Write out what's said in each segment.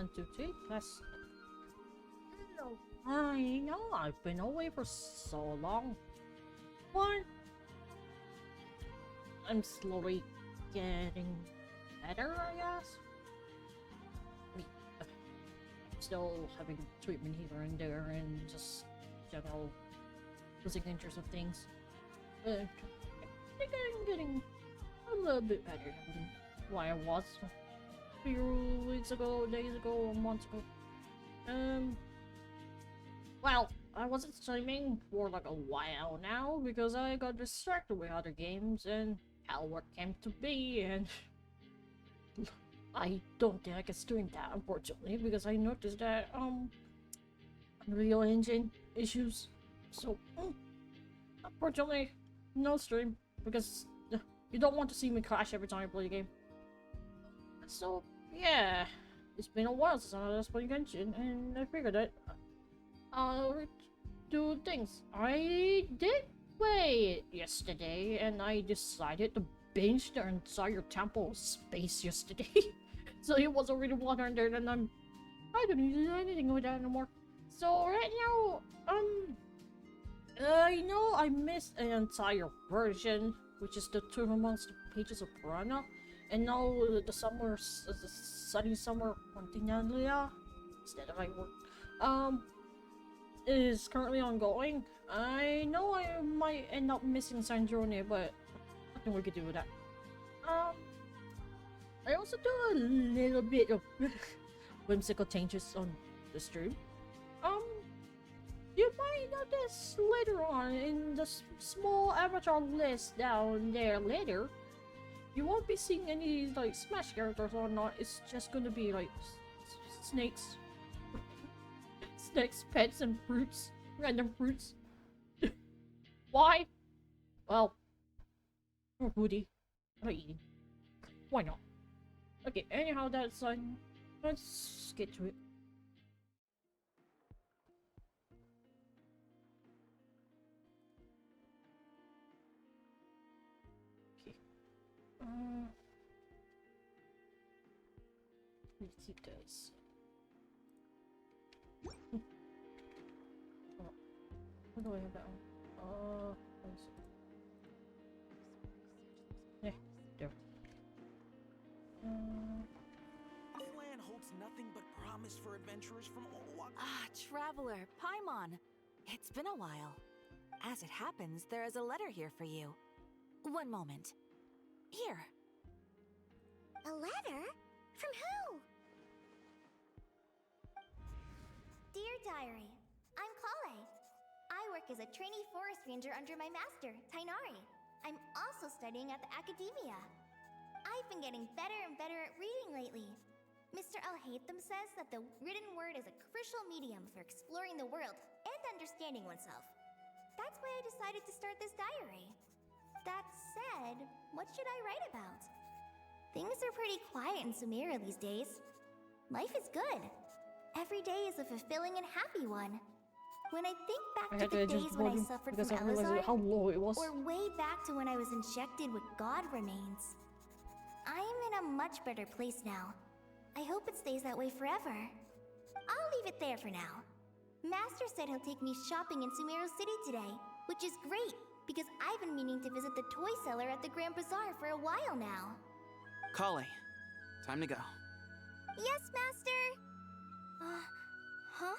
1, 2, 3, plus. No, I know I've been away for so long. But I'm slowly getting better, I guess. Still having treatment here and there, and just general losing interest of things. But I think I'm getting a little bit better than what I was a few weeks ago, days ago, months ago. Well, I wasn't streaming for like a while now because I got distracted with other games and how work came to be, and I don't think I can stream that, unfortunately, because I noticed that Unreal Engine issues. So unfortunately, no stream because you don't want to see me crash every time I play the game. So yeah, it's been a while since I was playing Genshin, and I figured that I'll do things. I did play it yesterday, and I decided to binge the entire Temple of Space yesterday. So it was already 100, and I don't need to do anything with that anymore. So right now, I know I missed an entire version, which is the 2 amongst the pages of Purana, and now the sunny summer Continentia, instead of I work, is currently ongoing. I know I might end up missing Sanjone, but nothing we could do with that. I also do a little bit of whimsical changes on the stream. You might notice later on in the small avatar list down there later, you won't be seeing any like Smash characters or not. It's just gonna be like snakes, pets, and fruits, random fruits. Why? Well, more foodie. I'm not eating. Why not? Okay, anyhow, that's let's get to it. Okay. Let's see this. Oh, where do I have that one? Let's see. Yeah, there. This land holds nothing but promise for adventurers from all walks. Ah, traveler, Paimon. It's been a while. As it happens, there is a letter here for you. One moment. Here. A letter? From who? Dear Diary, I'm Kale. I work as a trainee forest ranger under my master, Tainari. I'm also studying at the academia. I've been getting better and better at reading lately. Mr. Al-Haytham says that the written word is a crucial medium for exploring the world and understanding oneself. That's why I decided to start this diary. That said, what should I write about? Things are pretty quiet in Sumeria these days. Life is good. Every day is a fulfilling and happy one. When I think back to the days when I suffered from Elazar, how low it was. or way back to when I was injected with God remains, I am in a much better place now. I hope it stays that way forever. I'll leave it there for now. Master said he'll take me shopping in Sumeru City today, which is great, because I've been meaning to visit the toy seller at the Grand Bazaar for a while now. Kale, time to go. Yes, Master! Huh?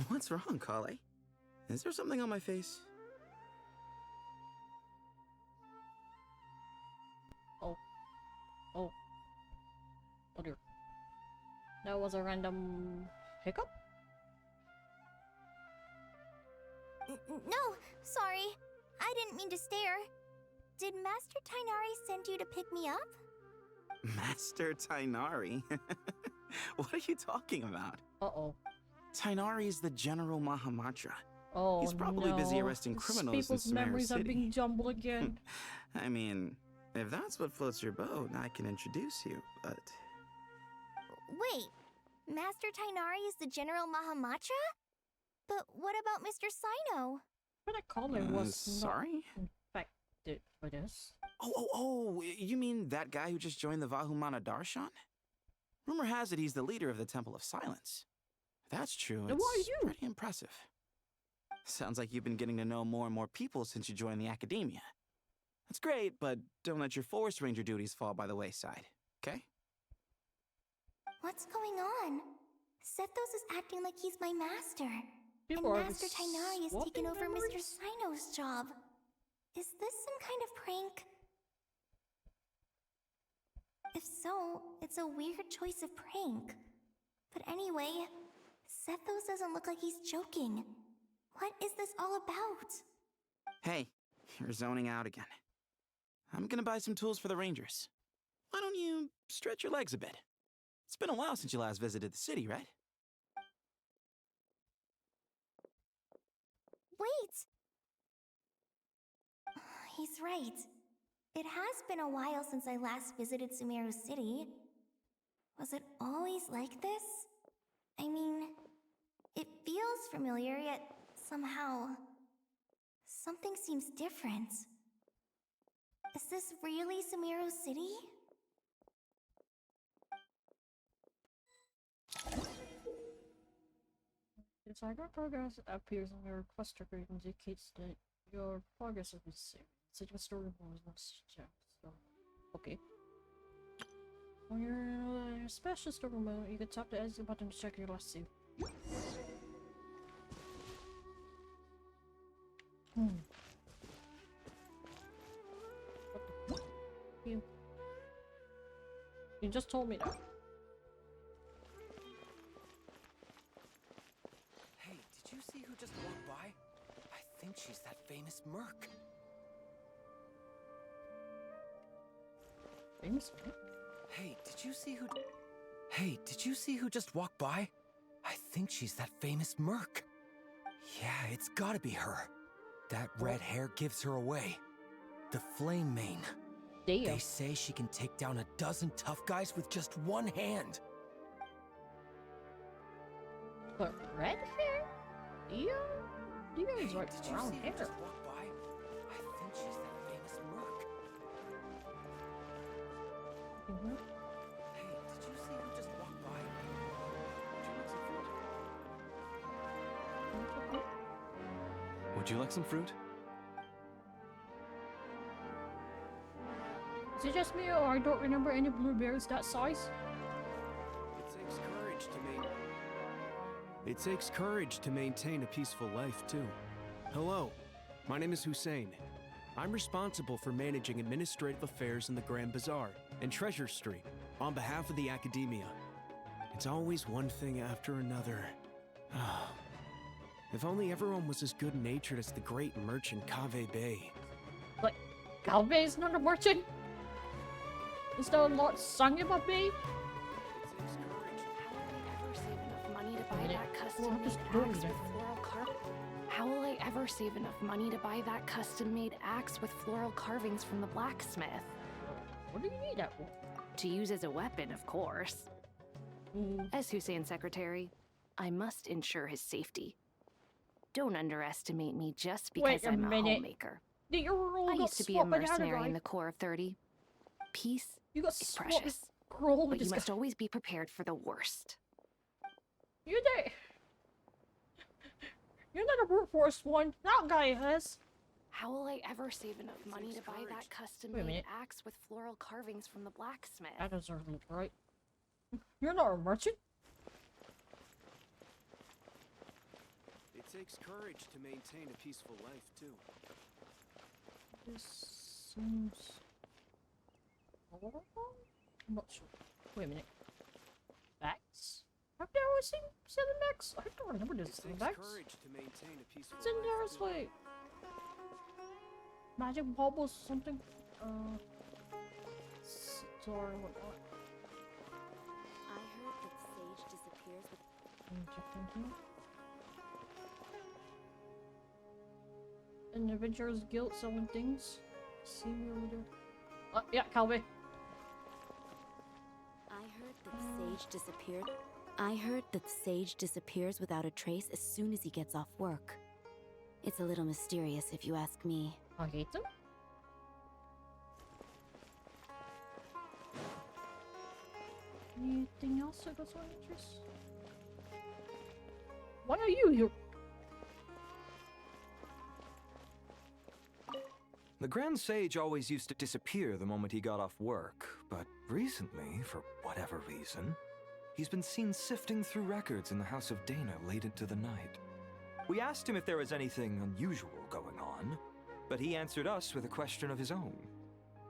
What's wrong, Kale? Is there something on my face? Oh. Oh dear. That was a random hiccup? No, sorry. I didn't mean to stare. Did Master Tainari send you to pick me up? Master Tainari? What are you talking about? Uh-oh. Tainari is the General Mahamatra. Oh, He's probably busy no. arresting These criminals in people's Sumeru memories are City. being jumbled again. I mean, if that's what floats your boat, I can introduce you, but... Wait, Master Tainari is the General Mahamatra? But what about Mr. Sino? But that caller was sorry? not infected for this. Oh, you mean that guy who just joined the Vahumana Darshan? Rumor has it he's the leader of the Temple of Silence. If that's true, Then why it's you? pretty impressive. Sounds like you've been getting to know more and more people since you joined the academia. That's great, but don't let your forest ranger duties fall by the wayside, okay? What's going on? Sethos is acting like he's my master. People And are Master Tainari has swapping taken over Mr. memories? Sino's job. Is this some kind of prank? If so, it's a weird choice of prank. But anyway, Sethos doesn't look like he's joking. What is this all about? Hey, you're zoning out again. I'm gonna buy some tools for the rangers. Why don't you stretch your legs a bit? It's been a while since you last visited the city, right? Wait! He's right. It has been a while since I last visited Sumeru City. Was it always like this? I mean, it feels familiar, yet somehow... something seems different. Is this really Sumeru City? If cyber progress appears on your quest tracker, it indicates that your progress has been saved. Such a story was not suggest. So, okay. On your special story mode, you can tap the exit button to check your last save. What the You just told me that. Hey, did you see who just walked by? I think she's that famous Merc. Famous man? Hey, did you see who... Hey, did you see who just walked by? I think she's that famous Merc. Yeah, it's gotta be her. That red hair gives her away. The Flame Mane. Damn. They say she can take down a dozen tough guys with just one hand. But red hair? You guys like Did you brown see who hair. just walked by? I think she's that famous Merc. Mhm. Hey, did you see who just walked by? Would you like some fruit? Is it just me or I don't remember any blueberries that size? It takes courage to maintain a peaceful life, too. Hello, my name is Hussein. I'm responsible for managing administrative affairs in the Grand Bazaar and Treasure Street on behalf of the Academia. It's always one thing after another. If only everyone was as good-natured as the great merchant Kave Bay. Like, Galve is not a merchant? Is there a lot sung about me? How will I ever save enough money to buy that custom-made axe with floral carvings from the blacksmith? What do you need that for? To use as a weapon, of course. As Hussein's secretary, I must ensure his safety. Don't underestimate me just because Wait a I'm a minute. homemaker. Your role I got used to be a swapped by the other mercenary guy. in the Corps of 30. Peace You got is swapped with precious, Grohl with but you this must guy. always be prepared for the worst. You're the... You're not a brute force one. That guy has. How will I ever save enough money to buy that Wait a custom-made minute. axe with floral carvings from the blacksmith? That doesn't look right. You're not a merchant? It takes courage to maintain a peaceful life, too. This seems... I'm not sure. Wait a minute. Facts? How there was seven decks? I don't remember this It seven takes decks. courage to maintain a peaceful It's in there, life, it's too. like magic bubbles, something. Sorry, what? I heard that Sage disappears with. An adventurer's guild selling things. See me over there. Yeah, Calvi. I heard that Sage disappeared. I heard that Sage disappears without a trace as soon as he gets off work. It's a little mysterious if you ask me. I hate them. Anything else that goes on interest? Why are you here? The Grand Sage always used to disappear the moment he got off work, but recently, for whatever reason, he's been seen sifting through records in the House of Dana late into the night. We asked him if there was anything unusual going on, but he answered us with a question of his own.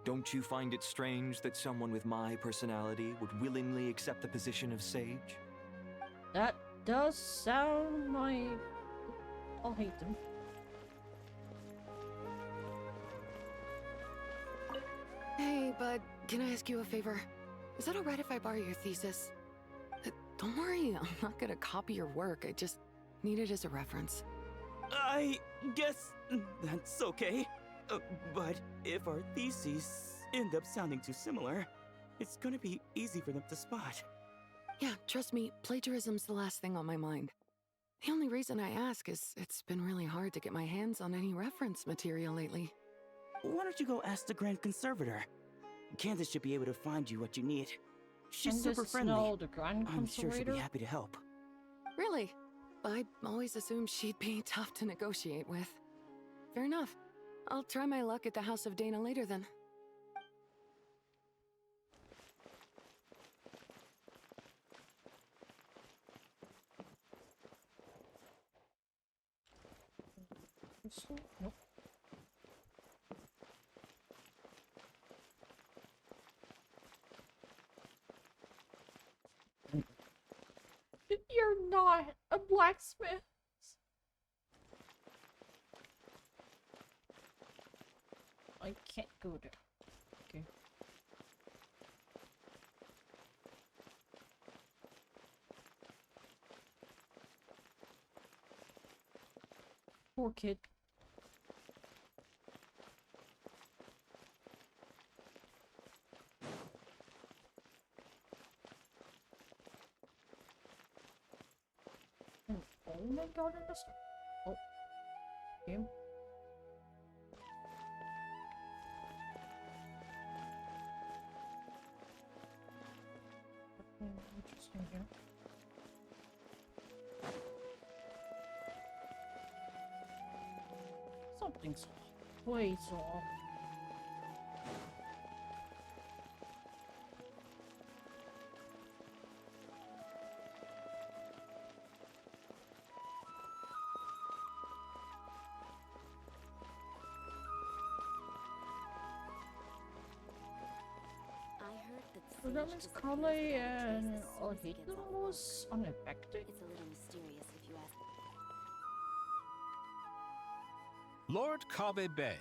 Don't you find it strange that someone with my personality would willingly accept the position of Sage? That does sound like... I'll hate them. Hey, bud, can I ask you a favor? Is it alright if I borrow your thesis? Don't worry, I'm not gonna copy your work. I just need it as a reference. I guess that's okay. But if our theses end up sounding too similar, it's gonna be easy for them to spot. Yeah, trust me, plagiarism's the last thing on my mind. The only reason I ask is it's been really hard to get my hands on any reference material lately. Why don't you go ask the Grand Conservator? Candace should be able to find you what you need. She's And super this friendly. Snow, the Grand I'm sure she'll be Conservator? happy to help. Really? I always assumed she'd be tough to negotiate with. Fair enough. I'll try my luck at the House of Dana later then. Nope. You're not a blacksmith. I can't go there. Okay. Poor kid. Oh my god, in the store. Oh. Game. Interesting here. Something's way off. I heard that So that Sage means disappears Carly without a trace and as soon as he gets Alhita off was work. unaffected. It's a little mysterious if you ask. Lord Kabe Bay,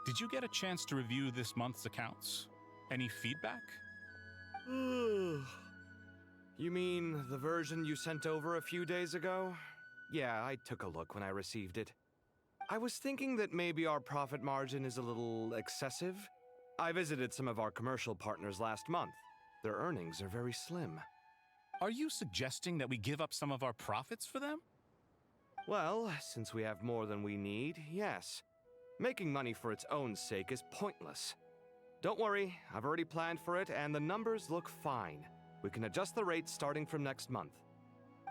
did you get a chance to review this month's accounts? Any feedback? You mean the version you sent over a few days ago? Yeah, I took a look when I received it. I was thinking that maybe our profit margin is a little excessive. I visited some of our commercial partners last month. Their earnings are very slim. Are you suggesting that we give up some of our profits for them? Well, since we have more than we need, yes. Making money for its own sake is pointless. Don't worry, I've already planned for it, and the numbers look fine. We can adjust the rates starting from next month.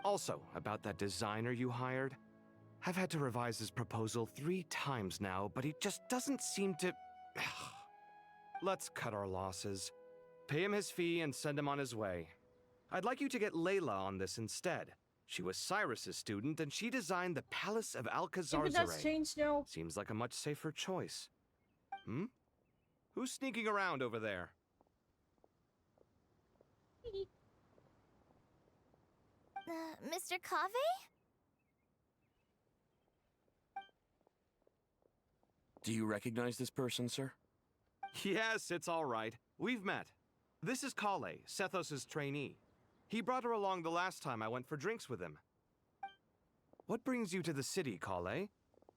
Also, about that designer you hired, I've had to revise his proposal 3 times now, but he just doesn't seem to... Let's cut our losses. Pay him his fee and send him on his way. I'd like you to get Layla on this instead. She was Cyrus's student, and she designed the Palace of Yeah, but that's Alcazar. changed now. Seems like a much safer choice. Hmm? Who's sneaking around over there? Mr. Kave? Do you recognize this person, sir? Yes, it's all right. We've met. This is Kale, Sethos' trainee. He brought her along the last time I went for drinks with him. What brings you to the city, Kale?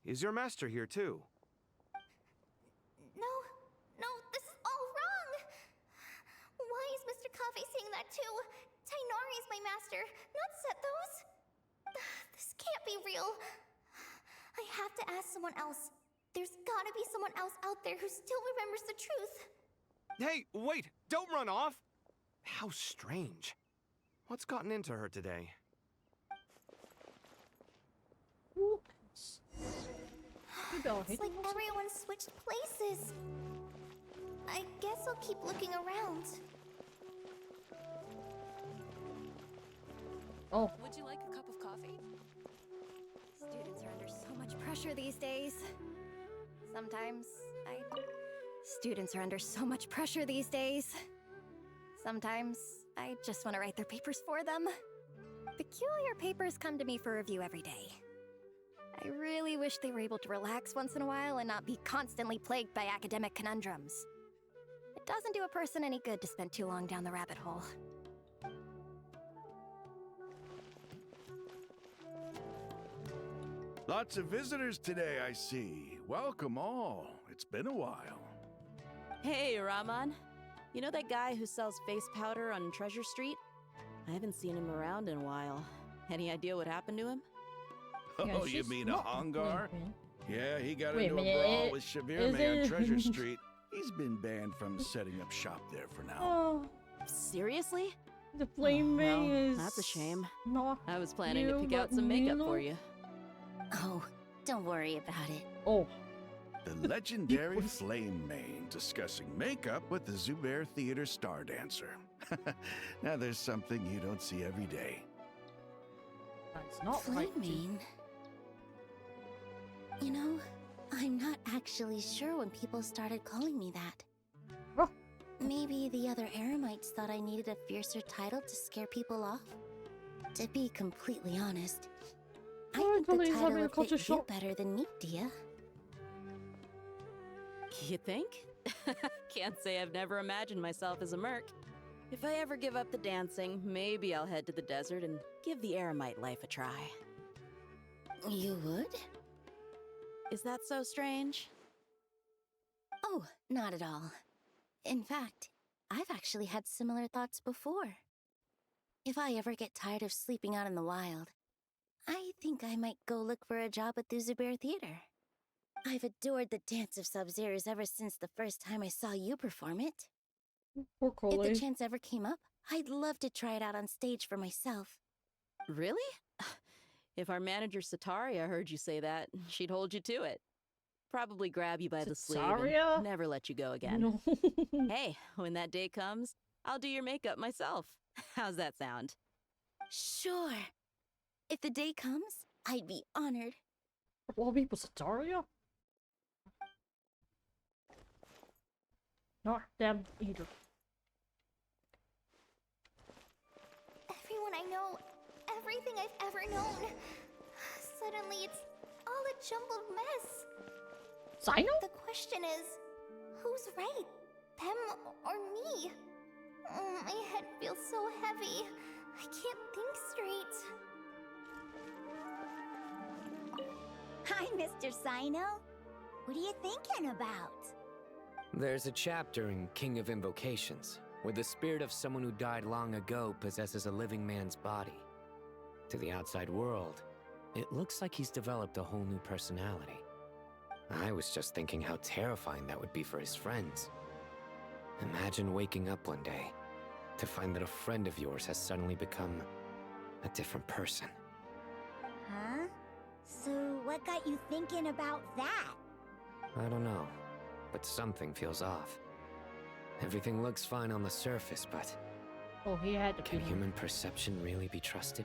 Is your master here too? No, this is all wrong! Why is Mr. Kave saying that too? Tainari is my master, not Sethos! This can't be real. I have to ask someone else. There's gotta be someone else out there who still remembers the truth. Hey, wait! Don't run off! How strange. What's gotten into her today? It's like everyone switched places. I guess I'll keep looking around. Oh. Would you like a cup of coffee? Students are under so much pressure these days. Students are under so much pressure these days. Sometimes I just want to write their papers for them. Peculiar papers come to me for review every day. I really wish they were able to relax once in a while and not be constantly plagued by academic conundrums. It doesn't do a person any good to spend too long down the rabbit hole. Lots of visitors today, I see. Welcome all. It's been a while. Hey, Rahman. You know that guy who sells face powder on Treasure Street? I haven't seen him around in a while. Any idea what happened to him? Oh, you mean a Hongar? Yeah, he got Wait a into a minute, brawl with Shabir is on it- Treasure Street. He's been banned from setting up shop there for now. Oh, Seriously? the flame well, is. that's a shame. Not I was planning to you, pick out but some makeup Milo? for you. Oh, don't worry about it. Oh, The legendary Flame Mane discussing makeup with the Zubair Theater star dancer. Now there's something you don't see every day. that's not right. Flaming. You know, I'm not actually sure when people started calling me that. Oh. Maybe the other Eremites thought I needed a fiercer title to scare people off? To be completely honest, I think the Totally is having title a would culture fit you shock. better than me, Dia. You think? Can't say I've never imagined myself as a merc. If I ever give up the dancing, maybe I'll head to the desert and give the Eremite life a try. You would? Is that so strange? Oh, not at all. In fact, I've actually had similar thoughts before. If I ever get tired of sleeping out in the wild, I think I might go look for a job at the Zubair Theater. I've adored the dance of Sub-Zeros ever since the first time I saw you perform it. Poor If Coley. the chance ever came up, I'd love to try it out on stage for myself. Really? If our manager Sataria heard you say that, she'd hold you to it. Probably grab you by the sleeve Sataria? and never let you go again. No. Hey, when that day comes, I'll do your makeup myself. How's that sound? Sure. If the day comes, I'd be honored. Of all people, Sataria? Not them either. Everyone I know, everything I've ever known. Suddenly it's all a jumbled mess. Sino? The question is, who's right? Them or me? My head feels so heavy. I can't think straight. Hi, Mr. Sino. What are you thinking about? There's a chapter in King of Invocations where the spirit of someone who died long ago possesses a living man's body. To the outside world, it looks like he's developed a whole new personality. I was just thinking how terrifying that would be for his friends. Imagine waking up one day to find that a friend of yours has suddenly become a different person. Huh? So, what got you thinking about that? I don't know, but something feels off. Everything looks fine on the surface, but Oh, he had the can feeling. human perception really be trusted?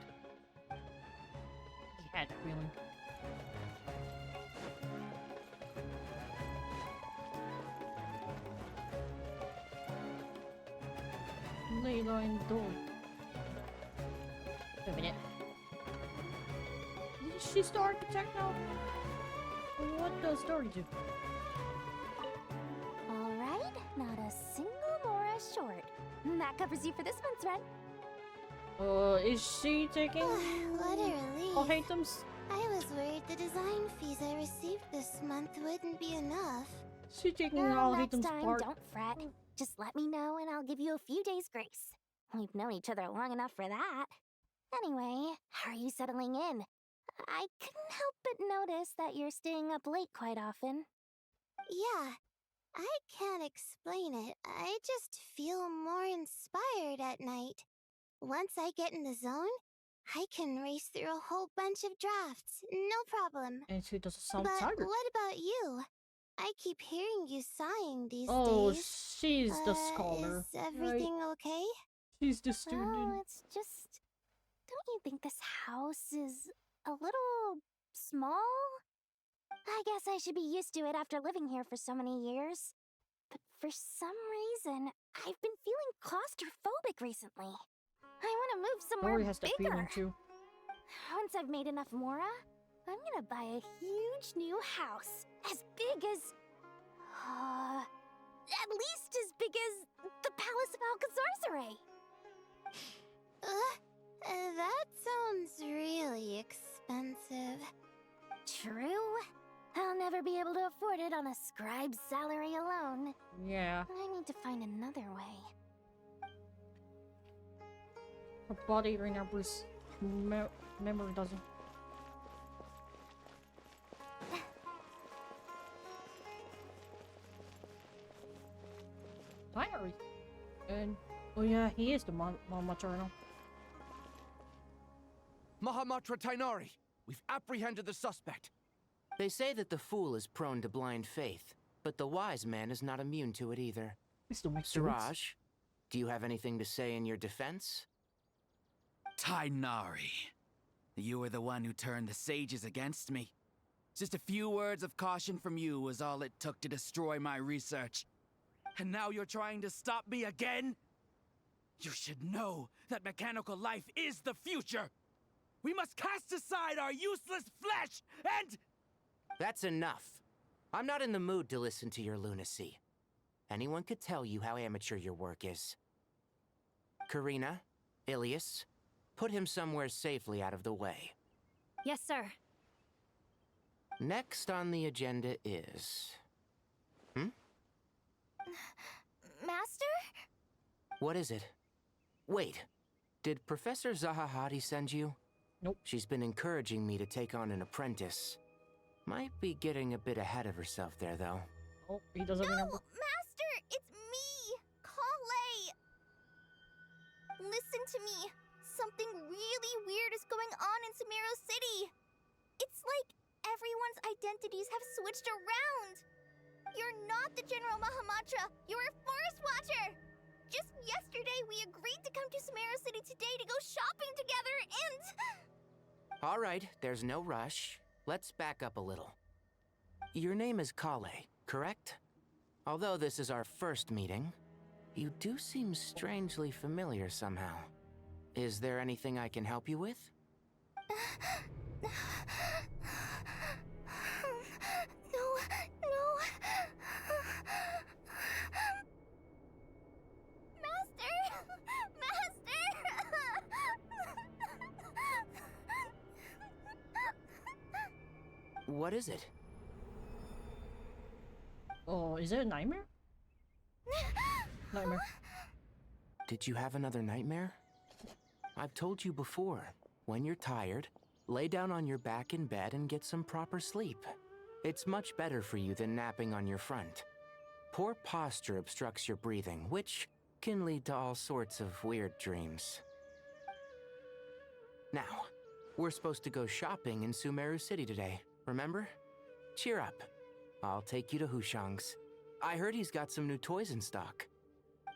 He had the feeling. Layla in the door. Wait a minute. she's the architect now? What does Dory do? Alright, not a single Mora short. That covers you for this month's rent. Is she taking What a relief. all Hatem's? I was worried the design fees I received this month wouldn't be enough. She taking Well, all next Hatem's time, part. don't fret. Just let me know and I'll give you a few days' grace. We've known each other long enough for that. Anyway, how are you settling in? I couldn't help but notice that you're staying up late quite often. Yeah, I can't explain it. I just feel more inspired at night. Once I get in the zone, I can race through a whole bunch of drafts, no problem. And she doesn't sound But tired. what about you? I keep hearing you sighing these Oh, days. she's the scholar. Is everything okay? She's the student. Oh, it's just... Don't you think this house is a little small? I guess I should be used to it after living here for so many years. But for some reason, I've been feeling claustrophobic recently. I want to move somewhere Dory has that bigger. feeling too. Once I've made enough Mora, I'm gonna buy a huge new house. As big as... at least as big as the Palace of Alcazarzaray. That sounds really expensive. True. I'll never be able to afford it on a scribe's salary alone. Yeah. I need to find another way. Her body remembers. Memory doesn't. Diary. And oh yeah, he is the Maternal. Mahamatra Tainari, we've apprehended the suspect. They say that the fool is prone to blind faith, but the wise man is not immune to it either. Siraj, do you have anything to say in your defense? Tainari, you were the one who turned the sages against me. Just a few words of caution from you was all it took to destroy my research. And now you're trying to stop me again? You should know that mechanical life is the future! We must cast aside our useless flesh and... That's enough. I'm not in the mood to listen to your lunacy. Anyone could tell you how amateur your work is. Karina, Ilias, put him somewhere safely out of the way. Yes, sir. Next on the agenda is... Master? What is it? Wait, did Professor Zahahati send you? Nope. She's been encouraging me to take on an apprentice. Might be getting a bit ahead of herself there, though. Oh, he doesn't remember. Master, it's me, Kale. Listen to me. Something really weird is going on in Sumeru City. It's like everyone's identities have switched around. You're not the General Mahamatra. You're a forest watcher. Just yesterday, we agreed to come to Sumeru City today to go shopping together, and... All right, there's no rush. Let's back up a little. Your name is Kale, correct? Although this is our first meeting, you do seem strangely familiar somehow. Is there anything I can help you with? No. What is it? Oh, is it a nightmare? Nightmare. Did you have another nightmare? I've told you before, when you're tired, lay down on your back in bed and get some proper sleep. It's much better for you than napping on your front. Poor posture obstructs your breathing, which can lead to all sorts of weird dreams. Now, we're supposed to go shopping in Sumeru City today, remember? Cheer up. I'll take you to Hushang's. I heard he's got some new toys in stock.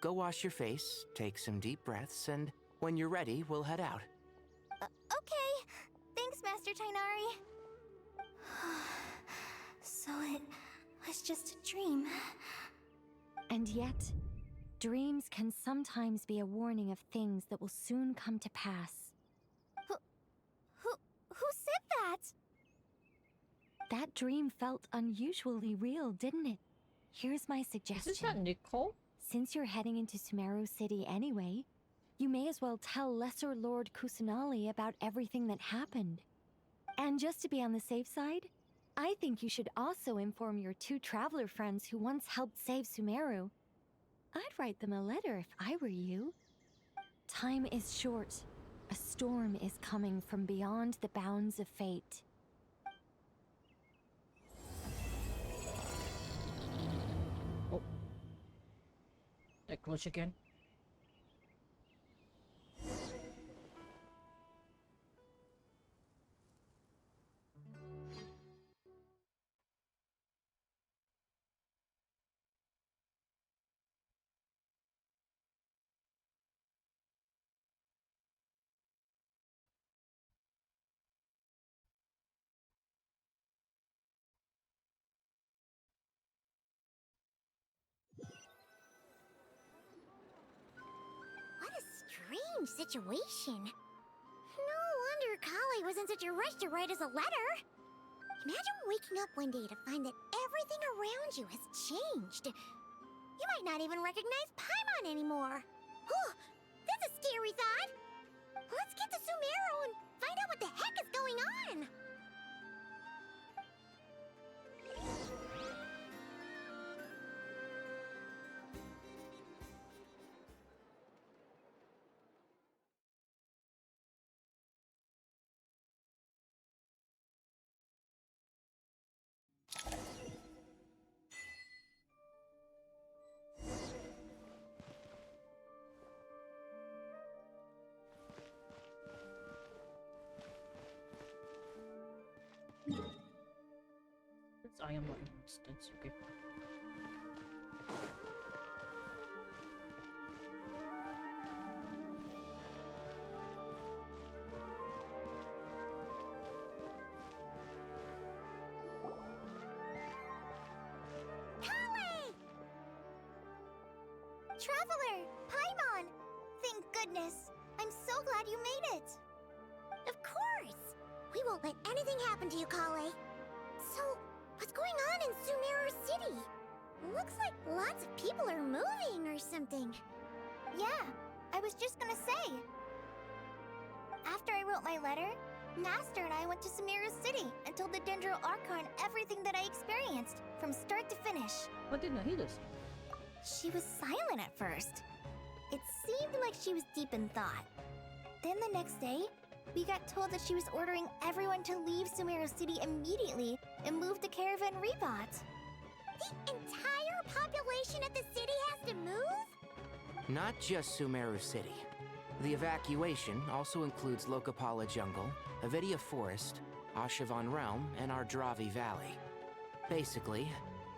Go wash your face, take some deep breaths, and when you're ready, we'll head out. Okay. Thanks, Master Tainari. So it was just a dream. And yet, dreams can sometimes be a warning of things that will soon come to pass. Who said that? That dream felt unusually real, didn't it? Here's my suggestion. Is that Nicole? Since you're heading into Sumeru City anyway, you may as well tell Lesser Lord Kusanali about everything that happened. And just to be on the safe side, I think you should also inform your 2 traveler friends who once helped save Sumeru. I'd write them a letter if I were you. Time is short. A storm is coming from beyond the bounds of fate. Oh. That glitch again. What a strange situation. No wonder Kali was in such a rush to write us a letter. Imagine waking up one day to find that everything around you has changed. You might not even recognize Paimon anymore. Oh, that's a scary thought. Let's get to Sumeru and find out what the heck is going on. I am not instance, okay. Kale! Traveler! Paimon! Thank goodness! I'm so glad you made it! Of course! We won't let anything happen to you, Kale. So, what's going on in Sumeru City? Looks like lots of people are moving or something. Yeah, I was just gonna say. After I wrote my letter, Master and I went to Sumeru City and told the Dendro Archon everything that I experienced, from start to finish. What did Nahida say? She was silent at first. It seemed like she was deep in thought. Then the next day, we got told that she was ordering everyone to leave Sumeru City immediately and move to Caravan Rebot. The entire population of the city has to move? Not just Sumeru City. The evacuation also includes Lokapala Jungle, Avidia Forest, Ashavan Realm, and Ardravi Valley. Basically,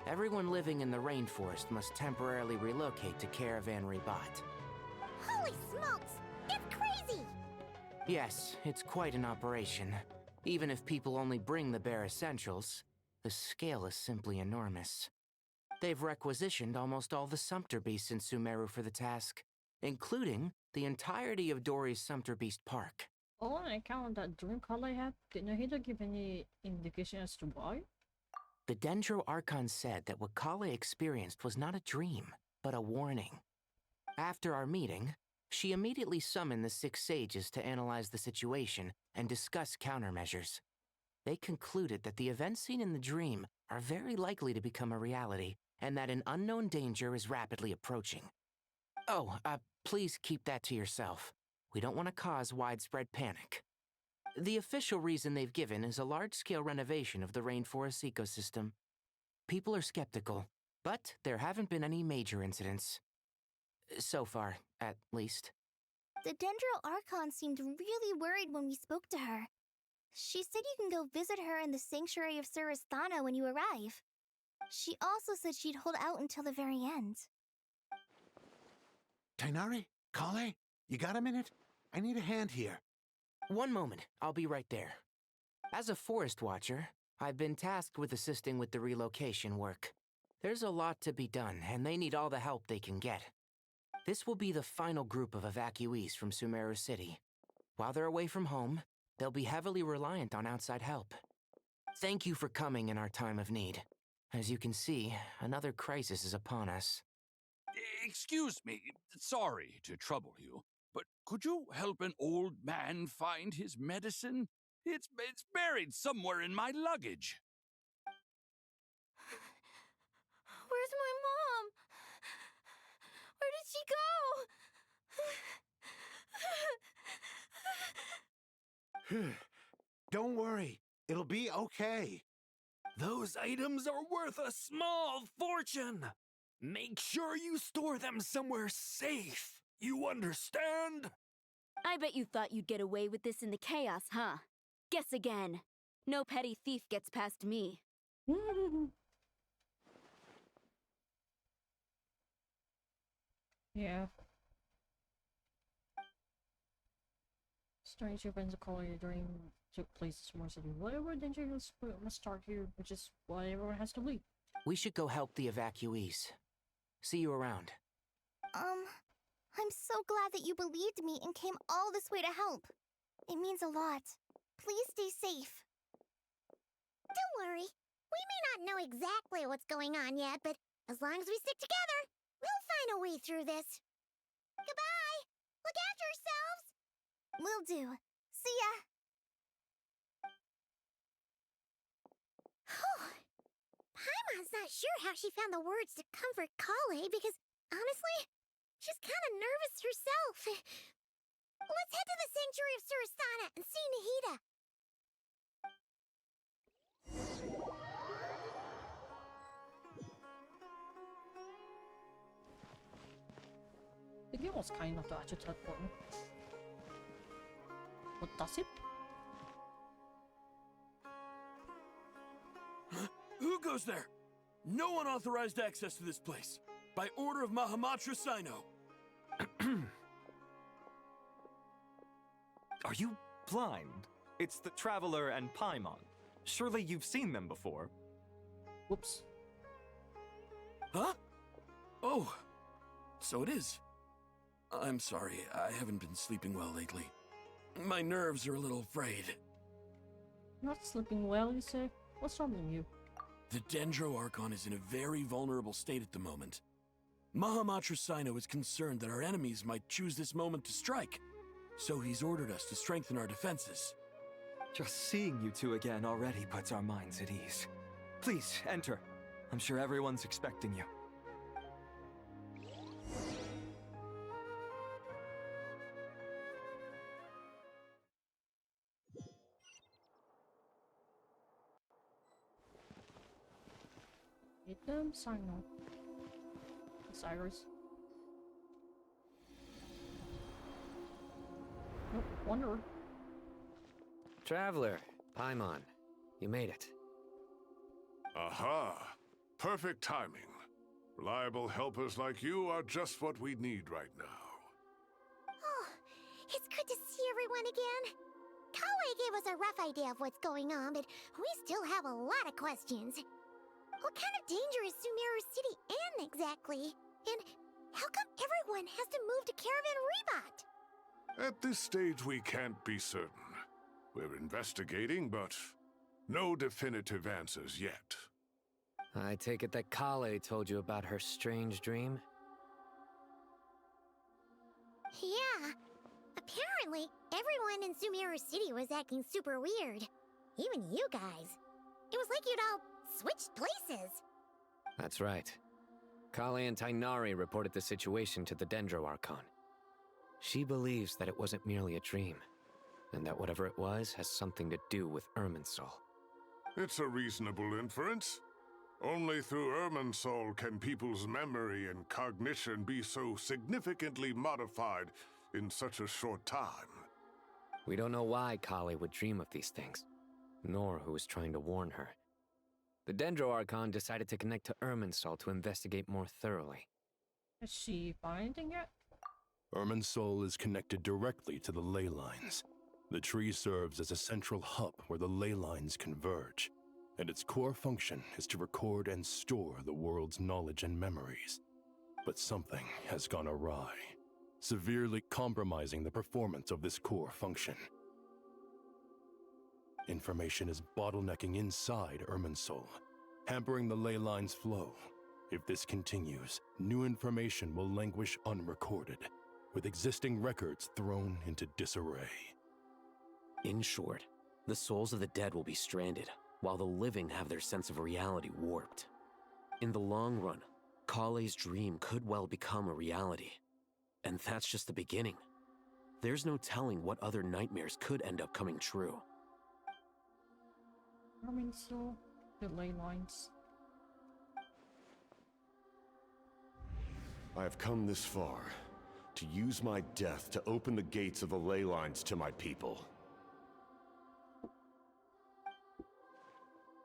everyone living in the rainforest must temporarily relocate to Caravan Rebot. Holy smokes! It's crazy! Yes, it's quite an operation. Even if people only bring the bare essentials, the scale is simply enormous. They've requisitioned almost all the Sumpter Beasts in Sumeru for the task, including the entirety of Dori's Sumpter Beast Park. On account of that dream call I had, did Nahida give any indication as to why? The Dendro Archon said that what Kale experienced was not a dream, but a warning. After our meeting, she immediately summoned the 6 sages to analyze the situation and discuss countermeasures. They concluded that the events seen in the dream are very likely to become a reality, and that an unknown danger is rapidly approaching. Oh, please keep that to yourself. We don't want to cause widespread panic. The official reason they've given is a large-scale renovation of the rainforest ecosystem. People are skeptical, but there haven't been any major incidents. So far, at least. The Dendro Archon seemed really worried when we spoke to her. She said you can go visit her in the Sanctuary of Surasthana when you arrive. She also said she'd hold out until the very end. Tainari? Kale? You got a minute? I need a hand here. One moment, I'll be right there. As a forest watcher, I've been tasked with assisting with the relocation work. There's a lot to be done, and they need all the help they can get. This will be the final group of evacuees from Sumeru City. While they're away from home, they'll be heavily reliant on outside help. Thank you for coming in our time of need. As you can see, another crisis is upon us. Excuse me, sorry to trouble you, but could you help an old man find his medicine? It's buried somewhere in my luggage. Where's my mom? Where did she go? Don't worry, it'll be okay. Those items are worth a small fortune. Make sure you store them somewhere safe. You understand? I bet you thought you'd get away with this in the chaos, huh? Guess again. No petty thief gets past me. Yeah. Strange events occurring during took place in Smart City. Whatever danger must start here, which is why everyone has to leave. We should go help the evacuees. See you around. I'm so glad that you believed me and came all this way to help. It means a lot. Please stay safe. Don't worry. We may not know exactly what's going on yet, but as long as we stick together, we'll find a way through this. Goodbye! Look after yourselves! Will do. See ya! Paimon's not sure how she found the words to comfort Kale because, honestly, she's kind of nervous herself. Let's head to the Sanctuary of Surasana and see Nahida. The game was kind enough to actually teleport me. But does it? Who goes there? No one authorized access to this place. By order of Mahamatra Sino. Are you blind? It's the Traveler and Paimon. Surely you've seen them before. Whoops. Huh? Oh, so it is. I'm sorry, I haven't been sleeping well lately. My nerves are a little frayed. Not sleeping well, you say? What's troubling you? The Dendro Archon is in a very vulnerable state at the moment. Mahamatra Sino is concerned that our enemies might choose this moment to strike, so he's ordered us to strengthen our defenses. Just seeing you two again already puts our minds at ease. Please, enter. I'm sure everyone's expecting you. Hit them, sign up. Cyrus. Oh, Wanderer. Traveler, Paimon, you made it. Aha! Perfect timing. Reliable helpers like you are just what we need right now. Oh, it's good to see everyone again. Kale gave us a rough idea of what's going on, but we still have a lot of questions. What kind of danger is Sumeru City in exactly? And how come everyone has to move to Caravan Rebot? At this stage, we can't be certain. We're investigating, but no definitive answers yet. I take it that Kale told you about her strange dream? Yeah. Apparently, everyone in Sumeru City was acting super weird. Even you guys. It was like you'd all switched places. That's right. Kale and Tainari reported the situation to the Dendro Archon. She believes that it wasn't merely a dream, and that whatever it was has something to do with Irminsul. It's a reasonable inference. Only through Irminsul can people's memory and cognition be so significantly modified in such a short time. We don't know why Kale would dream of these things, nor who was trying to warn her. The Dendro Archon decided to connect to Irminsul to investigate more thoroughly. Has she found anything yet? Irminsul is connected directly to the ley lines. The tree serves as a central hub where the ley lines converge, and its core function is to record and store the world's knowledge and memories. But something has gone awry, severely compromising the performance of this core function. Information is bottlenecking inside Irminsul, hampering the ley line's flow. If this continues, new information will languish unrecorded, with existing records thrown into disarray. In short, the souls of the dead will be stranded, while the living have their sense of reality warped. In the long run, Kale's dream could well become a reality. And that's just the beginning. There's no telling what other nightmares could end up coming true. Irminsul, the ley lines. I have come this far, to use my death to open the gates of the ley lines to my people.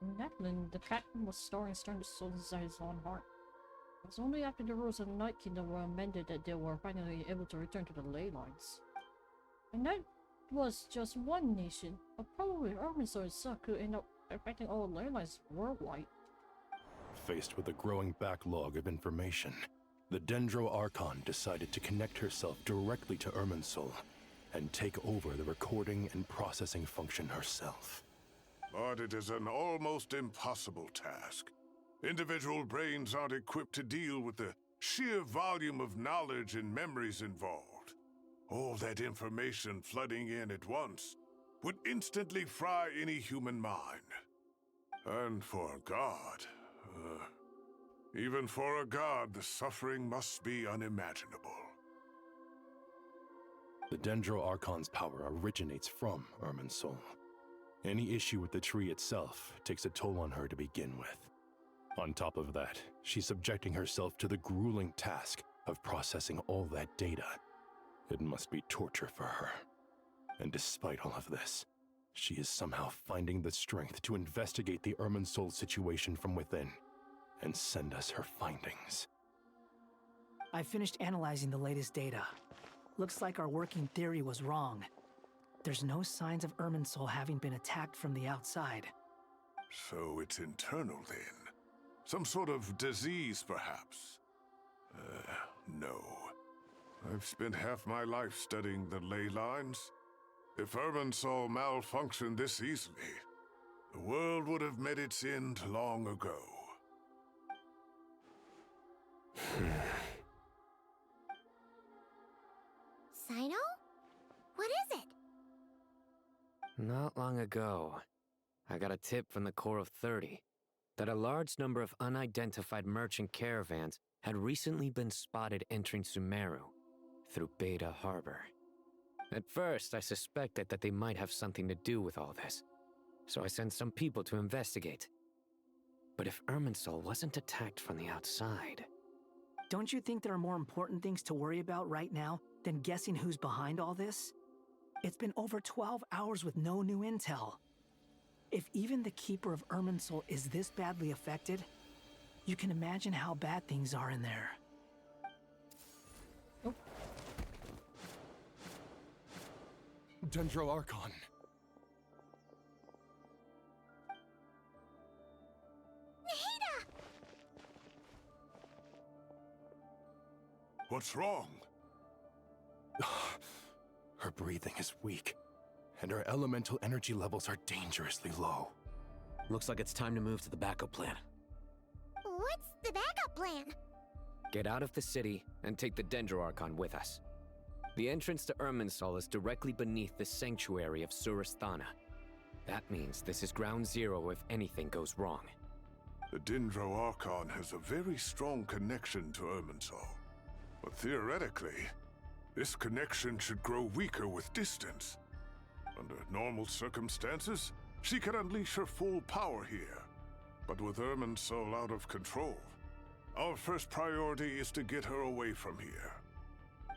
In Netland, the captain was starting to solidify his own heart. It was only after the rules of the Night Kingdom were amended that they were finally able to return to the ley lines. And that was just one nation, but probably Irminsul itself could end up affecting all ley lines worldwide. Faced with a growing backlog of information, the Dendro Archon decided to connect herself directly to Irminsul and take over the recording and processing function herself. But it is an almost impossible task. Individual brains aren't equipped to deal with the sheer volume of knowledge and memories involved. All that information flooding in at once would instantly fry any human mind. And for a god, even for a god, the suffering must be unimaginable. The Dendro Archon's power originates from Irminsul. Any issue with the tree itself takes a toll on her to begin with. On top of that, she's subjecting herself to the grueling task of processing all that data. It must be torture for her. And despite all of this, she is somehow finding the strength to investigate the Irminsul situation from within and send us her findings. I finished analyzing the latest data. Looks like our working theory was wrong. There's no signs of Irminsul having been attacked from the outside. So it's internal then? Some sort of disease, perhaps? No. I've spent half my life studying the ley lines. If Irminsul malfunctioned this easily, the world would have met its end long ago. Sino? What is it? Not long ago, I got a tip from the Core of 30 that a large number of unidentified merchant caravans had recently been spotted entering Sumeru through Beta Harbor. At first, I suspected that they might have something to do with all this, so I sent some people to investigate. But if Irminsul wasn't attacked from the outside... Don't you think there are more important things to worry about right now than guessing who's behind all this? It's been over 12 hours with no new intel. If even the Keeper of Irminsul is this badly affected, you can imagine how bad things are in there. Oh. Dendro Archon. Nahida! What's wrong? Her breathing is weak, and her elemental energy levels are dangerously low. Looks like it's time to move to the backup plan. What's the backup plan? Get out of the city and take the Dendro Archon with us. The entrance to Irminsul is directly beneath the sanctuary of Surasthana. That means this is ground zero if anything goes wrong. The Dendro Archon has a very strong connection to Irminsul. But theoretically, this connection should grow weaker with distance. Under normal circumstances, she could unleash her full power here. But with Irminsul out of control, our first priority is to get her away from here.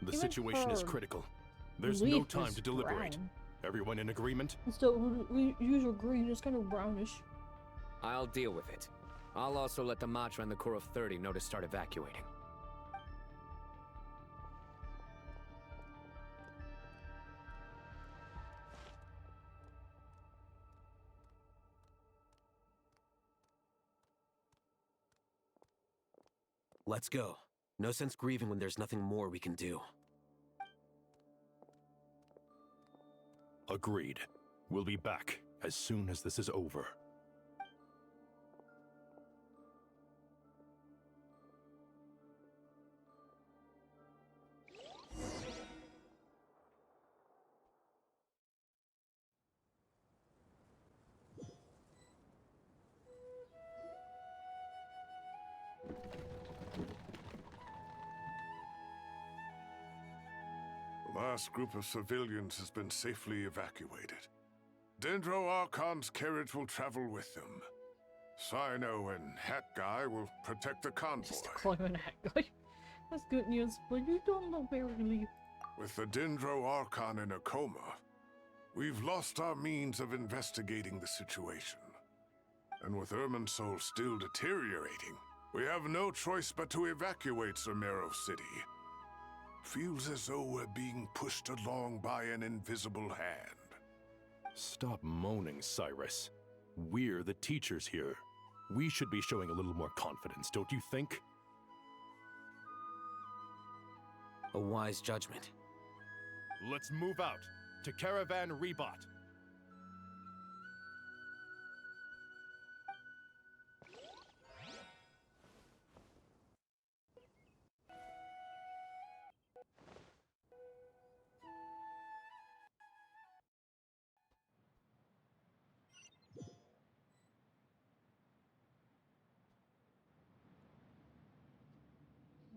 The Even situation is her critical. There's no leaf time is to deliberate. brown. Everyone in agreement? It's the usual green, it's kind of brownish. I'll deal with it. I'll also let the Matra and the Core of 30 know to start evacuating. Let's go. No sense grieving when there's nothing more we can do. Agreed. We'll be back as soon as this is over. The last group of civilians has been safely evacuated. Dendro Archon's carriage will travel with them. Sino and Hat Guy will protect the convoy. Just call him an hat guy. That's good news, but you don't know where we leave. With the Dendro Archon in a coma, we've lost our means of investigating the situation. And with Irminsul still deteriorating, we have no choice but to evacuate Sumeru City. Feels as though we're being pushed along by an invisible hand. Stop moaning, Cyrus. We're the teachers here. We should be showing a little more confidence, don't you think? A wise judgment. Let's move out to Caravan Rebot.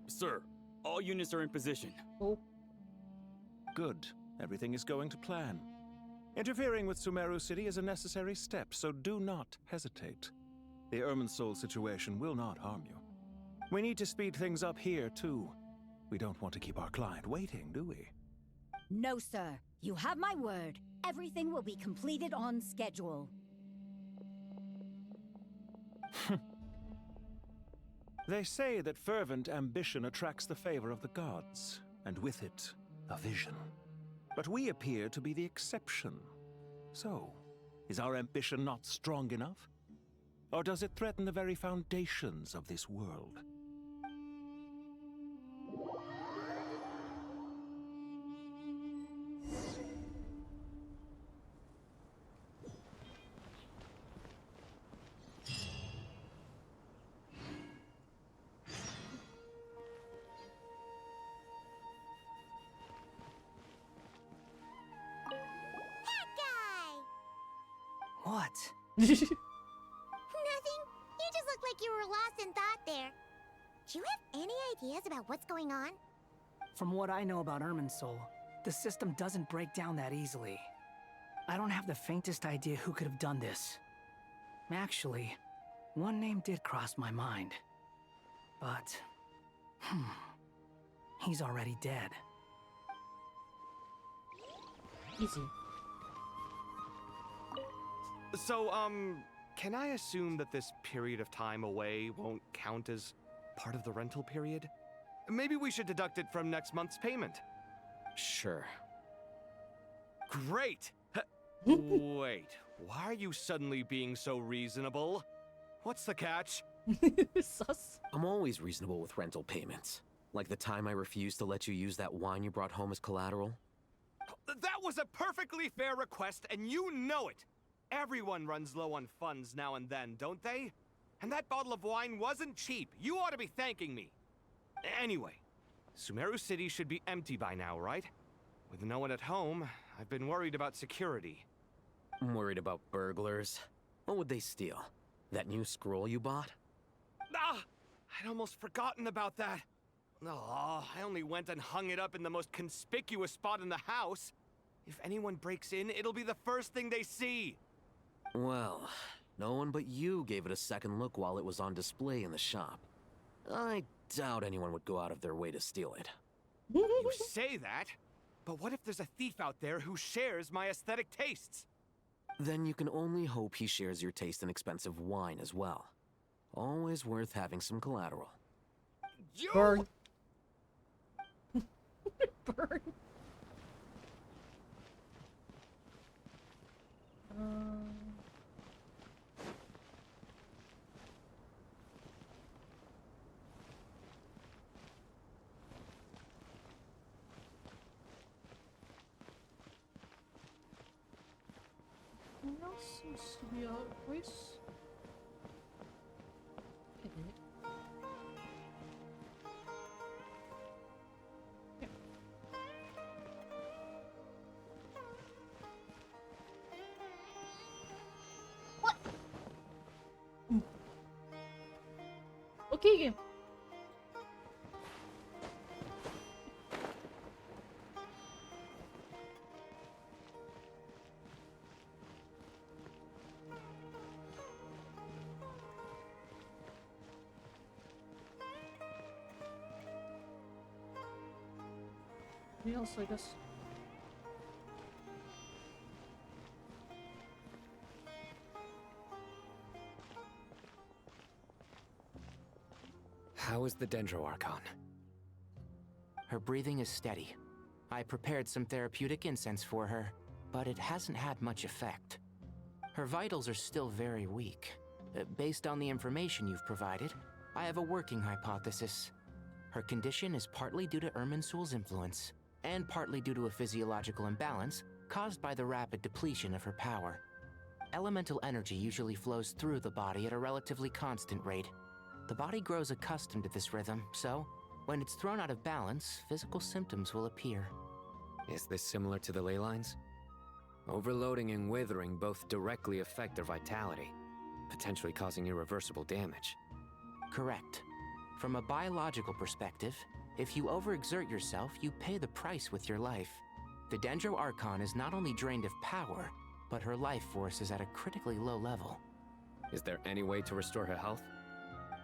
Sir, all units are in position. Oh. Good. Everything is going to plan. Interfering with Sumeru City is a necessary step, so do not hesitate. The Irminsul situation will not harm you. We need to speed things up here, too. We don't want to keep our client waiting, do we? No, sir. You have my word. Everything will be completed on schedule. They say that fervent ambition attracts the favor of the gods, and with it, a vision. But we appear to be the exception. So, is our ambition not strong enough? Or does it threaten the very foundations of this world? What? Nothing. You just look like you were lost in thought there. Do you have any ideas about what's going on? From what I know about Irminsul, the system doesn't break down that easily. I don't have the faintest idea who could have done this. Actually, one name did cross my mind. But, he's already dead. Easy. So, can I assume that this period of time away won't count as part of the rental period? Maybe we should deduct it from next month's payment. Sure. Great! Wait, why are you suddenly being so reasonable? What's the catch? Sus. I'm always reasonable with rental payments. Like the time I refused to let you use that wine you brought home as collateral. That was a perfectly fair request, and you know it! Everyone runs low on funds now and then, don't they? And that bottle of wine wasn't cheap. You ought to be thanking me. Anyway, Sumeru City should be empty by now, right? With no one at home, I've been worried about security. I'm worried about burglars. What would they steal? That new scroll you bought? Ah! I'd almost forgotten about that. Oh, I only went and hung it up in the most conspicuous spot in the house. If anyone breaks in, it'll be the first thing they see. Well, no one but you gave it a second look while it was on display in the shop. I doubt anyone would go out of their way to steal it. You say that, but what if there's a thief out there who shares my aesthetic tastes? Then you can only hope he shares your taste in expensive wine as well. Always worth having some collateral. You! Burn. Burn. No. Seems to be a place. Yeah. What? Okay, game. Else, I guess. How is the Dendroarchon? Her breathing is steady. I prepared some therapeutic incense for her, but it hasn't had much effect. Her vitals are still very weak. Based on the information you've provided, I have a working hypothesis. Her condition is partly due to Irminsul's influence, and partly due to a physiological imbalance caused by the rapid depletion of her power. Elemental energy usually flows through the body at a relatively constant rate. The body grows accustomed to this rhythm, so when it's thrown out of balance, physical symptoms will appear. Is this similar to the ley lines? Overloading and withering both directly affect their vitality, potentially causing irreversible damage. Correct. From a biological perspective, if you overexert yourself, you pay the price with your life. The Dendroarchon is not only drained of power, but her life force is at a critically low level. Is there any way to restore her health?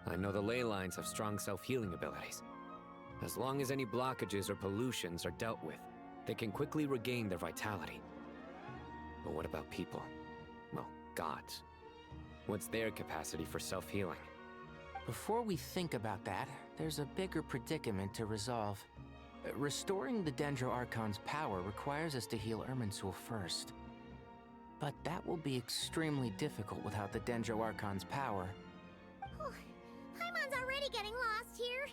I know the ley lines have strong self-healing abilities. As long as any blockages or pollutions are dealt with, they can quickly regain their vitality. But what about people? Well, gods. What's their capacity for self-healing? Before we think about that, there's a bigger predicament to resolve. Restoring the Dendroarchon's power requires us to heal Irminsul first. But that will be extremely difficult without the Dendroarchon's power. Paimon's already getting lost here.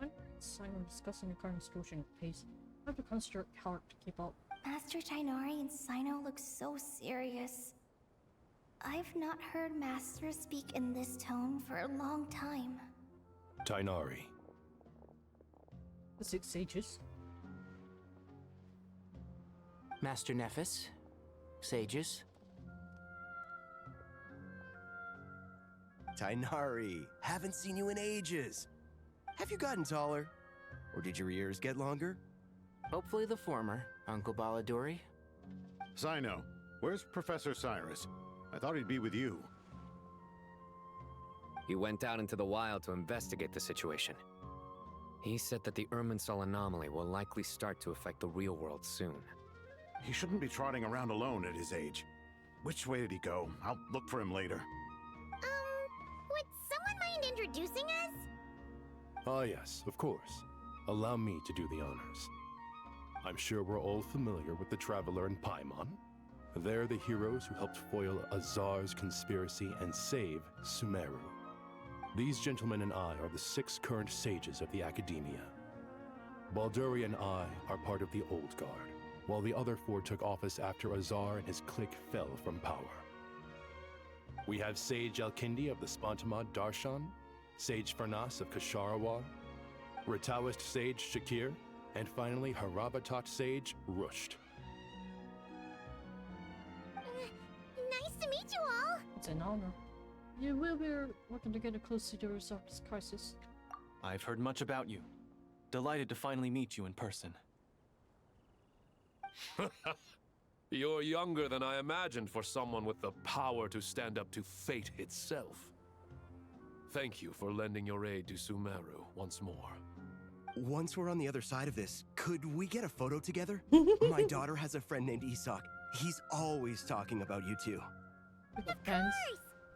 I'm Simon discussing the current situation at pace. I have to concentrate hard to keep up. Master Tainari and Sino look so serious. I've not heard Master speak in this tone for a long time. Tainari. The 6 sages. Master Nephis. Sages. Tainari, haven't seen you in ages. Have you gotten taller? Or did your ears get longer? Hopefully the former, Uncle Baladuri. Sino, where's Professor Cyrus? I thought he'd be with you. He went out into the wild to investigate the situation. He said that the Irminsul anomaly will likely start to affect the real world soon. He shouldn't be trotting around alone at his age. Which way did he go? I'll look for him later. Would someone mind introducing us? Ah, yes, of course. Allow me to do the honors. I'm sure we're all familiar with the Traveler and Paimon. They're the heroes who helped foil Azar's conspiracy and save Sumeru. These gentlemen and I are the 6 current sages of the Academia. Balduri and I are part of the Old Guard, while the other 4 took office after Azar and his clique fell from power. We have Sage Elkindi of the Spontamad Darshan, Sage Farnas of Kasharawar, Rataoist Sage Shakir, and finally Harabatot Sage Rusht. Nice to meet you all. It's an honor. You will be working together closely to resolve this crisis. I've heard much about you. Delighted to finally meet you in person. You're younger than I imagined for someone with the power to stand up to fate itself. Thank you for lending your aid to Sumeru once more. Once we're on the other side of this, could we get a photo together? My daughter has a friend named Isak. He's always talking about you two. Of course!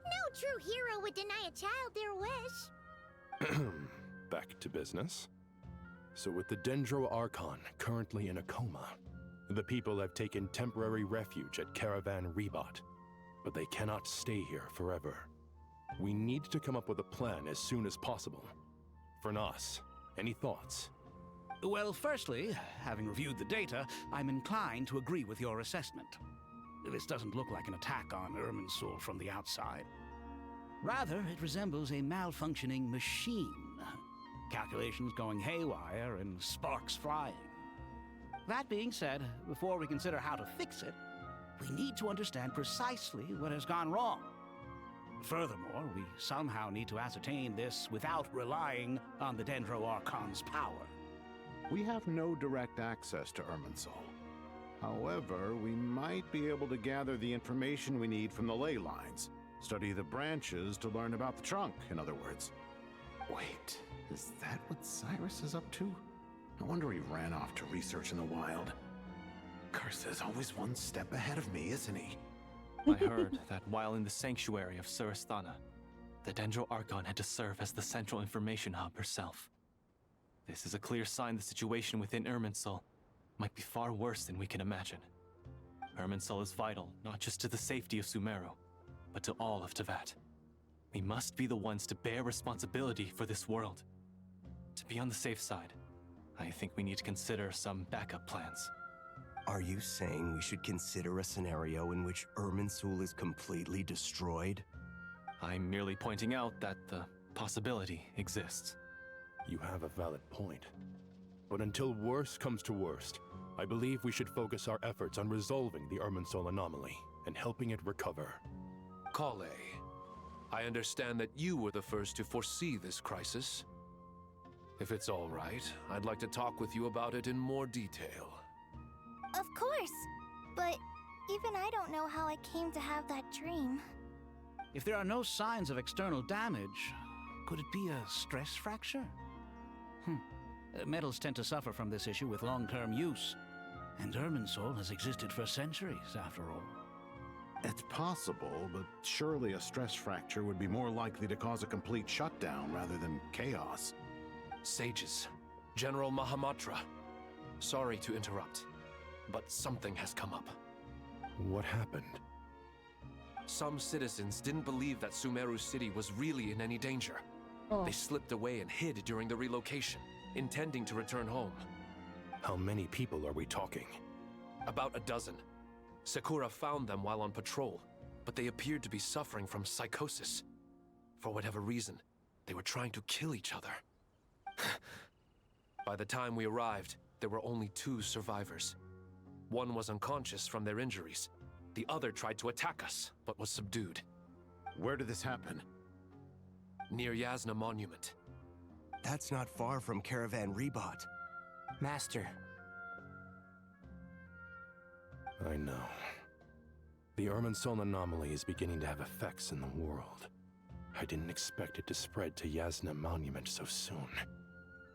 No true hero would deny a child their wish. Back to business. So with the Dendroarchon currently in a coma, the people have taken temporary refuge at Caravan Rebot, but they cannot stay here forever. We need to come up with a plan as soon as possible. Farnas, any thoughts? Well, firstly, having reviewed the data, I'm inclined to agree with your assessment. This doesn't look like an attack on Irminsul from the outside. Rather, it resembles a malfunctioning machine. Calculations going haywire and sparks flying. That being said, before we consider how to fix it, we need to understand precisely what has gone wrong. Furthermore, we somehow need to ascertain this without relying on the Dendro Archon's power. We have no direct access to Irminsul. However, we might be able to gather the information we need from the ley lines. Study the branches to learn about the trunk, in other words. Wait, is that what Cyrus is up to? No wonder he ran off to research in the wild. Curse's always one step ahead of me, isn't he? I heard that while in the sanctuary of Surasthana, the Dendro Archon had to serve as the central information hub herself. This is a clear sign the situation within Irminsul might be far worse than we can imagine. Irminsul is vital not just to the safety of Sumeru, but to all of Teyvat. We must be the ones to bear responsibility for this world. To be on the safe side, I think we need to consider some backup plans. Are you saying we should consider a scenario in which Irminsul is completely destroyed? I'm merely pointing out that the possibility exists. You have a valid point. But until worst comes to worst, I believe we should focus our efforts on resolving the Irminsul anomaly and helping it recover. Kale, I understand that you were the first to foresee this crisis. If it's all right, I'd like to talk with you about it in more detail. Of course, but even I don't know how I came to have that dream. If there are no signs of external damage, could it be a stress fracture? Metals tend to suffer from this issue with long-term use, and Irminsul has existed for centuries, after all. It's possible, but surely a stress fracture would be more likely to cause a complete shutdown rather than chaos. Sages, General Mahamatra, sorry to interrupt, but something has come up. What happened? Some citizens didn't believe that Sumeru City was really in any danger. They slipped away and hid during the relocation, intending to return home. How many people are we talking? About a dozen. Sakura found them while on patrol, but they appeared to be suffering from psychosis. For whatever reason, they were trying to kill each other. By the time we arrived, there were only 2 survivors. One was unconscious from their injuries. The other tried to attack us, but was subdued. Where did this happen? Near Yasna Monument. That's not far from Caravan Rebot. Master. I know. The Irminsul anomaly is beginning to have effects in the world. I didn't expect it to spread to Yasna Monument so soon.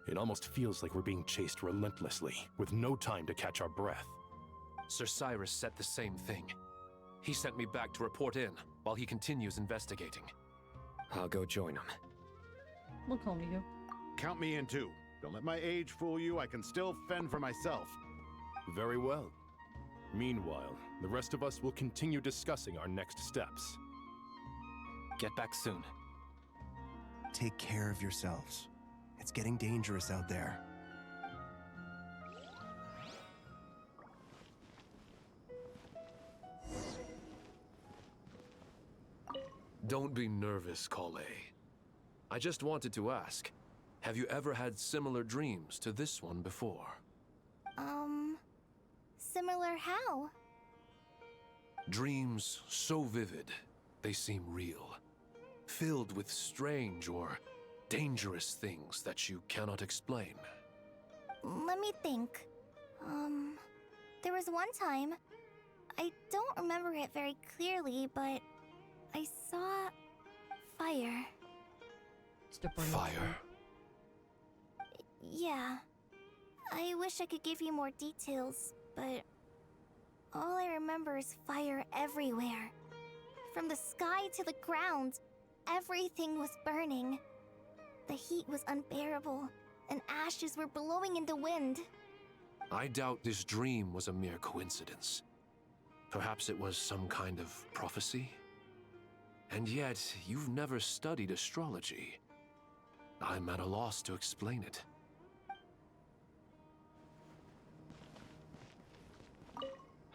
It almost feels like we're being chased relentlessly, with no time to catch our breath. Sir Cyrus said the same thing. He sent me back to report in, while he continues investigating. I'll go join him. Look on you. Count me in too. Don't let my age fool you, I can still fend for myself. Very well. Meanwhile, the rest of us will continue discussing our next steps. Get back soon. Take care of yourselves. It's getting dangerous out there. Don't be nervous, Kale. I just wanted to ask, have you ever had similar dreams to this one before? Similar how? Dreams so vivid, they seem real. Filled with strange or dangerous things that you cannot explain. Let me think. There was one time, I don't remember it very clearly, but I saw fire. Fire? Yeah. I wish I could give you more details, but all I remember is fire everywhere. From the sky to the ground, everything was burning. The heat was unbearable, and ashes were blowing in the wind. I doubt this dream was a mere coincidence. Perhaps it was some kind of prophecy? And yet, you've never studied astrology. I'm at a loss to explain it.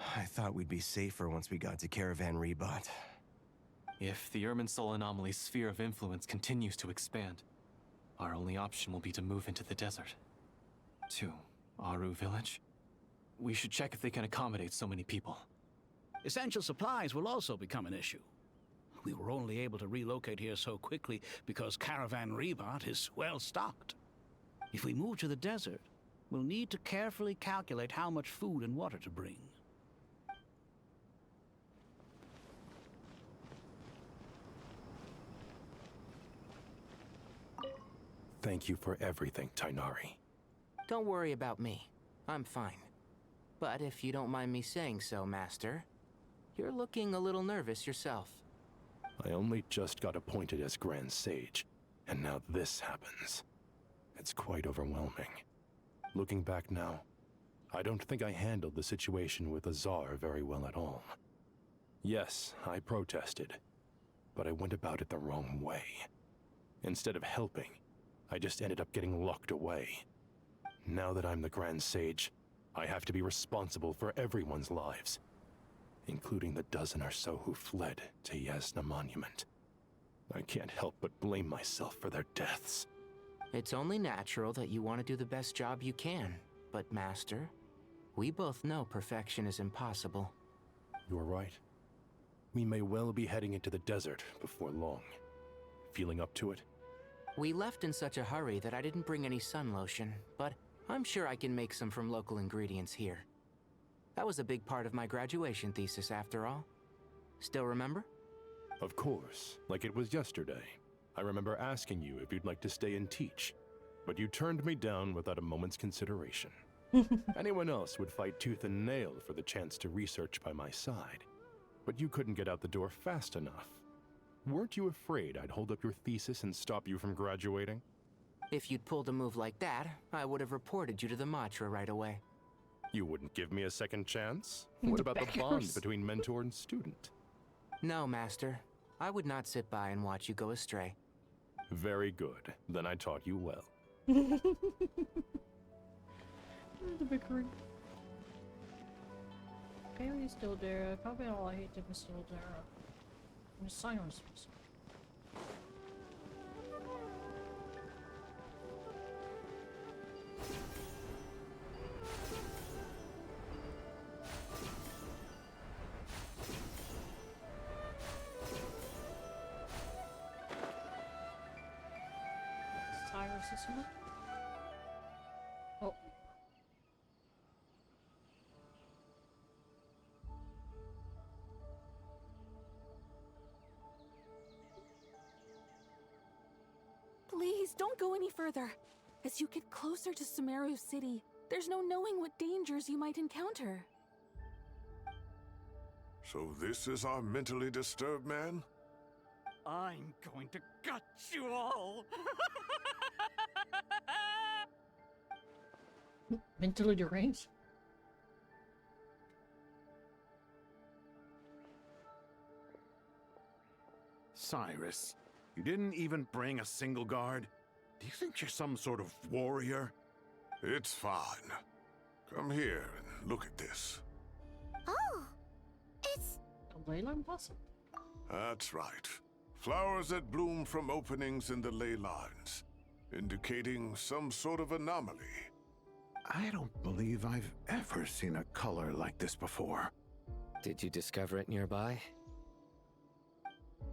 I thought we'd be safer once we got to Caravan Rebot. If the Irminsul anomaly's sphere of influence continues to expand, our only option will be to move into the desert. To Aru Village? We should check if they can accommodate so many people. Essential supplies will also become an issue. We were only able to relocate here so quickly because Caravan Rebot is well stocked. If we move to the desert, we'll need to carefully calculate how much food and water to bring. Thank you for everything, Tainari. Don't worry about me. I'm fine. But if you don't mind me saying so, Master, you're looking a little nervous yourself. I only just got appointed as Grand Sage, and now this happens. It's quite overwhelming. Looking back now, I don't think I handled the situation with Azar very well at all. Yes, I protested, but I went about it the wrong way. Instead of helping, I just ended up getting locked away. Now that I'm the Grand Sage, I have to be responsible for everyone's lives, including the dozen or so who fled to Yasna Monument. I can't help but blame myself for their deaths. It's only natural that you want to do the best job you can, but Master, we both know perfection is impossible. You're right. We may well be heading into the desert before long. Feeling up to it? We left in such a hurry that I didn't bring any sun lotion, but I'm sure I can make some from local ingredients here. That was a big part of my graduation thesis, after all. Still remember? Of course, like it was yesterday. I remember asking you if you'd like to stay and teach, but you turned me down without a moment's consideration. Anyone else would fight tooth and nail for the chance to research by my side, but you couldn't get out the door fast enough. Weren't you afraid I'd hold up your thesis and stop you from graduating? If you'd pulled a move like that, I would have reported you to the Matra right away. You wouldn't give me a second chance? What about the bond between mentor and student? No, Master. I would not sit by and watch you go astray. Very good. Then I taught you well. The bickering. Bailey's still there. Probably all I hate them is still there. The silence. Cyrus is here. Oh. Please, don't go any further. As you get closer to Sumeru City, there's no knowing what dangers you might encounter. So this is our mentally disturbed man? I'm going to gut you all! Mentally deranged? Cyrus, you didn't even bring a single guard? Do you think you're some sort of warrior? It's fine. Come here and look at this. Oh, it's... A leyline blossom? That's right. Flowers that bloom from openings in the ley lines, indicating some sort of anomaly. I don't believe I've ever seen a color like this before. Did you discover it nearby?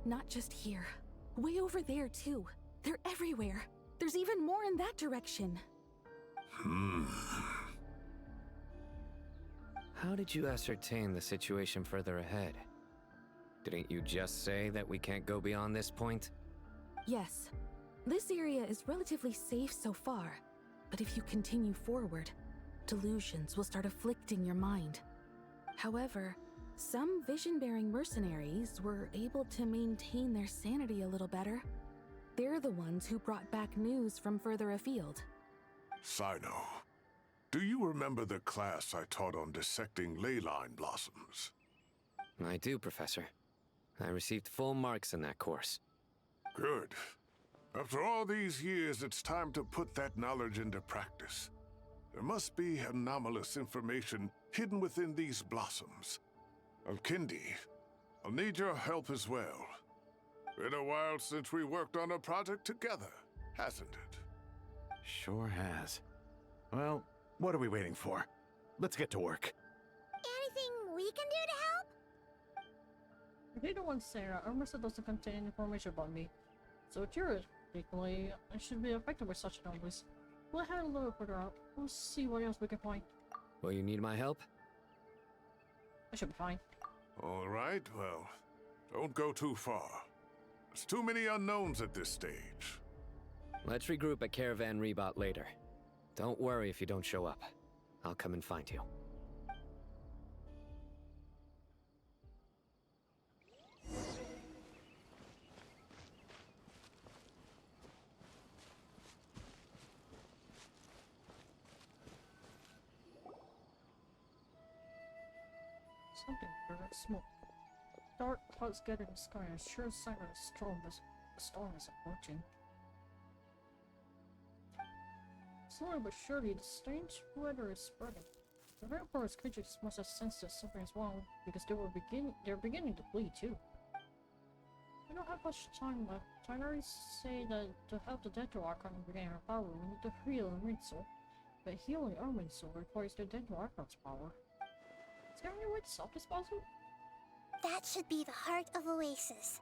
Not just here. Way over there, too. They're everywhere. There's even more in that direction. How did you ascertain the situation further ahead? Didn't you just say that we can't go beyond this point? Yes. This area is relatively safe so far, but if you continue forward, delusions will start afflicting your mind. However, some vision-bearing mercenaries were able to maintain their sanity a little better. They're the ones who brought back news from further afield. Sino, do you remember the class I taught on dissecting ley line blossoms? I do, Professor. I received full marks in that course. Good. After all these years, it's time to put that knowledge into practice. There must be anomalous information hidden within these blossoms. Alkindi, I'll need your help as well. Been a while since we worked on a project together, hasn't it? Sure has. Well, what are we waiting for? Let's get to work. Anything we can do to help? If you don't want Sarah, our message doesn't contain information about me. So theoretically, I should be affected by such anomalies. We'll head a little further out. We'll see what else we can find. Will you need my help? I should be fine. All right, well, don't go too far. There's too many unknowns at this stage. Let's regroup at Caravan Rebot later. Don't worry if you don't show up. I'll come and find you. Something weird, smoke. Dark clouds gather in the sky and a sure sign of a storm is approaching. Slowly but surely, the strange weather is spreading. The rainforest creatures must have sensed that something is wrong because they're beginning to bleed too. We don't have much time left. Tinari say that to help the Dendro Archon regain her power, we need to heal Irminsul. But healing Irminsul requires the Dendro Archon's power. Is there any way to solve this puzzle? That should be the heart of Oasis.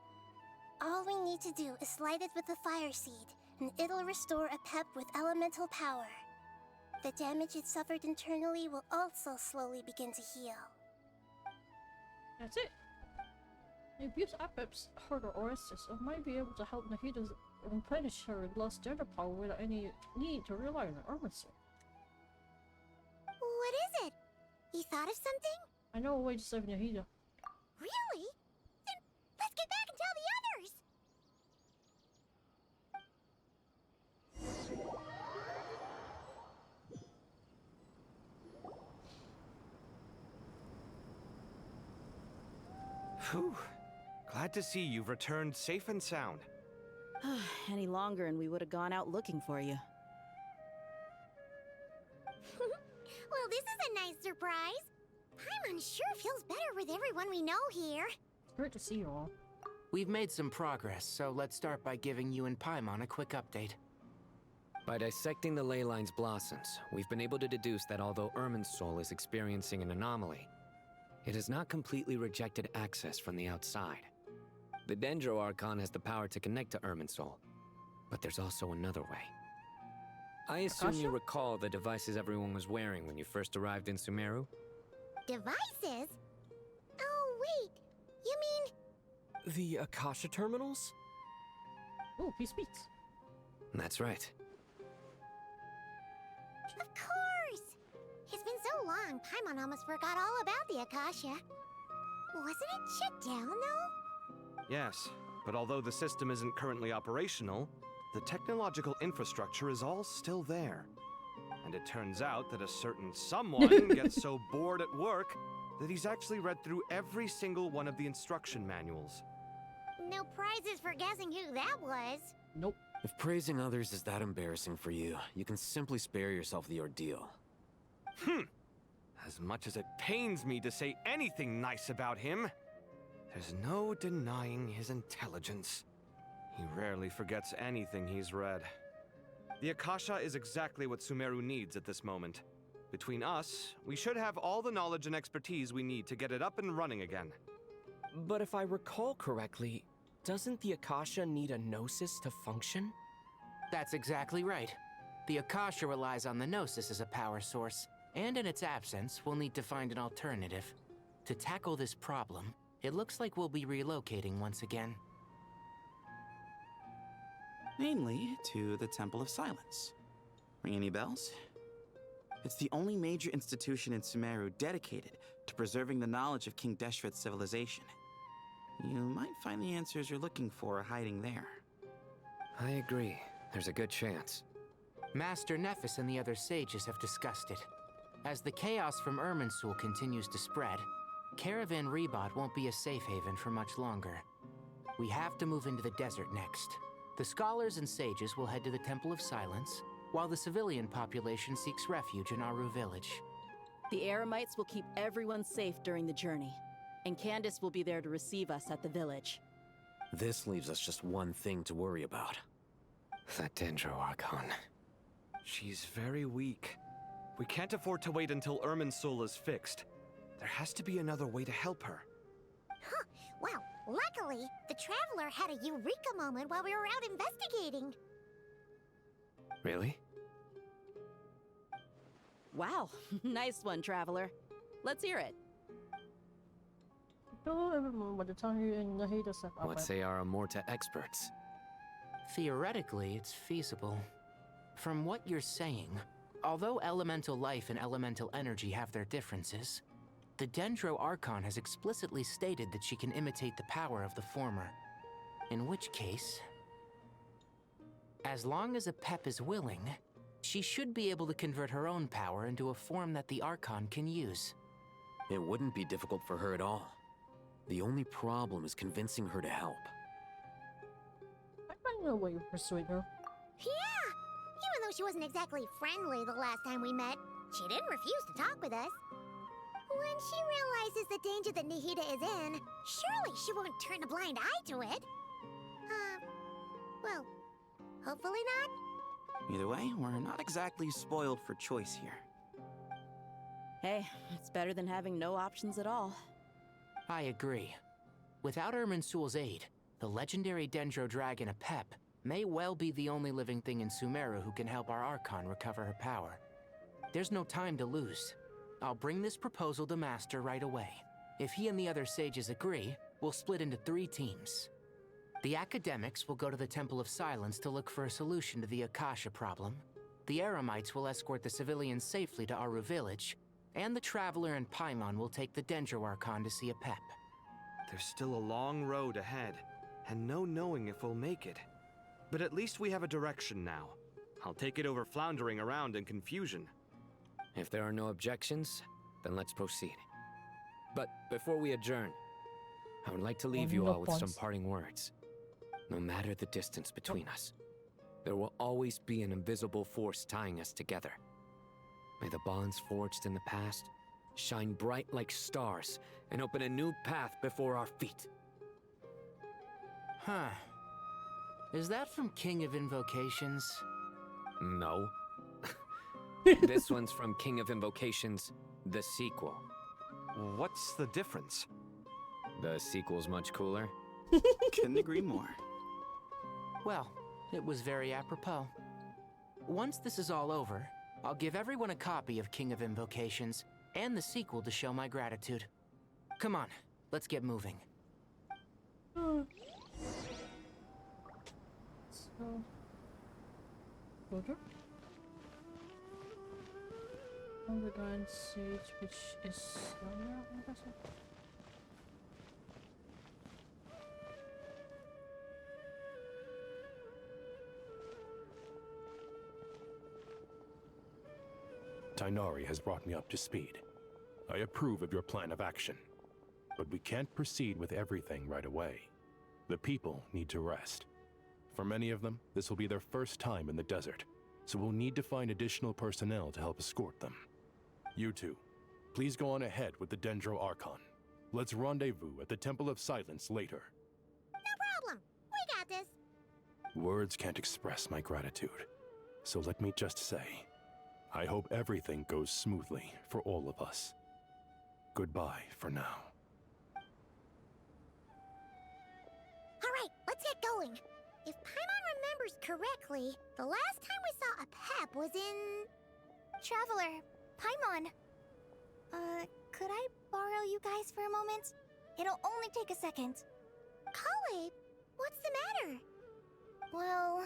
All we need to do is light it with the fire seed, and it'll restore a pep with elemental power. The damage it suffered internally will also slowly begin to heal. That's it. If use Apep's Heart or Oasis, I might be able to help Nahida replenish her lost Dendro power without any need to rely on Irminsul. What is it? You thought of something? I know a way to save Nahida. Really? Then let's get back and tell the others! Phew. Glad to see you've returned safe and sound. Any longer and we would have gone out looking for you. Well, this is a nice surprise. Paimon sure feels better with everyone we know here. It's great to see you all. We've made some progress, so let's start by giving you and Paimon a quick update. By dissecting the ley line's blossoms, we've been able to deduce that although Irminsul is experiencing an anomaly, it has not completely rejected access from the outside. The Dendro Archon has the power to connect to Irminsul, but there's also another way. I assume you recall the devices everyone was wearing when you first arrived in Sumeru? Devices? Oh, wait. You mean... The Akasha terminals? Oh, he speaks. That's right. Of course! It's been so long, Paimon almost forgot all about the Akasha. Wasn't it shut down, though? Yes, but although the system isn't currently operational, the technological infrastructure is all still there. And it turns out that a certain someone gets so bored at work that he's actually read through every single one of the instruction manuals. No prizes for guessing who that was. Nope. If praising others is that embarrassing for you, you can simply spare yourself the ordeal. As much as it pains me to say anything nice about him, there's no denying his intelligence. He rarely forgets anything he's read. The Akasha is exactly what Sumeru needs at this moment. Between us, we should have all the knowledge and expertise we need to get it up and running again. But if I recall correctly, doesn't the Akasha need a Gnosis to function? That's exactly right. The Akasha relies on the Gnosis as a power source, and in its absence, we'll need to find an alternative. To tackle this problem, it looks like we'll be relocating once again. Mainly to the Temple of Silence. Ring any bells? It's the only major institution in Sumeru dedicated to preserving the knowledge of King Deshret's civilization. You might find the answers you're looking for hiding there. I agree. There's a good chance. Master Nephis and the other sages have discussed it. As the chaos from Irminsul continues to spread, Caravan Rebot won't be a safe haven for much longer. We have to move into the desert next. The scholars and sages will head to the Temple of Silence, while the civilian population seeks refuge in Aru village. The Eremites will keep everyone safe during the journey, and Candace will be there to receive us at the village. This leaves us just one thing to worry about. That Dendro Archon. She's very weak. We can't afford to wait until Irminsul is fixed. There has to be another way to help her. Huh. Well, luckily, the Traveler had a eureka moment while we were out investigating. Really? Wow, nice one, Traveler. Let's hear it. What say our Amorta experts? Theoretically, it's feasible. From what you're saying, although elemental life and elemental energy have their differences, the Dendro Archon has explicitly stated that she can imitate the power of the former. In which case, as long as Apep is willing, she should be able to convert her own power into a form that the Archon can use. It wouldn't be difficult for her at all. The only problem is convincing her to help. I know what you're pursuing her. Yeah! Even though she wasn't exactly friendly the last time we met, she didn't refuse to talk with us. When she realizes the danger that Nahida is in, surely she won't turn a blind eye to it. Well, hopefully not. Either way, we're not exactly spoiled for choice here. Hey, it's better than having no options at all. I agree. Without Irminsul's aid, the legendary Dendro Dragon Apep may well be the only living thing in Sumeru who can help our Archon recover her power. There's no time to lose. I'll bring this proposal to Master right away. If he and the other sages agree, we'll split into 3 teams. The academics will go to the Temple of Silence to look for a solution to the Akasha problem. The Eremites will escort the civilians safely to Aru village, and the Traveler and Paimon will take the Dendro Archon to see Apep. There's still a long road ahead, and no knowing if we'll make it. But at least we have a direction now. I'll take it over floundering around in confusion. If there are no objections, then let's proceed. But before we adjourn, I would like to leave you all with some parting words. No matter the distance between us, there will always be an invisible force tying us together. May the bonds forged in the past shine bright like stars and open a new path before our feet. Huh. Is that from King of Invocations? No. This one's from King of Invocations, the sequel. What's the difference? The sequel's much cooler. Couldn't agree more. Well, it was very apropos. Once this is all over, I'll give everyone a copy of King of Invocations and the sequel to show my gratitude. Come on, let's get moving. So, Roger? Underground Sage, which is somewhere, I'm guessing. Tainari has brought me up to speed. I approve of your plan of action. But we can't proceed with everything right away. The people need to rest. For many of them, this will be their first time in the desert, so we'll need to find additional personnel to help escort them. You two, please go on ahead with the Dendro Archon. Let's rendezvous at the Temple of Silence later. No problem. We got this. Words can't express my gratitude, so let me just say, I hope everything goes smoothly for all of us. Goodbye for now. All right, let's get going. If Paimon remembers correctly, the last time we saw Apep was in... Traveler, Paimon. Could I borrow you guys for a moment? It'll only take a second. Kale, what's the matter? Well,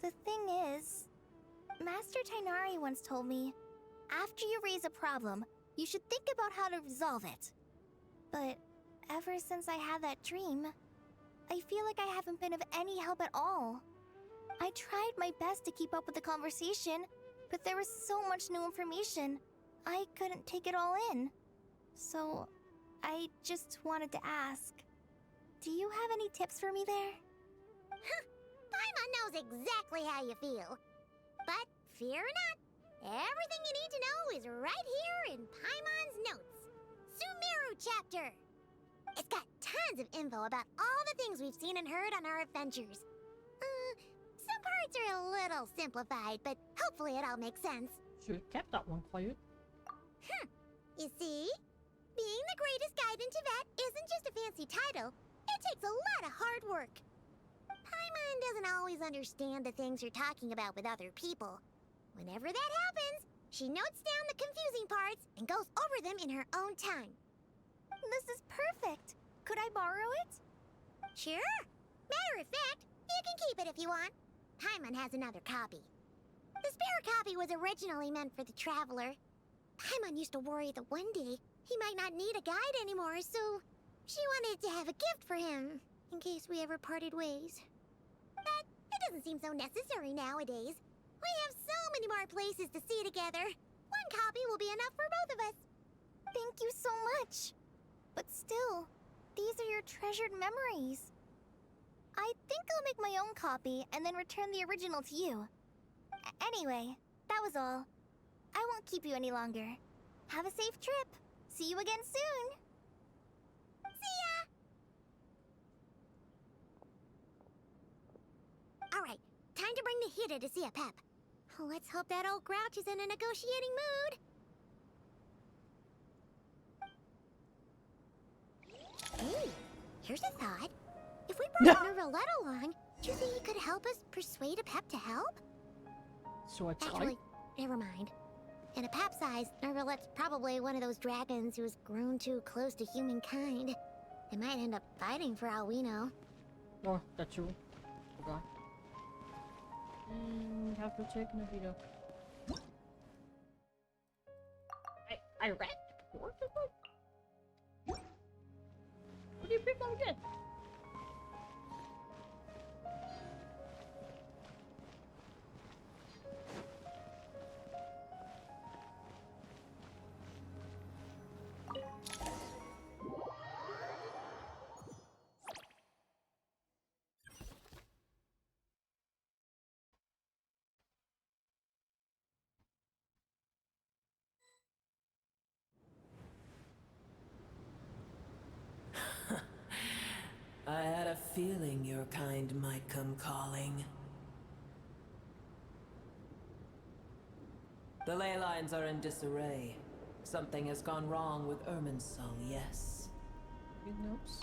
the thing is, Master Tainari once told me, after you raise a problem, you should think about how to resolve it. But ever since I had that dream, I feel like I haven't been of any help at all. I tried my best to keep up with the conversation, but there was so much new information, I couldn't take it all in. So, I just wanted to ask, do you have any tips for me there? Paimon knows exactly how you feel. Fear not. Everything you need to know is right here in Paimon's notes. Sumeru chapter. It's got tons of info about all the things we've seen and heard on our adventures. Some parts are a little simplified, but hopefully it all makes sense. Should have kept that one quiet. You see? Being the greatest guide in Tibet isn't just a fancy title. It takes a lot of hard work. Paimon doesn't always understand the things you're talking about with other people. Whenever that happens, she notes down the confusing parts and goes over them in her own time. This is perfect. Could I borrow it? Sure. Matter of fact, you can keep it if you want. Paimon has another copy. The spare copy was originally meant for the traveler. Paimon used to worry that one day he might not need a guide anymore, so she wanted to have a gift for him, in case we ever parted ways. But it doesn't seem so necessary nowadays. We have so many more places to see together. One copy will be enough for both of us. Thank you so much. But still, these are your treasured memories. I think I'll make my own copy and then return the original to you. Anyway, that was all. I won't keep you any longer. Have a safe trip. See you again soon. See ya! Alright, time to bring the Hida to see a Pep. Let's hope that old grouch is in a negotiating mood. Hey, here's a thought. If we brought Nervalette along, do you think he could help us persuade a Pep to help? So it's Actually, never mind. In a Pep size, Nervalette's probably one of those dragons who's grown too close to humankind. They might end up fighting for all we know. Oh, that's true. Forgot. And have to check in the video. I read before. What do you think I'm good? I had a feeling your kind might come calling. The ley lines are in disarray. Something has gone wrong with Irminsul, yes. Big notes.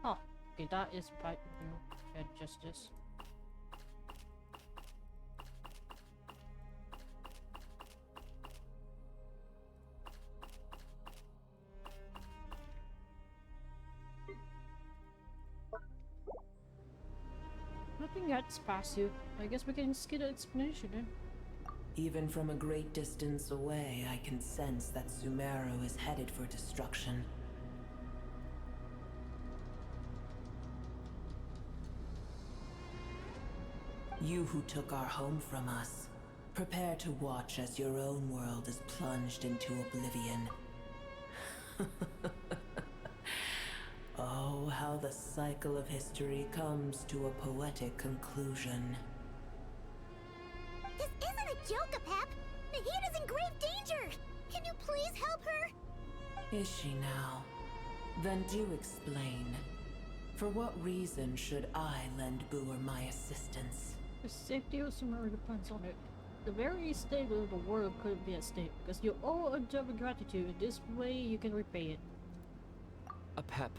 Oh, okay, that is by Head Justice. Nothing gets past you. I guess we can skip the explanation then. Even from a great distance away, I can sense that Sumeru is headed for destruction. You who took our home from us, prepare to watch as your own world is plunged into oblivion. Oh, how the cycle of history comes to a poetic conclusion. This isn't a joke, Apep! Nahida's in grave danger! Can you please help her? Is she now? Then do explain. For what reason should I lend Boer my assistance? The safety of Sumeru depends on it. The very state of the world could be at stake, because you owe a debt of gratitude. This way you can repay it. Apep,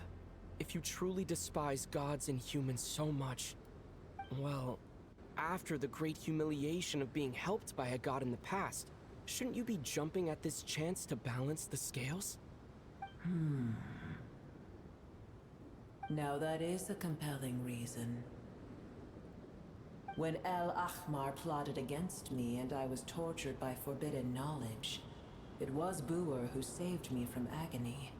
if you truly despise gods and humans so much, well, after the great humiliation of being helped by a god in the past, shouldn't you be jumping at this chance to balance the scales? Now that is a compelling reason. When El Ahmar plotted against me and I was tortured by forbidden knowledge, it was Boer who saved me from agony.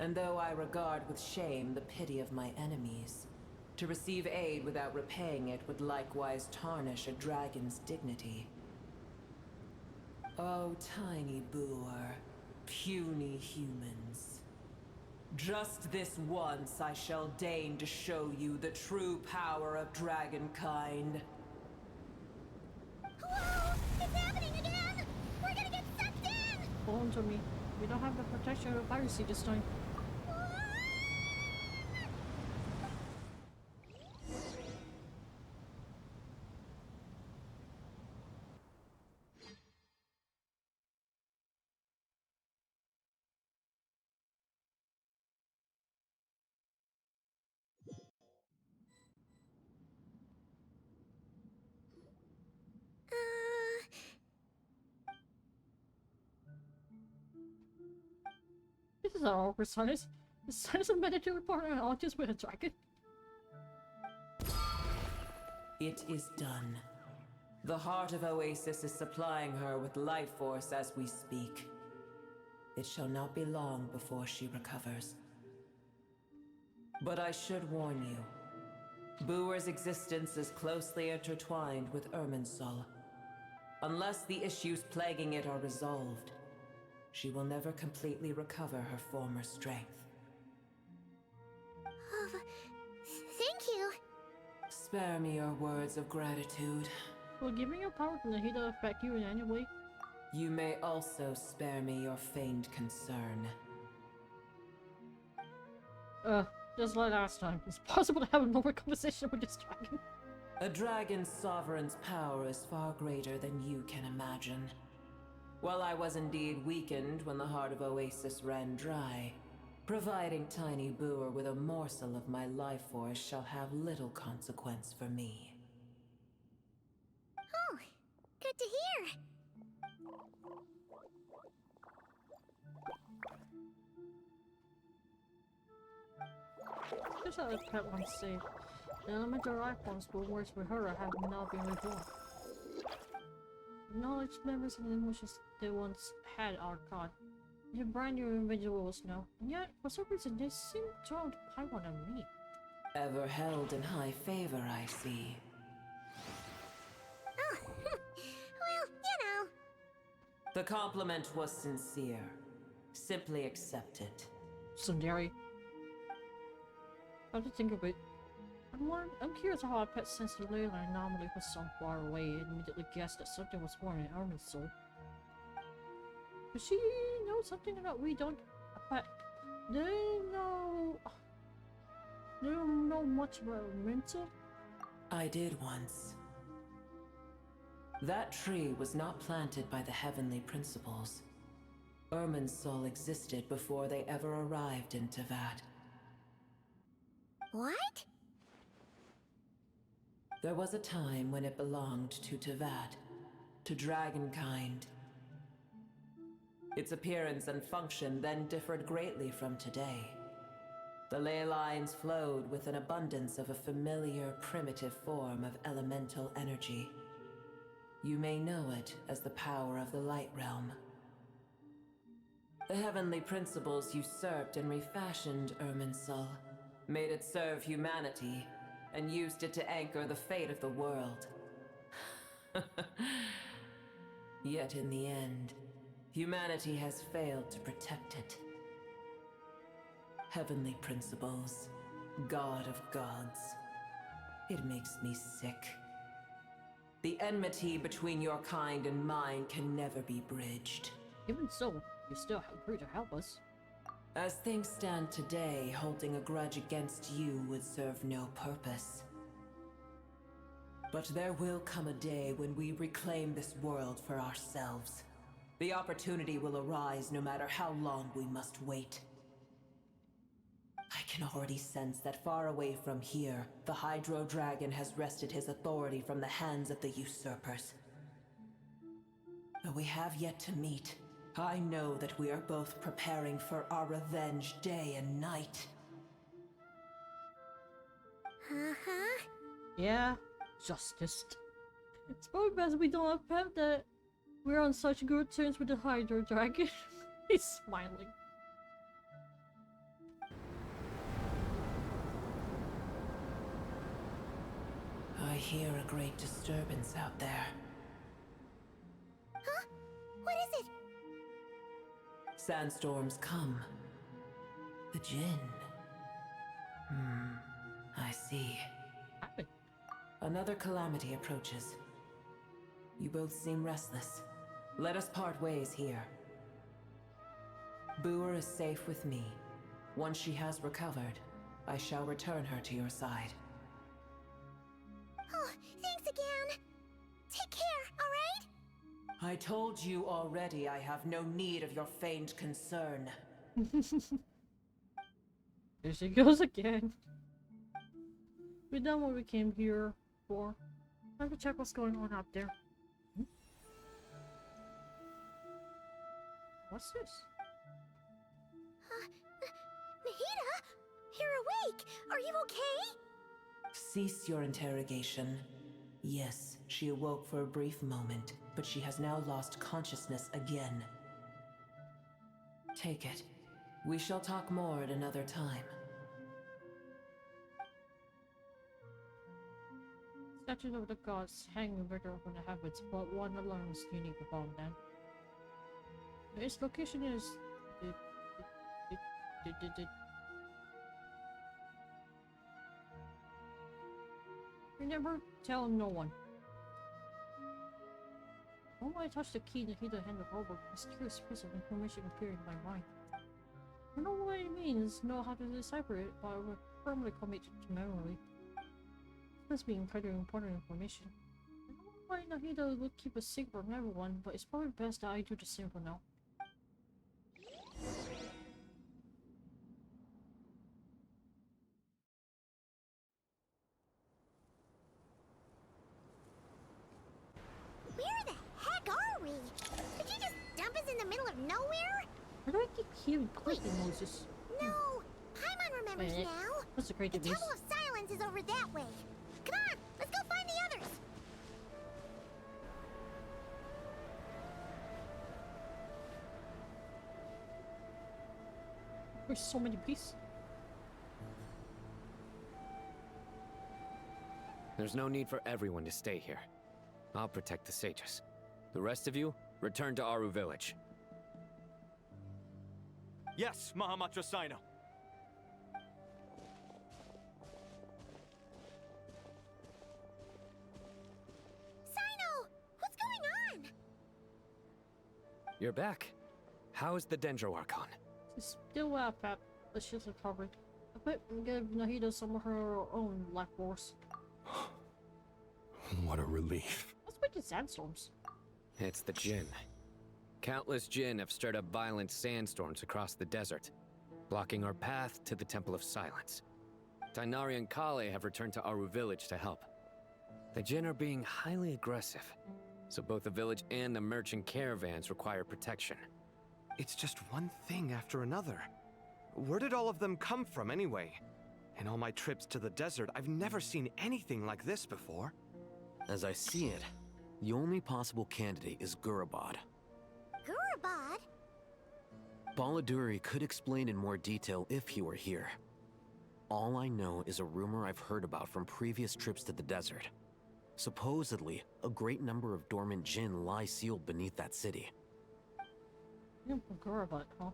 And though I regard with shame the pity of my enemies, to receive aid without repaying it would likewise tarnish a dragon's dignity. Oh, tiny Boer, puny humans. Just this once I shall deign to show you the true power of dragonkind. Whoa! It's happening again! We're gonna get sucked in! Hold on to me. We don't have the protection of piracy this time. This is our awkward silence. The silence of meditative partner artist with a dragon. It is done. The heart of Oasis is supplying her with life force as we speak. It shall not be long before she recovers. But I should warn you. Booer's existence is closely intertwined with Irminsul. Unless the issues plaguing it are resolved, she will never completely recover her former strength. Thank you. Spare me your words of gratitude. Will giving your power from the heater affect you in any way? You may also spare me your feigned concern. Just like last time. It's possible to have a normal conversation with this dragon. A dragon's sovereign's power is far greater than you can imagine. While I was indeed weakened when the heart of Oasis ran dry, providing Tiny Booer with a morsel of my life force shall have little consequence for me. Oh, good to hear. Just how the pet once said, the elemental life forms will work with her have not been reborn. Knowledge, memories, and emotions they once had are gone. The brand new individuals now, and yet, for some reason, they seem drawn to Paimon and me. Ever held in high favor, I see. Oh, well, you know. The compliment was sincere. Simply accept it. Sundari. I have to think of it. I'm curious how our pet sensed the leyline anomaly was so far away and immediately guessed that something was born in Irminsul. Does she know something that we don't? But they don't know much about Irminsul? I did once. That tree was not planted by the heavenly principles. Irminsul existed before they ever arrived in Teyvat. What? There was a time when it belonged to Teyvat, to dragonkind. Its appearance and function then differed greatly from today. The ley lines flowed with an abundance of a familiar, primitive form of elemental energy. You may know it as the power of the Light Realm. The heavenly principles usurped and refashioned Irminsul, made it serve humanity, and used it to anchor the fate of the world. Yet in the end, humanity has failed to protect it. Heavenly principles, God of gods. It makes me sick. The enmity between your kind and mine can never be bridged. Even so, you still have free to help us. As things stand today, holding a grudge against you would serve no purpose. But there will come a day when we reclaim this world for ourselves. The opportunity will arise no matter how long we must wait. I can already sense that far away from here, the Hydro Dragon has wrested his authority from the hands of the usurpers. Though we have yet to meet, I know that we are both preparing for our revenge day and night. Uh-huh. Yeah, justice. It's probably best we don't have that we're on such good terms with the Hydro Dragon. He's smiling. I hear a great disturbance out there. Huh? What is it? Sandstorms come. The Jinn. I see. Another calamity approaches. You both seem restless. Let us part ways here. Boer is safe with me. Once she has recovered, I shall return her to your side. Oh, thanks again. Take care, alright? I told you already I have no need of your feigned concern. There she goes again. We done what we came here for. Time to check what's going on out there. What's this? Nahida! You're awake! Are you okay? Cease your interrogation. Yes, she awoke for a brief moment, but she has now lost consciousness again. Take it. We shall talk more at another time. Statues of the gods hang better from the heavens, but one alone is unique among them. Its location is... Remember, tell no one. When I touched the key, Nahida handed over, a mysterious piece of information appeared in my mind. I don't know what it means, know how to decipher it, but I will firmly commit to memory. This must be incredibly important information. I don't know why Nahida would keep a secret from everyone, but it's probably best that I do the same for now. Where the heck are we? Did you just dump us in the middle of nowhere? Why do I keep hearing clicking noises? No, Paimon remembers Wait, now. that's a great The news. Temple of Silence is over that way. Come on, let's go find the others. There's so many beasts. There's no need for everyone to stay here. I'll protect the sages. The rest of you, return to Aru village. Yes, Mahamatra Sino. Sino, what's going on? You're back. How's the Dendro Archon? She's still out, Pep, but she's recovered. I bet we give Nahida some of her own life force. What a relief. Let's make it sandstorms. It's the Jinn. Countless Jinn have stirred up violent sandstorms across the desert, blocking our path to the Temple of Silence. Tainari and Kale have returned to Aru village to help. The Jinn are being highly aggressive, so both the village and the merchant caravans require protection. It's just one thing after another. Where did all of them come from anyway? In all my trips to the desert, I've never seen anything like this before. As I see it, the only possible candidate is Gurabad. Gurabad? Baladuri could explain in more detail if he were here. All I know is a rumor I've heard about from previous trips to the desert. Supposedly, a great number of dormant Jinn lie sealed beneath that city. Gurabad, huh?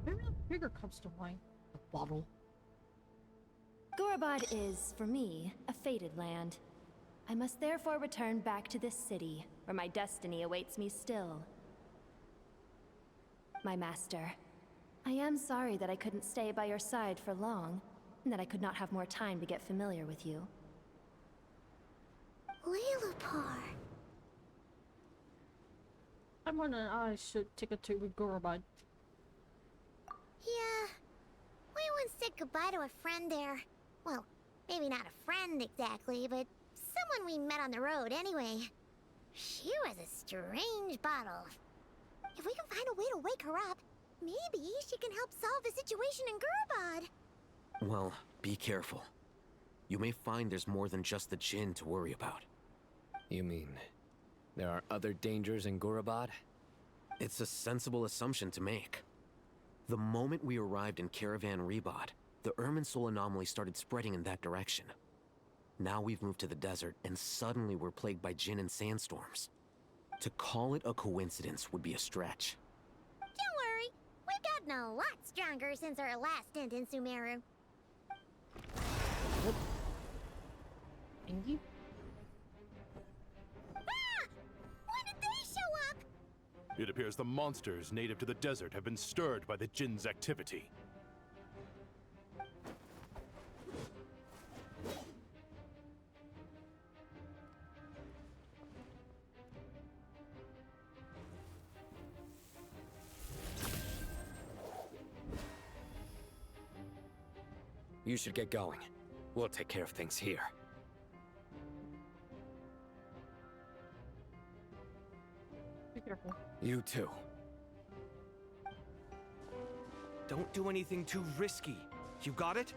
Maybe a bigger comes to mind. The bottle. Gurabad is, for me, a fated land. I must therefore return back to this city, where my destiny awaits me still. My master, I am sorry that I couldn't stay by your side for long, and that I could not have more time to get familiar with you. Lilupar. I'm wondering I should take a trip with Gurabad. Yeah. We once said goodbye to a friend there. Well, maybe not a friend exactly, but someone we met on the road anyway. She was a strange bottle. If we can find a way to wake her up, maybe she can help solve the situation in Gurabad. Well, be careful. You may find there's more than just the Jinn to worry about. You mean, there are other dangers in Gurabad? It's a sensible assumption to make. The moment we arrived in Caravan Rebad, the Irminsul anomaly started spreading in that direction. Now we've moved to the desert, and suddenly we're plagued by Jinn and sandstorms. To call it a coincidence would be a stretch. Don't worry, we've got gotten a lot stronger since our last stint in Sumeru. Thank you. Ah! When did they show up? It appears the monsters native to the desert have been stirred by the Jinn's activity. You should get going. We'll take care of things here. Be careful. You too. Don't do anything too risky. You got it?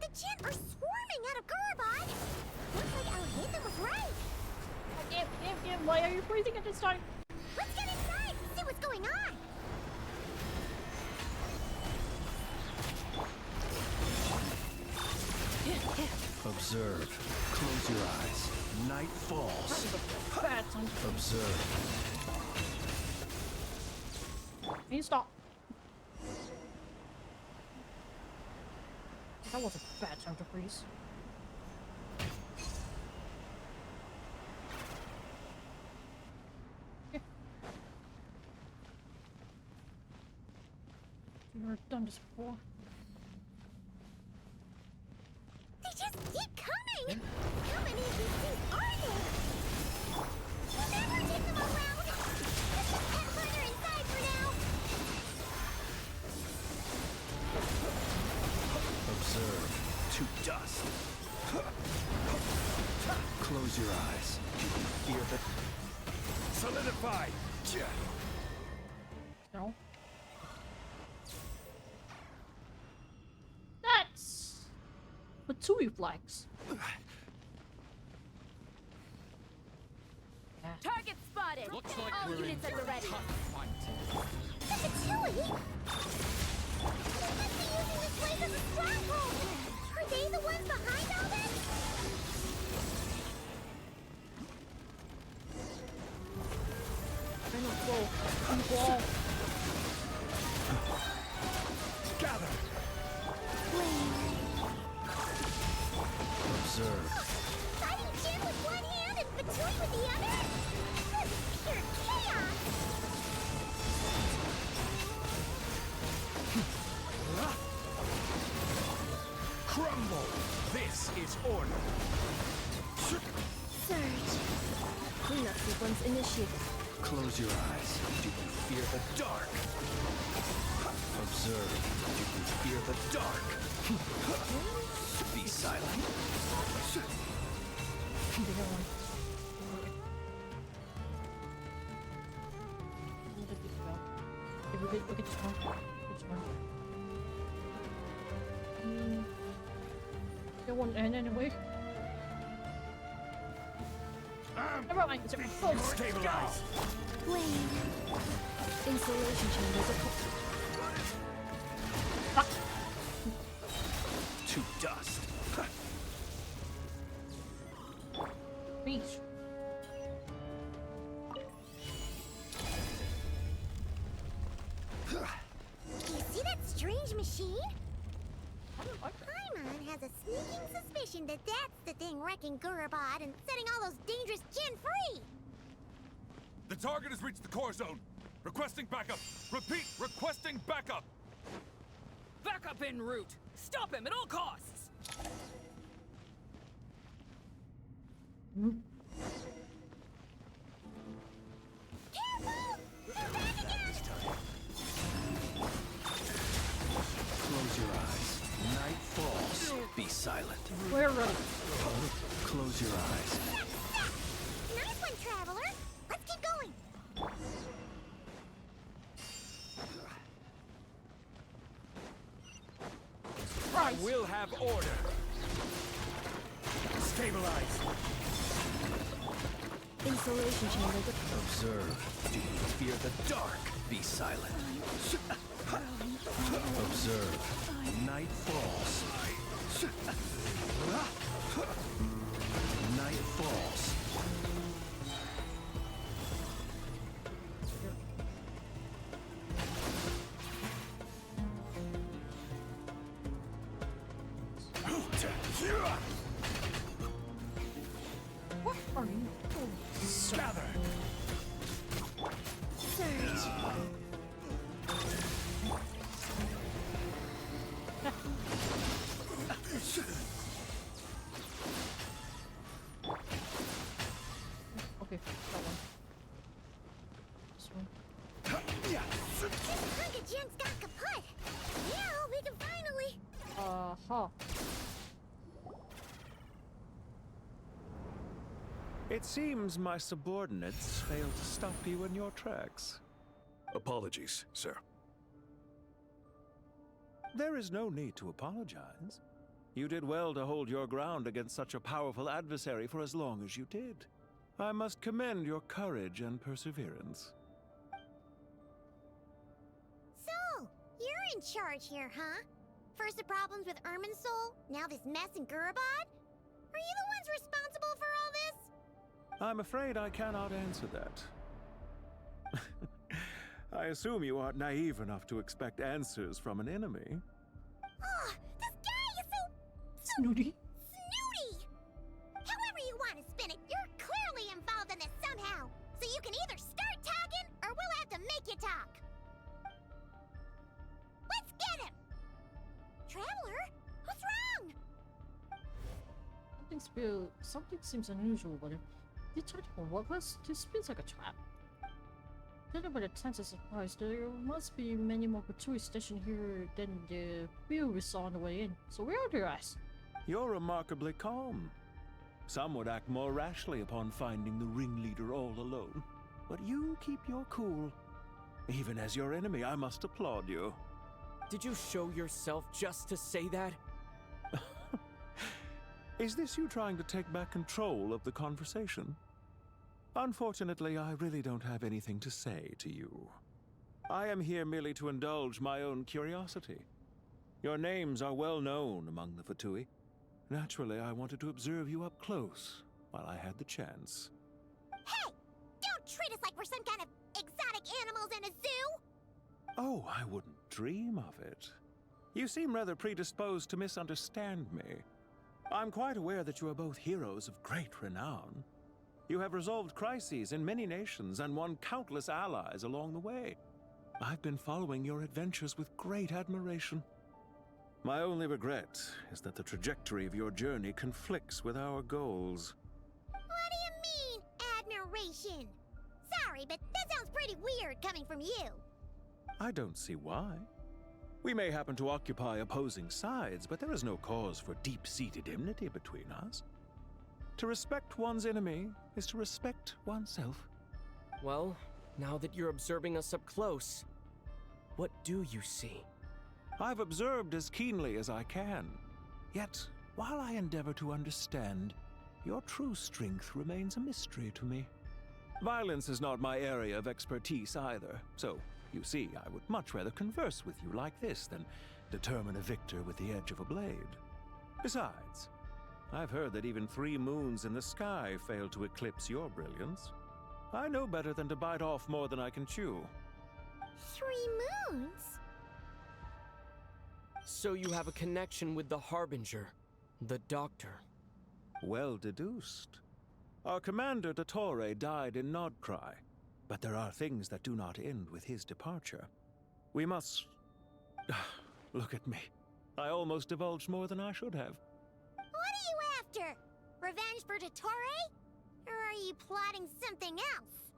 The Jinn are swarming out of Gurabad! Looks like our Nathan was right! Why are you freezing at this time? Let's get inside and see what's going on! Observe. Close your eyes. Night falls. Observe. Can you stop? That was a bad time to freeze. You've never done this before. They just keep coming! How many of these things are there? We'll never take them around! Let's just head further inside for now! Observe. To dust. Close your eyes. Do you fear the... Solidify! No. That's Matsui flags. Target spotted! Looks like All we're in units for at the a ready. tough fight. The Matsui? They must be using this place as a stronghold! Are they the ones behind all this? Gather! Observe. Fighting Jin with one hand and Matsui with the other? This is pure chaos! Crumble! This is order. Surge. Cleanup sequence initiated. Close your eyes. Do you fear the dark? Observe. Do you fear the dark? Be silent. Look at this one. Which one? There won't end anyway. Never mind. It's okay. Stabilize. Blade. Insulation chambers are To dust. Beach. You see that strange machine? Paimon has a sneaking suspicion that that's the thing wrecking Gurabad and setting all those dangerous Jinn free! The target has reached the core zone. Requesting backup. Repeat, requesting backup. Backup en route. Stop him at all costs. Close your eyes. Night falls. Be silent. We're ready. Close your eyes. Nice one, Traveler! Let's keep going! Stabilize! I will have order. Stabilize. Insulation chamber. Observe. Do you fear the dark? Be silent. Observe. Night falls. Night falls. What are you doing? Gather. Surge. Okay, that one. This one. This hunk of junk's got kaput. Now we can finally. Uh-huh. It seems my subordinates failed to stop you in your tracks. Apologies, sir. There is no need to apologize. You did well to hold your ground against such a powerful adversary for as long as you did. I must commend your courage and perseverance. So, you're in charge here, huh? First the problems with Irminsul, now this mess in Gurabad? Are you the ones responsible for all this? I'm afraid I cannot answer that. I assume you aren't naive enough to expect answers from an enemy. Oh, this guy is so snooty. Snooty! However you want to spin it, you're clearly involved in this somehow. So you can either start talking, or we'll have to make you talk. Let's get him! Traveler, what's wrong? Something seems unusual about him. The charge for workless? This feels like a trap. Judging by the tense of surprise, there must be many more Patui stationed here than the few we saw on the way in. So where are their eyes? You're remarkably calm. Some would act more rashly upon finding the ringleader all alone. But you keep your cool. Even as your enemy, I must applaud you. Did you show yourself just to say that? Is this you trying to take back control of the conversation? Unfortunately, I really don't have anything to say to you. I am here merely to indulge my own curiosity. Your names are well known among the Fatui. Naturally, I wanted to observe you up close while I had the chance. Hey! Don't treat us like we're some kind of exotic animals in a zoo! Oh, I wouldn't dream of it. You seem rather predisposed to misunderstand me. I'm quite aware that you are both heroes of great renown. You have resolved crises in many nations and won countless allies along the way. I've been following your adventures with great admiration. My only regret is that the trajectory of your journey conflicts with our goals. What do you mean, admiration? Sorry, but that sounds pretty weird coming from you. I don't see why. We may happen to occupy opposing sides, but there is no cause for deep-seated enmity between us. To respect one's enemy is to respect oneself. Well, now that you're observing us up close, what do you see? I've observed as keenly as I can. Yet, while I endeavor to understand, your true strength remains a mystery to me. Violence is not my area of expertise either, so, you see, I would much rather converse with you like this than determine a victor with the edge of a blade. Besides, I've heard that even 3 moons in the sky fail to eclipse your brilliance. I know better than to bite off more than I can chew. 3 moons? So you have a connection with the Harbinger, the Doctor. Well deduced. Our commander, Dottore, died in Nodcry, but there are things that do not end with his departure. We must... Look at me. I almost divulged more than I should have. What are you after? Revenge for Dottore? Or are you plotting something else?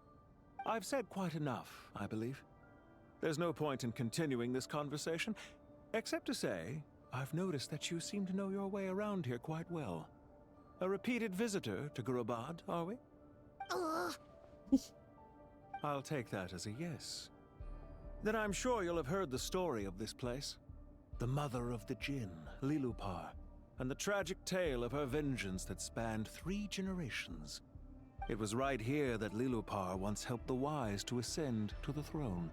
I've said quite enough, I believe. There's no point in continuing this conversation, except to say, I've noticed that you seem to know your way around here quite well. A repeated visitor to Gurabad, are we? Ugh. I'll take that as a yes. Then I'm sure you'll have heard the story of this place. the mother of the Jinn, Lilupar, and the tragic tale of her vengeance that spanned 3 generations. It was right here that Lilupar once helped the wise to ascend to the throne.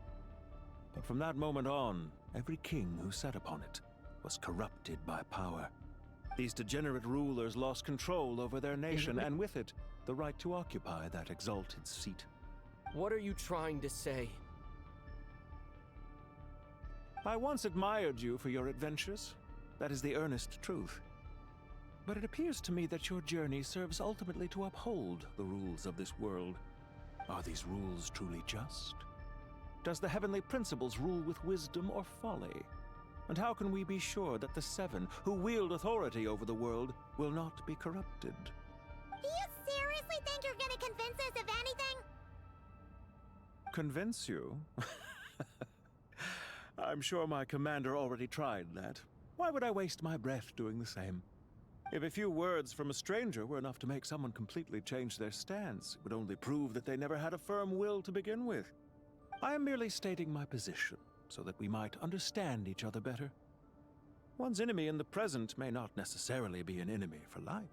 But from that moment on, every king who sat upon it was corrupted by power. These degenerate rulers lost control over their nation, and with it, the right to occupy that exalted seat. What are you trying to say? I once admired you for your adventures. That is the earnest truth. But it appears to me that your journey serves ultimately to uphold the rules of this world. Are these rules truly just? Does the heavenly principles rule with wisdom or folly? And how can we be sure that the 7 who wield authority over the world will not be corrupted? Do you seriously think you're gonna convince us of anything? Convince you? I'm sure my commander already tried that. Why would I waste my breath doing the same? If a few words from a stranger were enough to make someone completely change their stance, it would only prove that they never had a firm will to begin with. I am merely stating my position, so that we might understand each other better. One's enemy in the present may not necessarily be an enemy for life.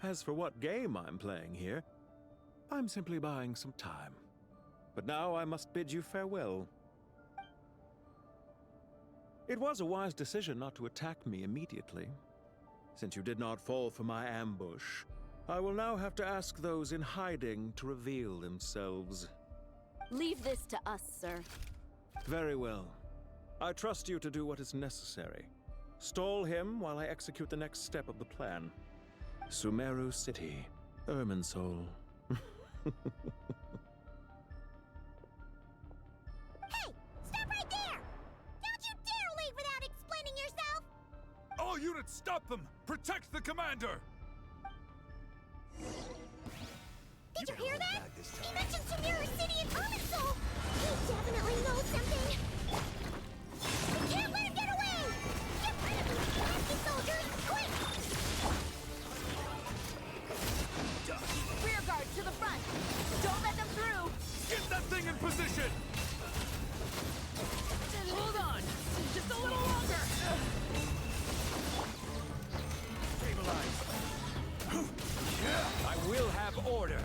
As for what game I'm playing here, I'm simply buying some time. But now I must bid you farewell. It was a wise decision not to attack me immediately. Since you did not fall for my ambush, I will now have to ask those in hiding to reveal themselves. Leave this to us, sir. Very well. I trust you to do what is necessary. Stall him while I execute the next step of the plan. Sumeru City, Irminsul. Hey! Stop right there! Don't you dare leave without explaining yourself! All units, stop them! Protect the commander! Did you hear that? He mentioned Sumeru City and Irminsul! He definitely knows something! We can't let him get away! Get rid of these nasty soldiers, quick! Rear guard to the front! Don't let them through! Get that thing in position! Hold on! Just a little longer! Stabilize. I will have order.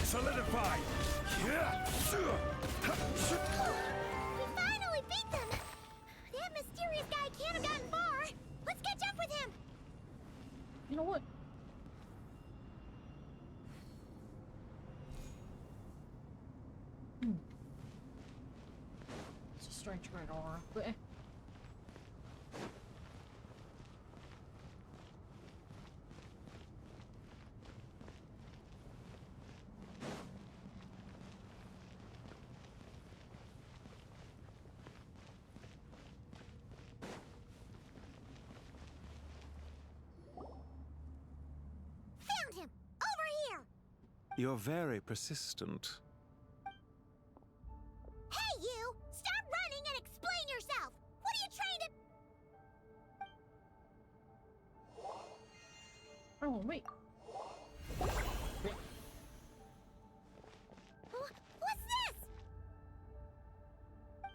Solidify! We finally beat them! That mysterious guy can't have gotten far! Let's catch up with him! You know what? It's a strange red aura, but Found him! Over here! You're very persistent. Hey, you! Stop running and explain yourself! What are you trying to... oh wait. What's this?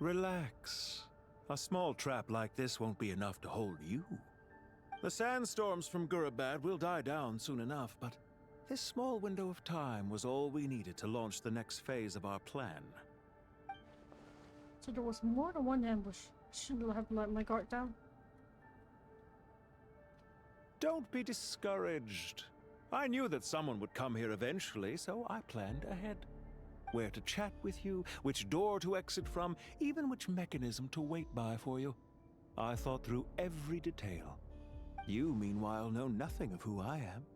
Relax. A small trap like this won't be enough to hold you. The sandstorms from Gurabad will die down soon enough, but this small window of time was all we needed to launch the next phase of our plan. So there was more than one ambush. Shouldn't have let my guard down. Don't be discouraged. I knew that someone would come here eventually, so I planned ahead. Where to chat with you, which door to exit from, even which mechanism to wait by for you. I thought through every detail. You, meanwhile, know nothing of who I am.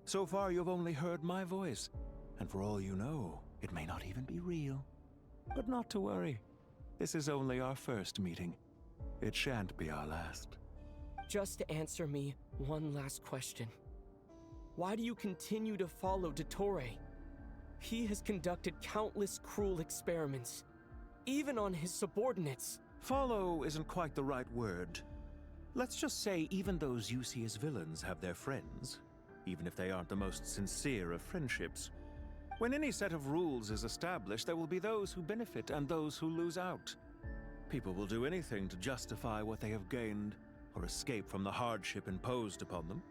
So far, you've only heard my voice, and for all you know, it may not even be real. But not to worry. This is only our first meeting. It shan't be our last. Just answer me one last question. Why do you continue to follow Dottore? He has conducted countless cruel experiments, even on his subordinates. Follow isn't quite the right word. Let's just say even those you see as villains have their friends. even if they aren't the most sincere of friendships. When any set of rules is established, there will be those who benefit and those who lose out. People will do anything to justify what they have gained or escape from the hardship imposed upon them.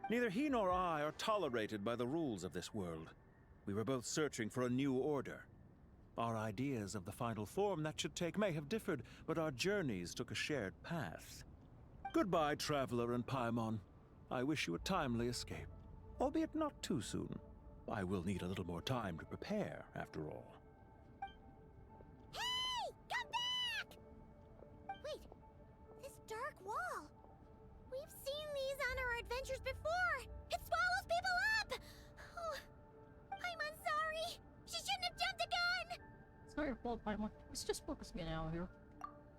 Neither he nor I are tolerated by the rules of this world. We were both searching for a new order. Our ideas of the final form that should take may have differed, but our journeys took a shared path. Goodbye, Traveler and Paimon. I wish you a timely escape, albeit not too soon. I will need a little more time to prepare, after all. Hey! Come back! Wait, this dark wall. We've seen these on our adventures before. It swallows people up! Oh, I'm sorry. She shouldn't have jumped the gun! It's not your fault, Paimon. Let's just focus me now here.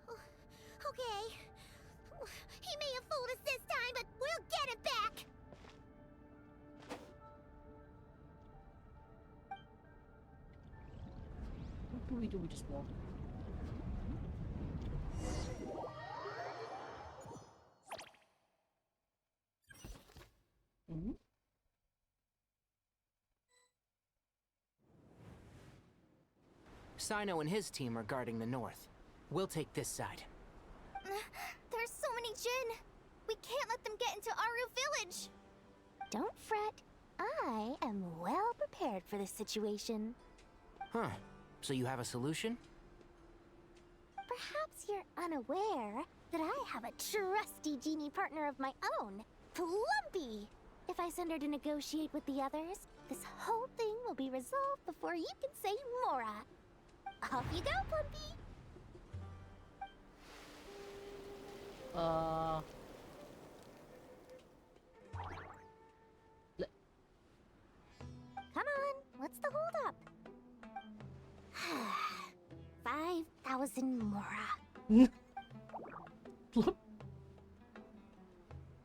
Okay. He may have fooled us this time, but we'll get him back! What do we do? We just walk. Sino and his team are guarding the north. We'll take this side. There's so many Jin. We can't let them get into Aru Village. Don't fret. I am well prepared for this situation. Huh. So you have a solution? Perhaps you're unaware that I have a trusty genie partner of my own, Plumpy. If I send her to negotiate with the others, this whole thing will be resolved before you can say Mora. Off you go, Plumpy. Come on, what's the holdup? 5,000 Mora.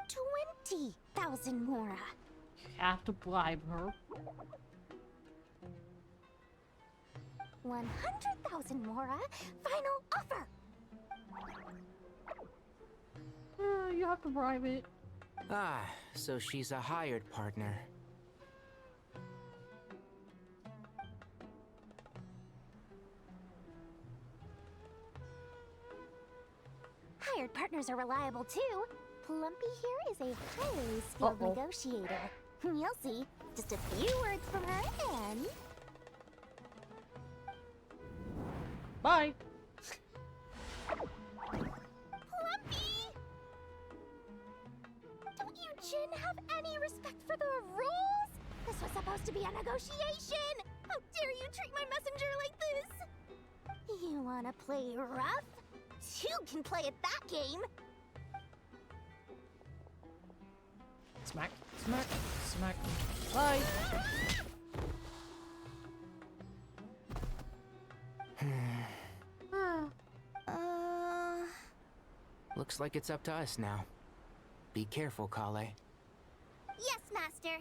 20,000 Mora. You have to bribe her. 100,000 Mora. Final offer. You have to bribe it. Ah, so she's a hired partner. Hired partners are reliable too. Plumpy here is a highly skilled negotiator. You'll see. Just a few words from her and... Bye. Plumpy! Don't you Jin have any respect for the rules? This was supposed to be a negotiation! How dare you treat my messenger like this? You wanna play rough? Two can play at that game. Smack, smack, smack. Bye. Looks like it's up to us now. Be careful, Kale. Yes, Master.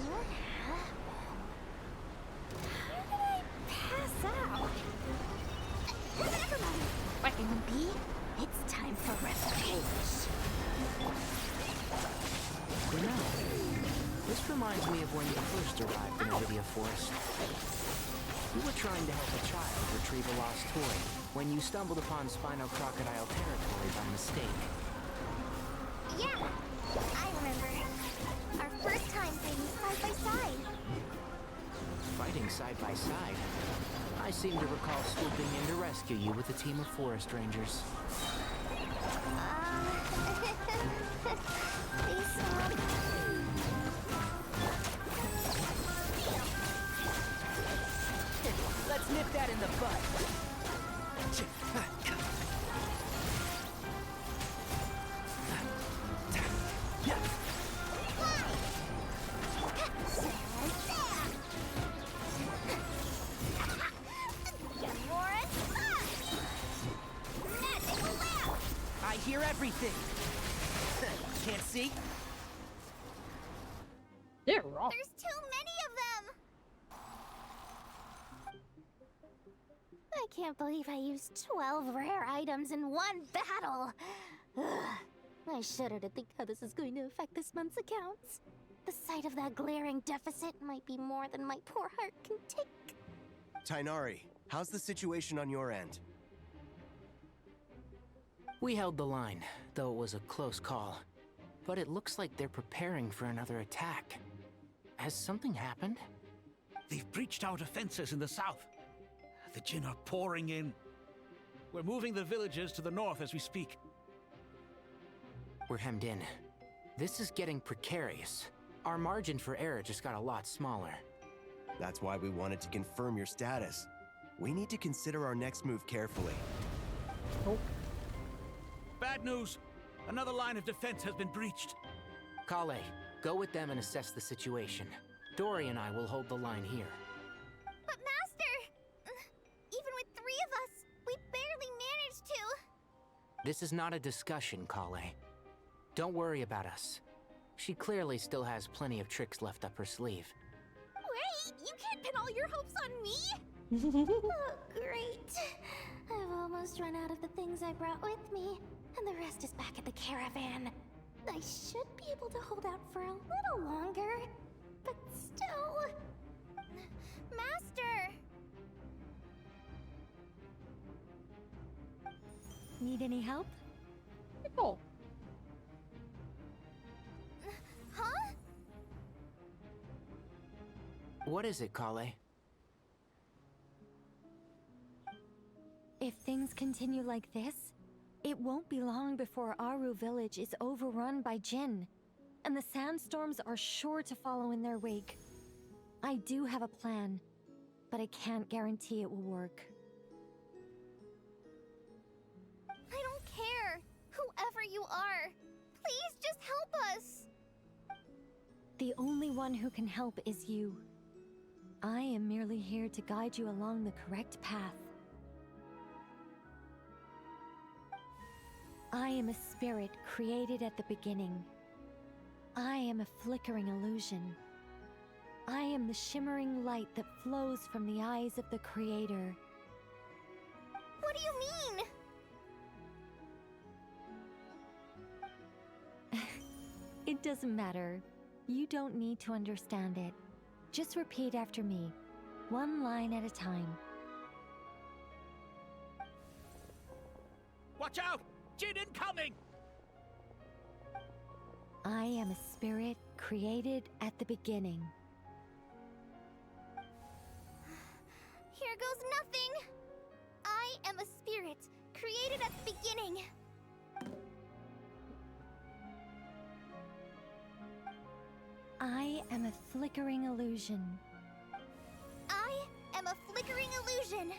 What happened? How did I pass out? Never mind. Plumpy, it's time for revenge. You know, this reminds me of when you first arrived in Iridia Forest. You were trying to help a child retrieve a lost toy when you stumbled upon Spino Crocodile territory by mistake. Yeah, I remember. Our first time fighting side by side. Fighting side by side? I seem to recall swooping in to rescue you with a team of forest rangers. Please stop. Let's nip that in the bud. I hear everything. Can't see? They're wrong. There's too many of them. I can't believe I used 12 rare items in one battle. Ugh. I shudder to think how this is going to affect this month's accounts. The sight of that glaring deficit might be more than my poor heart can take. Tainari, how's the situation on your end? We held the line, though it was a close call. But it looks like they're preparing for another attack. Has something happened? They've breached our defenses in the south. The Jinn are pouring in. We're moving the villagers to the north as we speak. We're hemmed in. This is getting precarious. Our margin for error just got a lot smaller. That's why we wanted to confirm your status. We need to consider our next move carefully. Bad news! Another line of defense has been breached. Kale, go with them and assess the situation. Dory and I will hold the line here. But Master! Even with 3 of us, we barely managed to. This is not a discussion, Kale. Don't worry about us. She clearly still has plenty of tricks left up her sleeve. Wait, you can't pin all your hopes on me? Oh, great. I've almost run out of the things I brought with me, and the rest is back at the caravan. I should be able to hold out for a little longer, but still... Master! Need any help? Oh. Huh? What is it, Kale? If things continue like this, it won't be long before Aru village is overrun by Jinn, and the sandstorms are sure to follow in their wake. I do have a plan, but I can't guarantee it will work. I don't care. Whoever you are, please just help us. The only one who can help is you. I am merely here to guide you along the correct path. I am a spirit created at the beginning. I am a flickering illusion. I am the shimmering light that flows from the eyes of the Creator. What do you mean? It doesn't matter. You don't need to understand it. Just repeat after me, one line at a time. Watch out! Jinn incoming! I am a spirit created at the beginning. Here goes nothing. I am a spirit created at the beginning. I am a flickering illusion. I am a flickering illusion.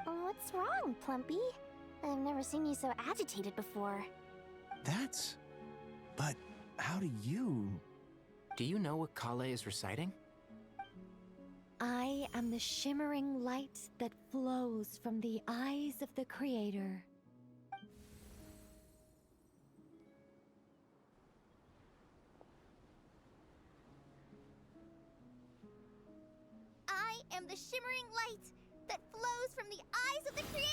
What's wrong, Plumpy? I've never seen you so agitated before. But how do you... Do you know what Kale is reciting? I am the shimmering light that flows from the eyes of the Creator. I am the shimmering light that flows from the eyes of the Creator.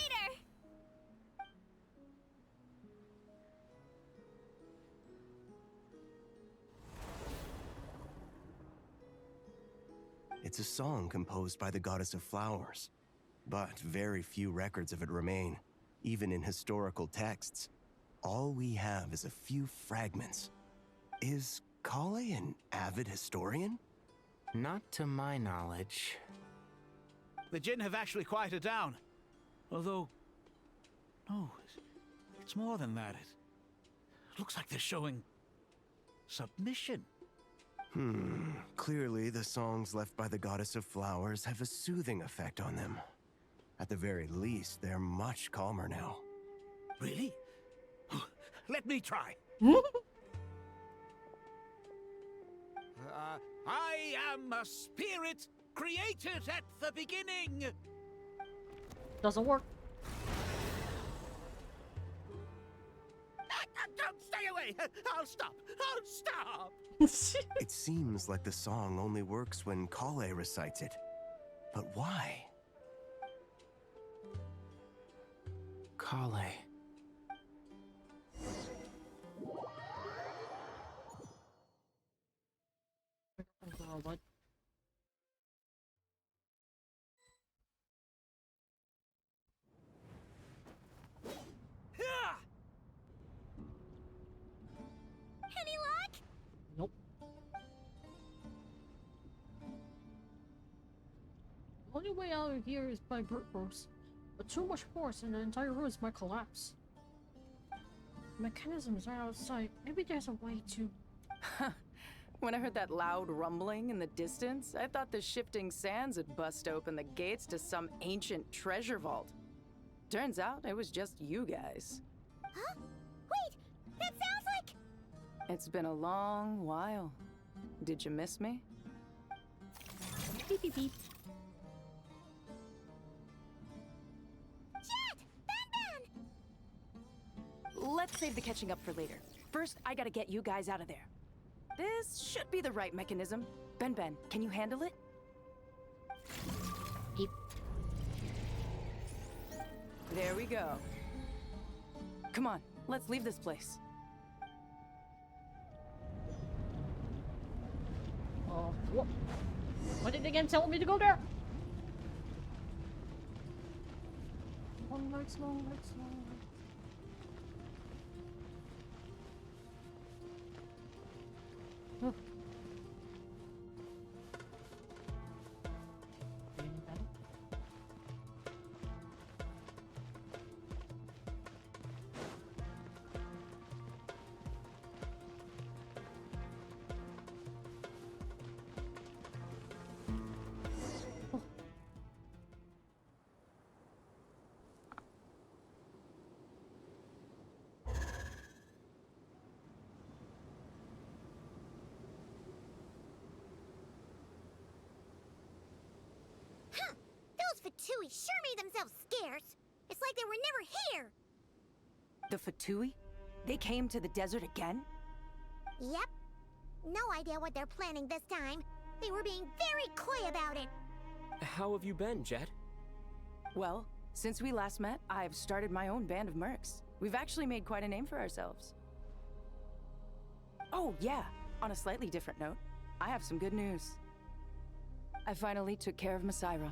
It's a song composed by the goddess of flowers, but very few records of it remain, even in historical texts. All we have is a few fragments. Is Kale an avid historian? Not to my knowledge. The Jinn have actually quieted down. Although... no, it's more than that. It looks like they're showing... submission. Clearly the songs left by the goddess of flowers have a soothing effect on them. At the very least, they're much calmer now. Really? Let me try. I am a spirit created at the beginning. Doesn't work. Don't stay away! way! I'll stop! I'll stop! It seems like the song only works when Kale recites it. But why? Kale. What? Any luck? Nope. The only way out of here is by brute force. But too much force and the entire road might collapse. Mechanisms are outside. Maybe there's a way to... When I heard that loud rumbling in the distance, I thought the shifting sands had bust open the gates to some ancient treasure vault. Turns out it was just you guys. Huh? Wait, that sounds like... It's been a long while. Did you miss me? Beep beep beep. Jet! Ben! Let's save the catching up for later. First, I gotta get you guys out of there. This should be the right mechanism. Ben, can you handle it? Beep. There we go. Come on, let's leave this place. Oh, what? What did the game tell me to go there? One light slow, light slow. Oh. Huh! Those Fatui sure made themselves scarce. It's like they were never here. The Fatui? They came to the desert again? Yep. No idea what they're planning this time. They were being very coy about it. How have you been, Jet? Well, since we last met, I've started my own band of mercs. We've actually made quite a name for ourselves. Oh, yeah. On a slightly different note, I have some good news. I finally took care of Masaira.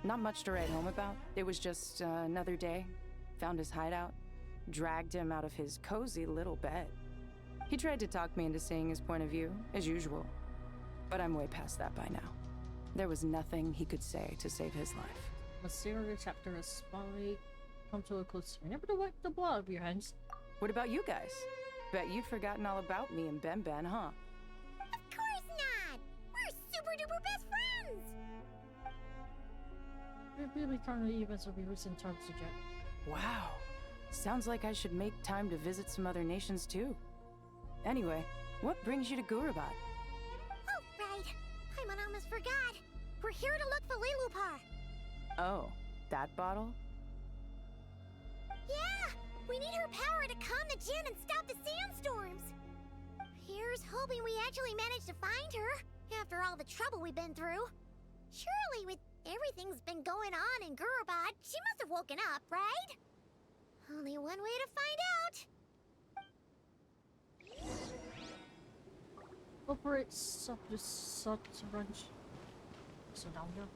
Not much to write home about. It was just another day. Found his hideout. Dragged him out of his cozy little bed. He tried to talk me into seeing his point of view, as usual. But I'm way past that by now. There was nothing he could say to save his life. Mysterious chapter is finally come to a close. Remember to wipe the blood off your hands. What about you guys? Bet you've forgotten all about me and Ben, huh? Of course not! We're super duper best friends! We're really currently events of recent times, Jet. Wow. Sounds like I should make time to visit some other nations too. Anyway, what brings you to Gurabad? Oh, right. I almost forgot. We're here to look for Lilupar. Oh, that bottle? Yeah! We need her power to calm the Jinn and stop the sandstorms. Here's hoping we actually manage to find her, after all the trouble we've been through. Surely with everything's been going on in Gurabad, she must have woken up, right? Only one way to find out. Operate range. So down here.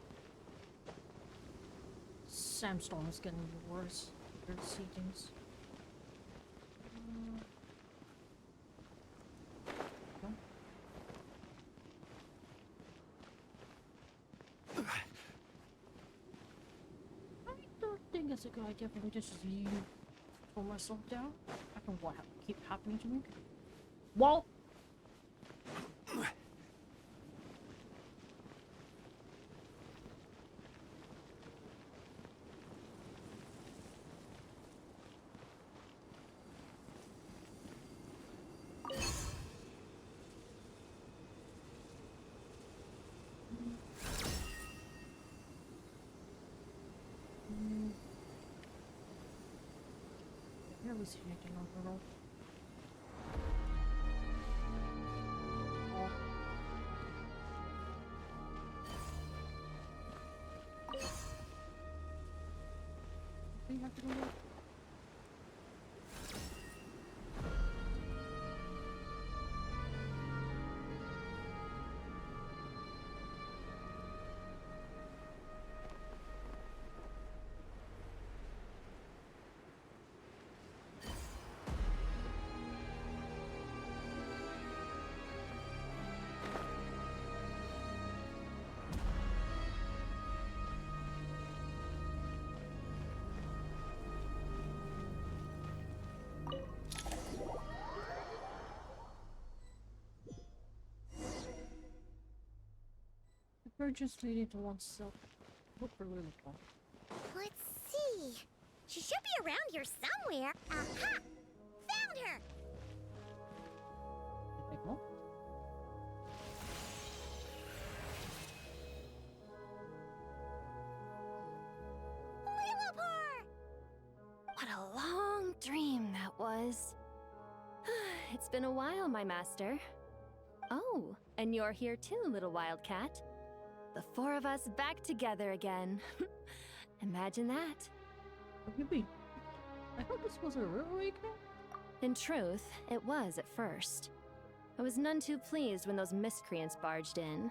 Sandstorm is getting worse. There's seedings. I don't think it's a good idea for me to just leave for myself down. I don't know what keep happening to me. Wall! Never seen anything on the road. we have to go there? We're just leading to oneself. Look for little Paul. Let's see. She should be around here somewhere. Aha! Found her! What a long dream that was. It's been a while, my master. Oh, and you're here too, little wildcat. The four of us back together again. Imagine that. What do you mean? I thought this was a river awakening? In truth, it was at first. I was none too pleased when those miscreants barged in.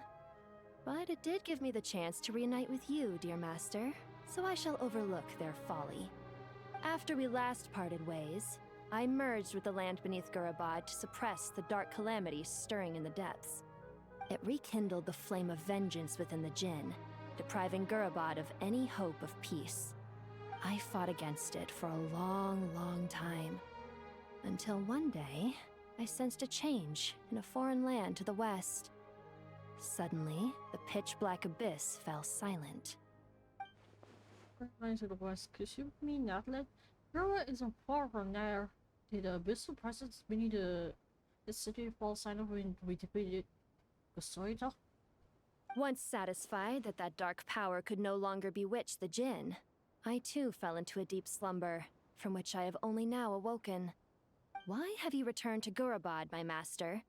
But it did give me the chance to reunite with you, dear master, so I shall overlook their folly. After we last parted ways, I merged with the land beneath Gurabad to suppress the dark calamities stirring in the depths. It rekindled the flame of vengeance within the Jinn, depriving Gurabad of any hope of peace. I fought against it for a long, long time. Until one day, I sensed a change in a foreign land to the west. Suddenly, the pitch-black abyss fell silent. Going to the west, could you mean that? Gura isn't far from there. Did the abyssal presence beneath the city fall silent when we defeated Gosoita? Once satisfied that that dark power could no longer bewitch the Jinn, I too fell into a deep slumber, from which I have only now awoken. Why have you returned to Gurabad, my master?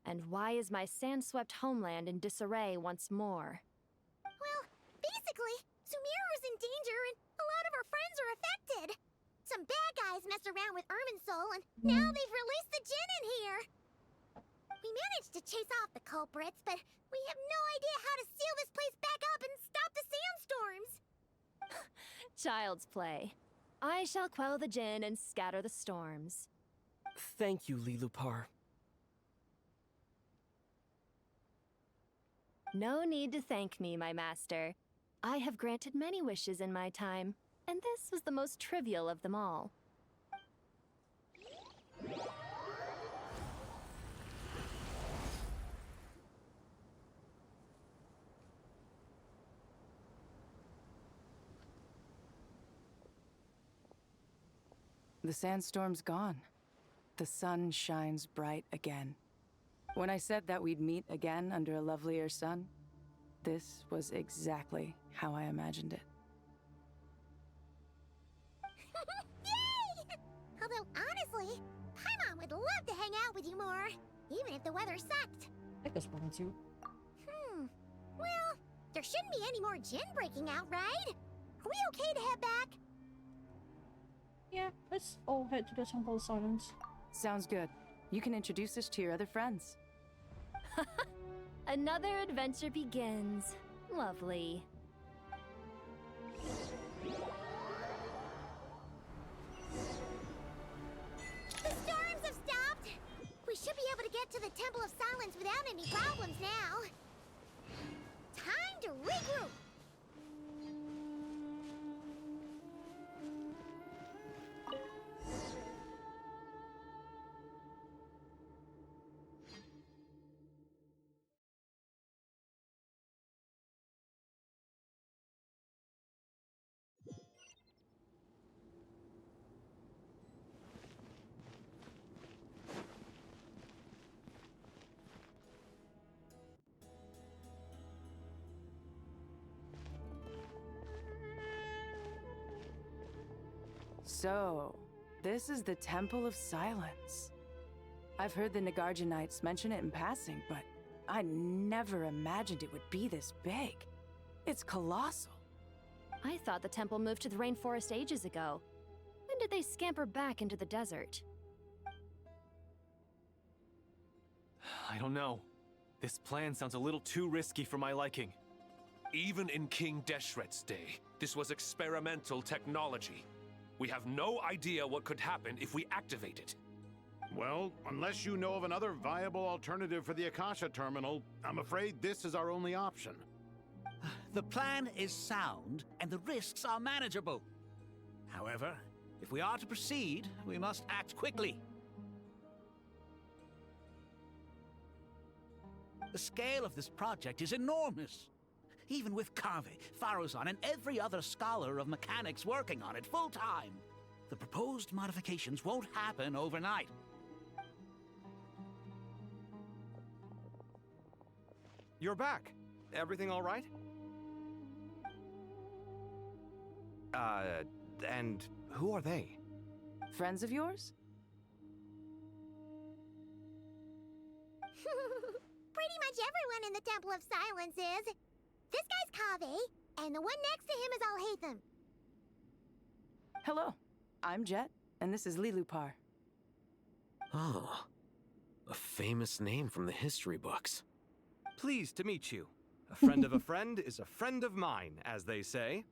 And why is my sand-swept homeland in disarray once more? Well, basically, Sumeru's in danger and a lot of our friends are affected. Some bad guys messed around with Irminsul and now they've released the Jinn in here. We managed to chase off the culprits, but we have no idea how to seal this place back up and stop the sandstorms. Child's play. I shall quell the Jinn and scatter the storms. Thank you, Lilupar. No need to thank me, my master. I have granted many wishes in my time, and this was the most trivial of them all. The sandstorm's gone. The sun shines bright again. When I said that we'd meet again under a lovelier sun, this was exactly how I imagined it. Yay! Although, honestly, Paimon would love to hang out with you more, even if the weather sucked. I guess one too. Well, there shouldn't be any more Jinn breaking out, right? Are we okay to head back? Yeah, let's all head to the Temple of Silence. Sounds good. You can introduce us to your other friends. Another adventure begins. Lovely. The storms have stopped! We should be able to get to the Temple of Silence without any problems now. Time to regroup! So, this is the Temple of Silence. I've heard the Nagarjanites mention it in passing, but I never imagined it would be this big. It's colossal. I thought the temple moved to the rainforest ages ago. When did they scamper back into the desert? I don't know. This plan sounds a little too risky for my liking. Even in King Deshret's day, this was experimental technology. We have no idea what could happen if we activate it. Well, unless you know of another viable alternative for the Akasha terminal, I'm afraid this is our only option. The plan is sound, and the risks are manageable. However, if we are to proceed, we must act quickly. The scale of this project is enormous. Even with Kaveh, Faruzan, and every other scholar of mechanics working on it full-time, the proposed modifications won't happen overnight. You're back. Everything all right? And who are they? Friends of yours? Pretty much everyone in the Temple of Silence is. This guy's Kaveh, and the one next to him is Al-Haytham. Hello, I'm Jet, and this is Lilupar. Oh, a famous name from the history books. Pleased to meet you. A friend of a friend is a friend of mine, as they say.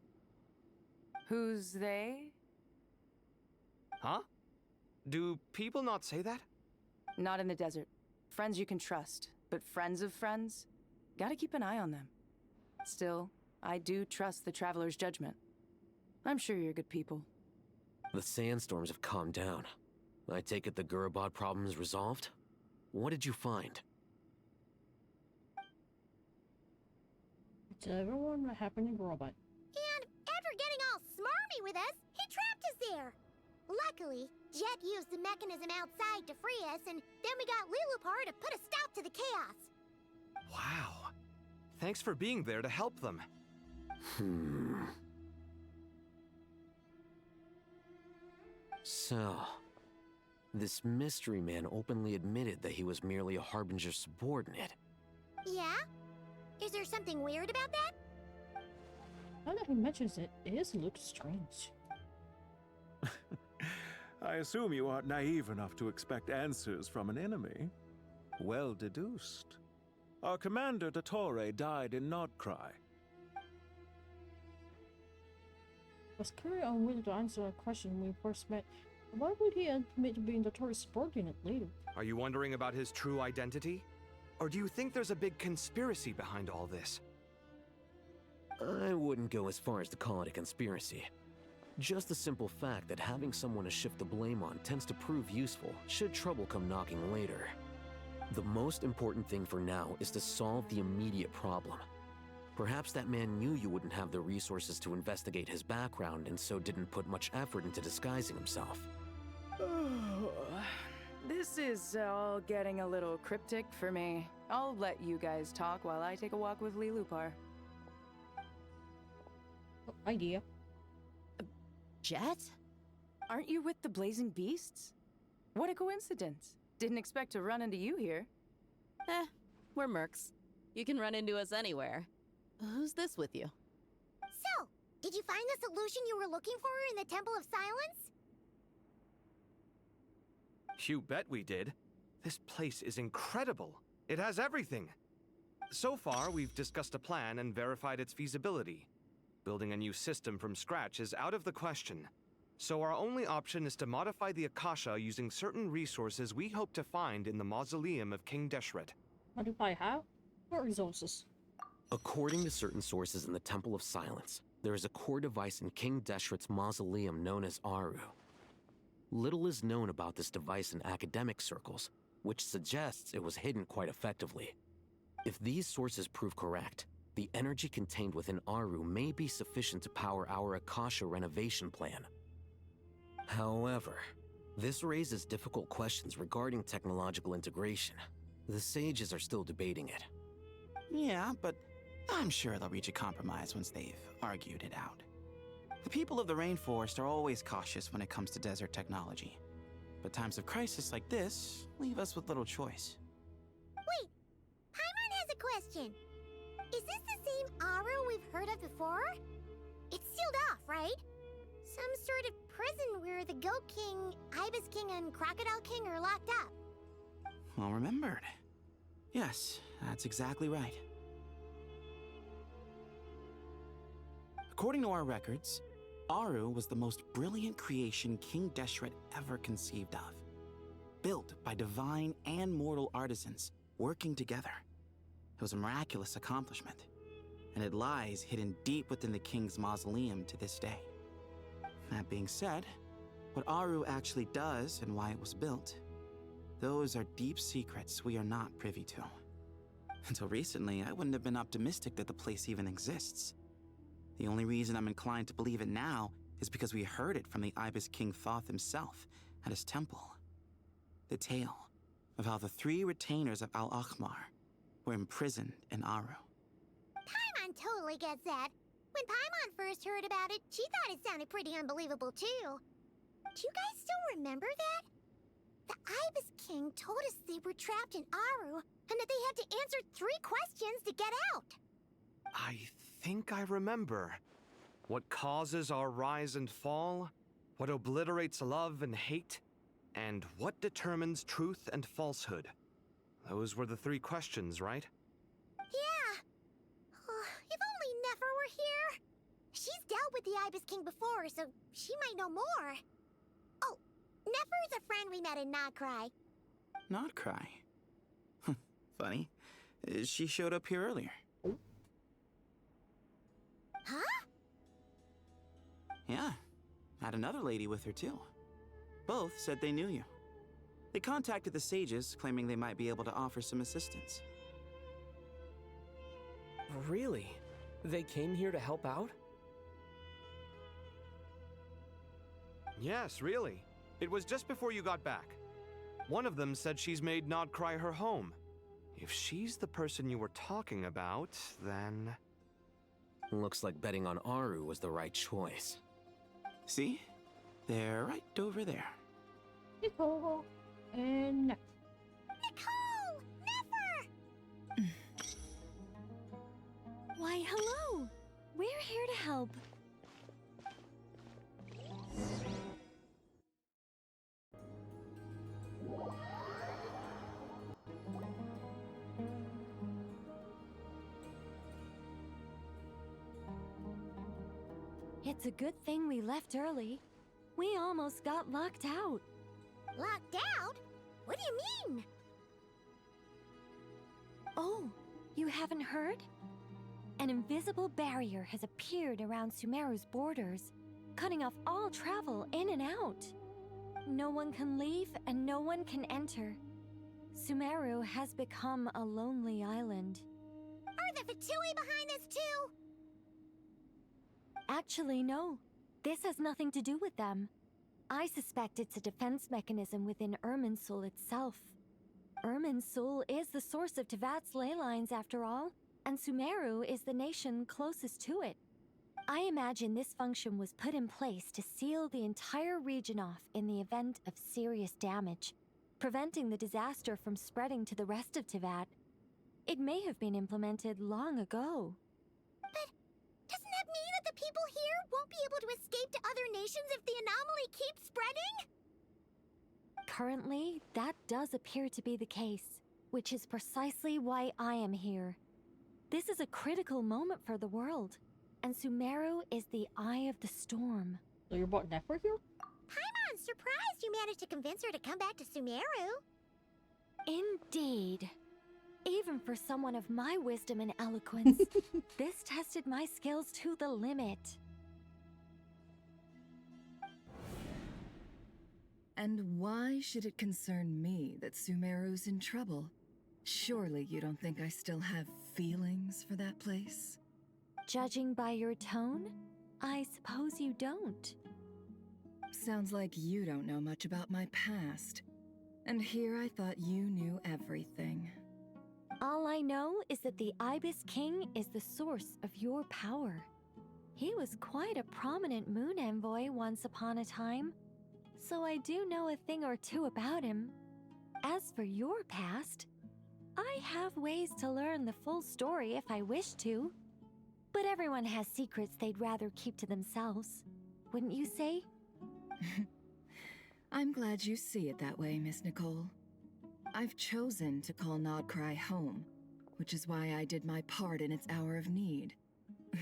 Who's they? Huh? Do people not say that? Not in the desert. Friends you can trust, but friends of friends? Gotta keep an eye on them. Still, I do trust the Traveler's judgment. I'm sure you're good people. The sandstorms have calmed down. I take it the Gurabad problem is resolved? What did you find? To everyone, what happened in Robot? And after getting all smarmy with us, he trapped us there. Luckily, Jet used the mechanism outside to free us, and then we got Lilupar to put a stop to the chaos. Wow. Thanks for being there to help them. So, this mystery man openly admitted that he was merely a Harbinger subordinate. Yeah? Is there something weird about that? Now that he mentions it, it looks strange. I assume you aren't naive enough to expect answers from an enemy. Well deduced. Our commander, Dottore, died in Nordkrai. I was curious on whether to answer a question when we first met. Why would he admit to being Dottore's subordinate later? Are you wondering about his true identity? Or do you think there's a big conspiracy behind all this? I wouldn't go as far as to call it a conspiracy. Just the simple fact that having someone to shift the blame on tends to prove useful should trouble come knocking later. The most important thing for now is to solve the immediate problem. Perhaps that man knew you wouldn't have the resources to investigate his background and so didn't put much effort into disguising himself. This is all getting a little cryptic for me. I'll let you guys talk while I take a walk with Lilupar. Idea. Jet? Aren't you with the Blazing Beasts? What a coincidence. Didn't expect to run into you here. We're mercs. You can run into us anywhere. Who's this with you? So, did you find the solution you were looking for in the Temple of Silence? You bet we did. This place is incredible. It has everything. So far, we've discussed a plan and verified its feasibility. Building a new system from scratch is out of the question. So our only option is to modify the Akasha using certain resources we hope to find in the mausoleum of King Deshret. Modify how? What resources? According to certain sources in the Temple of Silence, there is a core device in King Deshret's mausoleum known as Aru. Little is known about this device in academic circles, which suggests it was hidden quite effectively. If these sources prove correct, the energy contained within Aru may be sufficient to power our Akasha renovation plan. However, this raises difficult questions regarding technological integration. The sages are still debating it. Yeah, but I'm sure they'll reach a compromise once they've argued it out. The people of the rainforest are always cautious when it comes to desert technology. But times of crisis like this leave us with little choice. Wait, Paimon has a question. Is this the same Aru we've heard of before? It sealed off, right? Some sort of prison where the Goat King, Ibis King, and Crocodile King are locked up. Well remembered. Yes, that's exactly right. According to our records, Aru was the most brilliant creation King Deshret ever conceived of. Built by divine and mortal artisans working together. It was a miraculous accomplishment, and it lies hidden deep within the king's mausoleum to this day. That being said, what Aru actually does and why it was built, those are deep secrets we are not privy to. Until recently, I wouldn't have been optimistic that the place even exists. The only reason I'm inclined to believe it now is because we heard it from the Ibis King Thoth himself at his temple. The tale of how the 3 retainers of Al-Akhmar were imprisoned in Aru. Paimon totally gets that. When Paimon first heard about it, she thought it sounded pretty unbelievable too. Do you guys still remember that? The Ibis King told us they were trapped in Aru and that they had to answer 3 questions to get out. I think I remember. What causes our rise and fall? What obliterates love and hate? And what determines truth and falsehood? Those were the 3 questions, right? Yeah. Oh, if only Nefer were here. She's dealt with the Ibis King before, so she might know more. Oh, Nefer's a friend we met in Nagcry. Not cry. Funny. She showed up here earlier. Huh? Yeah. Had another lady with her too. Both said they knew you. They contacted the sages, claiming they might be able to offer some assistance. Really? They came here to help out? Yes, really. It was just before you got back. One of them said she's made Nodcry her home. If she's the person you were talking about, then... Looks like betting on Aru was the right choice. See? They're right over there. Nicole and Nefer. Nicole! Nefer! Why, hello! We're here to help. It's a good thing we left early. We almost got locked out. Locked out? What do you mean? Oh, you haven't heard? An invisible barrier has appeared around Sumeru's borders, cutting off all travel in and out. No one can leave and no one can enter. Sumeru has become a lonely island. Are the Fatui behind this too? Actually, no. This has nothing to do with them. I suspect it's a defense mechanism within Irminsul itself. Irminsul is the source of Tevat's ley lines, after all, and Sumeru is the nation closest to it. I imagine this function was put in place to seal the entire region off in the event of serious damage, preventing the disaster from spreading to the rest of Tevat. It may have been implemented long ago. But doesn't that mean that the people here won't be able to escape to other nations if the anomaly keeps spreading? Currently, that does appear to be the case, which is precisely why I am here. This is a critical moment for the world, and Sumeru is the eye of the storm. So you brought Nefer here? Paimon's surprised you managed to convince her to come back to Sumeru. Indeed. Even for someone of my wisdom and eloquence, this tested my skills to the limit. And why should it concern me that Sumeru's in trouble? Surely you don't think I still have feelings for that place? Judging by your tone, I suppose you don't. Sounds like you don't know much about my past. And here I thought you knew everything. All I know is that the Ibis King is the source of your power. He was quite a prominent moon envoy once upon a time, so I do know a thing or two about him. As for your past, I have ways to learn the full story if I wish to. But everyone has secrets they'd rather keep to themselves. Wouldn't you say? I'm glad you see it that way, Miss Nicole. I've chosen to call Nodcry home, which is why I did my part in its hour of need.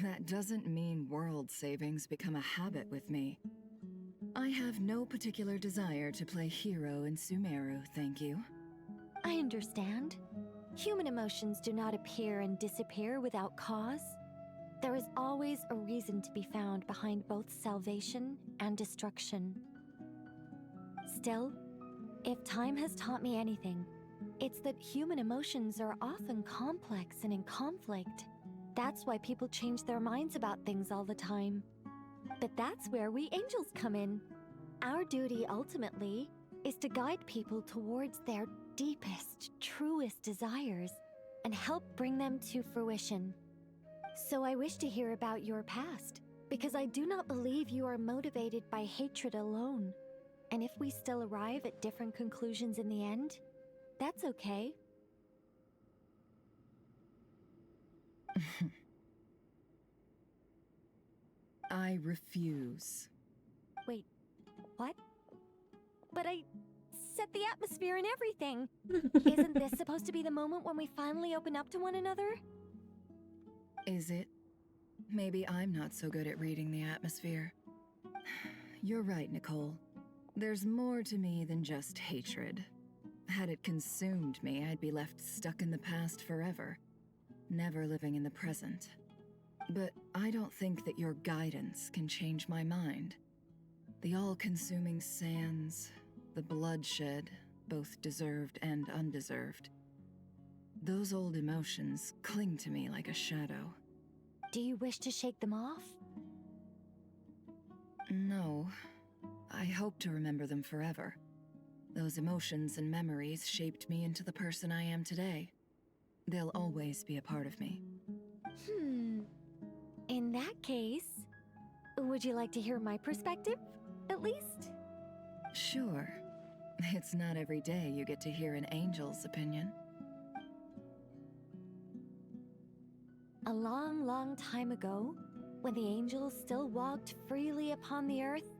That doesn't mean world savings become a habit with me. I have no particular desire to play hero in Sumeru, thank you. I understand. Human emotions do not appear and disappear without cause. There is always a reason to be found behind both salvation and destruction. Still, if time has taught me anything, it's that human emotions are often complex and in conflict. That's why people change their minds about things all the time. But that's where we angels come in. Our duty, ultimately, is to guide people towards their deepest, truest desires and help bring them to fruition. So I wish to hear about your past, because I do not believe you are motivated by hatred alone. And if we still arrive at different conclusions in the end, that's okay. I refuse. Wait, what? But I set the atmosphere and everything. Isn't this supposed to be the moment when we finally open up to one another? Is it? Maybe I'm not so good at reading the atmosphere. You're right, Nicole. There's more to me than just hatred. Had it consumed me, I'd be left stuck in the past forever, never living in the present. But I don't think that your guidance can change my mind. The all-consuming sands, the bloodshed, both deserved and undeserved. Those old emotions cling to me like a shadow. Do you wish to shake them off? No. I hope to remember them forever. Those emotions and memories shaped me into the person I am today. They'll always be a part of me. In that case, would you like to hear my perspective, at least? Sure. It's not every day you get to hear an angel's opinion. A long, long time ago, when the angels still walked freely upon the earth,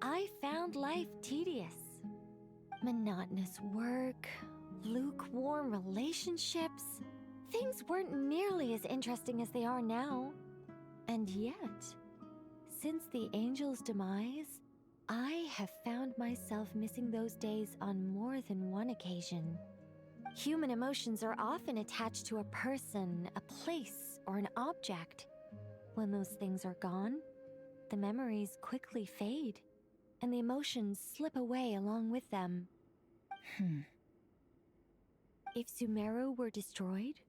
I found life tedious. Monotonous work, lukewarm relationships. Things weren't nearly as interesting as they are now. And yet, since the angel's demise, I have found myself missing those days on more than one occasion. Human emotions are often attached to a person, a place, or an object. When those things are gone, the memories quickly fade, and the emotions slip away along with them. If Sumeru were destroyed,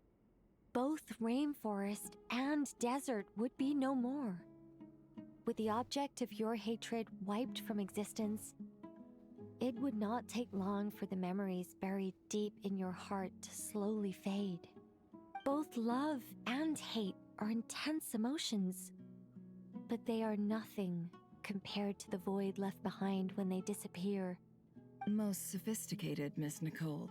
both rainforest and desert would be no more. With the object of your hatred wiped from existence, it would not take long for the memories buried deep in your heart to slowly fade. Both love and hate are intense emotions, but they are nothing compared to the void left behind when they disappear. Most sophisticated, Miss Nicole.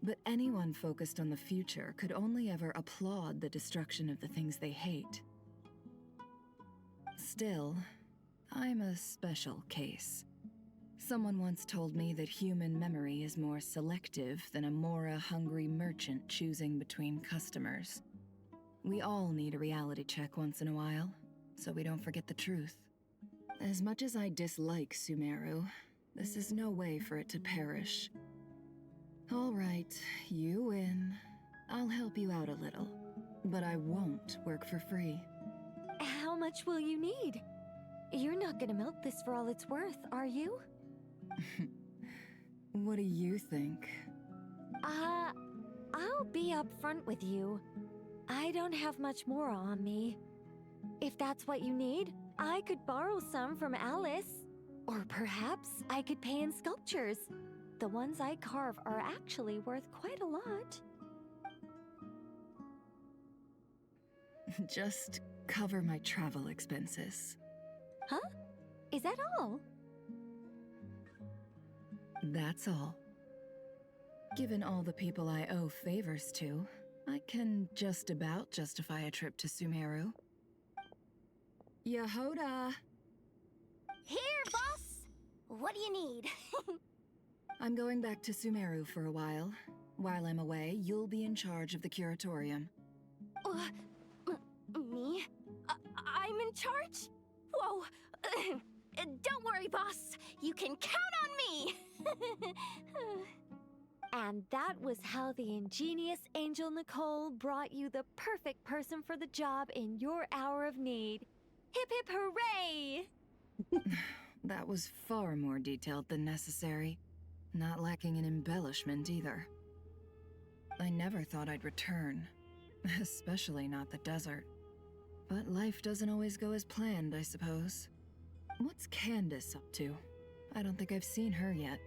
But anyone focused on the future could only ever applaud the destruction of the things they hate. Still, I'm a special case. Someone once told me that human memory is more selective than a Mora-hungry merchant choosing between customers. We all need a reality check once in a while, so we don't forget the truth. As much as I dislike Sumeru, this is no way for it to perish. All right, you win. I'll help you out a little, but I won't work for free. How much will you need? You're not gonna milk this for all it's worth, are you? What do you think? I'll be upfront with you. I don't have much more on me. If that's what you need, I could borrow some from Alice. Or perhaps I could pay in sculptures. The ones I carve are actually worth quite a lot. Just cover my travel expenses. Huh? Is that all? That's all. Given all the people I owe favors to, I can just about justify a trip to Sumeru. Yehoda! Here, boss! What do you need? I'm going back to Sumeru for a while. While I'm away, you'll be in charge of the curatorium. Me? I'm in charge? Whoa! Don't worry, boss. You can count on me! And that was how the ingenious Angel Nicole brought you the perfect person for the job in your hour of need. Hip hip hooray! That was far more detailed than necessary. Not lacking in embellishment either. I never thought I'd return. Especially not the desert. But life doesn't always go as planned, I suppose. What's Candace up to? I don't think I've seen her yet.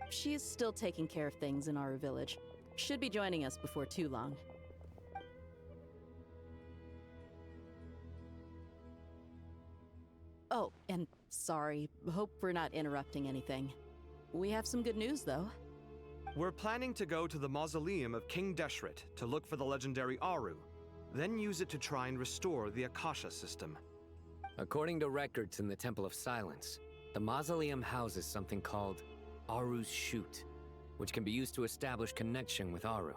She's still taking care of things in our village. Should be joining us before too long. Oh, and sorry. Hope we're not interrupting anything. We have some good news, though. We're planning to go to the mausoleum of King Deshret to look for the legendary Aru, then use it to try and restore the Akasha system. According to records in the Temple of Silence, the mausoleum houses something called Aru's Chute, which can be used to establish connection with Aru.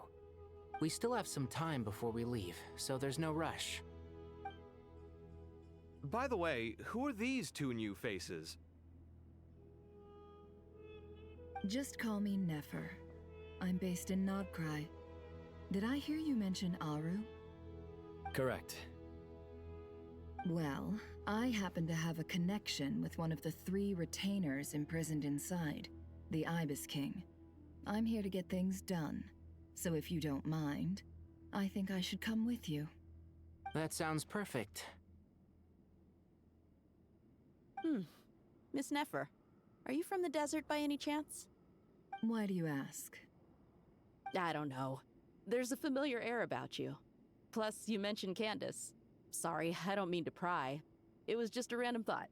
We still have some time before we leave, so there's no rush. By the way, who are these two new faces? Just call me Nefer. I'm based in Nodcry. Did I hear you mention Aru? Correct. Well, I happen to have a connection with one of the 3 retainers imprisoned inside, the Ibis King. I'm here to get things done, so if you don't mind, I think I should come with you. That sounds perfect. Miss Nefer, are you from the desert by any chance? Why do you ask? I don't know. There's a familiar air about you. Plus, you mentioned Candace. Sorry, I don't mean to pry. It was just a random thought.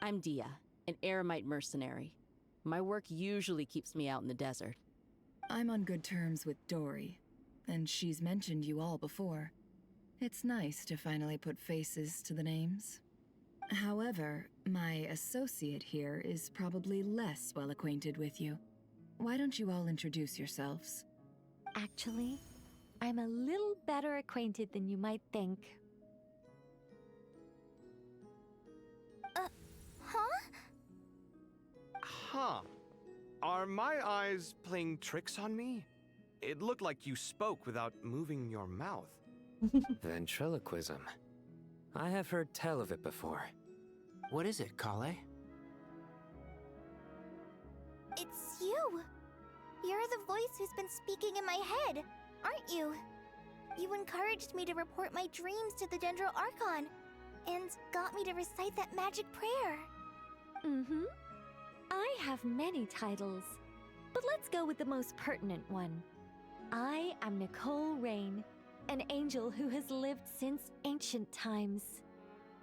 I'm Dia, an Eremite mercenary. My work usually keeps me out in the desert. I'm on good terms with Dory, and she's mentioned you all before. It's nice to finally put faces to the names. However, my associate here is probably less well acquainted with you. Why don't you all introduce yourselves? Actually, I'm a little better acquainted than you might think. Huh. Are my eyes playing tricks on me? It looked like you spoke without moving your mouth. Ventriloquism. I have heard tell of it before. What is it, Kale? It's you! You're the voice who's been speaking in my head, aren't you? You encouraged me to report my dreams to the Dendro Archon, and got me to recite that magic prayer. Mm-hmm. I have many titles, but let's go with the most pertinent one. I am Nicole Rain, an angel who has lived since ancient times.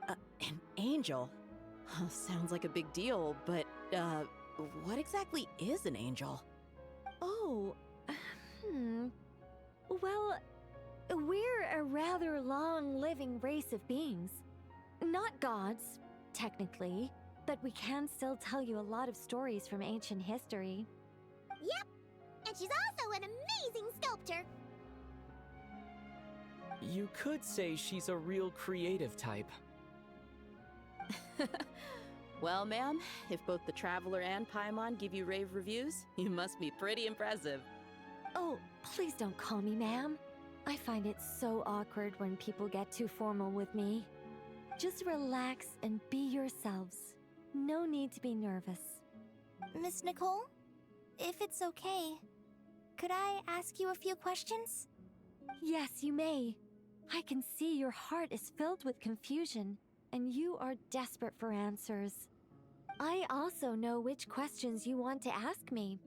An angel? Sounds like a big deal, but, what exactly is an angel? Oh, Well, we're a rather long-living race of beings. Not gods, technically, but we can still tell you a lot of stories from ancient history. Yep, and she's also an amazing sculptor. You could say she's a real creative type. Well, ma'am, if both the Traveler and Paimon give you rave reviews, you must be pretty impressive. Oh, please don't call me ma'am. I find it so awkward when people get too formal with me. Just relax and be yourselves. No need to be nervous. Miss Nicole, if it's okay, could I ask you a few questions? Yes, you may. I can see your heart is filled with confusion, and you are desperate for answers. I also know which questions you want to ask me.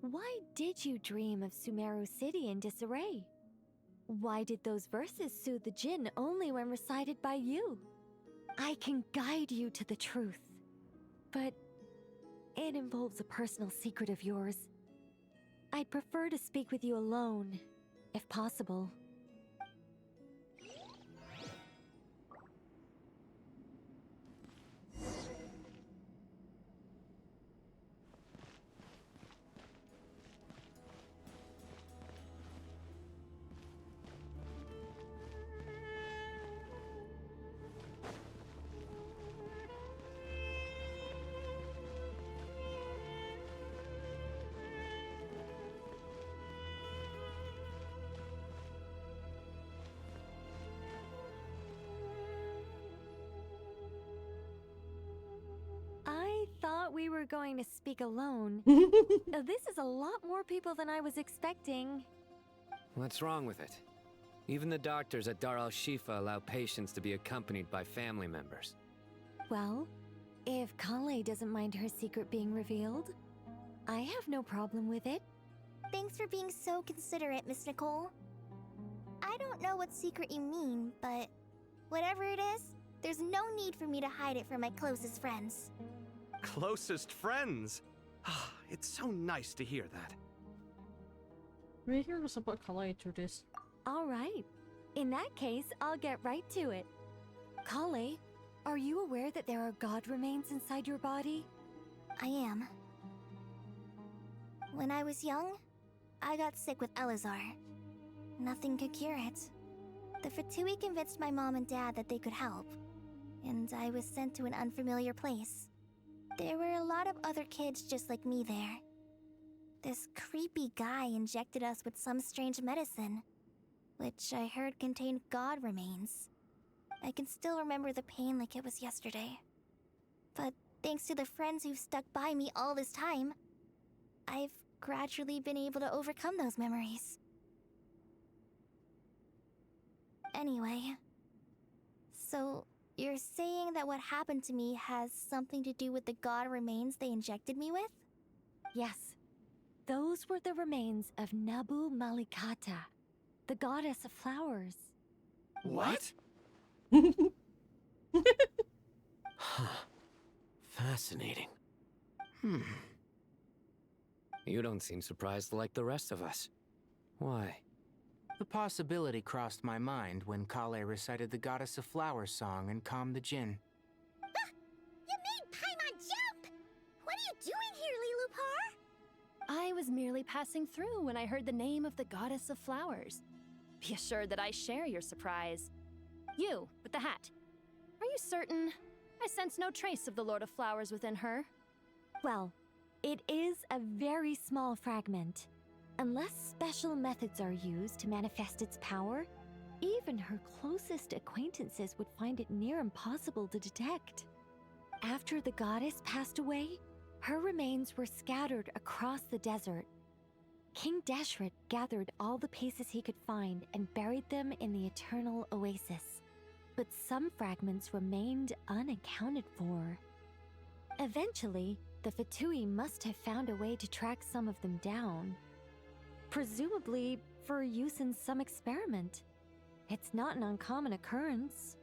Why did you dream of Sumeru City in disarray? Why did those verses soothe the Jinn only when recited by you? I can guide you to the truth, but it involves a personal secret of yours. I'd prefer to speak with you alone, if possible. were going to speak alone. This is a lot more people than I was expecting. What's wrong with it? Even the doctors at Dar al-Shifa allow patients to be accompanied by family members. Well, if Kale doesn't mind her secret being revealed, I have no problem with it. Thanks for being so considerate, Miss Nicole. I don't know what secret you mean, but whatever it is, there's no need for me to hide it from my closest friends. Closest friends? It's so nice to hear that. We hear was about Kale to this. All right. In that case, I'll get right to it. Kale, are you aware that there are god remains inside your body? I am. When I was young, I got sick with Elazar. Nothing could cure it. The Fatui convinced my mom and dad that they could help, and I was sent to an unfamiliar place. There were a lot of other kids just like me there. This creepy guy injected us with some strange medicine, which I heard contained god remains. I can still remember the pain like it was yesterday. But thanks to the friends who've stuck by me all this time, I've gradually been able to overcome those memories. Anyway, so you're saying that what happened to me has something to do with the god remains they injected me with? Yes. Those were the remains of Nabu Malikata, the goddess of flowers. What? Huh. Fascinating. You don't seem surprised like the rest of us. Why? The possibility crossed my mind when Kale recited the Goddess of Flowers song and calmed the Jinn. You made Paimon jump! What are you doing here, Lilupar? I was merely passing through when I heard the name of the Goddess of Flowers. Be assured that I share your surprise. You, with the hat. Are you certain? I sense no trace of the Lord of Flowers within her. Well, it is a very small fragment. Unless special methods are used to manifest its power, even her closest acquaintances would find it near impossible to detect. After the goddess passed away, her remains were scattered across the desert. King Deshret gathered all the pieces he could find and buried them in the Eternal Oasis. But some fragments remained unaccounted for. Eventually, the Fatui must have found a way to track some of them down. Presumably for use in some experiment. It's not an uncommon occurrence.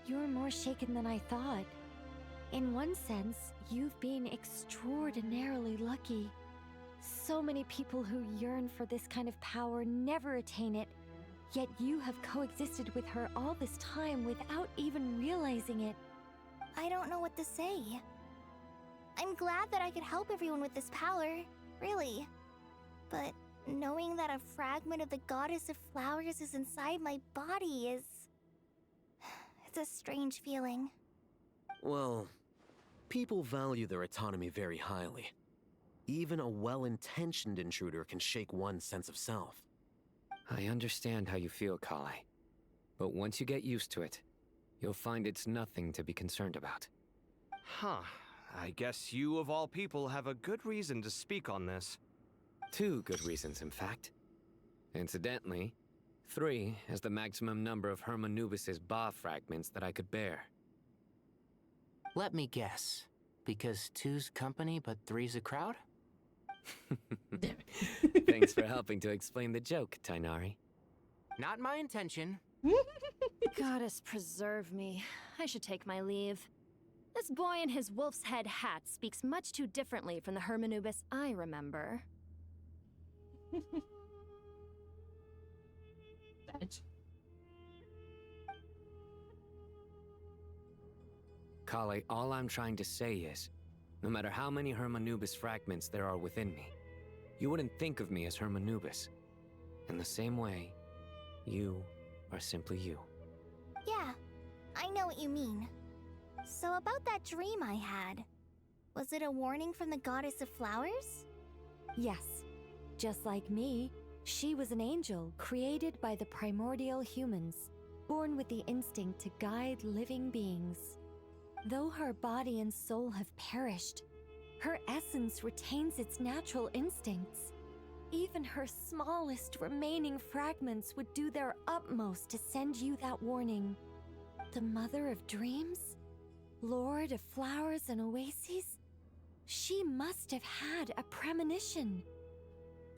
You're more shaken than I thought. In one sense, you've been extraordinarily lucky. So many people who yearn for this kind of power never attain it, yet you have coexisted with her all this time without even realizing it. I don't know what to say. I'm glad that I could help everyone with this power, really. But knowing that a fragment of the Goddess of Flowers is inside my body is... it's a strange feeling. Well, people value their autonomy very highly. Even a well-intentioned intruder can shake one's sense of self. I understand how you feel, Kale. But once you get used to it, you'll find it's nothing to be concerned about. Huh. I guess you, of all people, have a good reason to speak on this. 2 good reasons, in fact. Incidentally, 3 is the maximum number of Hermanubis's Ba fragments that I could bear. Let me guess. Because 2's company, but 3's a crowd? Thanks for helping to explain the joke, Tainari. Not my intention. Goddess preserve me. I should take my leave. This boy in his wolf's head hat speaks much too differently from the Hermanubis I remember. Kale, all I'm trying to say is, no matter how many Hermanubis fragments there are within me, you wouldn't think of me as Hermanubis. In the same way, you are simply you. Yeah, I know what you mean. So about that dream I had, was it a warning from the Goddess of Flowers? Yes. Just like me, she was an angel created by the primordial humans, born with the instinct to guide living beings. Though her body and soul have perished, her essence retains its natural instincts. Even her smallest remaining fragments would do their utmost to send you that warning. The Mother of Dreams? Lord of Flowers and Oases? She must have had a premonition.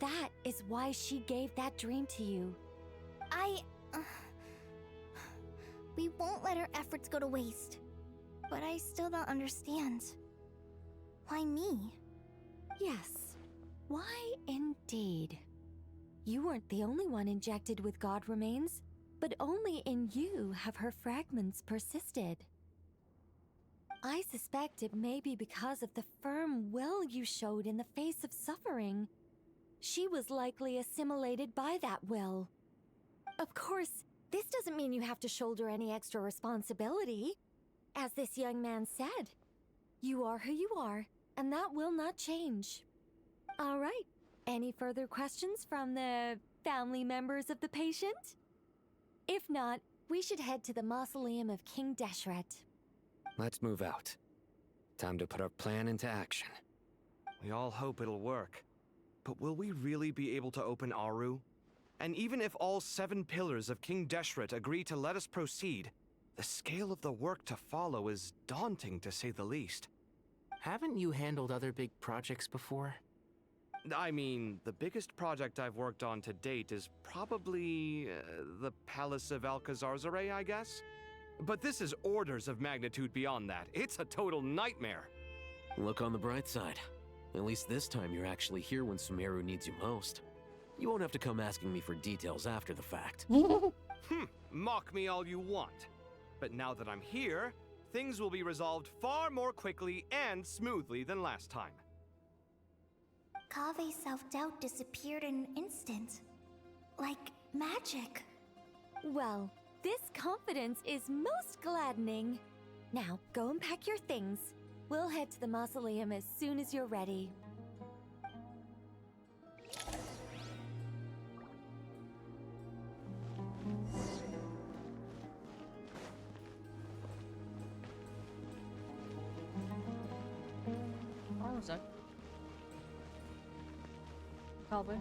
That is why she gave that dream to you. We won't let our efforts go to waste. But I still don't understand. Why me? Yes. Why indeed? You weren't the only one injected with God remains, but only in you have her fragments persisted. I suspect it may be because of the firm will you showed in the face of suffering. She was likely assimilated by that will. Of course, this doesn't mean you have to shoulder any extra responsibility. As this young man said, you are who you are, and that will not change. All right, any further questions from the family members of the patient? If not, we should head to the mausoleum of King Deshret. Let's move out. Time to put our plan into action. We all hope it'll work. But will we really be able to open Aru? And even if all 7 pillars of King Deshret agree to let us proceed, the scale of the work to follow is daunting, to say the least. Haven't you handled other big projects before? I mean, the biggest project I've worked on to date is probably the Palace of Alcazarzaray, I guess? But this is orders of magnitude beyond that. It's a total nightmare. Look on the bright side. At least this time you're actually here when Sumeru needs you most. You won't have to come asking me for details after the fact. Mock me all you want. But now that I'm here, things will be resolved far more quickly and smoothly than last time. Kave's self-doubt disappeared in an instant. Like magic. Well, this confidence is most gladdening. Now, go and pack your things. We'll head to the mausoleum as soon as you're ready. What was that? Calvin?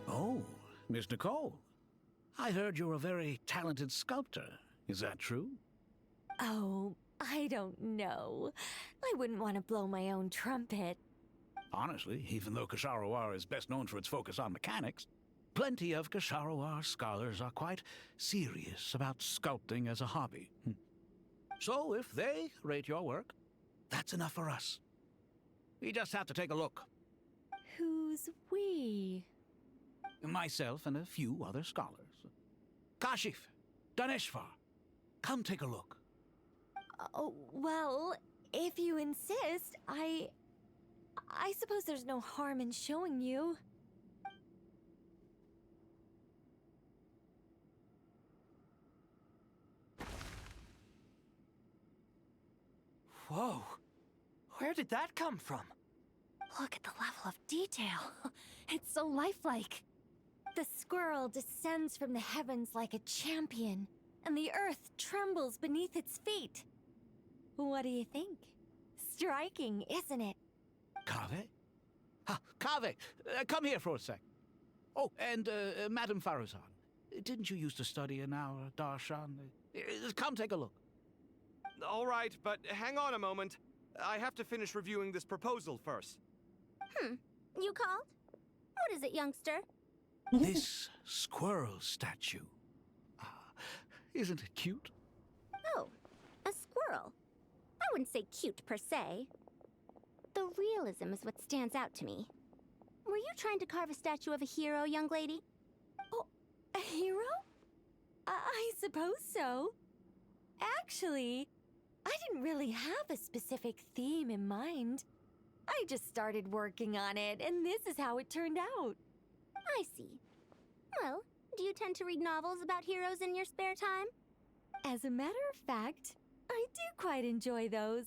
Oh, Miss Nicole. I heard you're a very talented sculptor. Is that true? Oh, I don't know. I wouldn't want to blow my own trumpet. Honestly, even though Kasharawar is best known for its focus on mechanics, plenty of Kasharawar scholars are quite serious about sculpting as a hobby. So if they rate your work, that's enough for us. We just have to take a look. Who's we? Myself and a few other scholars. Kashif, Daneshvar, come take a look. Oh, well, if you insist, I suppose there's no harm in showing you. Whoa! Where did that come from? Look at the level of detail. It's so lifelike. The squirrel descends from the heavens like a champion, and the earth trembles beneath its feet. What do you think? Striking, isn't it? Kaveh? Kaveh, come here for a sec. Oh, and Madame Faruzan, didn't you used to study in our darshan? Come take a look. All right, but hang on a moment. I have to finish reviewing this proposal first. You called? What is it, youngster? This squirrel statue. Isn't it cute? Oh, a squirrel. I wouldn't say cute per se. The realism is what stands out to me. Were you trying to carve a statue of a hero, young lady? Oh, a hero? I suppose so. Actually, I didn't really have a specific theme in mind. I just started working on it, and this is how it turned out. I see. Well, do you tend to read novels about heroes in your spare time? As a matter of fact, I do quite enjoy those.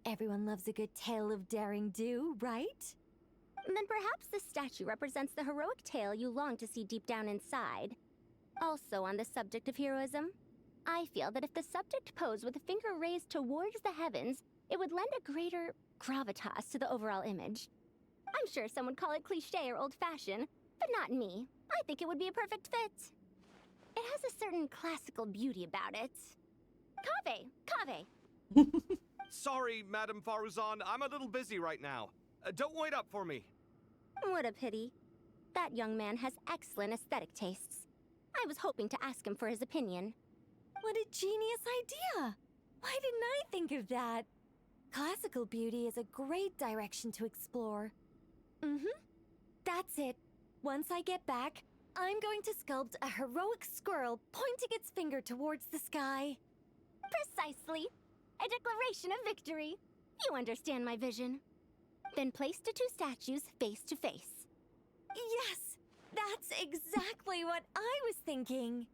Everyone loves a good tale of daring do, right? then perhaps this statue represents the heroic tale you long to see deep down inside. Also, on the subject of heroism, I feel that if the subject posed with a finger raised towards the heavens, it would lend a greater gravitas to the overall image. I'm sure some would call it cliché or old-fashioned, but not me. I think it would be a perfect fit. It has a certain classical beauty about it. Kaveh! Kaveh! Sorry, Madame Faruzan, I'm a little busy right now. Don't wait up for me. What a pity. That young man has excellent aesthetic tastes. I was hoping to ask him for his opinion. What a genius idea! Why didn't I think of that? Classical beauty is a great direction to explore. That's it. Once I get back, I'm going to sculpt a heroic squirrel pointing its finger towards the sky. Precisely. A declaration of victory. You understand my vision. Then place the two statues face to face. Yes! That's exactly what I was thinking.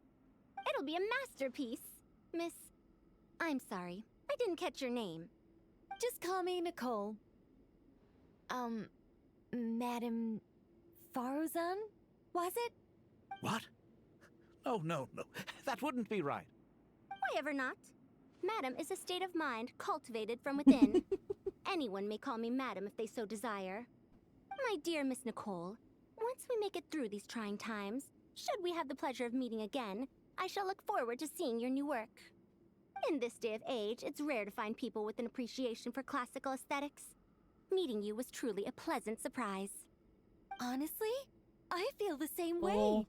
It'll be a masterpiece. Miss... I'm sorry. I didn't catch your name. Just call me Nicole. Madame Faruzan? Was it? What? Oh, no. That wouldn't be right. Why ever not? Madam is a state of mind cultivated from within. Anyone may call me Madam if they so desire. My dear Miss Nicole, once we make it through these trying times, should we have the pleasure of meeting again, I shall look forward to seeing your new work. In this day of age, it's rare to find people with an appreciation for classical aesthetics. Meeting you was truly a pleasant surprise. Honestly, I feel the same Oh, way.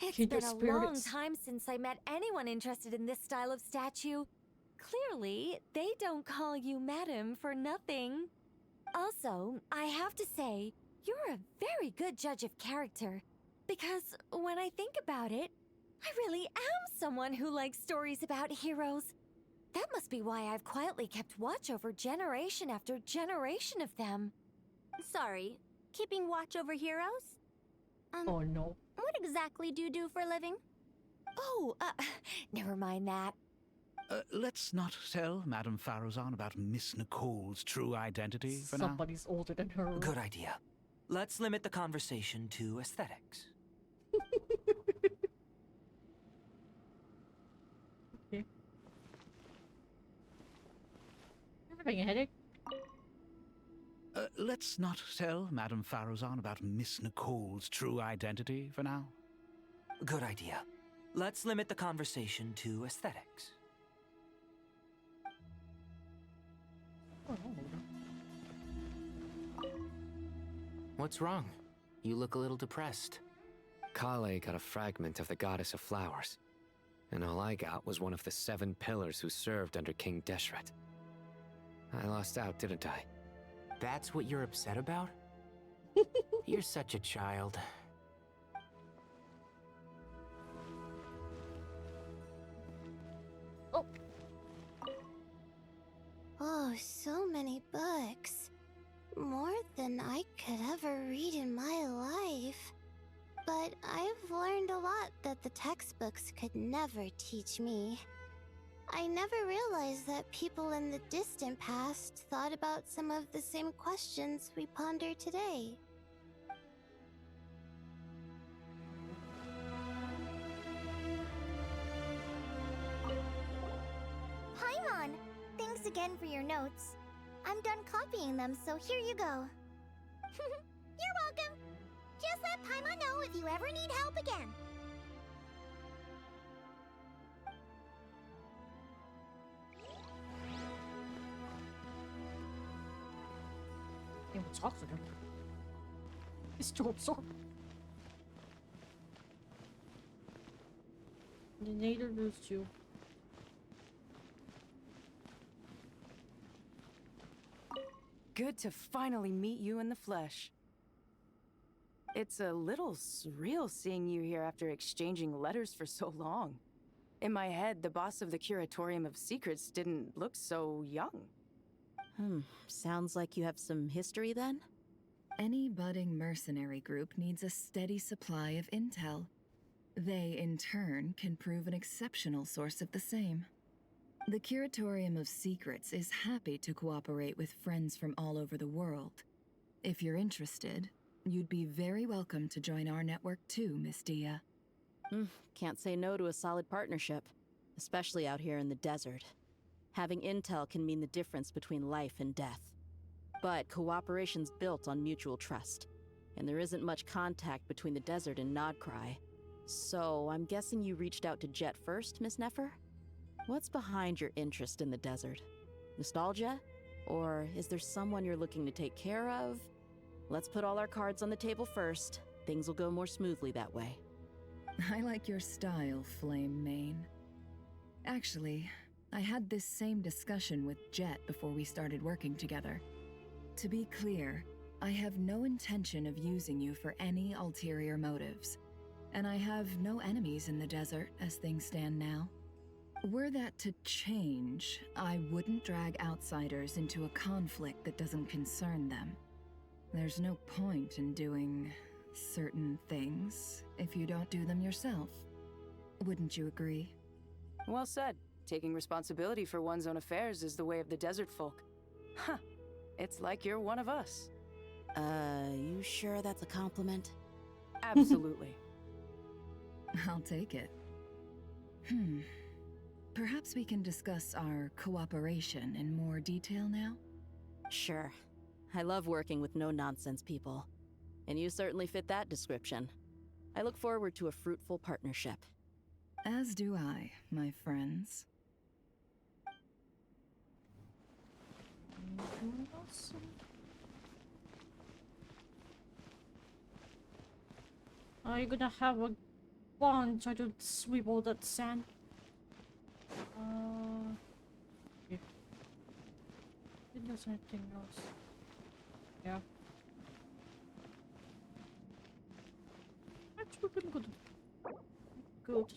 It's kindred been a long spirits. time since I met anyone interested in this style of statue. Clearly, they don't call you Madam for nothing. Also, I have to say, you're a very good judge of character. Because when I think about it, I really am someone who likes stories about heroes. That must be why I've quietly kept watch over generation after generation of them. Sorry, keeping watch over heroes? Oh no. What exactly do you do for a living? Oh, never mind that. Let's not tell Madame Faruzan about Miss Nicole's true identity for now. Somebody's older than her. Good idea. Let's limit the conversation to aesthetics. Okay. You having a headache? Let's not tell Madame Faruzan about Miss Nicole's true identity for now. Good idea. Let's limit the conversation to aesthetics. What's wrong? You look a little depressed. Kale got a fragment of the Goddess of Flowers, and all I got was one of the 7 pillars who served under King Deshret. I lost out, didn't I? That's what you're upset about? You're such a child. Oh, so many books. More than I could ever read in my life. But I've learned a lot that the textbooks could never teach me. I never realized that people in the distant past thought about some of the same questions we ponder today. Paimon! Thanks again for your notes. I'm done copying them, so here you go. You're welcome! Just let Paimon know if you ever need help again. He will talk to them. He's too absorbed. Neither those two. Good to finally meet you in the flesh. It's a little surreal seeing you here after exchanging letters for so long. In my head, the boss of the Curatorium of Secrets didn't look so young. Sounds like you have some history then? Any budding mercenary group needs a steady supply of intel. They, in turn, can prove an exceptional source of the same. The Curatorium of Secrets is happy to cooperate with friends from all over the world. If you're interested, You'd be very welcome to join our network too, Miss Dia. Can't say no to a solid partnership, especially out here in the desert. Having intel can mean the difference between life and death. But cooperation's built on mutual trust, and there isn't much contact between the desert and Nodcry. So I'm guessing you reached out to Jet first, Miss Nefer? What's behind your interest in the desert? Nostalgia? Or is there someone you're looking to take care of? Let's put all our cards on the table first. Things will go more smoothly that way. I like your style, Flame Mane. Actually, I had this same discussion with Jet before we started working together. To be clear, I have no intention of using you for any ulterior motives, and I have no enemies in the desert as things stand now. Were that to change, I wouldn't drag outsiders into a conflict that doesn't concern them. There's no point in doing certain things if you don't do them yourself. Wouldn't you agree? Well said. Taking responsibility for one's own affairs is the way of the desert folk. Huh. It's like you're one of us. You sure that's a compliment? Absolutely. I'll take it. Perhaps we can discuss our cooperation in more detail now? Sure. I love working with no-nonsense people. And you certainly fit that description. I look forward to a fruitful partnership. As do I, my friends. Are you gonna have a wand try to sweep all that sand? Yeah. If there's anything else. Yeah. Actually, been good. Good.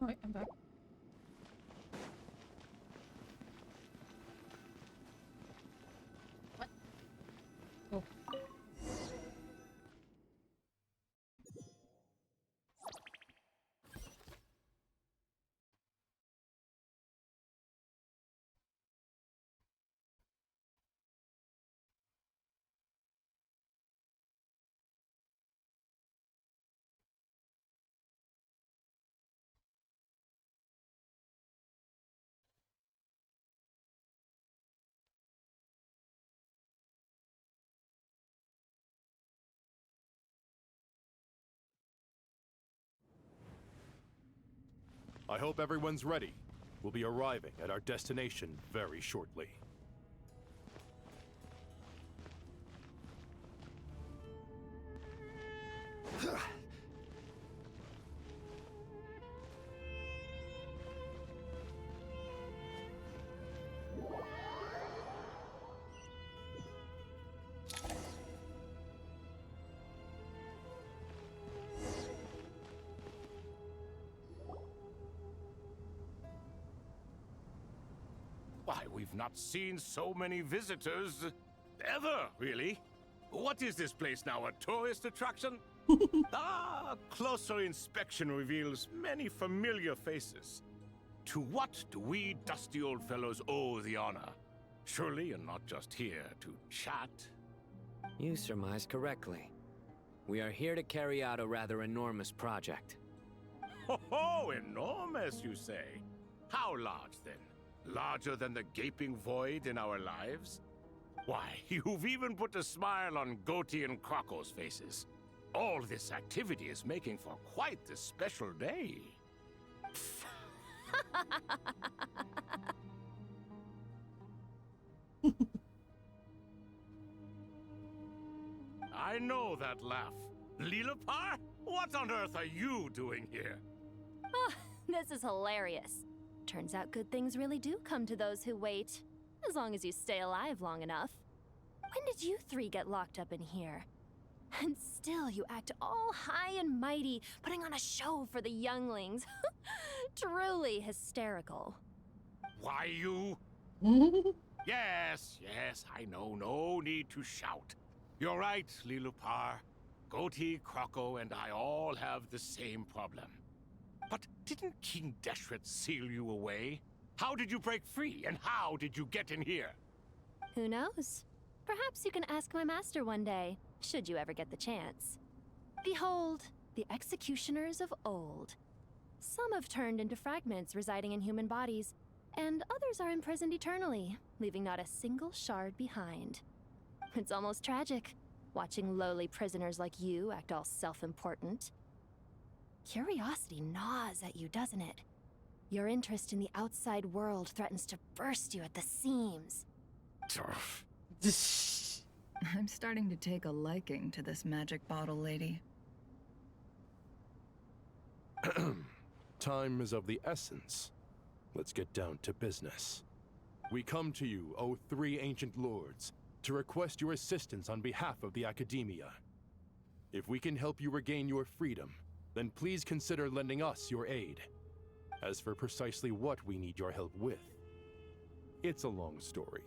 Alright, I'm back. What? Oh. I hope everyone's ready. We'll be arriving at our destination very shortly. Why, we've not seen so many visitors ever, really. What is this place now, a tourist attraction? Closer inspection reveals many familiar faces. To what do we dusty old fellows owe the honor? Surely you're not just here to chat. You surmise correctly. We are here to carry out a rather enormous project. Ho, enormous, you say? How large, then? Larger than the gaping void in our lives? Why, you've even put a smile on Goatee and Crocco's faces. All this activity is making for quite the special day. I know that laugh. Lilipar? What on earth are you doing here? Oh, this is hilarious. Turns out good things really do come to those who wait. As long as you stay alive long enough. When did you three get locked up in here? And still you act all high and mighty, putting on a show for the younglings. Truly hysterical. Why, you... Yes, I know. No need to shout. You're right, Lilipar. Goatee, Crocco, and I all have the same problem. But didn't King Deshret seal you away? How did you break free, and how did you get in here? Who knows? Perhaps you can ask my master one day, should you ever get the chance. Behold, the executioners of old. Some have turned into fragments residing in human bodies, and others are imprisoned eternally, leaving not a single shard behind. It's almost tragic, watching lowly prisoners like you act all self-important. Curiosity gnaws at you, doesn't it? Your interest in the outside world threatens to burst you at the seams. I'm starting to take a liking to this magic bottle lady. Time is of the essence. Let's get down to business. We come to you, O three ancient lords, to request your assistance on behalf of the Academia. If we can help you regain your freedom, then please consider lending us your aid. As for precisely what we need your help with, it's a long story.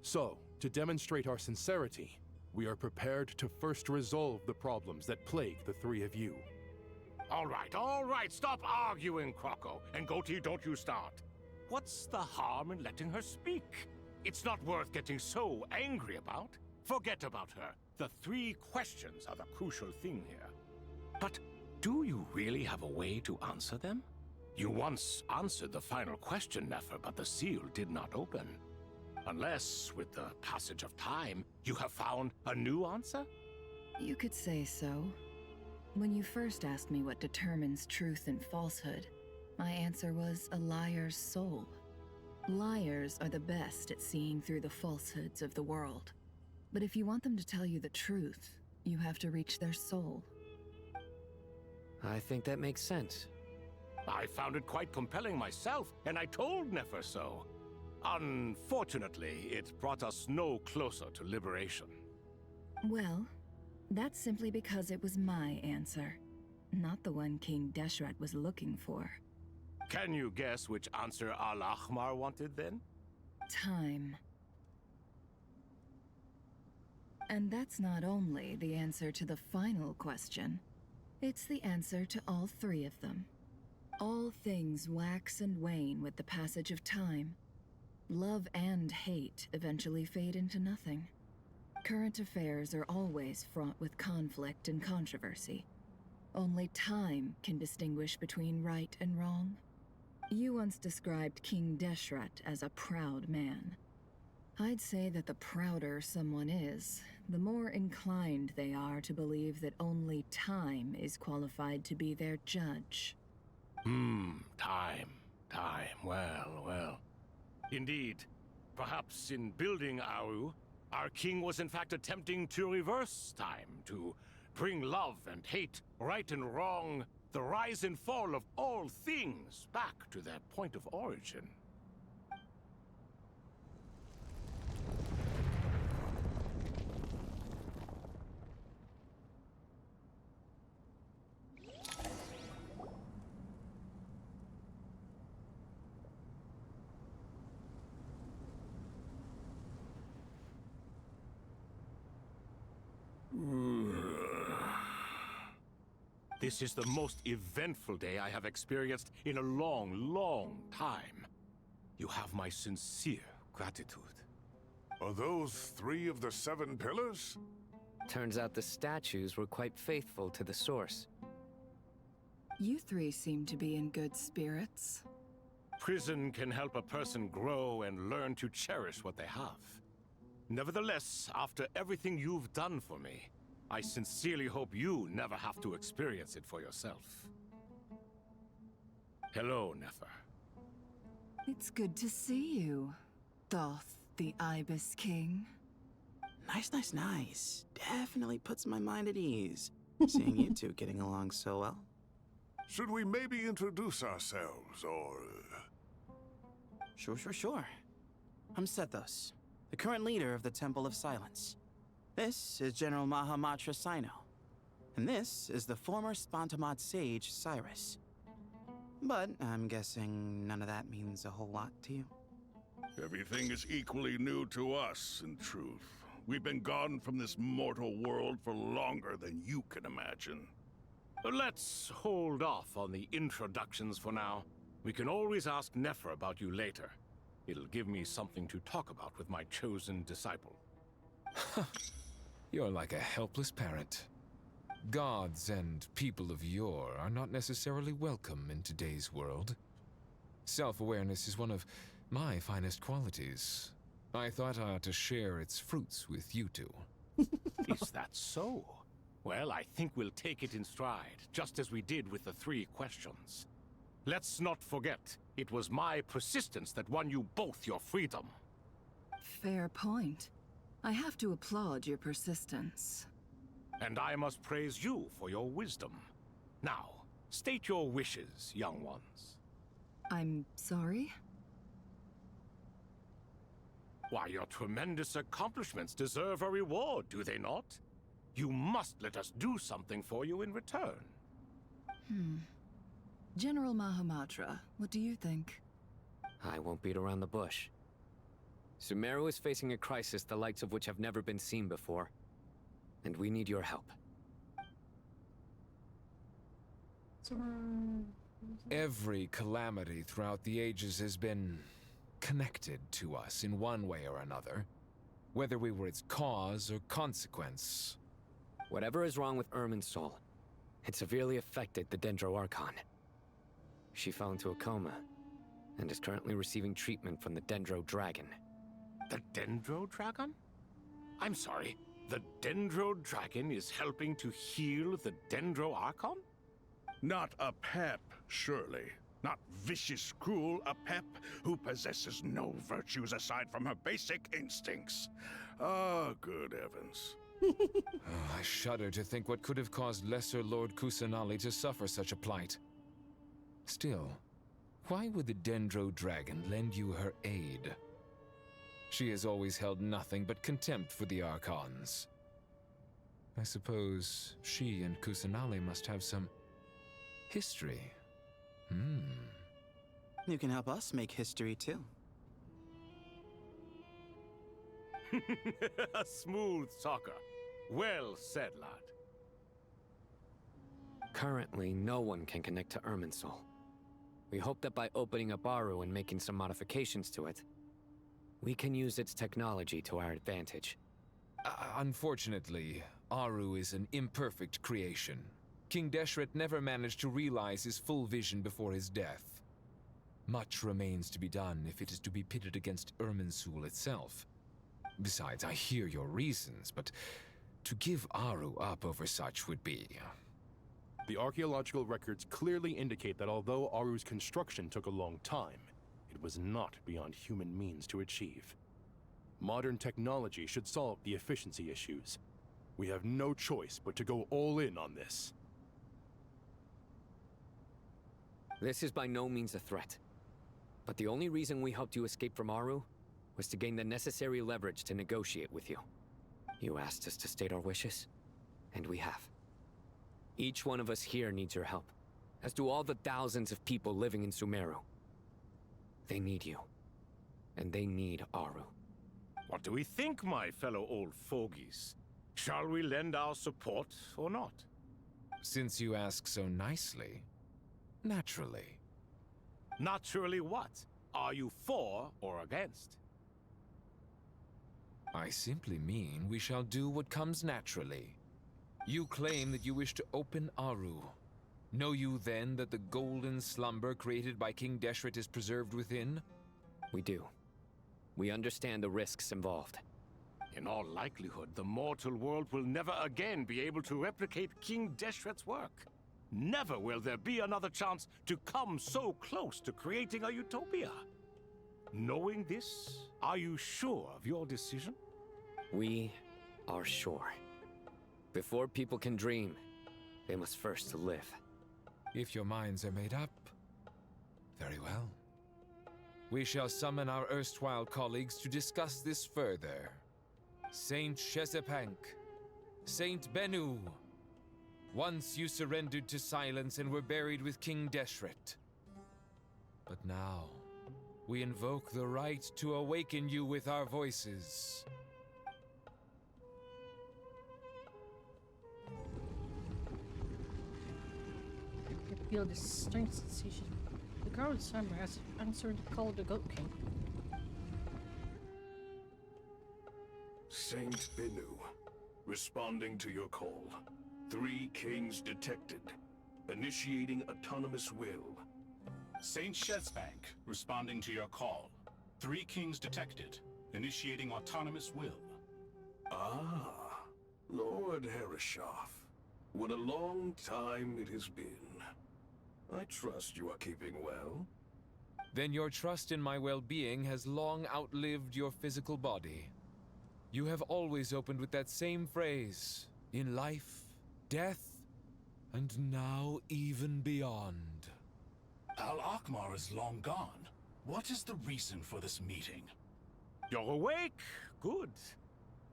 So, to demonstrate our sincerity, we are prepared to first resolve the problems that plague the three of you. All right, stop arguing, Crocco. And Goatee, don't you start. What's the harm in letting her speak? It's not worth getting so angry about. Forget about her. The three questions are the crucial thing here. But do you really have a way to answer them? You once answered the final question, Nefer, but the seal did not open. Unless, with the passage of time, you have found a new answer? You could say so. When you first asked me what determines truth and falsehood, my answer was a liar's soul. Liars are the best at seeing through the falsehoods of the world. But if you want them to tell you the truth, you have to reach their soul. I think that makes sense. I found it quite compelling myself, and I told Nefer so. Unfortunately, it brought us no closer to liberation. Well, that's simply because it was my answer. not the one King Deshret was looking for. Can you guess which answer Al-Ahmar wanted then? Time. And that's not only the answer to the final question, it's the answer to all three of them. All things wax and wane with the passage of time. Love and hate eventually fade into nothing. Current affairs are always fraught with conflict and controversy. Only time can distinguish between right and wrong. You once described King Deshret as a proud man. I'd say that the prouder someone is, the more inclined they are to believe that only time is qualified to be their judge. Time. Well. Indeed. Perhaps in building Aru, our king was in fact attempting to reverse time, to bring love and hate, right and wrong, the rise and fall of all things back to their point of origin. This is the most eventful day I have experienced in a long time. You have my sincere gratitude. Are those 3 of the 7 pillars? Turns out the statues were quite faithful to the source. You three seem to be in good spirits. Prison can help a person grow and learn to cherish what they have. Nevertheless, after everything you've done for me, I sincerely hope you never have to experience it for yourself. Hello, Nefer. It's good to see you, Thoth the Ibis King. Nice. Definitely puts my mind at ease, seeing you two getting along so well. Should we maybe introduce ourselves, or... Sure. I'm Sethos, the current leader of the Temple of Silence. This is General Mahamatra Sino, and this is the former Spantamad sage, Cyrus. But I'm guessing none of that means a whole lot to you. Everything is equally new to us, in truth. We've been gone from this mortal world for longer than you can imagine. Let's hold off on the introductions for now. We can always ask Nefer about you later. It'll give me something to talk about with my chosen disciple. You're like a helpless parent. Gods and people of yore are not necessarily welcome in today's world. Self-awareness is one of my finest qualities. I thought I ought to share its fruits with you two. Is that so? Well, I think we'll take it in stride, just as we did with the 3 questions. Let's not forget, it was my persistence that won you both your freedom. Fair point. I have to applaud your persistence. And I must praise you for your wisdom. Now, state your wishes, young ones. I'm sorry? Why, your tremendous accomplishments deserve a reward, do they not? You must let us do something for you in return. General Mahamatra, what do you think? I won't beat around the bush. Sumeru is facing a crisis the likes of which have never been seen before. And we need your help. Every calamity throughout the ages has been connected to us in one way or another, whether we were its cause or consequence. Whatever is wrong with Irminsul, it severely affected the Dendro Archon. She fell into a coma and is currently receiving treatment from the Dendro Dragon. The Dendro Dragon? I'm sorry, the Dendro Dragon is helping to heal the Dendro Archon? Not a pep, surely. Not vicious, cruel, a pep who possesses no virtues aside from her basic instincts. Ah, good heavens. I shudder to think what could have caused Lesser Lord Kusanali to suffer such a plight. Still, why would the Dendro Dragon lend you her aid? She has always held nothing but contempt for the Archons. I suppose she and Kusanali must have some History? You can help us make history too. A smooth talker. Well said, lad. Currently, no one can connect to Irminsul. We hope that by opening up Aru and making some modifications to it, we can use its technology to our advantage. Unfortunately, Aru is an imperfect creation. King Deshret never managed to realize his full vision before his death. Much remains to be done if it is to be pitted against Irminsul itself. Besides, I hear your reasons, but to give Aru up over such would be... The archaeological records clearly indicate that although Aru's construction took a long time, it was not beyond human means to achieve. Modern technology should solve the efficiency issues. We have no choice but to go all in on this. This is by no means a threat. But the only reason we helped you escape from Aru was to gain the necessary leverage to negotiate with you. You asked us to state our wishes, and we have. Each one of us here needs your help, as do all the thousands of people living in Sumeru. They need you, and they need Aru. What do we think, my fellow old fogies? Shall we lend our support or not? Since you ask so nicely, naturally. Naturally what? Are you for or against? I simply mean we shall do what comes naturally. You claim that you wish to open Aru. Know you then that the golden slumber created by King Deshret is preserved within? We do. We understand the risks involved. In all likelihood, the mortal world will never again be able to replicate King Deshret's work. Never will there be another chance to come so close to creating a utopia. Knowing this, are you sure of your decision? We are sure. Before people can dream, they must first live. If your minds are made up, very well. We shall summon our erstwhile colleagues to discuss this further. Saint Shezepank, Saint Bennu, once you surrendered to silence and were buried with King Deshret. But now, we invoke the right to awaken you with our voices. I feel this strange sensation. The crowd summer has answered the call of the Goat King. Saint Bennu, responding to your call. 3 kings detected. Initiating autonomous will. Saint Shezbank, responding to your call. 3 kings detected. Initiating autonomous will. Ah, Lord Herreshoff. What a long time it has been. I trust you are keeping well. Then your trust in my well-being has long outlived your physical body. You have always opened with that same phrase, in life, death, and now even beyond. Al-Akmar is long gone. What is the reason for this meeting? You're awake? Good.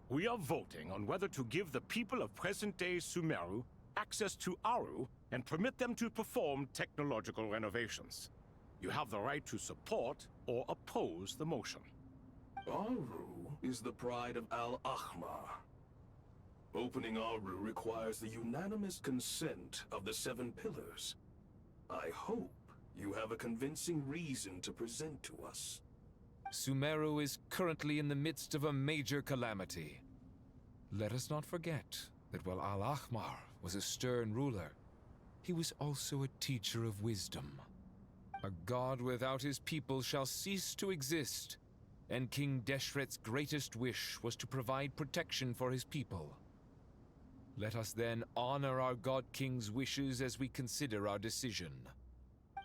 We are voting on whether to give the people of present-day Sumeru access to Aru and permit them to perform technological renovations. You have the right to support or oppose the motion. Aru is the pride of Al-Ahmar. Opening Aru requires the unanimous consent of the 7 pillars. I hope you have a convincing reason to present to us. Sumeru is currently in the midst of a major calamity. Let us not forget that while Al-Ahmar was a stern ruler, he was also a teacher of wisdom. A god without his people shall cease to exist, and King Deshret's greatest wish was to provide protection for his people. Let us then honor our God King's wishes as we consider our decision.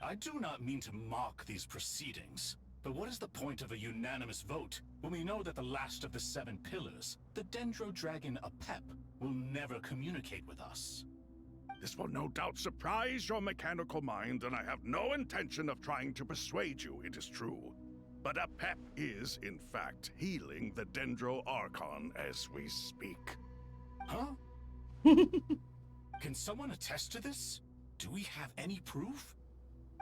I do not mean to mock these proceedings, but what is the point of a unanimous vote when we know that the last of the 7 pillars, the Dendro Dragon Apep, will never communicate with us? This will no doubt surprise your mechanical mind, and I have no intention of trying to persuade you it is true. But Apep is, in fact, healing the Dendro Archon as we speak. Huh? Can someone attest to this? Do we have any proof?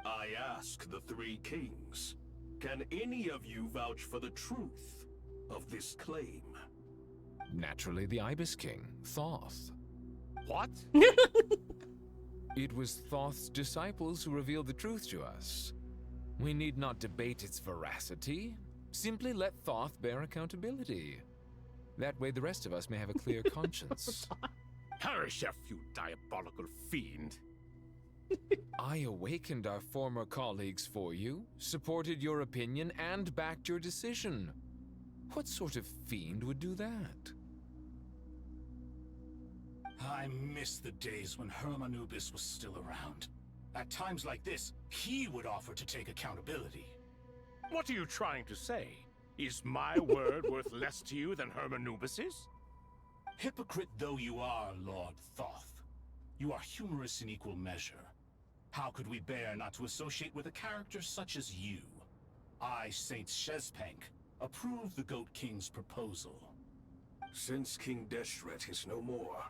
I ask the three kings, can any of you vouch for the truth of this claim? Naturally, the Ibis King, Thoth. What? It was Thoth's disciples who revealed the truth to us. We need not debate its veracity. Simply let Thoth bear accountability. That way the rest of us may have a clear conscience. Perish, you diabolical fiend. I awakened our former colleagues for you, supported your opinion, and backed your decision. What sort of fiend would do that? I miss the days when Hermanubis was still around. At times like this, he would offer to take accountability. What are you trying to say? Is my word worth less to you than Hermanubis's? Hypocrite though you are, Lord Thoth, you are humorous in equal measure. How could we bear not to associate with a character such as you? I, Saint Shezpank, approve the Goat King's proposal. Since King Deshret is no more,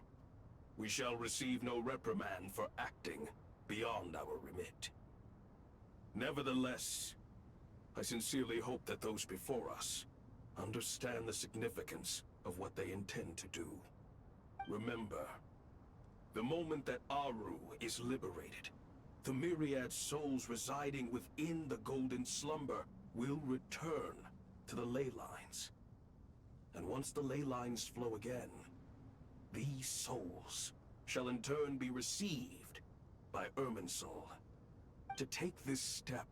we shall receive no reprimand for acting beyond our remit. Nevertheless, I sincerely hope that those before us understand the significance of what they intend to do. Remember, the moment that Aru is liberated, the myriad souls residing within the Golden Slumber will return to the ley lines. And once the ley lines flow again, these souls shall in turn be received by Irminsul. To take this step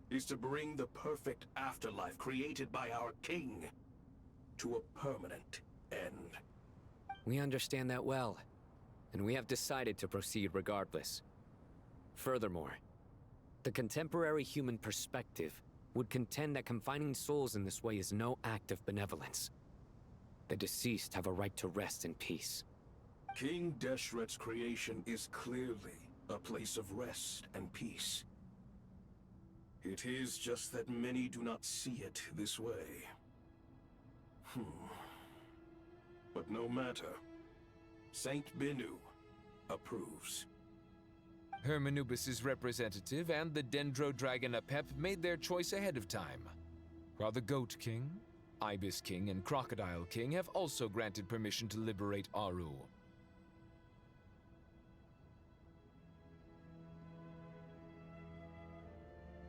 is to bring the perfect afterlife created by our king to a permanent end. We understand that well, and we have decided to proceed regardless. Furthermore, the contemporary human perspective would contend that confining souls in this way is no act of benevolence. The deceased have a right to rest in peace. King Deshret's creation is clearly a place of rest and peace. It is just that many do not see it this way. But no matter. Saint Binu approves. Hermanubis' representative and the Dendro Dragon Apep made their choice ahead of time, while the Goat King, Ibis King, and Crocodile King have also granted permission to liberate Aru.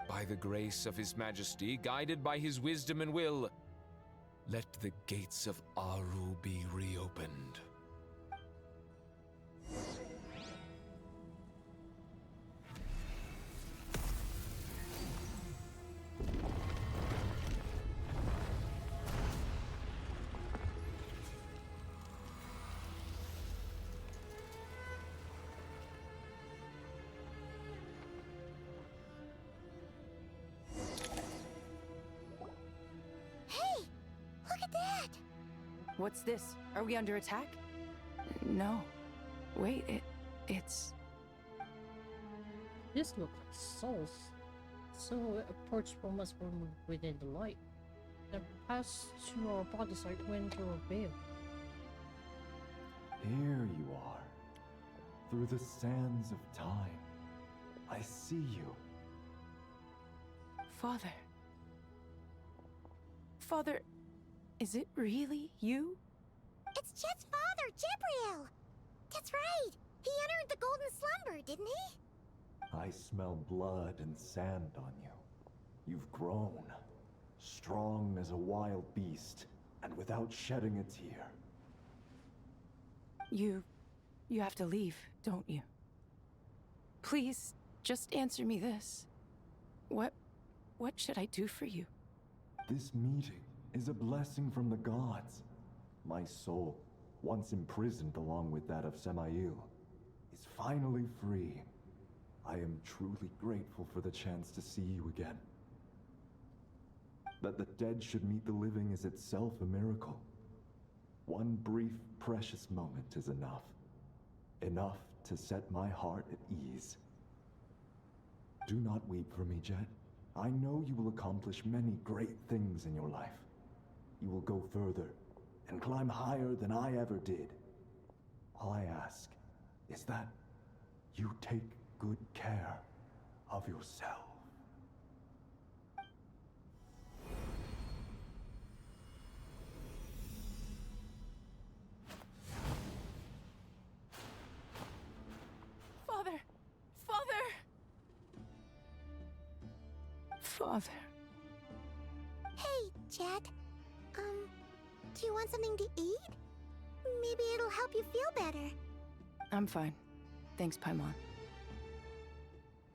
By the grace of His Majesty, guided by his wisdom and will, let the gates of Aru be reopened. Hey! Look at that! What's this? Are we under attack? No. Wait, it's... This looks like souls. So approachable must remove within the light. The path to our bodies like wind through a veil. Here you are. Through the sands of time. I see you. Father. Father, is it really you? It's Chet's father, Jibriel! That's right! He entered the Golden Slumber, didn't he? I smell blood and sand on you. You've grown. Strong as a wild beast, and without shedding a tear. You have to leave, don't you? Please, just answer me this. What should I do for you? This meeting is a blessing from the gods. My soul, once imprisoned along with that of Semail, is finally free. I am truly grateful for the chance to see you again. That the dead should meet the living is itself a miracle. One brief, precious moment is enough. Enough to set my heart at ease. Do not weep for me, Jet. I know you will accomplish many great things in your life. You will go further and climb higher than I ever did. All I ask is that you take good care of yourself. Father! Father! Father. Hey, Jet. Do you want something to eat? Maybe it'll help you feel better. I'm fine. Thanks, Paimon.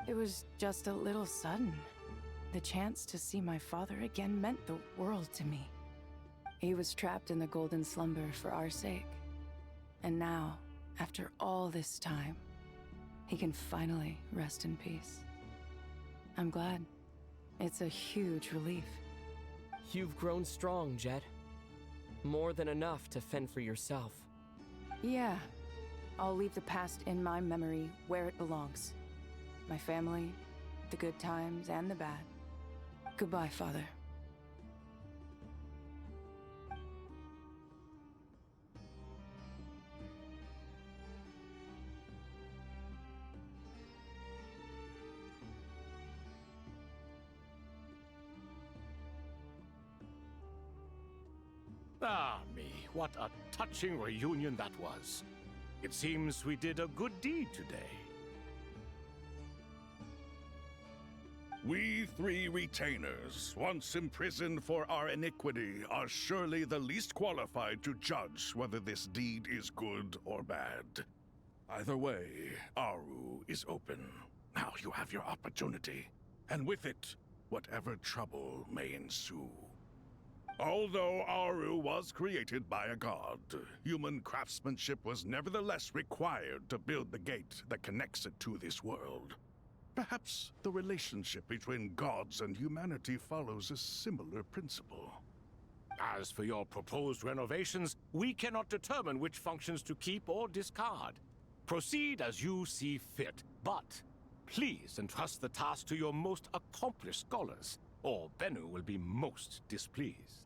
It was just a little sudden. The chance to see my father again meant the world to me. He was trapped in the golden slumber for our sake. And now, after all this time, he can finally rest in peace. I'm glad. It's a huge relief. You've grown strong, Jet. More than enough to fend for yourself. Yeah. I'll leave the past in my memory where it belongs. My family, the good times and the bad. Goodbye, Father. Ah, me, what a touching reunion that was. It seems we did a good deed today. We three retainers, once imprisoned for our iniquity, are surely the least qualified to judge whether this deed is good or bad. Either way, Aru is open. Now you have your opportunity, and with it, whatever trouble may ensue. Although Aru was created by a god, human craftsmanship was nevertheless required to build the gate that connects it to this world. Perhaps the relationship between gods and humanity follows a similar principle. As for your proposed renovations, we cannot determine which functions to keep or discard. Proceed as you see fit, but please entrust the task to your most accomplished scholars, or Bennu will be most displeased.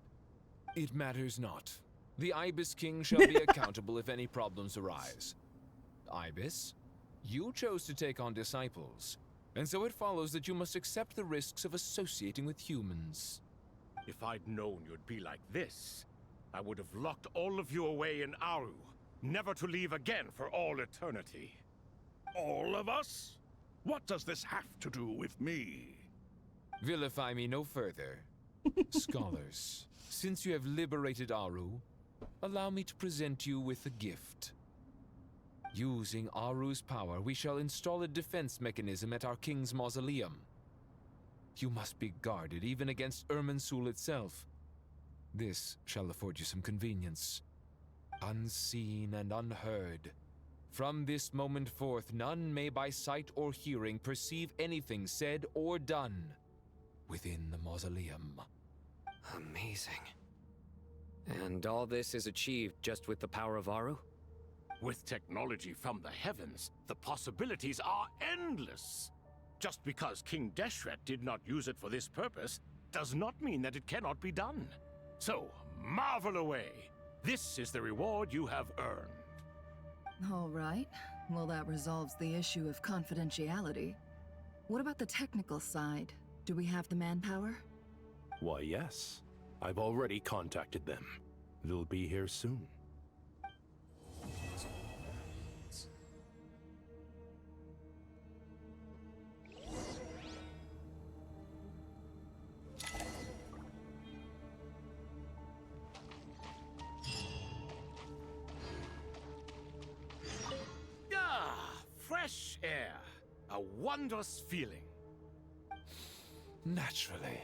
It matters not. The Ibis King shall be accountable if any problems arise. Ibis, you chose to take on disciples, and so it follows that you must accept the risks of associating with humans. If I'd known you'd be like this, I would have locked all of you away in Aru, never to leave again for all eternity. All of us? What does this have to do with me? Vilify me no further. Scholars, since you have liberated Aru, allow me to present you with a gift. Using Aru's power, we shall install a defense mechanism at our king's mausoleum. You must be guarded even against Irminsul itself. This shall afford you some convenience. Unseen and unheard. From this moment forth, none may by sight or hearing perceive anything said or done within the mausoleum. Amazing. And all this is achieved just with the power of Aru? With technology from the heavens, the possibilities are endless. Just because King Deshret did not use it for this purpose, does not mean that it cannot be done. So, marvel away. This is the reward you have earned. All right. Well, that resolves the issue of confidentiality. What about the technical side? Do we have the manpower? Why, yes. I've already contacted them. They'll be here soon. Fresh air. A wondrous feeling. Naturally.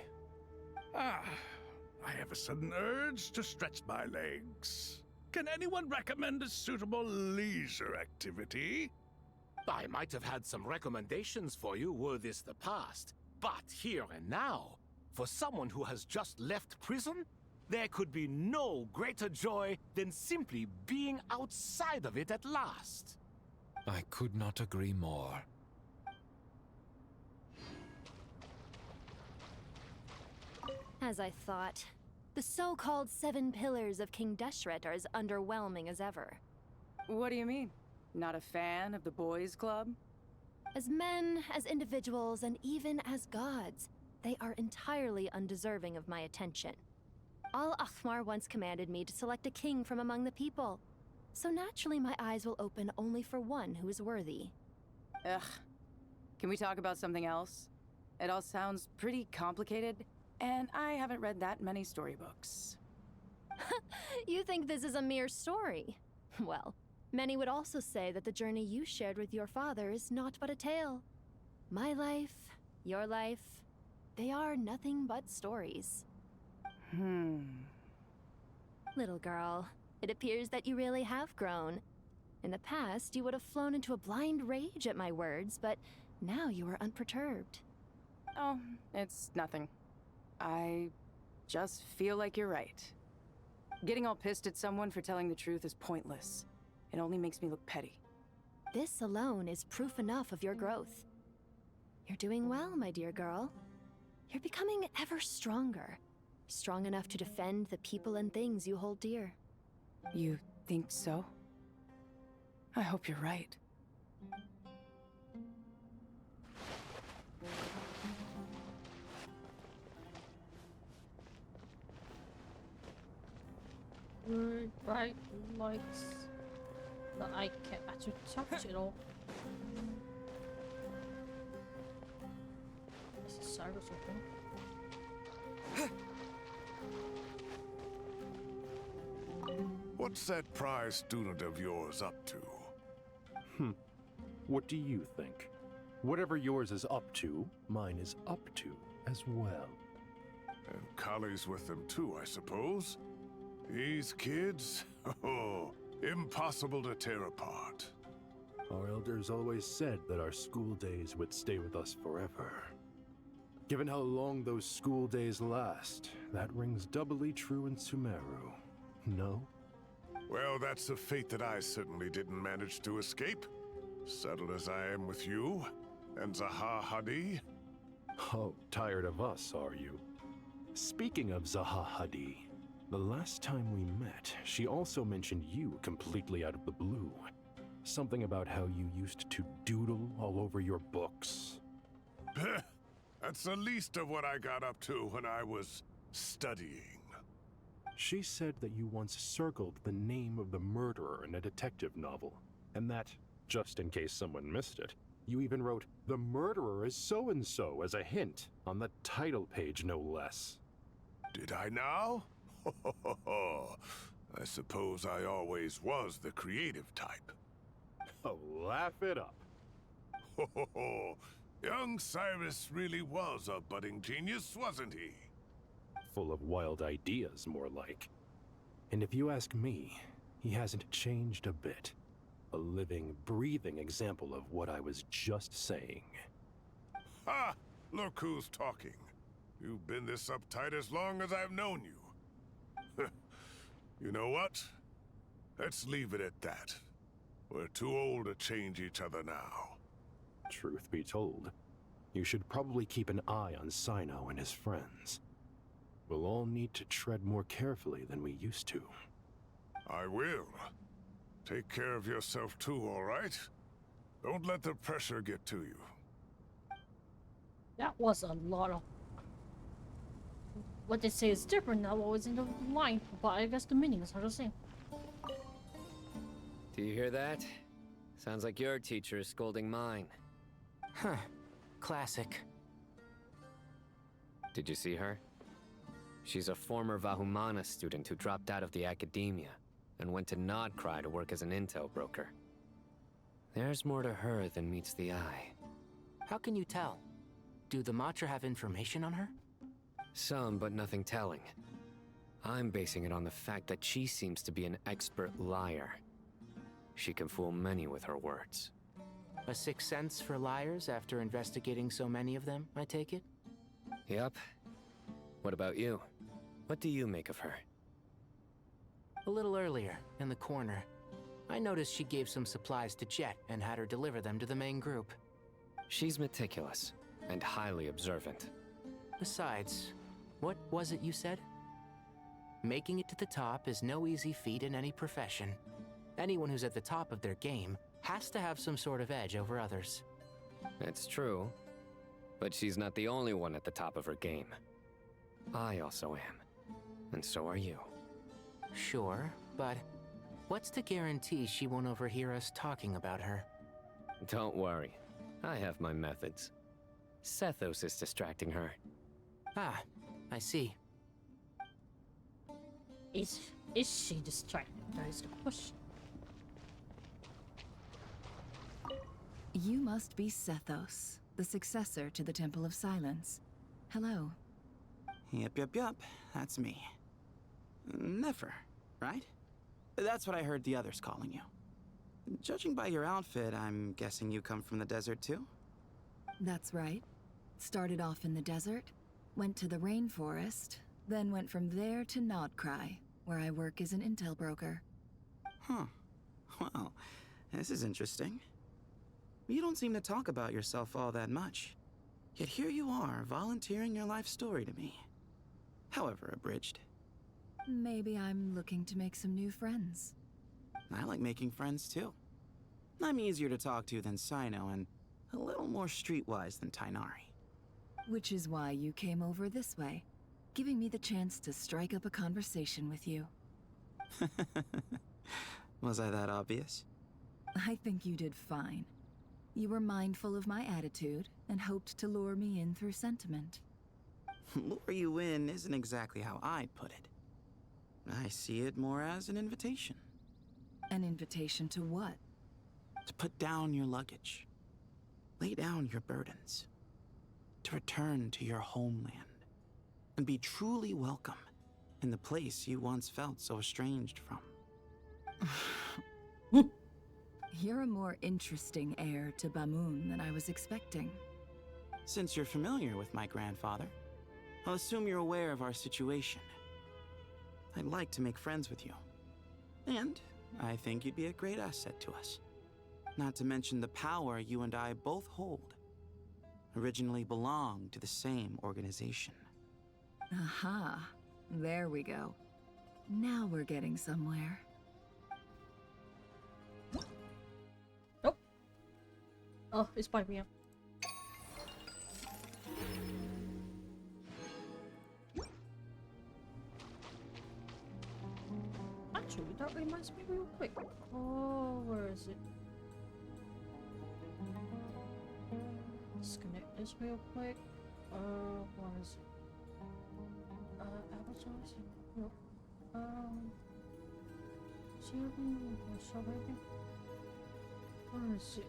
I have a sudden urge to stretch my legs. Can anyone recommend a suitable leisure activity? I might have had some recommendations for you were this the past, but here and now, for someone who has just left prison, there could be no greater joy than simply being outside of it at last. I could not agree more. As I thought, the so-called 7 pillars of King Deshret are as underwhelming as ever. What do you mean? Not a fan of the boys' club? As men, as individuals, and even as gods, they are entirely undeserving of my attention. Al-Ahmar once commanded me to select a king from among the people, so naturally my eyes will open only for one who is worthy. Ugh. Can we talk about something else? It all sounds pretty complicated, and I haven't read that many storybooks. You think this is a mere story? Well, many would also say that the journey you shared with your father is not but a tale. My life, your life, they are nothing but stories. Little girl, it appears that you really have grown. In the past, you would have flown into a blind rage at my words, but now you are unperturbed. Oh, it's nothing. I just feel like you're right. Getting all pissed at someone for telling the truth is pointless. It only makes me look petty. This alone is proof enough of your growth. You're doing well, my dear girl. You're becoming ever stronger. Strong enough to defend the people and things you hold dear. You think so? I hope you're right. Right, lights. But I can't actually touch it all. This is Cyrus open. What's that prize student of yours up to? What do you think? Whatever yours is up to, mine is up to as well. And Kali's with them too, I suppose? These kids? Oh, impossible to tear apart. Our elders always said that our school days would stay with us forever. Given how long those school days last, that rings doubly true in Sumeru. No? Well, that's a fate that I certainly didn't manage to escape. Settled as I am with you, and Zaha Hadi. Oh, tired of us, are you? Speaking of Zaha Hadi, the last time we met, she also mentioned you completely out of the blue. Something about how you used to doodle all over your books. That's the least of what I got up to when I was studying. She said that you once circled the name of the murderer in a detective novel, and that, just in case someone missed it, you even wrote, "The murderer is so-and-so" as a hint on the title page, no less. Did I now? I suppose I always was the creative type. Oh, laugh it up. Young Cyrus really was a budding genius, wasn't he? Full of wild ideas, more like. And if you ask me, he hasn't changed a bit. A living, breathing example of what I was just saying. Ha! Look who's talking. You've been this uptight as long as I've known you. You know what? Let's leave it at that. We're too old to change each other now. Truth be told, you should probably keep an eye on Sino and his friends. We'll all need to tread more carefully than we used to. I will. Take care of yourself too, all right? Don't let the pressure get to you. That was a lot of... What they say is different now what was in the line, but I guess the meanings are the same. Do you hear that? Sounds like your teacher is scolding mine. Huh. Classic. Did you see her? She's a former Vahumana student who dropped out of the academia and went to Nodcry to work as an intel broker. There's more to her than meets the eye. How can you tell? Do the Matra have information on her? Some, but nothing telling. I'm basing it on the fact that she seems to be an expert liar. She can fool many with her words. A sixth sense for liars after investigating so many of them, I take it? Yep. What about you? What do you make of her? A little earlier, in the corner, I noticed she gave some supplies to Jet and had her deliver them to the main group. She's meticulous and highly observant. Besides, what was it you said? Making it to the top is no easy feat in any profession. Anyone who's at the top of their game has to have some sort of edge over others. It's true. But she's not the only one at the top of her game. I also am. And so are you. Sure, but what's to guarantee she won't overhear us talking about her? Don't worry. I have my methods. Sethos is distracting her. Ah, I see. Is she distracted? That is the question. You must be Sethos, the successor to the Temple of Silence. Hello. Yup. That's me. Nefer, right? That's what I heard the others calling you. Judging by your outfit, I'm guessing you come from the desert too? That's right. Started off in the desert, went to the rainforest, then went from there to Nodcry, where I work as an intel broker. Huh. Well, this is interesting. You don't seem to talk about yourself all that much. Yet here you are, volunteering your life story to me. However abridged. Maybe I'm looking to make some new friends. I like making friends too. I'm easier to talk to than Sino and a little more streetwise than Tainari. Which is why you came over this way, giving me the chance to strike up a conversation with you. Was I that obvious? I think you did fine. You were mindful of my attitude and hoped to lure me in through sentiment. Lure you in isn't exactly how I'd put it. I see it more as an invitation. An invitation to what? To put down your luggage. Lay down your burdens. To return to your homeland. And be truly welcome in the place you once felt so estranged from. You're a more interesting heir to Bamun than I was expecting. Since you're familiar with my grandfather, I'll assume you're aware of our situation. I'd like to make friends with you. And I think you'd be a great asset to us. Not to mention the power you and I both hold. Originally belonged to the same organization. Aha. There we go. Now we're getting somewhere. Oh, it's by me. Actually, that reminds me real quick. Oh, where is it? Disconnect this real quick. What is it? Advertising. Nope. Shopping. Where is it?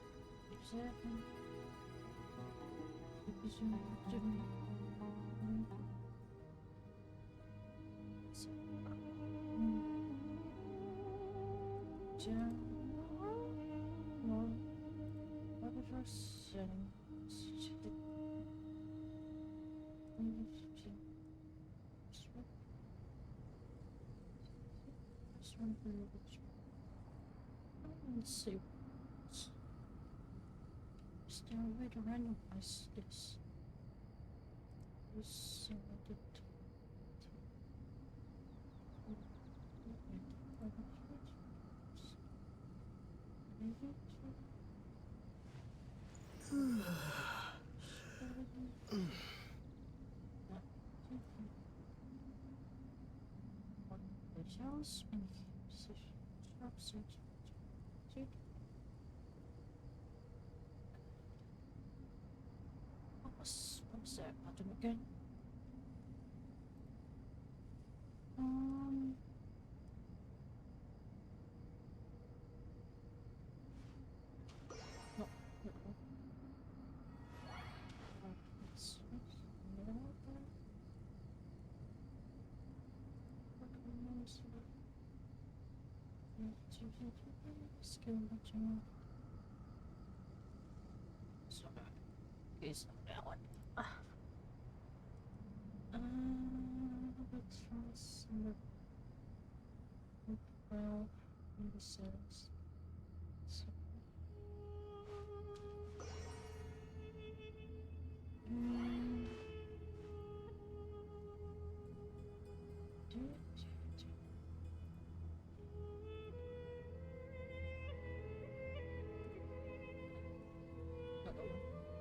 Let's see. Is there a way to randomize this? What's that button again? No. Skill button. So okay, so that one. Let's try some. Well, maybe says. So. Another one.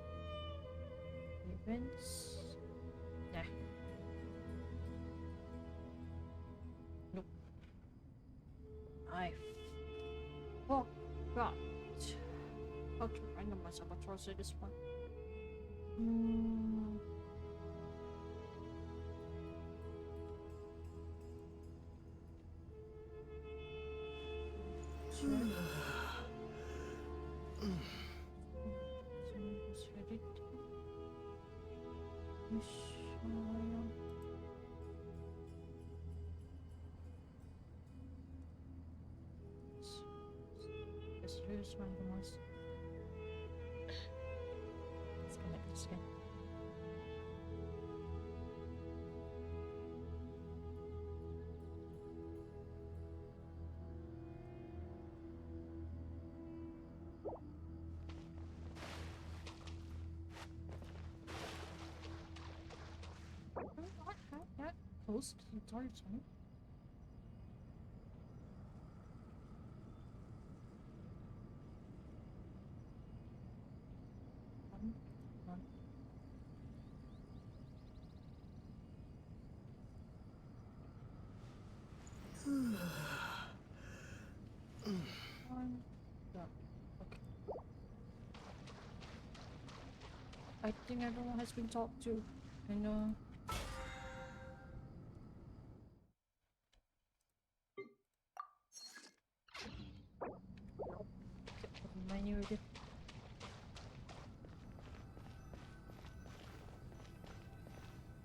saboteur say this one. Hmm. Here's randomized. Let's connect this again. That close to the target zone. I think everyone has been talked to, and menu again.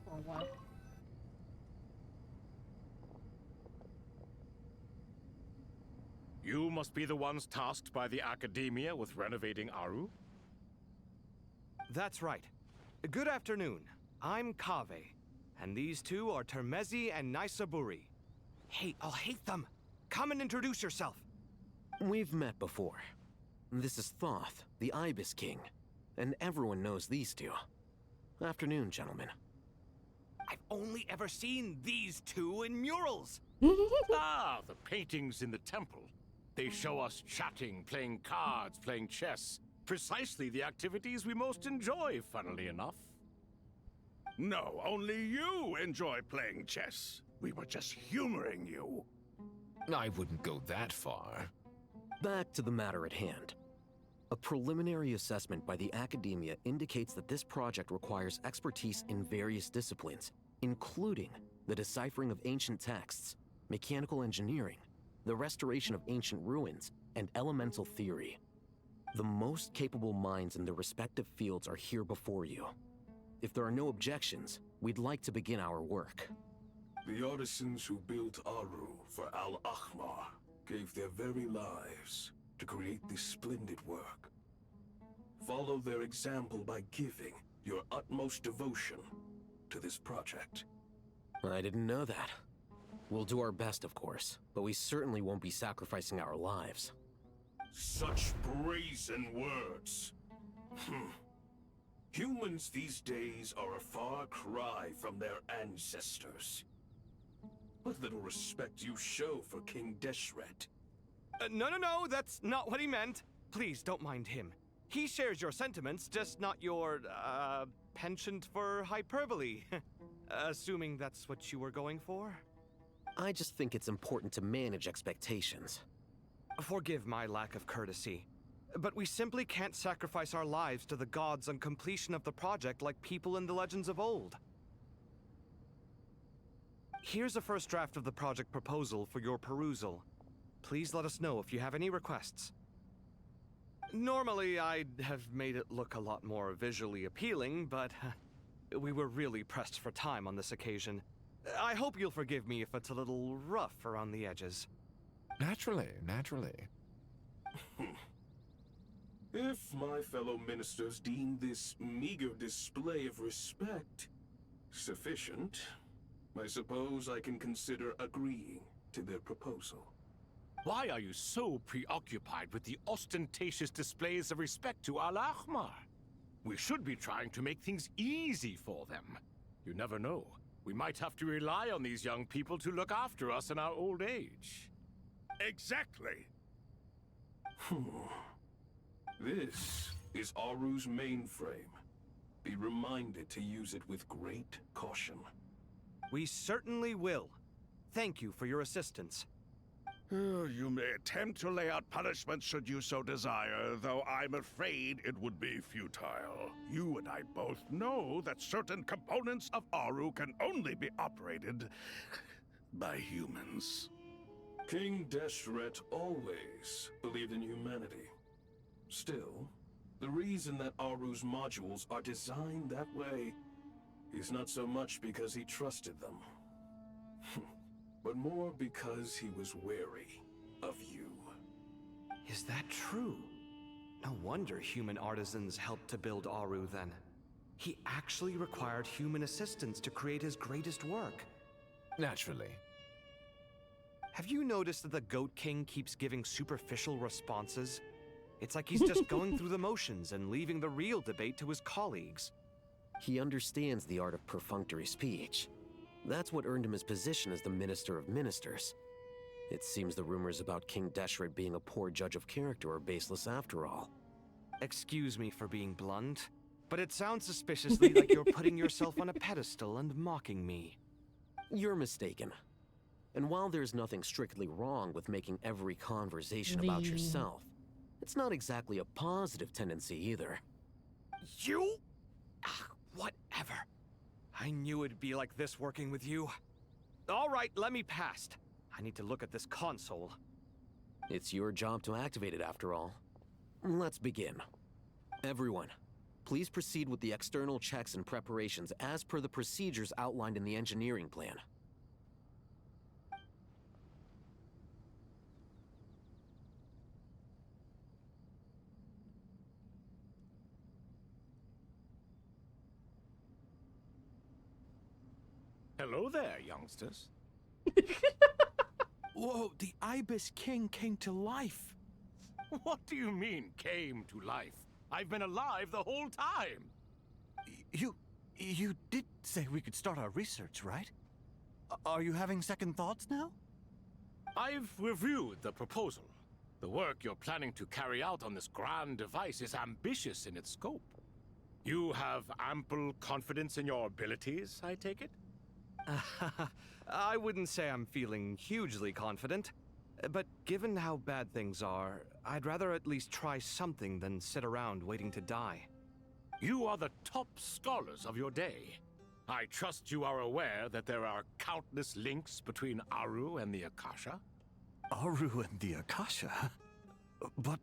For a while. You must be the ones tasked by the Academia with renovating Aru? That's right. Good afternoon. I'm Kaveh, and these two are Termezi and Naisaburi. Hey, I'll hate them. Come and introduce yourself. We've met before. This is Thoth, the Ibis King, and everyone knows these two. Afternoon, gentlemen. I've only ever seen these two in murals. Ah, the paintings in the temple. They show us chatting, playing cards, playing chess. Precisely the activities we most enjoy, funnily enough. No, only you enjoy playing chess. We were just humoring you. I wouldn't go that far. Back to the matter at hand. A preliminary assessment by the Academia indicates that this project requires expertise in various disciplines, including the deciphering of ancient texts, mechanical engineering, the restoration of ancient ruins, and elemental theory. The most capable minds in their respective fields are here before you. If there are no objections, we'd like to begin our work. The artisans who built Aru for Al-Ahmar gave their very lives to create this splendid work. Follow their example by giving your utmost devotion to this project. I didn't know that. We'll do our best, of course, but we certainly won't be sacrificing our lives. Such brazen words. Humans these days are a far cry from their ancestors. What little respect you show for King Deshret. No, that's not what he meant. Please, don't mind him. He shares your sentiments, just not your, penchant for hyperbole. Assuming that's what you were going for? I just think it's important to manage expectations. Forgive my lack of courtesy, but we simply can't sacrifice our lives to the gods on completion of the project like people in the legends of old. Here's a first draft of the project proposal for your perusal. Please let us know if you have any requests. Normally, I'd have made it look a lot more visually appealing, but we were really pressed for time on this occasion. I hope you'll forgive me if it's a little rough around the edges. Naturally. If my fellow ministers deem this meager display of respect sufficient, I suppose I can consider agreeing to their proposal. Why are you so preoccupied with the ostentatious displays of respect to Al-Ahmar? We should be trying to make things easy for them. You never know. We might have to rely on these young people to look after us in our old age. Exactly. This is Aru's mainframe. Be reminded to use it with great caution. We certainly will. Thank you for your assistance. You may attempt to lay out punishment should you so desire, though I'm afraid it would be futile. You and I both know that certain components of Aru can only be operated by humans. King Deshret always believed in humanity. Still, the reason that Aru's modules are designed that way is not so much because he trusted them, but more because he was wary of you. Is that true? No wonder human artisans helped to build Aru then. He actually required human assistance to create his greatest work. Naturally. Have you noticed that the Goat King keeps giving superficial responses? It's like he's just going through the motions and leaving the real debate to his colleagues. He understands the art of perfunctory speech. That's what earned him his position as the Minister of Ministers. It seems the rumors about King Deshret being a poor judge of character are baseless after all. Excuse me for being blunt, but it sounds suspiciously like you're putting yourself on a pedestal and mocking me. You're mistaken. And while there's nothing strictly wrong with making every conversation about yourself, it's not exactly a positive tendency either. You? Whatever. I knew it'd be like this working with you. All right, let me past. I need to look at this console. It's your job to activate it after all. Let's begin. Everyone, please proceed with the external checks and preparations as per the procedures outlined in the engineering plan. Hello there, youngsters. Whoa, the Ibis King came to life. What do you mean, came to life? I've been alive the whole time. You did say we could start our research, right? Are you having second thoughts now? I've reviewed the proposal. The work you're planning to carry out on this grand device is ambitious in its scope. You have ample confidence in your abilities, I take it? I wouldn't say I'm feeling hugely confident, but given how bad things are, I'd rather at least try something than sit around waiting to die. You are the top scholars of your day. I trust you are aware that there are countless links between Aru and the Akasha? Aru and the Akasha? But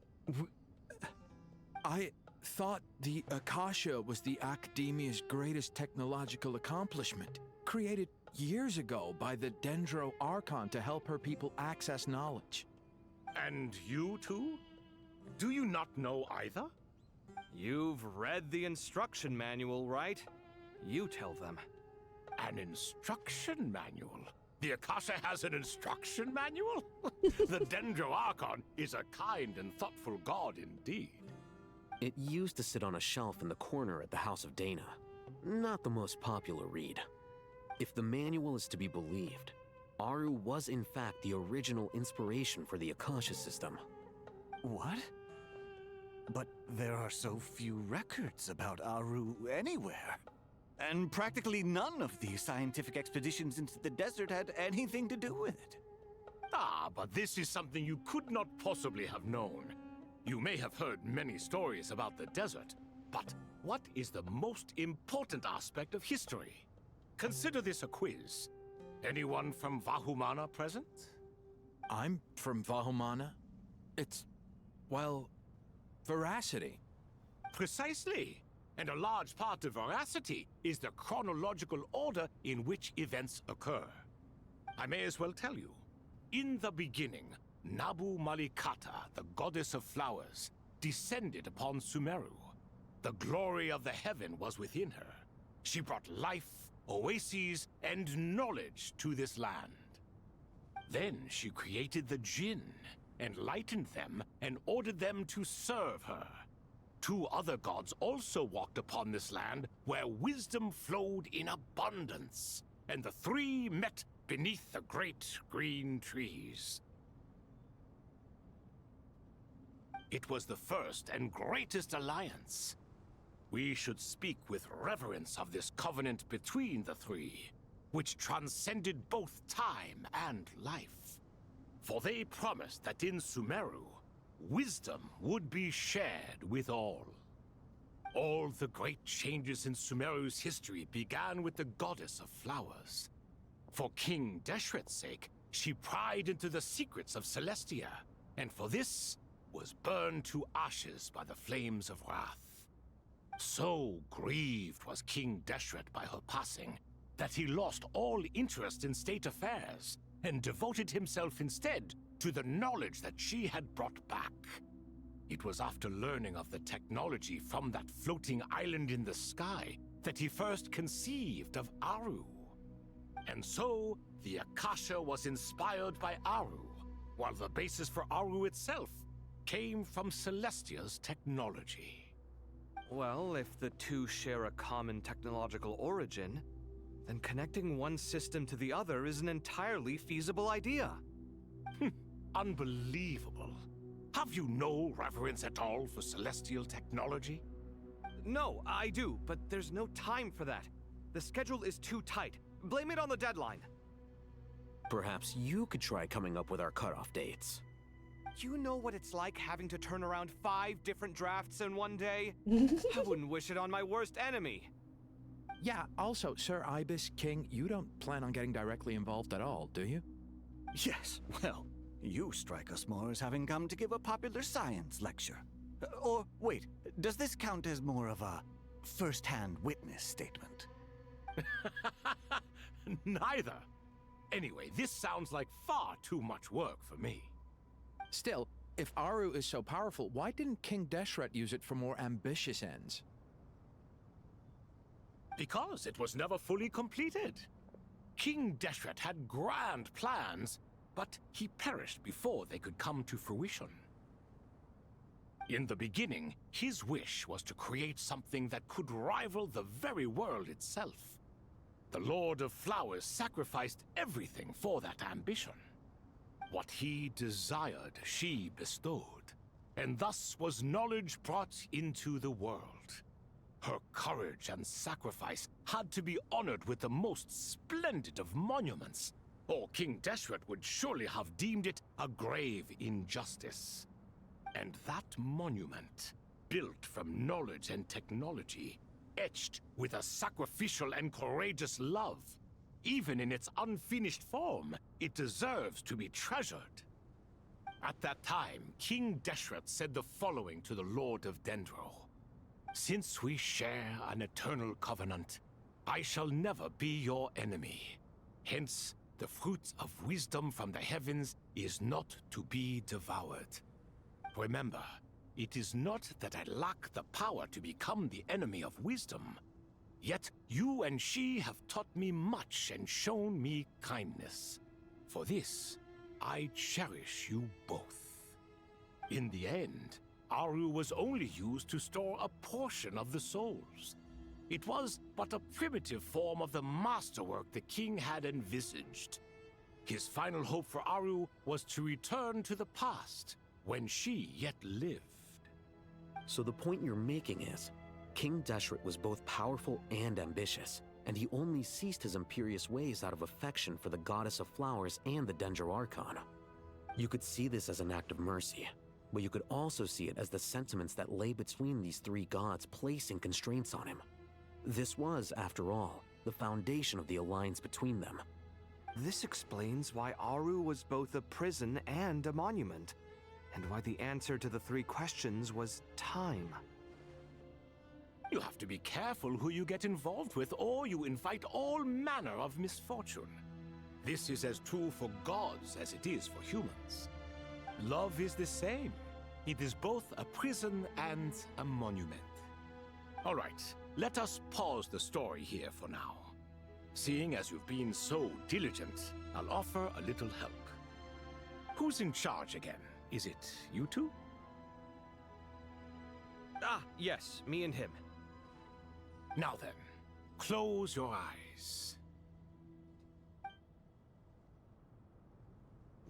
I thought the Akasha was the Academia's greatest technological accomplishment, created years ago by the Dendro Archon to help her people access knowledge. And you too? Do you not know either? You've read the instruction manual, right? You tell them. An instruction manual? The Akasha has an instruction manual? The Dendro Archon is a kind and thoughtful god indeed. It used to sit on a shelf in the corner at the House of Dana. Not the most popular read. If the manual is to be believed, Aru was in fact the original inspiration for the Akasha system. What? But there are so few records about Aru anywhere. And practically none of these scientific expeditions into the desert had anything to do with it. Ah, but this is something you could not possibly have known. You may have heard many stories about the desert, but what is the most important aspect of history? Consider this a quiz. Anyone from Vahumana present? I'm from Vahumana. It's, well, veracity. Precisely. And a large part of veracity is the chronological order in which events occur. I may as well tell you. In the beginning, Nabu Malikata, the goddess of flowers, descended upon Sumeru. The glory of the heaven was within her. She brought life, oases, and knowledge to this land. Then she created the Jinn, enlightened them, and ordered them to serve her. Two other gods also walked upon this land where wisdom flowed in abundance, and the three met beneath the great green trees. It was the first and greatest alliance. We should speak with reverence of this covenant between the three, which transcended both time and life. For they promised that in Sumeru, wisdom would be shared with all. All the great changes in Sumeru's history began with the goddess of flowers. For King Deshret's sake, she pried into the secrets of Celestia, and for this was burned to ashes by the flames of wrath. So grieved was King Deshret by her passing that he lost all interest in state affairs and devoted himself instead to the knowledge that she had brought back. It was after learning of the technology from that floating island in the sky that he first conceived of Aru. And so, the Akasha was inspired by Aru, while the basis for Aru itself came from Celestia's technology. Well, if the two share a common technological origin, then connecting one system to the other is an entirely feasible idea. Unbelievable. Have you no reverence at all for celestial technology? No, I do, but there's no time for that. The schedule is too tight. Blame it on the deadline. Perhaps you could try coming up with our cutoff dates. You know what it's like having to turn around 5 different drafts in one day? I wouldn't wish it on my worst enemy. Yeah, also, Sir Ibis King, you don't plan on getting directly involved at all, do you? Yes, well, you strike us more as having come to give a popular science lecture. Or, wait, does this count as more of a first-hand witness statement? Neither. Anyway, this sounds like far too much work for me. Still, if Aru is so powerful, why didn't King Deshret use it for more ambitious ends? Because it was never fully completed. King Deshret had grand plans, but he perished before they could come to fruition. In the beginning, his wish was to create something that could rival the very world itself. The Lord of Flowers sacrificed everything for that ambition. What he desired, she bestowed, and thus was knowledge brought into the world. Her courage and sacrifice had to be honored with the most splendid of monuments, or King Deshret would surely have deemed it a grave injustice. And that monument, built from knowledge and technology, etched with a sacrificial and courageous love, even in its unfinished form, it deserves to be treasured. At that time, King Deshret said the following to the Lord of Dendro. Since we share an eternal covenant, I shall never be your enemy. Hence, the fruit of wisdom from the heavens is not to be devoured. Remember, it is not that I lack the power to become the enemy of wisdom. Yet you and she have taught me much and shown me kindness. For this, I cherish you both. In the end, Aru was only used to store a portion of the souls. It was but a primitive form of the masterwork the king had envisaged. His final hope for Aru was to return to the past, when she yet lived. So the point you're making is, King Deshret was both powerful and ambitious, and he only ceased his imperious ways out of affection for the Goddess of Flowers and the Dendro Archon. You could see this as an act of mercy, but you could also see it as the sentiments that lay between these three gods placing constraints on him. This was, after all, the foundation of the alliance between them. This explains why Aru was both a prison and a monument, and why the answer to the 3 questions was time. You have to be careful who you get involved with, or you invite all manner of misfortune. This is as true for gods as it is for humans. Love is the same. It is both a prison and a monument. All right, let us pause the story here for now. Seeing as you've been so diligent, I'll offer a little help. Who's in charge again? Is it you two? Ah, yes, me and him. Now then, close your eyes.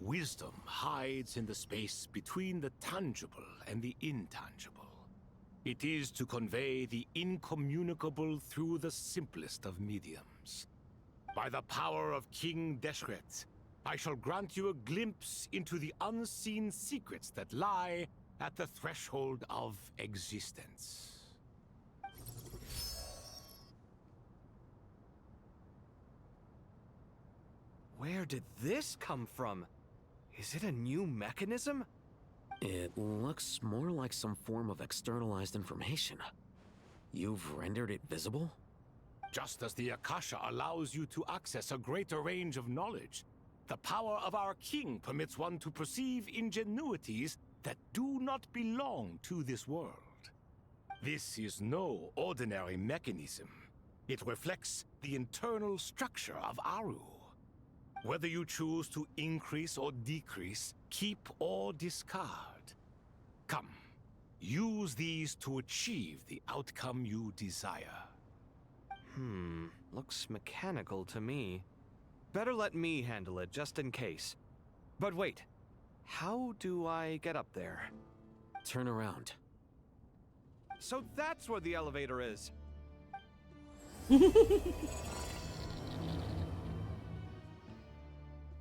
Wisdom hides in the space between the tangible and the intangible. It is to convey the incommunicable through the simplest of mediums. By the power of King Deshret, I shall grant you a glimpse into the unseen secrets that lie at the threshold of existence. Where did this come from? Is it a new mechanism? It looks more like some form of externalized information. You've rendered it visible? Just as the Akasha allows you to access a greater range of knowledge, the power of our king permits one to perceive ingenuities that do not belong to this world. This is no ordinary mechanism. It reflects the internal structure of Aru. Whether you choose to increase or decrease, keep or discard. Come, use these to achieve the outcome you desire. Looks mechanical to me. Better let me handle it, just in case. But wait, how do I get up there? Turn around. So that's where the elevator is.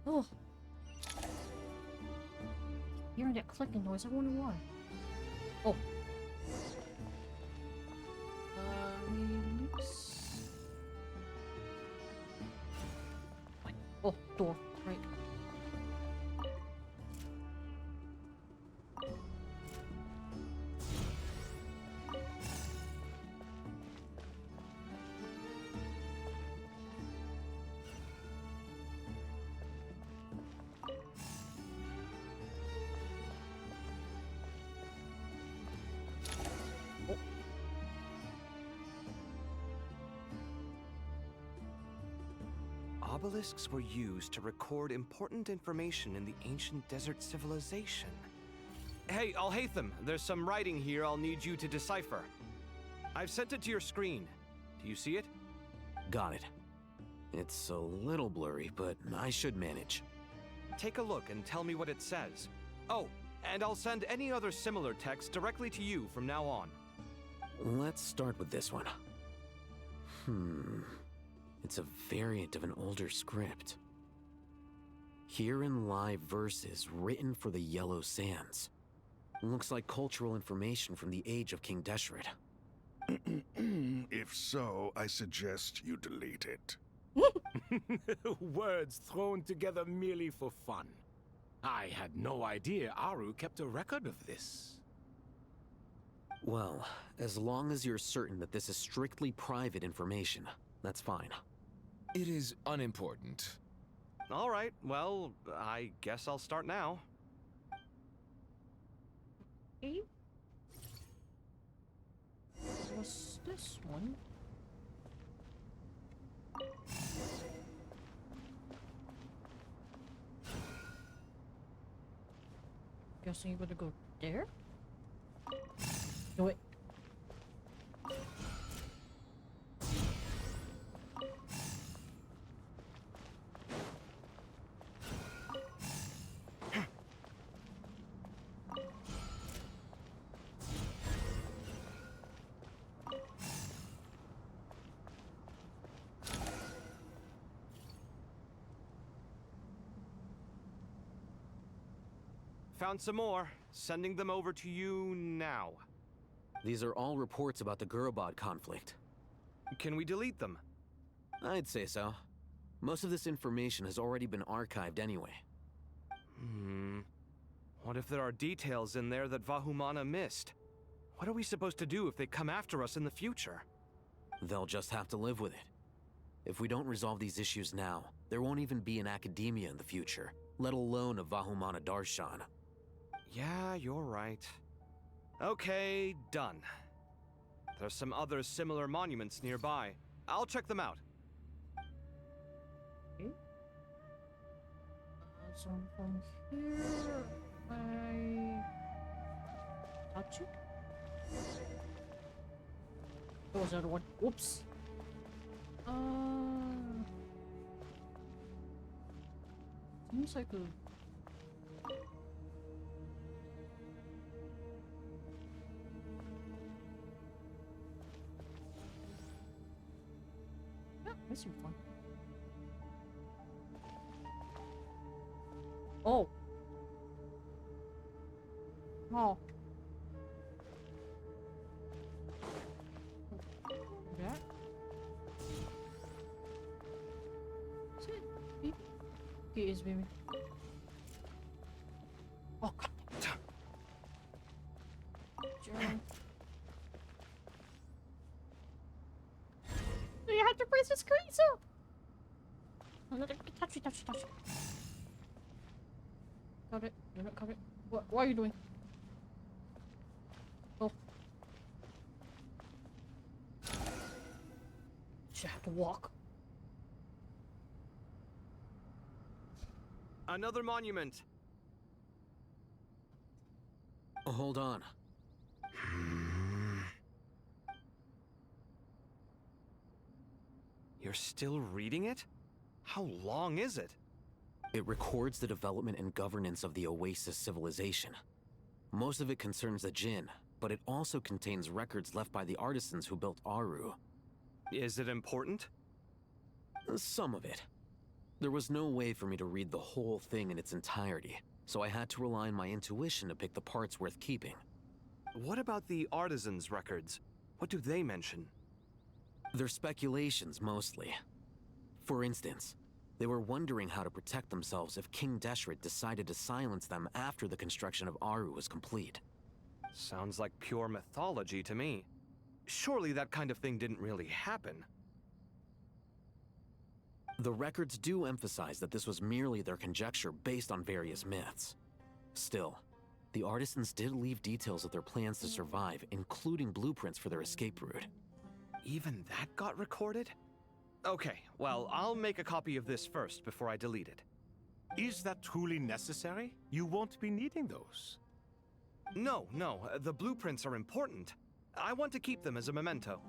Oh. Hearing that clicking noise, I wonder why. Oh. Release. Wait. Oh, door. Right. Obelisks were used to record important information in the ancient desert civilization. Hey, Alhaitham, there's some writing here I'll need you to decipher. I've sent it to your screen. Do you see it? Got it. It's a little blurry, but I should manage. Take a look and tell me what it says. Oh, and I'll send any other similar text directly to you from now on. Let's start with this one. It's a variant of an older script. Herein lie verses written for the Yellow Sands. Looks like cultural information from the age of King Deshret. If so, I suggest you delete it. Words thrown together merely for fun. I had no idea Aru kept a record of this. Well, as long as you're certain that this is strictly private information, that's fine. It is unimportant. All right, well, I guess I'll start now. Okay. What's this one? Guessing you gotta go there? No, wait. Found some more. Sending them over to you now. These are all reports about the Gurubad conflict. Can we delete them? I'd say so. Most of this information has already been archived anyway. What if there are details in there that Vahumana missed? What are we supposed to do if they come after us in the future? They'll just have to live with it. If we don't resolve these issues now, there won't even be an academia in the future, let alone a Vahumana Darshan. Yeah, you're right. Okay, done. There's some other similar monuments nearby. I'll check them out. Okay. So from here, I touch it. What was the other one? Oops. Seems like a. Yeah, this is fun. Oh. Oh. That? Is it? It is, baby. Oh, God. Jeremy. You have to press the screen, so. Touch it. Got it. You're not got it. What are you doing? Oh. Should I have to walk? Another monument. Hold on. You're still reading it? How long is it? It records the development and governance of the Oasis civilization. Most of it concerns the Jinn, but it also contains records left by the artisans who built Aru. Is it important? Some of it. There was no way for me to read the whole thing in its entirety, so I had to rely on my intuition to pick the parts worth keeping. What about the artisans' records? What do they mention? They're speculations, mostly. For instance, they were wondering how to protect themselves if King Deshret decided to silence them after the construction of Aru was complete. Sounds like pure mythology to me. Surely that kind of thing didn't really happen. The records do emphasize that this was merely their conjecture based on various myths. Still, the artisans did leave details of their plans to survive, including blueprints for their escape route. Even that got recorded? Okay, well, I'll make a copy of this first before I delete it. Is that truly necessary? You won't be needing those. No, the blueprints are important. I want to keep them as a memento.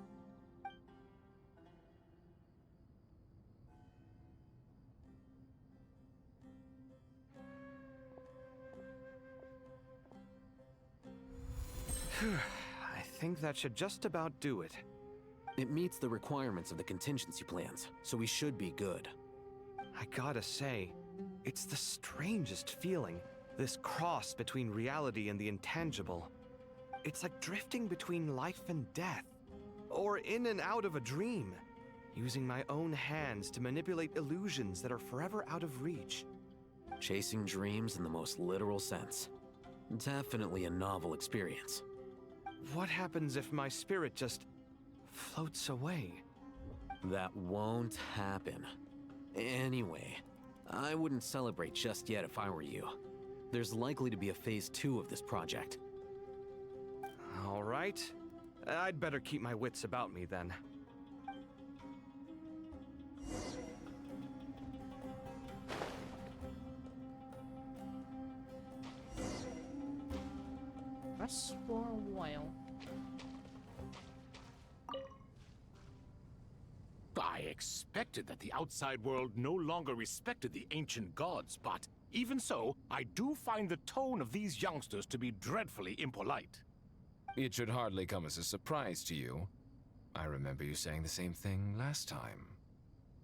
I think that should just about do it. It meets the requirements of the contingency plans, so we should be good. I gotta say, it's the strangest feeling, this cross between reality and the intangible. It's like drifting between life and death, or in and out of a dream, using my own hands to manipulate illusions that are forever out of reach. Chasing dreams in the most literal sense. Definitely a novel experience. What happens if my spirit just floats away? That won't happen. Anyway, I wouldn't celebrate just yet if I were you. There's likely to be a phase 2 of this project. All right. I'd better keep my wits about me then. Rest for a while. I expected that the outside world no longer respected the ancient gods, but even so, I do find the tone of these youngsters to be dreadfully impolite. It should hardly come as a surprise to you. I remember you saying the same thing last time.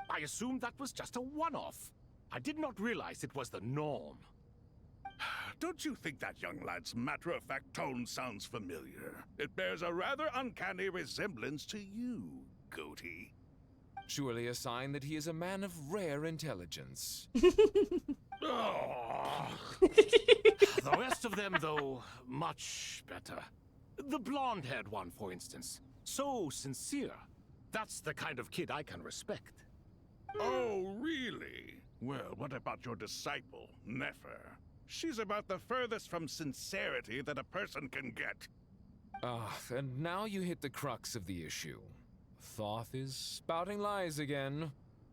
I assumed that was just a one-off. I did not realize it was the norm. Don't you think that young lad's matter-of-fact tone sounds familiar? It bears a rather uncanny resemblance to you, Goatee. Surely a sign that he is a man of rare intelligence. Oh. The rest of them, though, much better. The blonde-haired one, for instance. So sincere. That's the kind of kid I can respect. Oh, really? Well, what about your disciple, Nefer? She's about the furthest from sincerity that a person can get. Ah, and now you hit the crux of the issue. Thoth is spouting lies again.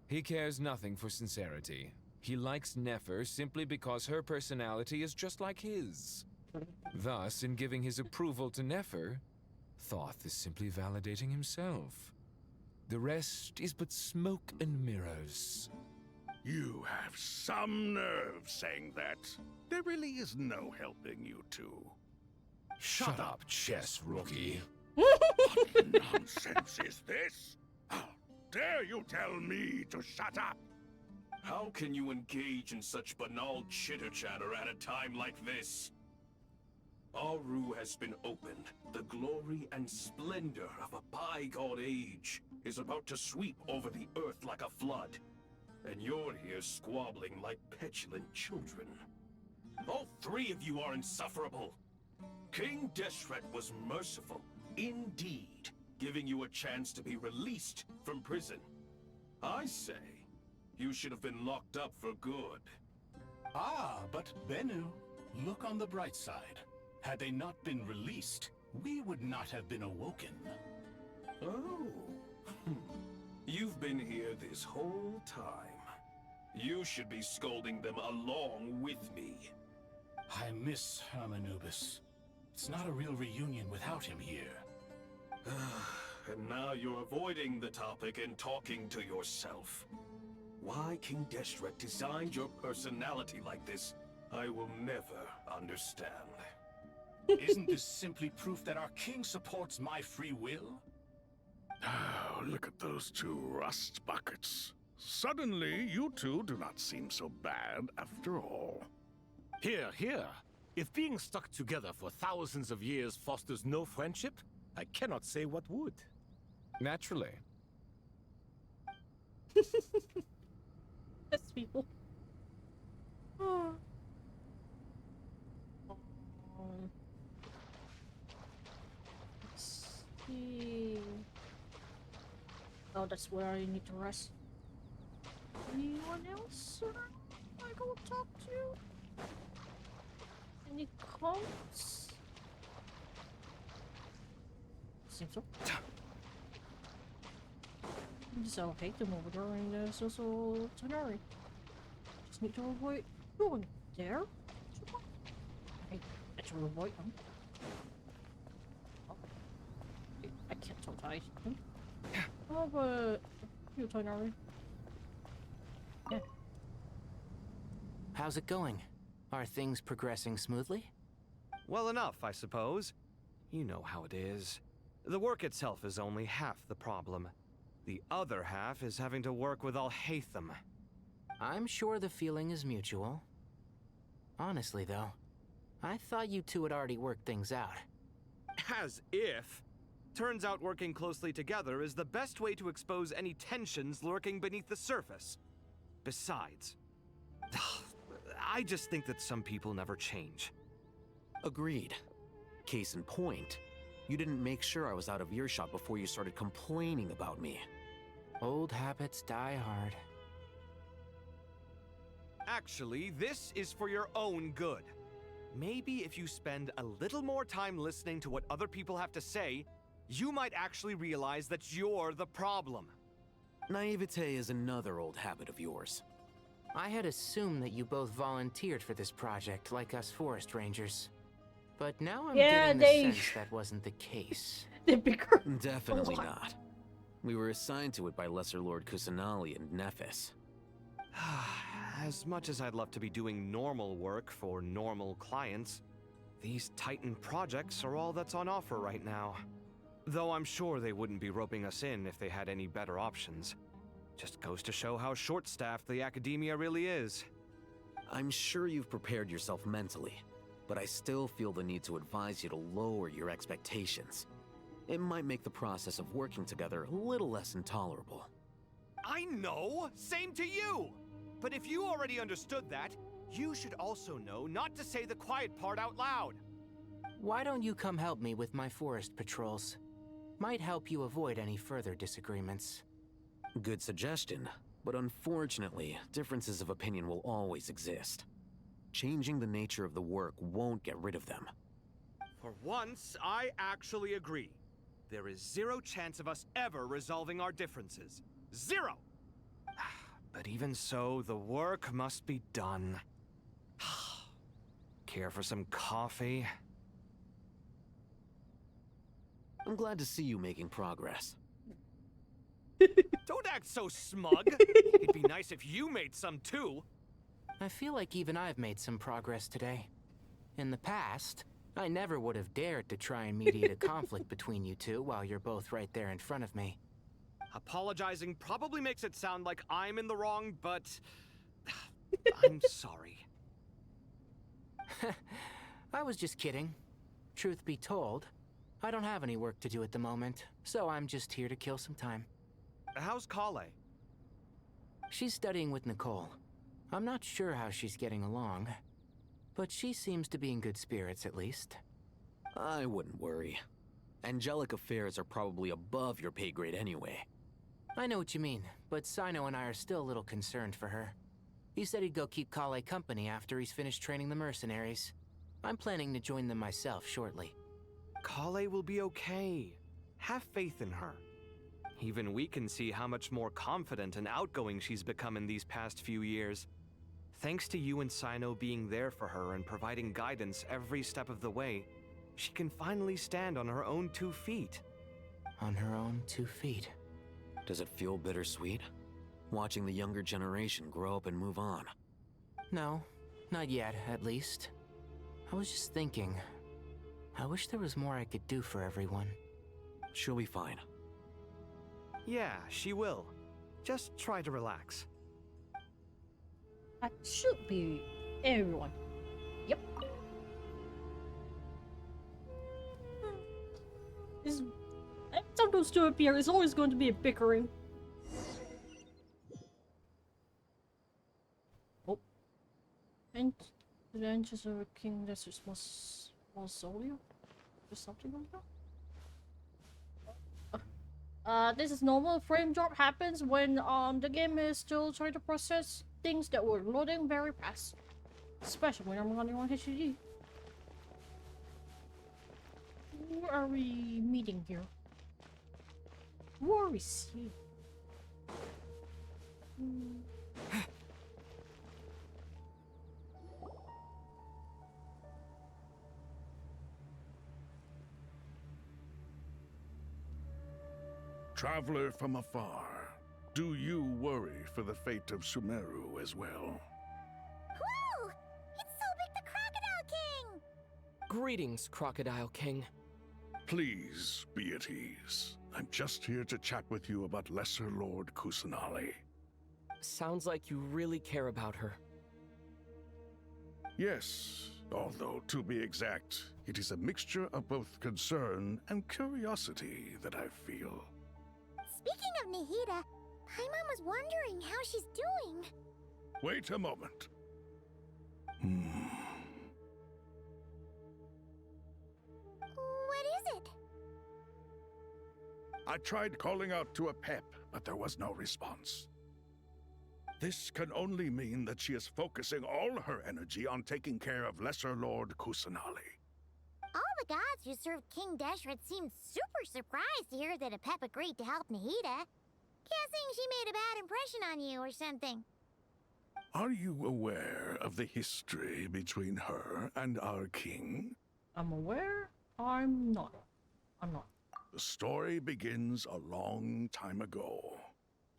He cares nothing for sincerity. He likes Nefer simply because her personality is just like his. Thus, in giving his approval to Nefer, Thoth is simply validating himself. The rest is but smoke and mirrors. You have some nerve saying that. There really is no helping you two. Shut up, chess rookie. What nonsense is this? How dare you tell me to shut up? How can you engage in such banal chitter-chatter at a time like this? Aru has been opened. The glory and splendor of a bygone age is about to sweep over the earth like a flood. And you're here squabbling like petulant children. All three of you are insufferable. King Deshret was merciful, indeed, giving you a chance to be released from prison. I say, you should have been locked up for good. Ah, but Bennu, look on the bright side. Had they not been released, we would not have been awoken. Oh. You've been here this whole time. You should be scolding them along with me. I miss Hermanubis. It's not a real reunion without him here. And now you're avoiding the topic and talking to yourself. Why King Deshret designed your personality like this, I will never understand. Isn't this simply proof that our king supports my free will? Oh, look at those two rust buckets. Suddenly, you two do not seem so bad after all. Here, here. If being stuck together for thousands of years fosters no friendship, I cannot say what would. Naturally. Yes, people. Oh. Let's see. Oh, that's where I need to rest. Anyone else I go talk to? Any comments? Seems so. So I hate them over there in Social Tenari. Just need to avoid going there. I to avoid them. Oh. I can't tell ties. Oh, but you Tenari. Yeah. How's it going? Are things progressing smoothly? Well enough, I suppose. You know how it is. The work itself is only half the problem. The other half is having to work with Al-Haytham. I'm sure the feeling is mutual. Honestly, though, I thought you two had already worked things out. As if. Turns out working closely together is the best way to expose any tensions lurking beneath the surface. Besides, I just think that some people never change. Agreed. Case in point, you didn't make sure I was out of earshot before you started complaining about me. Old habits die hard. Actually, this is for your own good. Maybe if you spend a little more time listening to what other people have to say, you might actually realize that you're the problem. Naivete is another old habit of yours. I had assumed that you both volunteered for this project like us forest rangers. But now I'm getting the sense that wasn't the case. Definitely not. We were assigned to it by Lesser Lord Kusanali and Nephis. As much as I'd love to be doing normal work for normal clients, these Titan projects are all that's on offer right now. Though I'm sure they wouldn't be roping us in if they had any better options. Just goes to show how short-staffed the academia really is. I'm sure you've prepared yourself mentally, but I still feel the need to advise you to lower your expectations. It might make the process of working together a little less intolerable. I know! Same to you! But if you already understood that, you should also know not to say the quiet part out loud. Why don't you come help me with my forest patrols? Might help you avoid any further disagreements. Good suggestion, but unfortunately, differences of opinion will always exist. Changing the nature of the work won't get rid of them. For once, I actually agree. There is zero chance of us ever resolving our differences. Zero! But even so, the work must be done. Care for some coffee? I'm glad to see you making progress. Don't act so smug! It'd be nice if you made some too! I feel like even I've made some progress today. In the past, I never would have dared to try and mediate a conflict between you two while you're both right there in front of me. Apologizing probably makes it sound like I'm in the wrong, but I'm sorry. I was just kidding. Truth be told, I don't have any work to do at the moment, so I'm just here to kill some time. How's Kale? She's studying with Nicole. I'm not sure how she's getting along, but she seems to be in good spirits at least. I wouldn't worry. Angelic affairs are probably above your pay grade anyway. I know what you mean, but Sino and I are still a little concerned for her. He said he'd go keep Kale company after he's finished training the mercenaries. I'm planning to join them myself shortly. Kale will be okay. Have faith in her. Even we can see how much more confident and outgoing she's become in these past few years. Thanks to you and Sino being there for her and providing guidance every step of the way, she can finally stand on her own 2 feet. On her own 2 feet. Does it feel bittersweet? Watching the younger generation grow up and move on? No, not yet, at least. I was just thinking, I wish there was more I could do for everyone. She'll be fine. Yeah, she will. Just try to relax. That should be everyone. Yep. Is anytime those two appear, it's always going to be a bickering. Oh. And the Angels of King Desert's Mausoleum? Or something like that? This is normal. Frame drop happens when the game is still trying to process things that were loading very fast. Especially when I'm running on HDD. Who are we meeting here? Who are we seeing? Traveler from afar, do you worry for the fate of Sumeru as well? Whoa! It's so big the Crocodile King! Greetings, Crocodile King. Please be at ease. I'm just here to chat with you about Lesser Lord Kusanali. Sounds like you really care about her. Yes, although to be exact, it is a mixture of both concern and curiosity that I feel. Speaking of Nahida, Paimon was wondering how she's doing. Wait a moment. What is it? I tried calling out to a pep, but there was no response. This can only mean that she is focusing all her energy on taking care of Lesser Lord Kusanali. All the gods who served King Deshret seemed super surprised to hear that a pep agreed to help Nahida. Guessing she made a bad impression on you or something. Are you aware of the history between her and our king? I'm aware. I'm not. I'm not. The story begins a long time ago.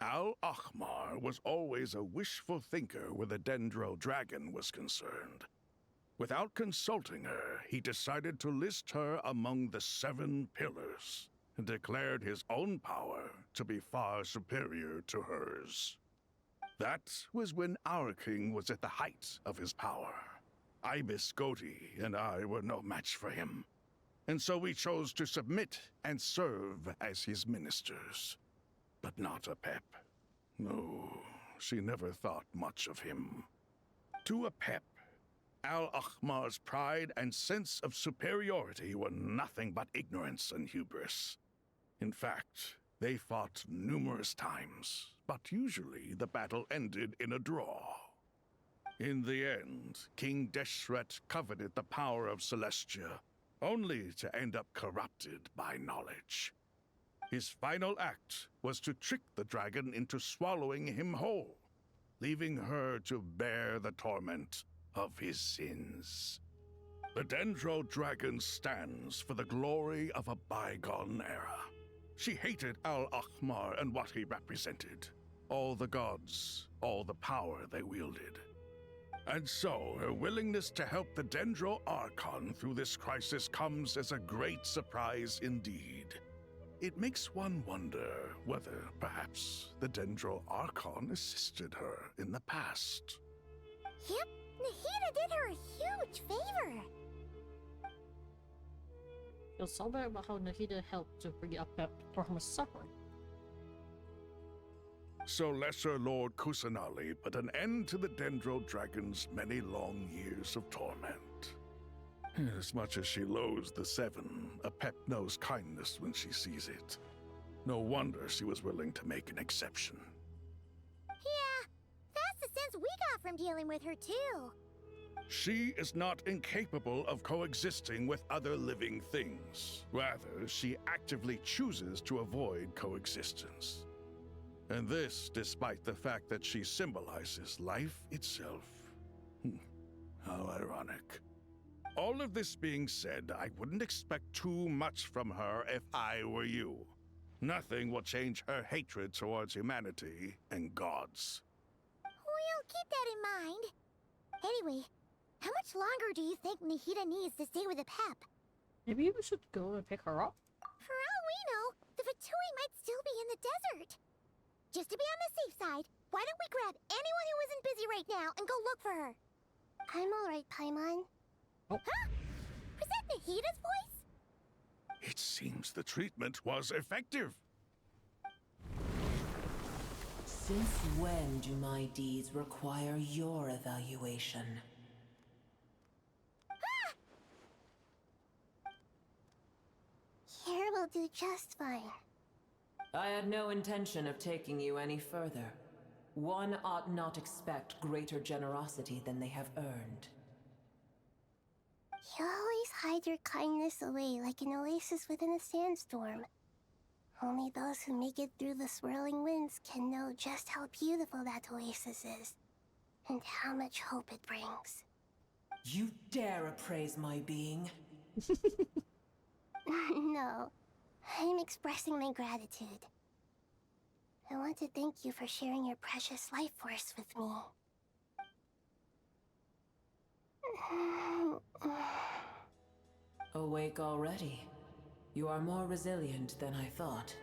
Al-Ahmar was always a wishful thinker where the Dendro dragon was concerned. Without consulting her, he decided to list her among the 7 pillars and declared his own power to be far superior to hers. That was when our king was at the height of his power. Ibis Goti and I were no match for him, and so we chose to submit and serve as his ministers. But not a pep. No, she never thought much of him. To a pep, Al-Ahmar's pride and sense of superiority were nothing but ignorance and hubris. In fact, they fought numerous times, but usually the battle ended in a draw. In the end, King Deshret coveted the power of Celestia, only to end up corrupted by knowledge. His final act was to trick the dragon into swallowing him whole, leaving her to bear the torment of his sins. The Dendro dragon stands for the glory of a bygone era. She hated Al-Ahmar and what he represented. All the gods, all the power they wielded. And so, her willingness to help the Dendro Archon through this crisis comes as a great surprise indeed. It makes one wonder whether, perhaps, the Dendro Archon assisted her in the past. Yep, Nahida did her a huge favor. You'll tell me about how Nahida helped to free up Pep from his suffering. So Lesser Lord Kusanali put an end to the Dendro Dragon's many long years of torment. As much as she loathes the Seven, Apep knows kindness when she sees it. No wonder she was willing to make an exception. Yeah, that's the sense we got from dealing with her too. She is not incapable of coexisting with other living things. Rather, she actively chooses to avoid coexistence. And this despite the fact that she symbolizes life itself. How ironic. All of this being said, I wouldn't expect too much from her if I were you. Nothing will change her hatred towards humanity and gods. We'll keep that in mind. Anyway, how much longer do you think Nahida needs to stay with the Pep? Maybe we should go and pick her up? For all we know, the Fatui might still be in the desert. Just to be on the safe side, why don't we grab anyone who isn't busy right now and go look for her? I'm alright, Paimon. Oh. Huh? Was that Nahida's voice? It seems the treatment was effective. Since when do my deeds require your evaluation? Here will do just fine. I had no intention of taking you any further. One ought not expect greater generosity than they have earned. You always hide your kindness away like an oasis within a sandstorm. Only those who make it through the swirling winds can know just how beautiful that oasis is, and how much hope it brings. You dare appraise my being? No, I'm expressing my gratitude. I want to thank you for sharing your precious life force with me. Awake already? You are more resilient than I thought.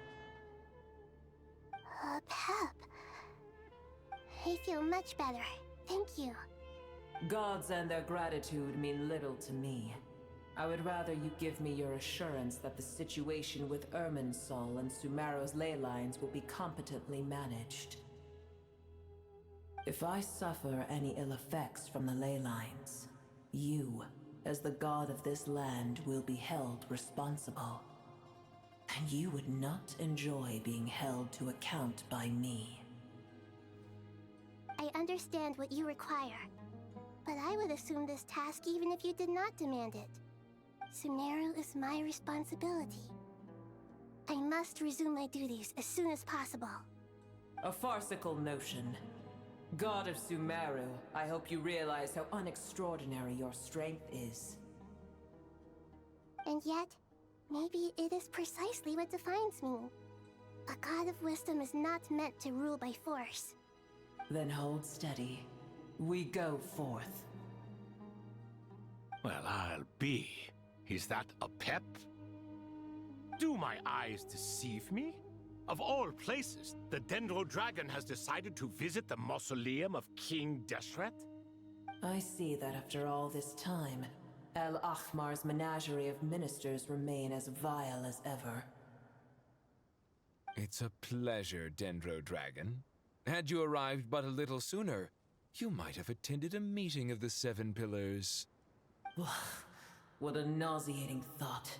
Pep. I feel much better. Thank you. Gods and their gratitude mean little to me. I would rather you give me your assurance that the situation with Irminsul and Sumeru's ley lines will be competently managed. If I suffer any ill effects from the ley lines, you, as the god of this land, will be held responsible. And you would not enjoy being held to account by me. I understand what you require, but I would assume this task even if you did not demand it. Sumeru is my responsibility. I must resume my duties as soon as possible. A farcical notion. God of Sumeru, I hope you realize how unextraordinary your strength is. And yet, maybe it is precisely what defines me. A god of wisdom is not meant to rule by force. Then hold steady. We go forth. Well, I'll be. Is that a pep? Do my eyes deceive me? Of all places, the Dendro Dragon has decided to visit the mausoleum of King Deshret? I see that after all this time, El Ahmar's menagerie of ministers remain as vile as ever. It's a pleasure, Dendro Dragon. Had you arrived but a little sooner, you might have attended a meeting of the Seven Pillars. What a nauseating thought.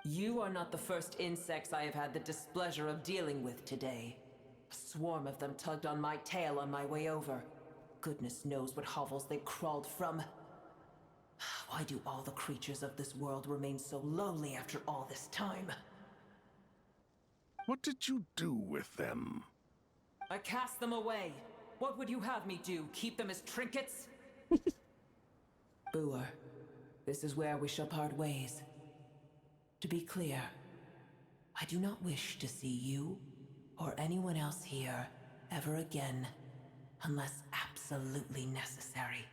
You are not the first insects I have had the displeasure of dealing with today. A swarm of them tugged on my tail on my way over. Goodness knows what hovels they crawled from. Why do all the creatures of this world remain so lowly after all this time? What did you do with them? I cast them away. What would you have me do? Keep them as trinkets? Boer, this is where we shall part ways. To be clear, I do not wish to see you or anyone else here ever again, unless absolutely necessary.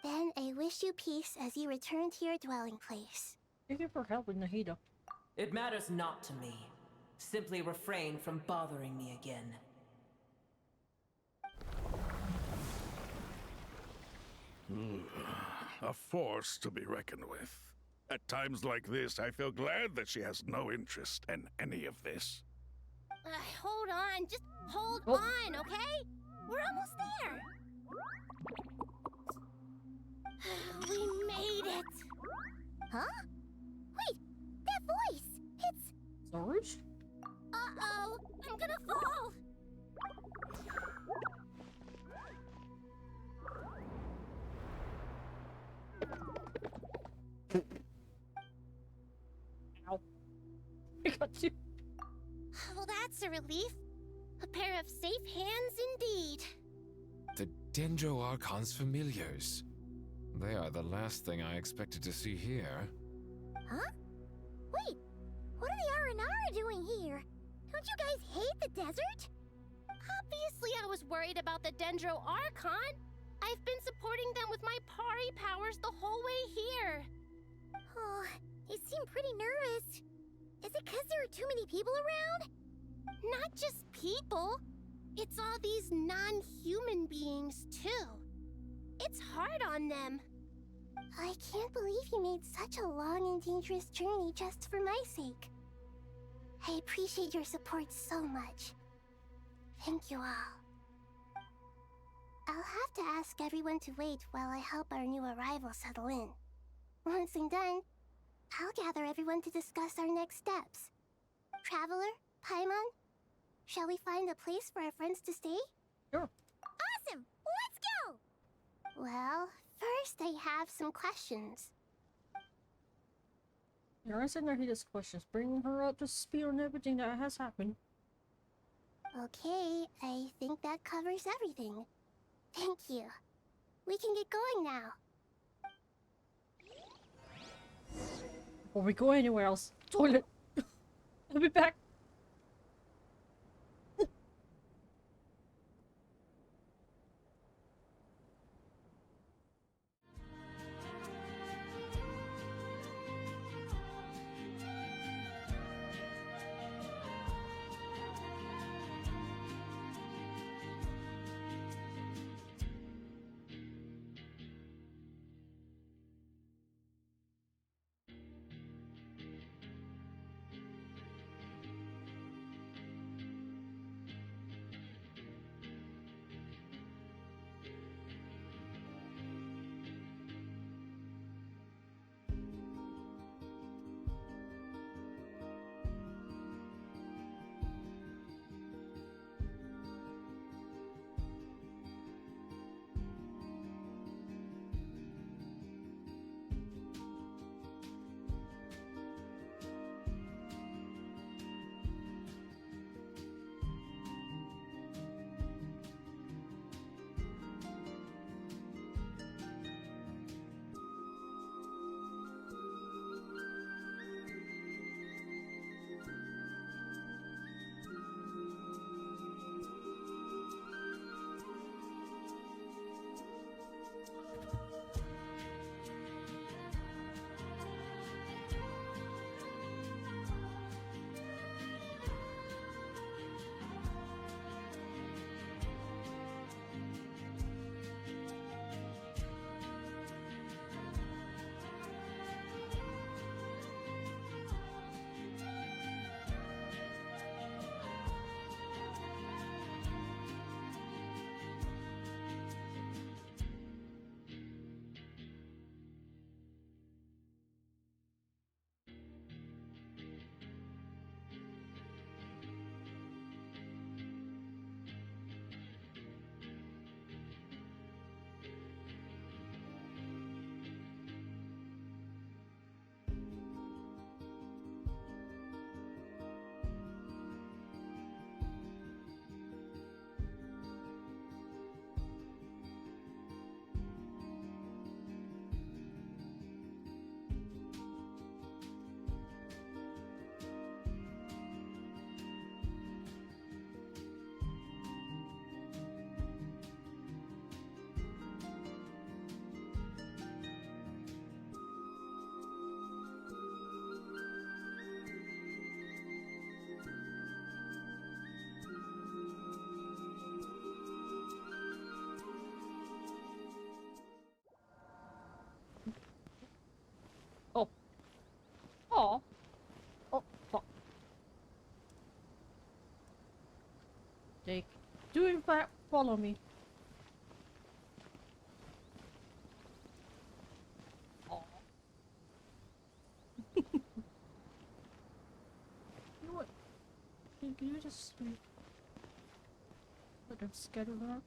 Then I wish you peace as you return to your dwelling place. Thank you for helping, Nahida. It matters not to me. Simply refrain from bothering me again. A force to be reckoned with. At times like this, I feel glad that she has no interest in any of this. Hold on, just hold Oh. on, okay? We're almost there. We made it. Huh? Wait, that voice. It's Sarge? Uh-oh, I'm gonna fall. Ow. I got you. Well, that's a relief. A pair of safe hands indeed. The Dendro Archon's familiars. They are the last thing I expected to see here. Huh? Wait, what are the Aranara doing here? Don't you guys hate the desert? Obviously I was worried about the Dendro Archon. I've been supporting them with my Pari powers the whole way here. Oh, you seem pretty nervous. Is it because there are too many people around? Not just people. It's all these non-human beings, too. It's hard on them. I can't believe you made such a long and dangerous journey just for my sake. I appreciate your support so much. Thank you all. I'll have to ask everyone to wait while I help our new arrival settle in. Once I'm done, I'll gather everyone to discuss our next steps. Traveler, Paimon, shall we find a place for our friends to stay? Sure. Awesome! Let's go! Well, first I have some questions. You're answering Nahida's questions, bringing her up to speed on everything that has happened. Okay, I think that covers everything. Thank you. We can get going now. Before we go anywhere else, toilet. I'll be back. sake, do in fact follow me. Aw. You know what? Can you just let them scatter that?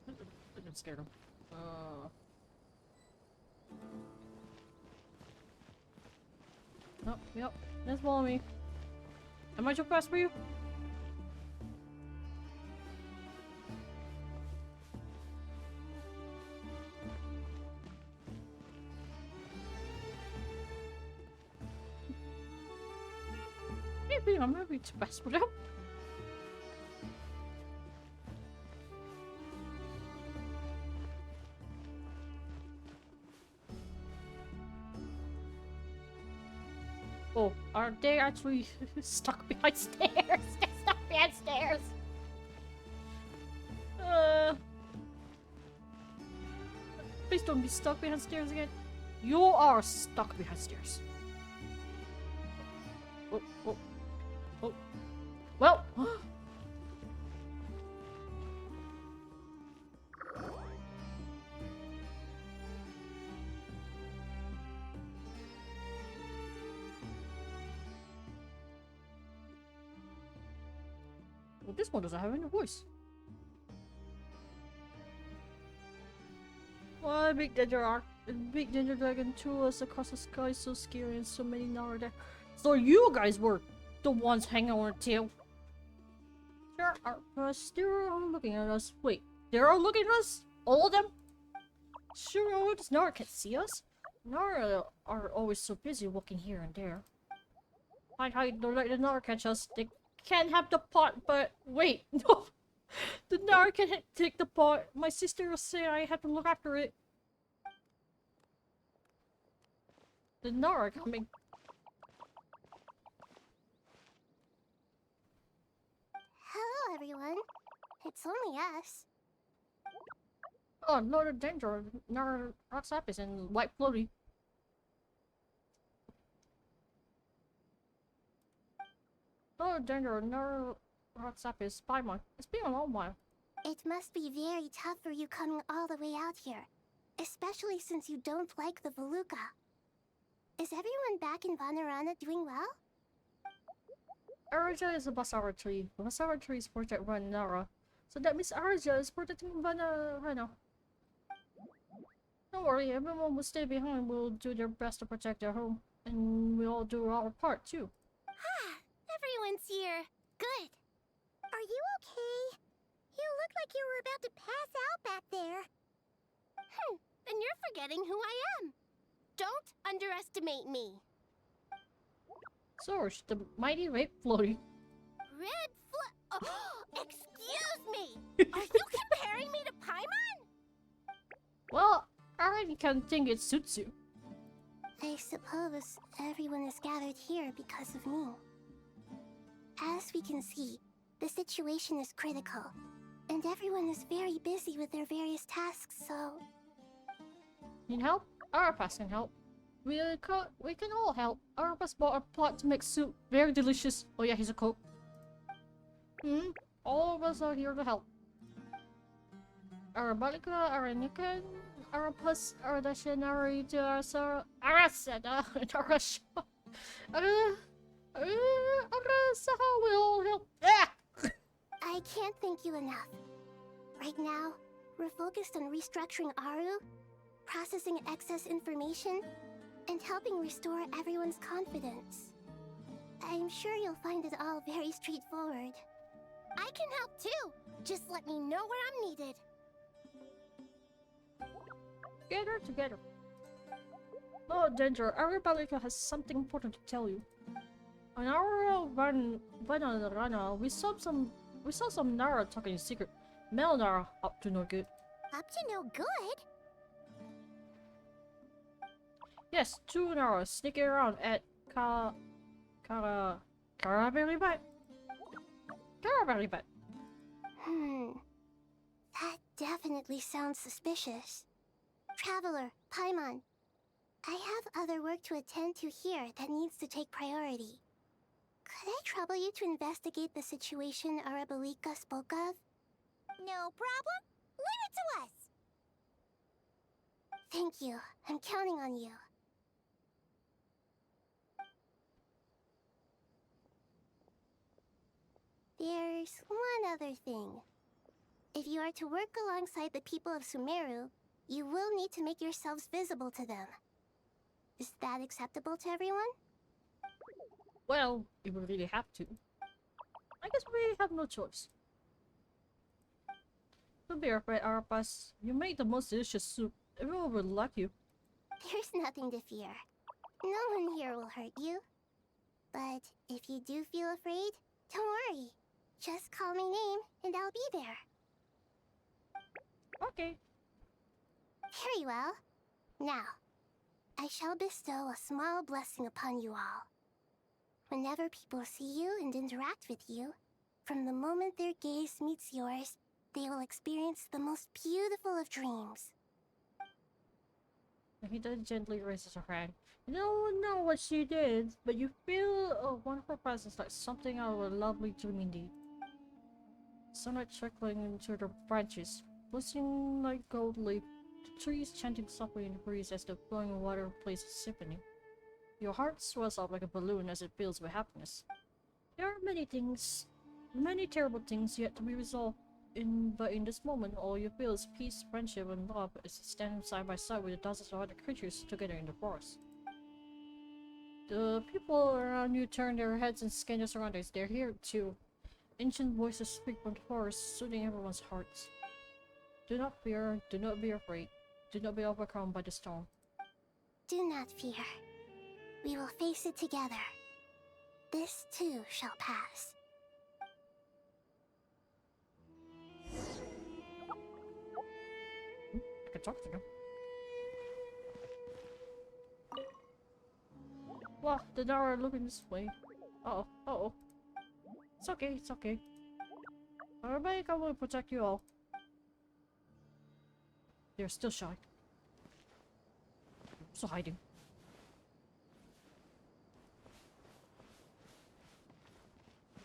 Let them scare them. Oh, yep. Just follow me. Am I too fast for you? Maybe I'm maybe too fast for them. Oh, are they actually stuck behind stairs? They're stuck behind stairs. Please don't be stuck behind stairs again. You are stuck behind stairs. Oh, oh, oh. Well. Well, this one doesn't have any voice. Well, big danger dragon threw us across the sky, so scary and so many Nara there. So you guys were the ones hanging on our tail. Sure, they're all looking at us. Wait, they're all looking at us? All of them? Sure, all this Nara can't see us. Nara are always so busy walking here and there. Hide, don't let the Nara catch us. They can't have the pot, but wait, no. The Nara can't take the pot. My sister was saying I have to look after it. The Nara coming. Hello, everyone. It's only us. Oh, Lord Danger, Nara Roxapis and White Floaty. Lord Danger, Nara Roxapis, Paimon. It's been a long while. It must be very tough for you coming all the way out here, especially since you don't like the Voluka. Is everyone back in Vanarana doing well? Araja is a Basara tree. Basara tree is protect Nara. So that means Araja is protecting Vanarana. Don't worry, everyone will stay behind. We'll do their best to protect their home. And we'll all do our part too. Everyone's here. Good. Are you okay? You look like you were about to pass out back there. And you're forgetting who I am. Don't underestimate me. Sorge, the mighty Red Floaty. Red Flo- oh, excuse me! Are you comparing me to Paimon? Well, I already can think it suits you. I suppose everyone is gathered here because of me. As we can see, the situation is critical, and everyone is very busy with their various tasks, so... Need help? Arapas can help. We can all help. Arapas bought a pot to make soup. Very delicious. Oh yeah, he's a cook. All of us are here to help. Arabalika, Aranikan, Arapas, Aradashan, Arita, Arasara, Arasada, and Arasha. Arasaha will all help. I can't thank you enough. Right now, we're focused on restructuring Aru, processing excess information, and helping restore everyone's confidence. I'm sure you'll find it all very straightforward. I can help too! Just let me know where I'm needed. Together. Oh, Danger, Arabalika has something important to tell you. On our Vanarana, we saw some Nara talking in secret. Male Nara up to no good. Up to no good? Yes, 2 Nara sneaking around at Karaberry Bat. That definitely sounds suspicious. Traveler, Paimon, I have other work to attend to here that needs to take priority. Could I trouble you to investigate the situation Arabalika spoke of? No problem. Leave it to us! Thank you. I'm counting on you. There's one other thing. If you are to work alongside the people of Sumeru, you will need to make yourselves visible to them. Is that acceptable to everyone? Well, if we really have to. I guess we have no choice. Don't be afraid, Arapas. You make the most delicious soup. Everyone will like you. There's nothing to fear. No one here will hurt you. But if you do feel afraid, don't worry. Just call my name and I'll be there. Okay. Very well. Now, I shall bestow a small blessing upon you all. Whenever people see you and interact with you, from the moment their gaze meets yours, they will experience the most beautiful of dreams. He then gently raises her hand. No one knows what she did, but you feel a wonderful presence, like something out of a lovely dream indeed. Sunlight trickling into the branches, glistening like gold leaf, the trees chanting softly in the breeze as the flowing water plays a symphony. Your heart swells up like a balloon as it fills with happiness. There are many things, many terrible things yet to be resolved. But in this moment, all you feel is peace, friendship, and love as you stand side by side with the dozens of other creatures together in the forest. The people around you turn their heads and scan their surroundings. They're here too. Ancient voices speak from the forest, soothing everyone's hearts. Do not fear, do not be afraid. Do not be overcome by the storm. Do not fear. We will face it together. This too shall pass. I can talk to them. Well, the now are looking this way. Uh-oh, uh-oh. It's okay, it's okay. Everybody come will protect you all. They're still shy. Still hiding.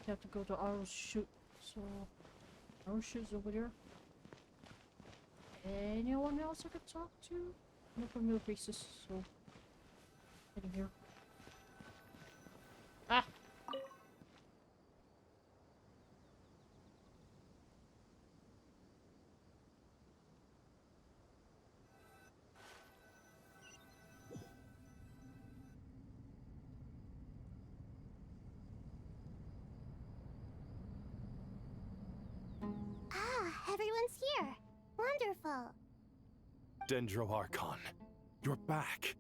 You have to go to our shoot. So our shoot's over there. Anyone else I could talk to? No familiar faces, so heading here. Ah! Ah, everyone's here. Wonderful. Dendro Archon, you're back.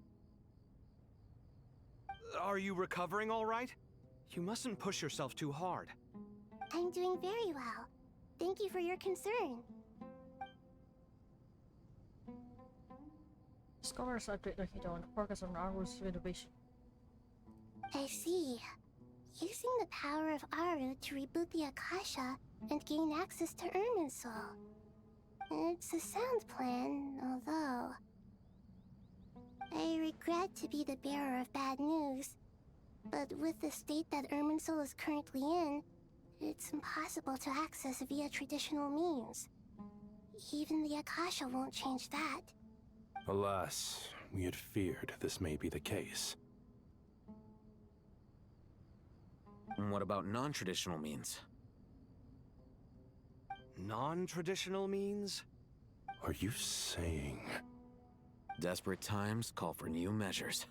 Are you recovering all right? You mustn't push yourself too hard. I'm doing very well. Thank you for your concern. Scholars update the Hito and focus on Aru's renovation. I see. Using the power of Aru to reboot the Akasha and gain access to Irminsul. It's a sound plan, although... I regret to be the bearer of bad news, but with the state that Irminsul is currently in, it's impossible to access via traditional means. Even the Akasha won't change that. Alas, we had feared this may be the case. And what about non-traditional means? Non-traditional means? Are you saying... Desperate times call for new measures.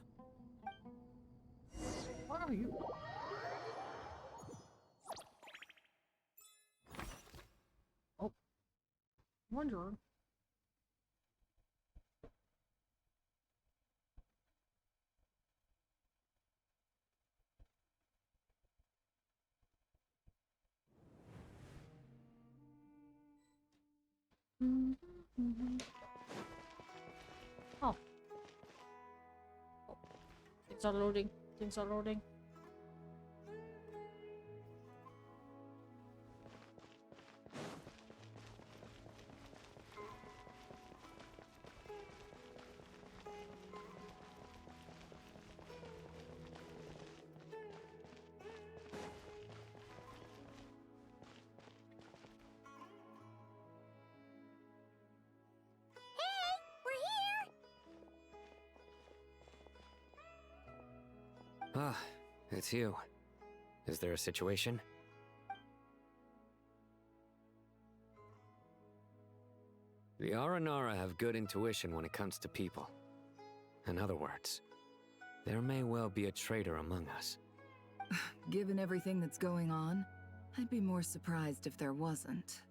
What are you? Oh. Wanderer. Oh. Things are loading. Things are loading. Ah, it's you. Is there a situation? The Aranara have good intuition when it comes to people. In other words, there may well be a traitor among us. Given everything that's going on, I'd be more surprised if there wasn't.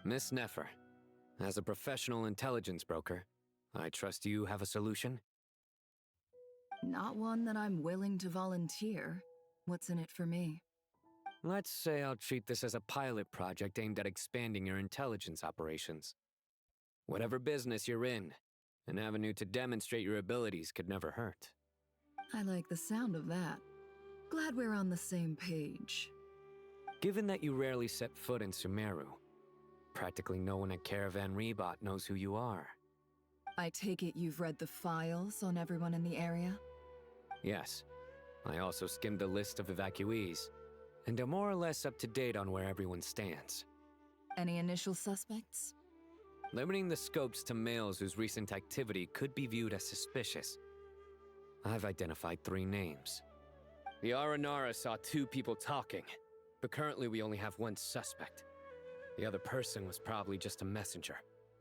Miss Nefer, as a professional intelligence broker, I trust you have a solution? Not one that I'm willing to volunteer. What's in it for me? Let's say I'll treat this as a pilot project aimed at expanding your intelligence operations. Whatever business you're in, an avenue to demonstrate your abilities could never hurt. I like the sound of that. Glad we're on the same page. Given that you rarely set foot in Sumeru, practically no one at Caravan Rebot knows who you are. I take it you've read the files on everyone in the area? Yes. I also skimmed a list of evacuees, and am more or less up to date on where everyone stands. Any initial suspects? Limiting the scopes to males whose recent activity could be viewed as suspicious, I've identified 3 names. The Aranara saw 2 people talking, but currently we only have 1 suspect. The other person was probably just a messenger,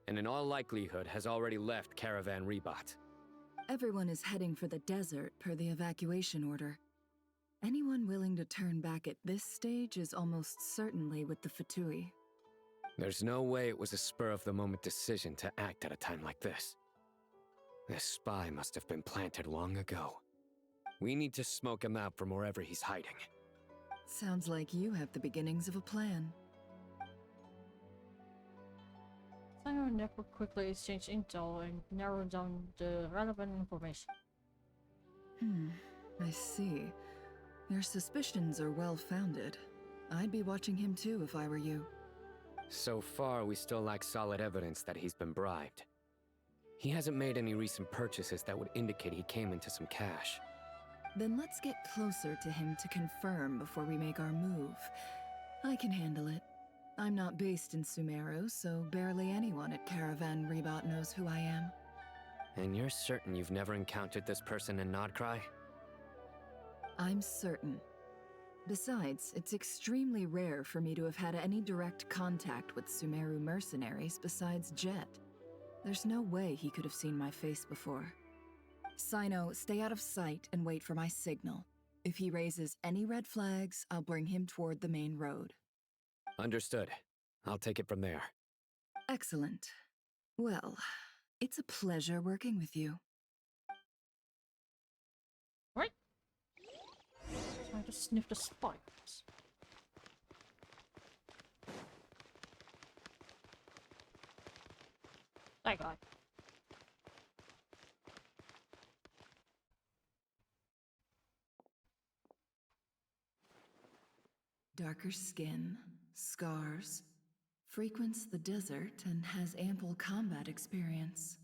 and in all likelihood has already left Caravan Rebot. Everyone is heading for the desert per the evacuation order. Anyone willing to turn back at this stage is almost certainly with the Fatui. There's no way it was a spur-of-the-moment decision to act at a time like this. This spy must have been planted long ago. We need to smoke him out from wherever he's hiding. Sounds like you have the beginnings of a plan. Sino and Nefer quickly exchanged intel and narrowed down the relevant information. I see. Your suspicions are well-founded. I'd be watching him too if I were you. So far, we still lack solid evidence that he's been bribed. He hasn't made any recent purchases that would indicate he came into some cash. Then let's get closer to him to confirm before we make our move. I can handle it. I'm not based in Sumeru, so barely anyone at Caravan Rebot knows who I am. And you're certain you've never encountered this person in Nodcry? I'm certain. Besides, it's extremely rare for me to have had any direct contact with Sumeru mercenaries besides Jet. There's no way he could have seen my face before. Sino, stay out of sight and wait for my signal. If he raises any red flags, I'll bring him toward the main road. Understood. I'll take it from there. Excellent. Well, it's a pleasure working with you. Right? I just sniffed the spikes. That guy. Darker skin, scars, frequents the desert and has ample combat experience.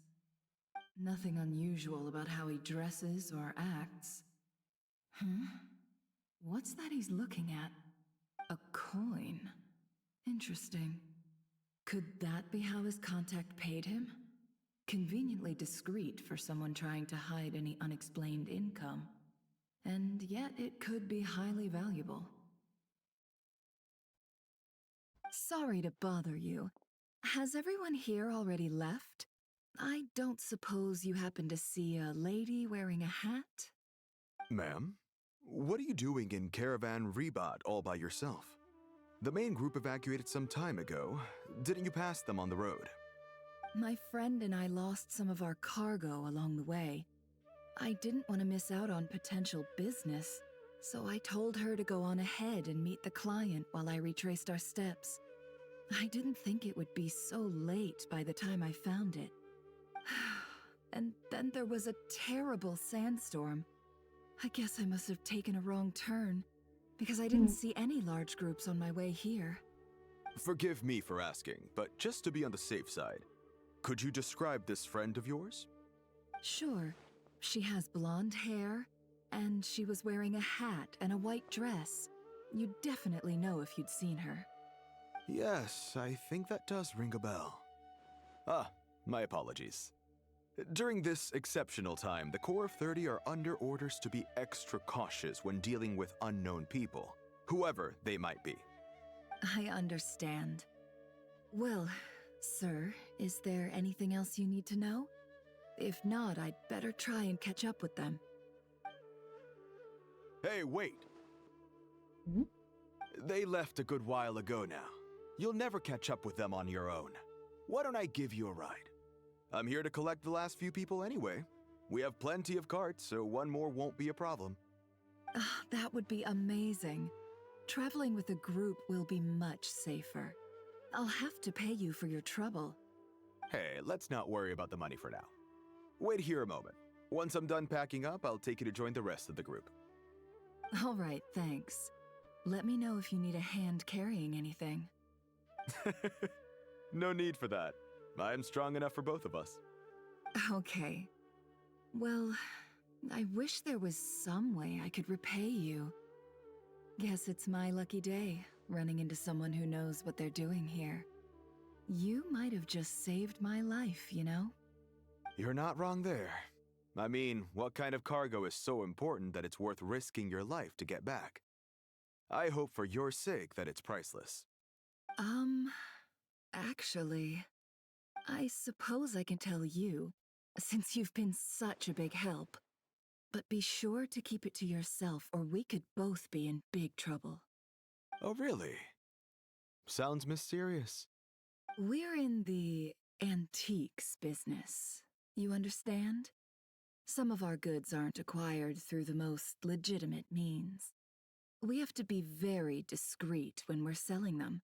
Nothing unusual about how he dresses or acts. What's that he's looking at? A coin. Interesting. Could that be how his contact paid him? Conveniently discreet for someone trying to hide any unexplained income. And yet it could be highly valuable. Sorry to bother you. Has everyone here already left? I don't suppose you happen to see a lady wearing a hat? Ma'am, what are you doing in Caravan Rebot all by yourself? The main group evacuated some time ago. Didn't you pass them on the road? My friend and I lost some of our cargo along the way. I didn't want to miss out on potential business, so I told her to go on ahead and meet the client while I retraced our steps. I didn't think it would be so late by the time I found it. And then there was a terrible sandstorm. I guess I must have taken a wrong turn, because I didn't see any large groups on my way here. Forgive me for asking, but just to be on the safe side, could you describe this friend of yours? Sure. She has blonde hair, and she was wearing a hat and a white dress. You'd definitely know if you'd seen her. Yes, I think that does ring a bell. Ah, my apologies. During this exceptional time, the Core of 30 are under orders to be extra cautious when dealing with unknown people, whoever they might be. I understand. Well, sir, is there anything else you need to know? If not, I'd better try and catch up with them. Hey, wait! They left a good while ago now. You'll never catch up with them on your own. Why don't I give you a ride? I'm here to collect the last few people anyway. We have plenty of carts, so one more won't be a problem. That would be amazing. Traveling with a group will be much safer. I'll have to pay you for your trouble. Hey, let's not worry about the money for now. Wait here a moment. Once I'm done packing up, I'll take you to join the rest of the group. All right, thanks. Let me know if you need a hand carrying anything. No need for that. I'm strong enough for both of us. Okay. Well, I wish there was some way I could repay you. Guess it's my lucky day, running into someone who knows what they're doing here. You might have just saved my life, you know? You're not wrong there. I mean, what kind of cargo is so important that it's worth risking your life to get back? I hope for your sake that it's priceless. Actually, I suppose I can tell you, since you've been such a big help. But be sure to keep it to yourself, or we could both be in big trouble. Oh, really? Sounds mysterious. We're in the antiques business. You understand? Some of our goods aren't acquired through the most legitimate means. We have to be very discreet when we're selling them.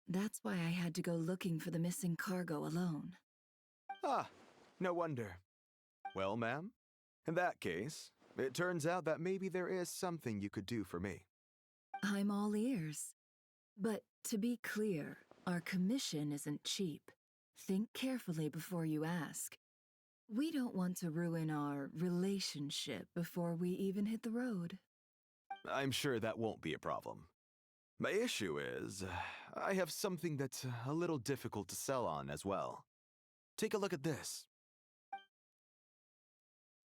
That's why I had to go looking for the missing cargo alone. Ah, no wonder. Well, ma'am, in that case, it turns out that maybe there is something you could do for me. I'm all ears. But to be clear, our commission isn't cheap. Think carefully before you ask. We don't want to ruin our relationship before we even hit the road. I'm sure that won't be a problem. My issue is, I have something that's a little difficult to sell on as well. Take a look at this.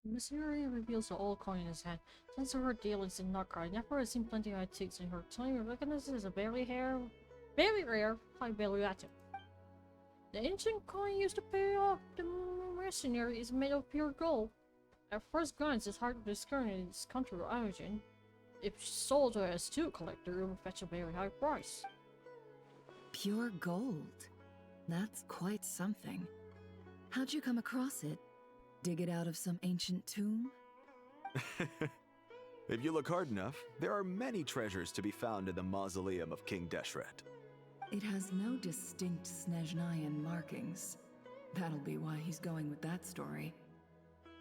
Missouri reveals the old coin in his hand. Thanks to her dealings in Nutcracker, I never seen plenty of antiques in her time. You recognize this as a very rare high value item. The ancient coin used to pay off the mercenary is made of pure gold. At first glance, it's hard to discern its country or origin. If sold to an astute collector, it will fetch a very high price. Pure gold? That's quite something. How'd you come across it? Dig it out of some ancient tomb? If you look hard enough, there are many treasures to be found in the mausoleum of King Deshret. It has no distinct Snezhnayan markings. That'll be why he's going with that story.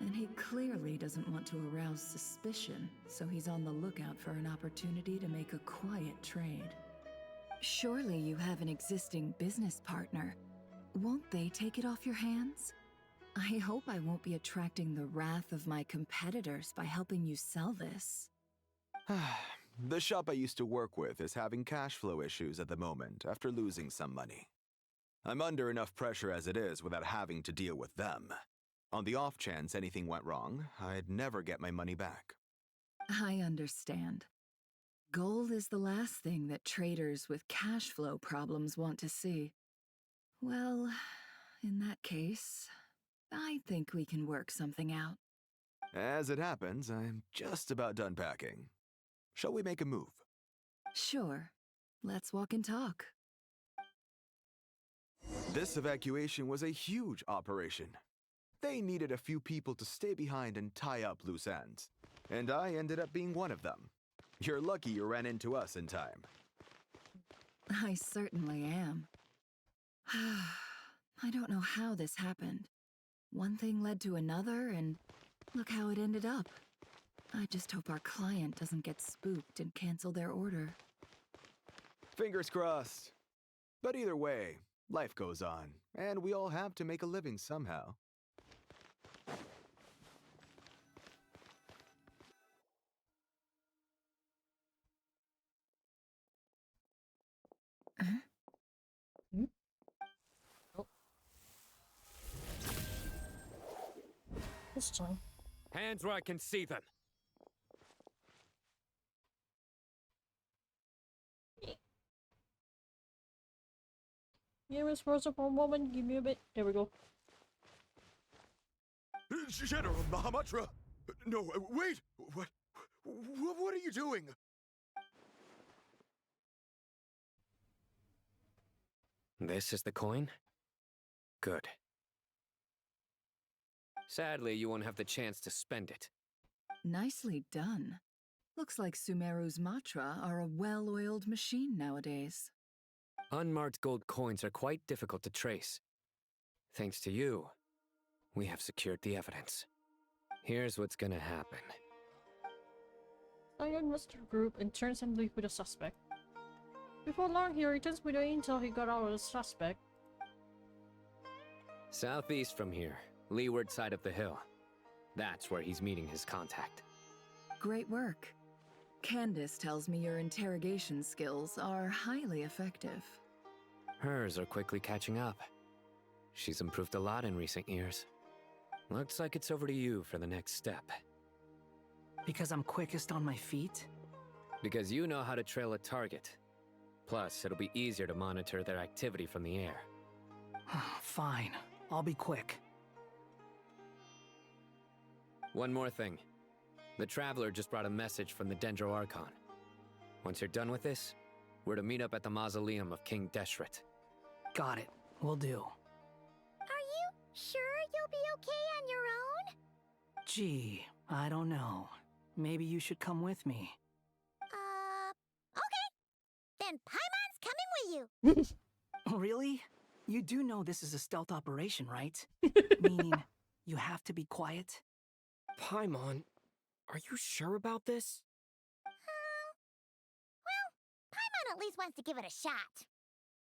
And he clearly doesn't want to arouse suspicion, so he's on the lookout for an opportunity to make a quiet trade. Surely you have an existing business partner. Won't they take it off your hands? I hope I won't be attracting the wrath of my competitors by helping you sell this. The shop I used to work with is having cash flow issues at the moment after losing some money. I'm under enough pressure as it is without having to deal with them. On the off chance anything went wrong, I'd never get my money back. I understand. Gold is the last thing that traders with cash flow problems want to see. Well, in that case, I think we can work something out. As it happens, I'm just about done packing. Shall we make a move? Sure. Let's walk and talk. This evacuation was a huge operation. They needed a few people to stay behind and tie up loose ends. And I ended up being one of them. You're lucky you ran into us in time. I certainly am. I don't know how this happened. One thing led to another, and look how it ended up. I just hope our client doesn't get spooked and cancel their order. Fingers crossed. But either way, life goes on, and we all have to make a living somehow. this time. Hands where I can see them. Yeah, Miss Rosa, for a moment. Give me a bit. There we go. General Mahamudra! No, wait! What are you doing? This is the coin? Good. Sadly, you won't have the chance to spend it. Nicely done. Looks like Sumeru's Matra are a well-oiled machine nowadays. Unmarked gold coins are quite difficult to trace. Thanks to you, we have secured the evidence. Here's what's gonna happen. Iron Mr. Group and turns and leave with a suspect. Before long, he returns with the intel he got out of the suspect. Southeast from here, leeward side of the hill. That's where he's meeting his contact. Great work. Candace tells me your interrogation skills are highly effective. Hers are quickly catching up. She's improved a lot in recent years. Looks like it's over to you for the next step. Because I'm quickest on my feet? Because you know how to trail a target. Plus, it'll be easier to monitor their activity from the air. Fine. I'll be quick. One more thing. The Traveler just brought a message from the Dendro Archon. Once you're done with this, we're to meet up at the mausoleum of King Deshret. Got it. Will do. Are you sure you'll be okay on your own? Gee, I don't know. Maybe you should come with me. Okay. Then Paimon's coming with you. Really? You do know this is a stealth operation, right? Meaning, you have to be quiet? Paimon, are you sure about this? Well, Paimon at least wants to give it a shot.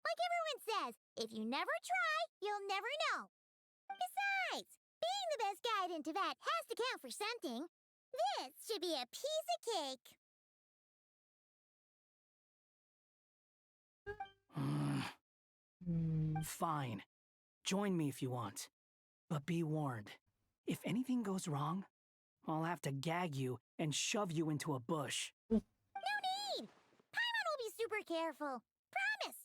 Like everyone says, if you never try, you'll never know. Besides, being the best guide in Tibet has to count for something. This should be a piece of cake. Fine. Join me if you want. But be warned. If anything goes wrong, I'll have to gag you and shove you into a bush. No need! Paimon will be super careful. Promise!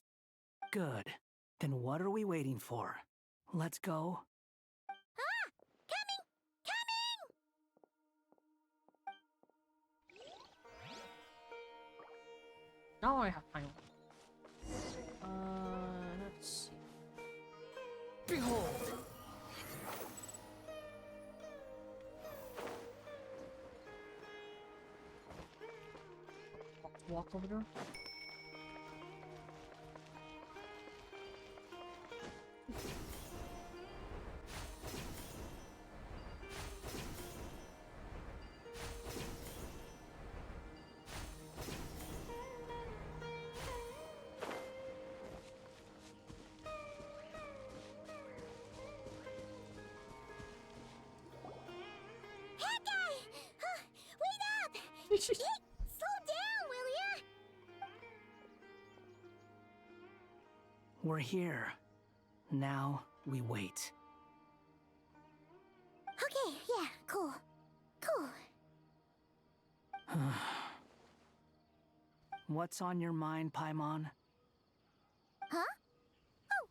Good. Then what are we waiting for? Let's go. Ah! Coming! Coming! Now I have time. Let's see. Behold! Walk over there. Hey, slow down, will ya? We're here. Now we wait. Okay, yeah, cool. Cool. What's on your mind, Paimon? Huh? Oh,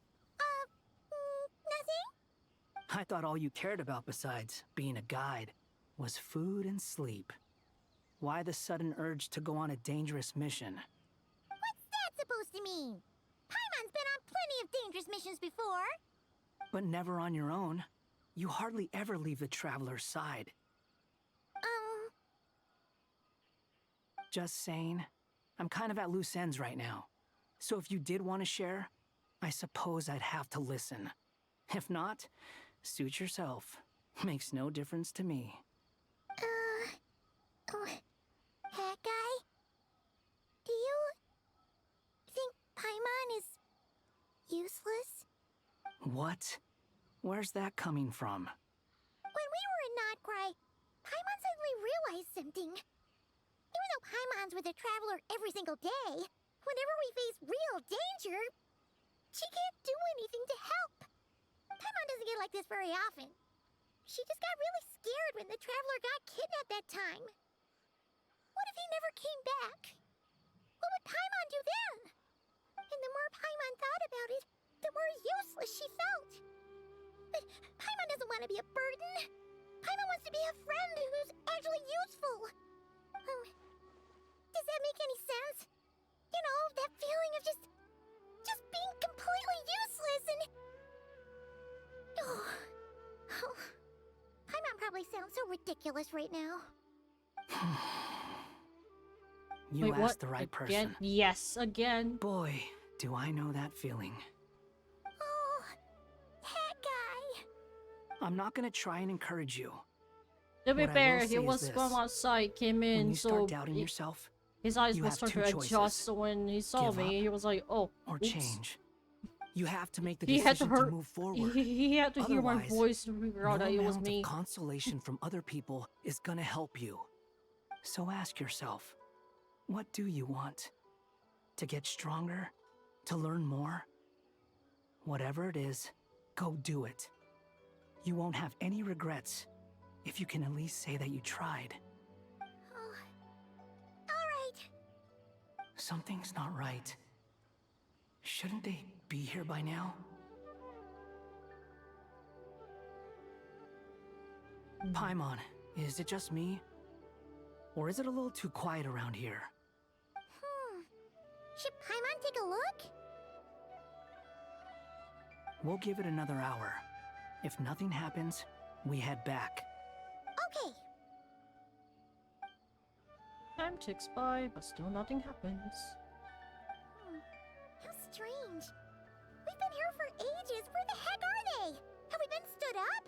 nothing? I thought all you cared about besides being a guide was food and sleep. Why the sudden urge to go on a dangerous mission? What's that supposed to mean? Paimon's been on plenty of dangerous missions before. But never on your own. You hardly ever leave the Traveler's side. Just saying. I'm kind of at loose ends right now. So if you did want to share, I suppose I'd have to listen. If not, suit yourself. Makes no difference to me. That guy? Do you think Paimon is useless? What? Where's that coming from? When we were in Notcry, Paimon suddenly realized something. Even though Paimon's with the Traveler every single day, whenever we face real danger, she can't do anything to help. Paimon doesn't get like this very often. She just got really scared when the Traveler got kidnapped that time. What if he never came back? What would Paimon do then? And the more Paimon thought about it, the more useless she felt. But Paimon doesn't want to be a burden. Paimon wants to be a friend who's actually useful. Does that make any sense? You know, that feeling of just being completely useless and... Oh, Paimon probably sounds so ridiculous right now. You Wait, asked what? the right Again? person. Yes, again. Boy, do I know that feeling. Oh, that guy. I'm not gonna try and encourage you. To be What I fair, will he say is was this. from outside, came in, When you so start doubting yourself, his eyes you were have starting two to choices. adjust. So when he saw Give me, up he was like, "Oh, or oops." change. You have to make the He had to decision to hurt. move forward. He had to hear my Otherwise, voice to figure out no that it was amount me. of consolation from other people is gonna help you. So ask yourself, what do you want? To get stronger? To learn more? Whatever it is, go do it. You won't have any regrets if you can at least say that you tried. Oh, all right. Something's not right. Shouldn't they be here by now? Paimon, is it just me? Or is it a little too quiet around here? Should Paimon take a look? We'll give it another hour. If nothing happens, we head back. Okay. Time ticks by, but still nothing happens. How strange. We've been here for ages. Where the heck are they? Have we been stood up?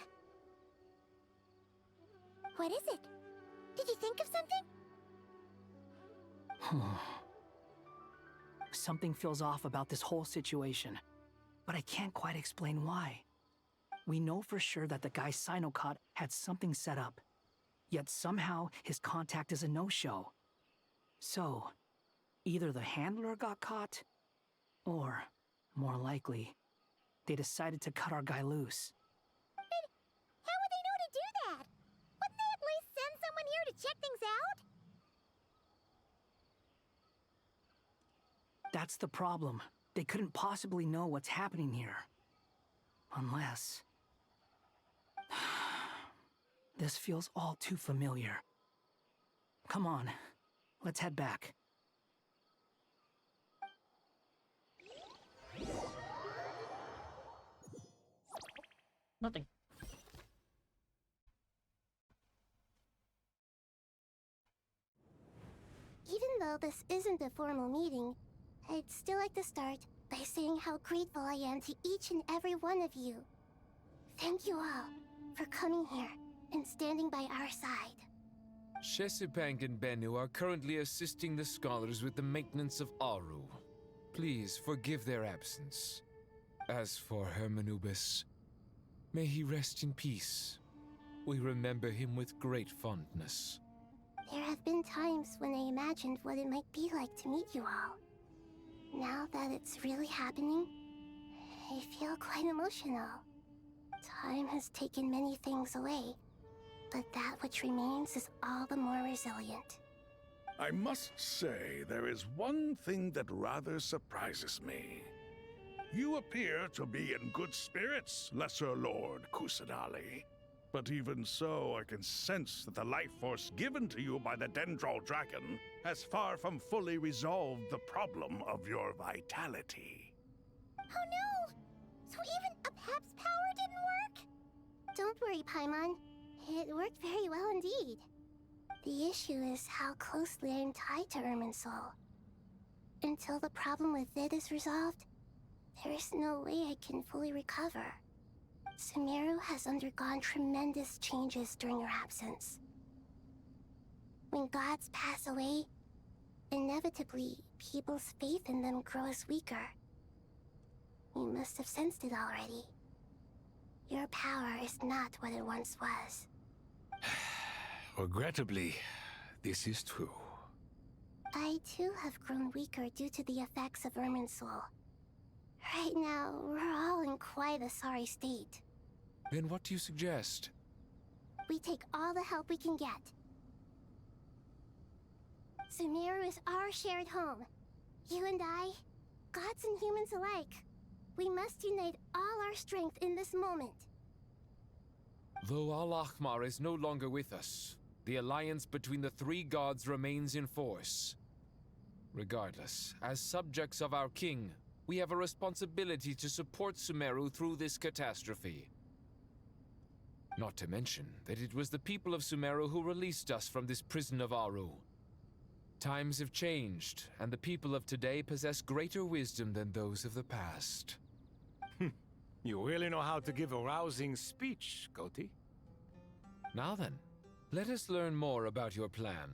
What is it? Did you think of something? Something feels off about this whole situation, but I can't quite explain why. We know for sure that the guy Sinocott had something set up, yet somehow his contact is a no-show. So, either the handler got caught, or, more likely, they decided to cut our guy loose. But how would they know to do that? Wouldn't they at least send someone here to check things out? That's the problem. They couldn't possibly know what's happening here. Unless... This feels all too familiar. Come on, let's head back. Nothing. Even though this isn't a formal meeting, I'd still like to start by saying how grateful I am to each and every one of you. Thank you all for coming here and standing by our side. Shesipang and Bennu are currently assisting the scholars with the maintenance of Aru. Please forgive their absence. As for Hermanubis, may he rest in peace. We remember him with great fondness. There have been times when I imagined what it might be like to meet you all. Now that it's really happening, I feel quite emotional. Time has taken many things away, but that which remains is all the more resilient. I must say, there is one thing that rather surprises me. You appear to be in good spirits, Lesser Lord Kusanali. But even so, I can sense that the life force given to you by the Dendral Dragon has far from fully resolved the problem of your vitality. Oh no! So even Apep's power didn't work? Don't worry, Paimon. It worked very well indeed. The issue is how closely I'm tied to Irminsul. Until the problem with it is resolved, there is no way I can fully recover. Sumeru has undergone tremendous changes during your absence. When gods pass away, inevitably, people's faith in them grows weaker. You must have sensed it already. Your power is not what it once was. Regrettably, this is true. I too have grown weaker due to the effects of Irminsul. Right now, we're all in quite a sorry state. Then what do you suggest? we take all the help we can get. Sumeru is our shared home. You and I, gods and humans alike. We must unite all our strength in this moment. Though Al-Ahmar is no longer with us, the alliance between the three gods remains in force. Regardless, as subjects of our king, we have a responsibility to support Sumeru through this catastrophe. Not to mention that it was the people of Sumeru who released us from this prison of Aru. Times have changed, and the people of today possess greater wisdom than those of the past. You really know how to give a rousing speech, Goti. Now then, let us learn more about your plan.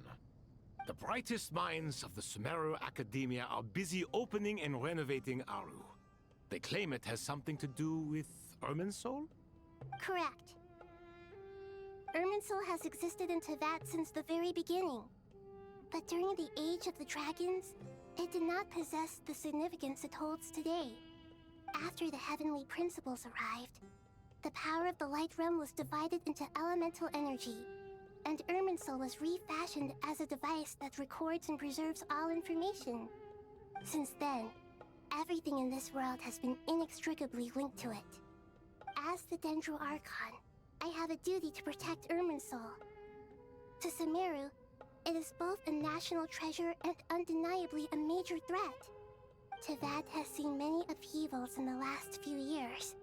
The brightest minds of the Sumeru Academia are busy opening and renovating Aru. They claim it has something to do with Irminsul? Correct. Irminsul has existed in Teyvat since the very beginning. But during the Age of the Dragons, it did not possess the significance it holds today. After the heavenly principles arrived, the power of the Light Realm was divided into elemental energy, and Irminsul was refashioned as a device that records and preserves all information. Since then, everything in this world has been inextricably linked to it. As the Dendro Archon, I have a duty to protect Irminsul. To Sumeru, it is both a national treasure and undeniably a major threat. Teyvat has seen many upheavals in the last few years.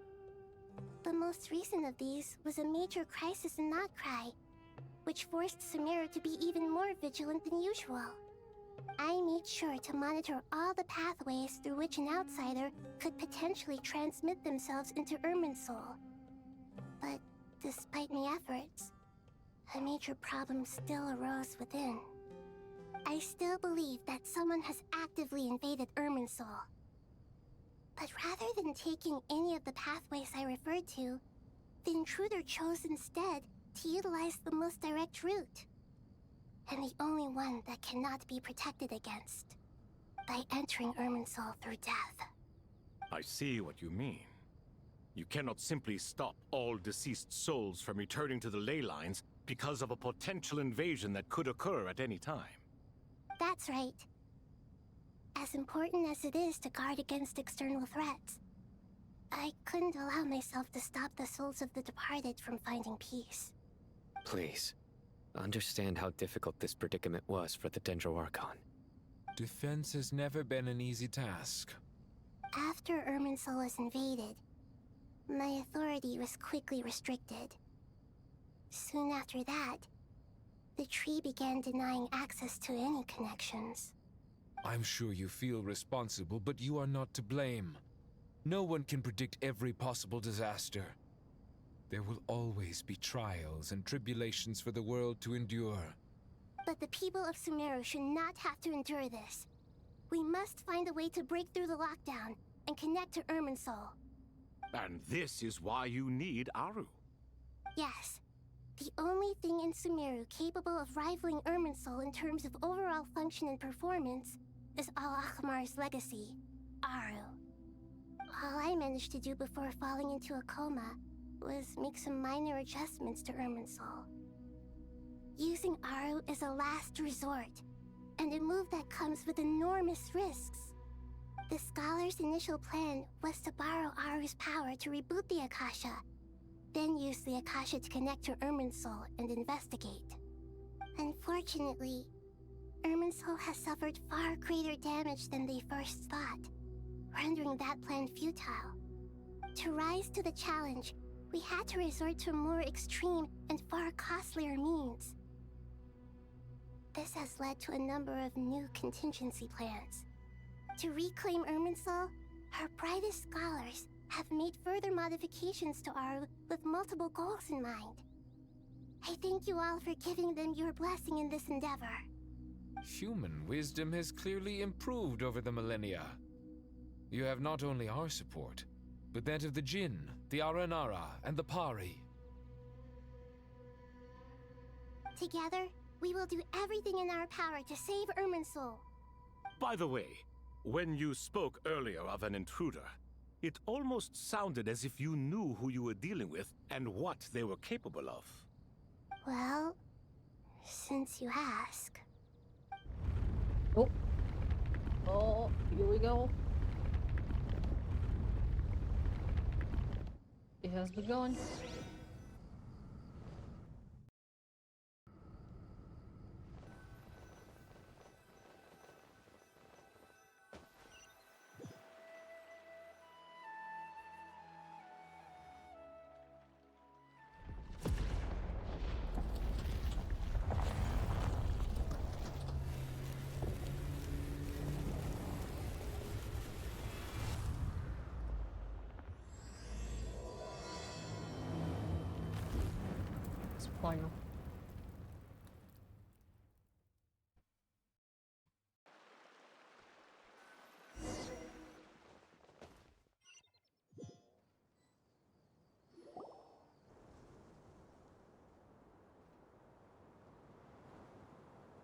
The most recent of these was a major crisis in Notcry, which forced Sumeru to be even more vigilant than usual. I made sure to monitor all the pathways through which an outsider could potentially transmit themselves into Irminsul. But despite my efforts, a major problem still arose within. I still believe that someone has actively invaded Irminsul. But rather than taking any of the pathways I referred to, the intruder chose instead to utilize the most direct route. And the only one that cannot be protected against. By entering Irminsul through death. I see what you mean. You cannot simply stop all deceased souls from returning to the ley lines because of a potential invasion that could occur at any time. That's right. As important as it is to guard against external threats, I couldn't allow myself to stop the souls of the departed from finding peace. Please, understand how difficult this predicament was for the Dendro Archon. Defense has never been an easy task. After Irminsul was invaded, my authority was quickly restricted. Soon after that, the tree began denying access to any connections. I'm sure you feel responsible, but you are not to blame. No one can predict every possible disaster. There will always be trials and tribulations for the world to endure. But the people of Sumeru should not have to endure this. We must find a way to break through the lockdown and connect to Irminsul. And this is why you need Aru. Yes. The only thing in Sumeru capable of rivaling Irminsul in terms of overall function and performance is Al-Ahmar's legacy, Aru. All I managed to do before falling into a coma was make some minor adjustments to Irminsul. Using Aru is a last resort, and a move that comes with enormous risks. The Scholar's initial plan was to borrow Aru's power to reboot the Akasha, then use the Akasha to connect to Irminsul and investigate. Unfortunately, Irminsul has suffered far greater damage than they first thought, rendering that plan futile. To rise to the challenge, we had to resort to more extreme and far costlier means. This has led to a number of new contingency plans. To reclaim Irminsul, our brightest scholars have made further modifications to Aru with multiple goals in mind. I thank you all for giving them your blessing in this endeavor. Human wisdom has clearly improved over the millennia. You have not only our support, but that of the Jinn, the Aranara, and the Pari. Together, we will do everything in our power to save Irminsul. By the way, when you spoke earlier of an intruder, it almost sounded as if you knew who you were dealing with and what they were capable of. Well, since you ask. Oh. Oh, here we go. It has begun. Fire.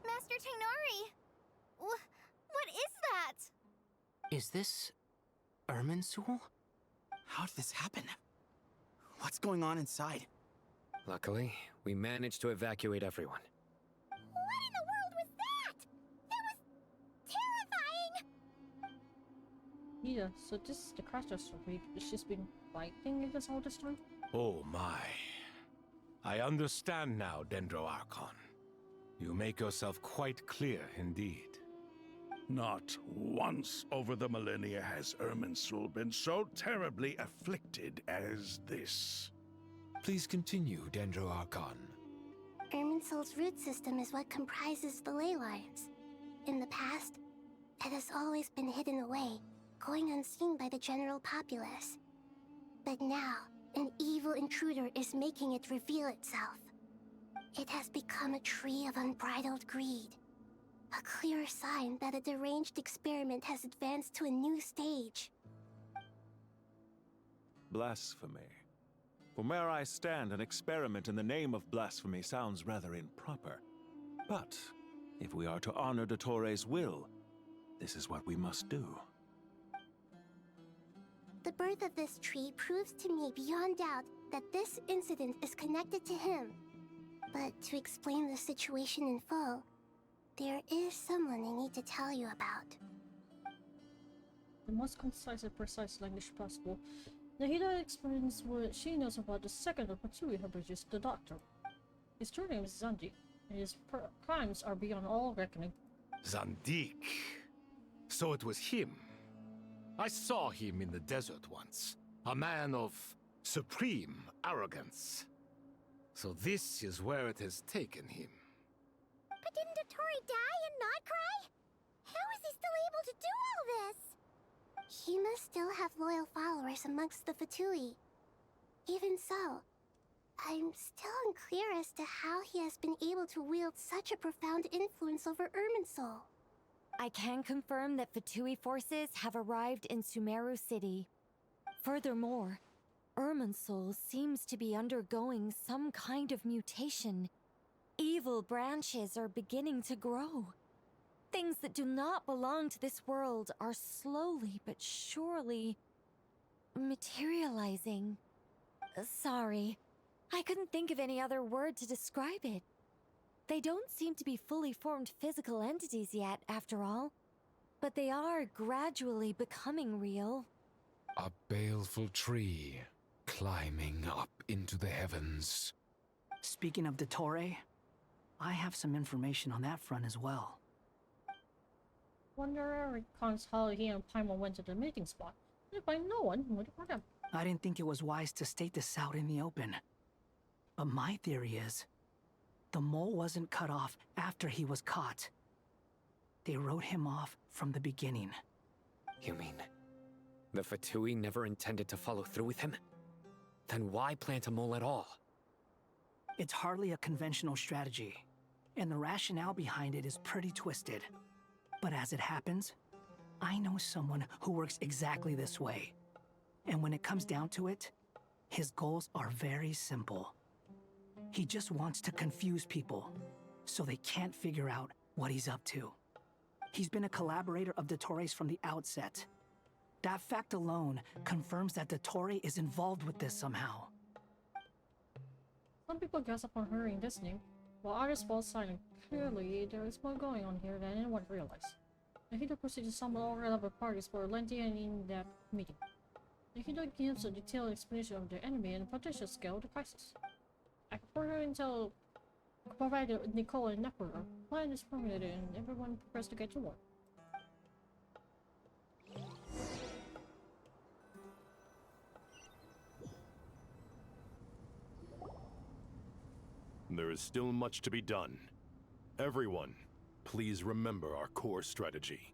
Master Tainari! What is that? Is this Irminsul? How did this happen? What's going on inside? Luckily, we managed to evacuate everyone. What in the world was that? That was terrifying! Yeah, so this is the catastrophe. She's been fighting this all this time? Oh my. I understand now, Dendro Archon. You make yourself quite clear indeed. Not once over the millennia has Irminsul been so terribly afflicted as this. Please continue, Dendro Archon. Irminsul's root system is what comprises the ley lines. In the past, it has always been hidden away, going unseen by the general populace. But now, an evil intruder is making it reveal itself. It has become a tree of unbridled greed. A clear sign that a deranged experiment has advanced to a new stage. Blasphemy. From where I stand, an experiment in the name of blasphemy sounds rather improper. But if we are to honor Dottore will, this is what we must do. The birth of this tree proves to me beyond doubt that this incident is connected to him. But to explain the situation in full, there is someone I need to tell you about. The most concise and precise language possible. Nahida explains what she knows about the second of Matsui who produced the Doctor. His true name is Zandi, and his crimes are beyond all reckoning. Zandik. So it was him. I saw him in the desert once. A man of supreme arrogance. So this is where it has taken him. But didn't Dottore die and not cry? How is he still able to do all this? He must still have loyal followers amongst the Fatui. Even so, I'm still unclear as to how he has been able to wield such a profound influence over Irminsul. I can confirm that Fatui forces have arrived in Sumeru City. Furthermore, Irminsul seems to be undergoing some kind of mutation. Evil branches are beginning to grow. Things that do not belong to this world are slowly but surely materializing. Sorry, I couldn't think of any other word to describe it. They don't seem to be fully formed physical entities yet, after all. But they are gradually becoming real. A baleful tree, climbing up into the heavens. Speaking of Dottore, I have some information on that front as well. Wonder recounts how he and Paimon went to the meeting spot. If by no one would have heard him. I didn't think it was wise to state this out in the open. But my theory is, the mole wasn't cut off after he was caught. They wrote him off from the beginning. You mean, the Fatui never intended to follow through with him? Then why plant a mole at all? It's hardly a conventional strategy, and the rationale behind it is pretty twisted. But as it happens, I know someone who works exactly this way. And when it comes down to it, his goals are very simple. He just wants to confuse people, so they can't figure out what he's up to. He's been a collaborator of Dottore's from the outset. That fact alone confirms that Dottore is involved with this somehow. Some people gossip on her in this name, while others fall silent. Clearly, there is more going on here than anyone realized. Nahido proceeds to summon all relevant parties for a lengthy and in-depth meeting. Nahido gives a detailed explanation of their enemy and the potential scale of the crisis. I further intel provided Nicole and Nepper. Plan is formulated and everyone prepares to get to work. There is still much to be done. Everyone, please remember our core strategy.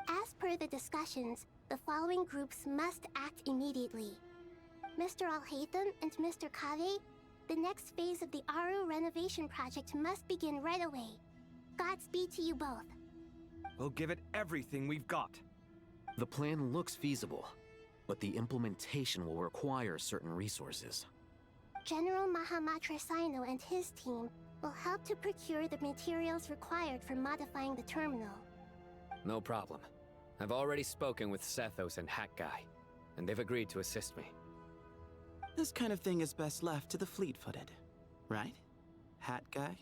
As per the discussions, the following groups must act immediately. Mr. Alhaitham and Mr. Kave, the next phase of the Aru renovation project must begin right away. Godspeed to you both. We'll give it everything we've got. The plan looks feasible, but the implementation will require certain resources. General Mahamatra Sino and his team will help to procure the materials required for modifying the terminal. No problem. I've already spoken with Sethos and Hat Guy, and they've agreed to assist me. This kind of thing is best left to the fleet-footed, right? Hat Guy?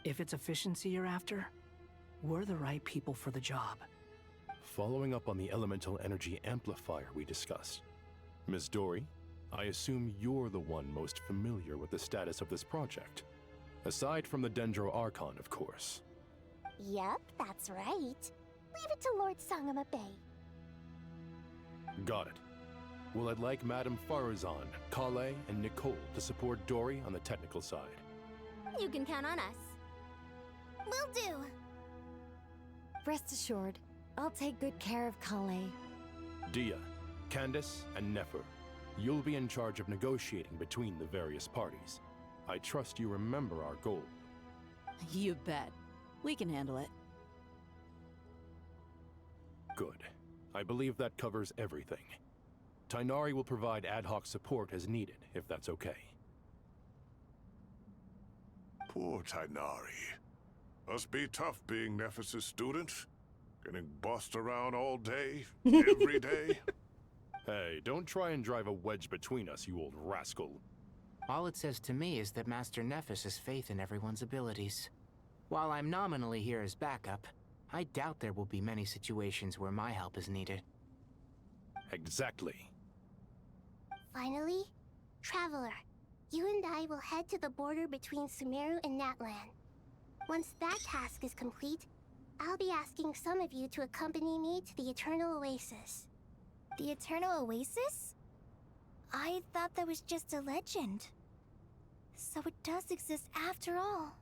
If it's efficiency you're after, we're the right people for the job. Following up on the elemental energy amplifier we discussed, Ms. Dory, I assume you're the one most familiar with the status of this project. Aside from the Dendro Archon, of course. Yep, that's right. Leave it to Lord Sangama Bay. Got it. Well, I'd like Madame Farazan, Kale, and Nicole to support Dory on the technical side. You can count on us. Will do. Rest assured, I'll take good care of Kale. Dia, Candace, and Nefer, you'll be in charge of negotiating between the various parties. I trust you remember our goal. You bet. We can handle it. Good. I believe that covers everything. Tainari will provide ad hoc support as needed, if that's okay. Poor Tainari. Must be tough being Nephis' student. Getting bossed around all day, every day. Hey, don't try and drive a wedge between us, you old rascal. All it says to me is that Master Nephis has faith in everyone's abilities. While I'm nominally here as backup, I doubt there will be many situations where my help is needed. Exactly. Finally, Traveler, you and I will head to the border between Sumeru and Natlan. Once that task is complete, I'll be asking some of you to accompany me to the Eternal Oasis. The Eternal Oasis? I thought that was just a legend. So it does exist after all.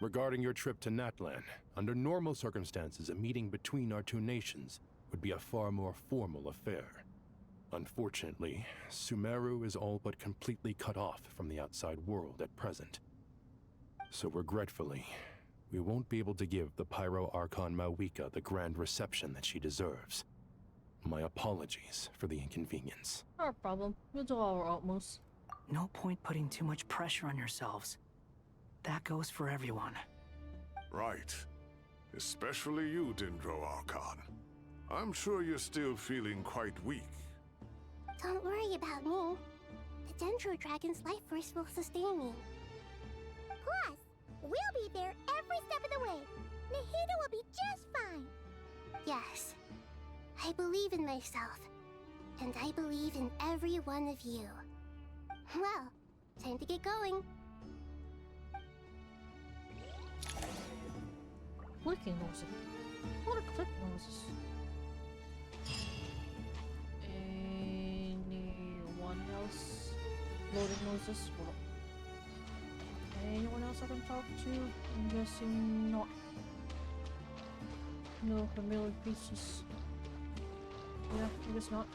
Regarding your trip to Natlan, under normal circumstances, a meeting between our two nations would be a far more formal affair. Unfortunately, Sumeru is all but completely cut off from the outside world at present. So regretfully, we won't be able to give the Pyro Archon Mawika the grand reception that she deserves. My apologies for the inconvenience. Not a problem. We'll do our utmost. No point putting too much pressure on yourselves. That goes for everyone. Right. Especially you, Dendro Archon. I'm sure you're still feeling quite weak. Don't worry about me. The Dendro Dragon's life force will sustain me. Plus, we'll be there every step of the way. Nahido will be just fine. Yes, I believe in myself. And I believe in every one of you. Well, time to get going. Clicking noises. What are click noises? Anyone else? Loading noises? Well, anyone else I can talk to? I'm guessing not. No familiar pieces. Yeah, I guess not.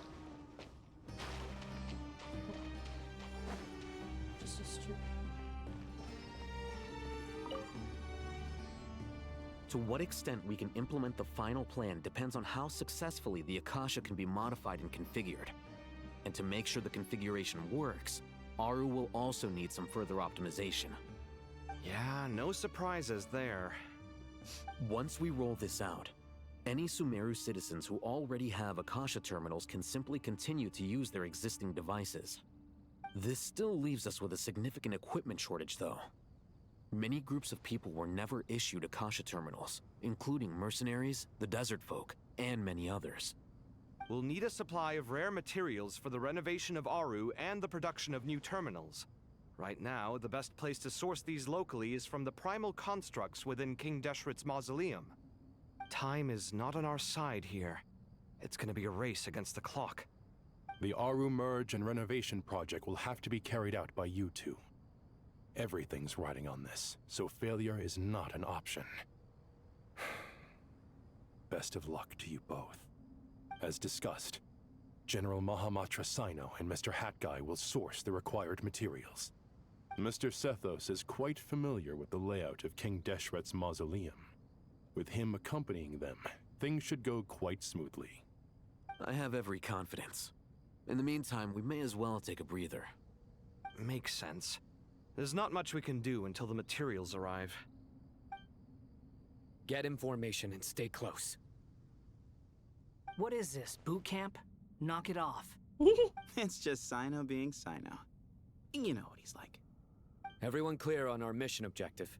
Just this two. To what extent we can implement the final plan depends on how successfully the Akasha can be modified and configured. And to make sure the configuration works, Aru will also need some further optimization. Yeah, no surprises there. Once we roll this out, any Sumeru citizens who already have Akasha terminals can simply continue to use their existing devices. This still leaves us with a significant equipment shortage, though. Many groups of people were never issued Akasha terminals, including mercenaries, the desert folk, and many others. We'll need a supply of rare materials for the renovation of Aru and the production of new terminals. Right now, the best place to source these locally is from the primal constructs within King Deshret's mausoleum. Time is not on our side here. It's gonna be a race against the clock. The Aru merge and renovation project will have to be carried out by you two. Everything's riding on this, so failure is not an option. Best of luck to you both. As discussed, General Mahamatra Sino and Mr. Hat Guy will source the required materials. Mr. Sethos is quite familiar with the layout of King Deshret's mausoleum. With him accompanying them, things should go quite smoothly. I have every confidence. In the meantime, we may as well take a breather. Makes sense. There's not much we can do until the materials arrive. Get in formation and stay close. What is this, boot camp? Knock it off. It's just Sino being Sino. You know what he's like. Everyone clear on our mission objective.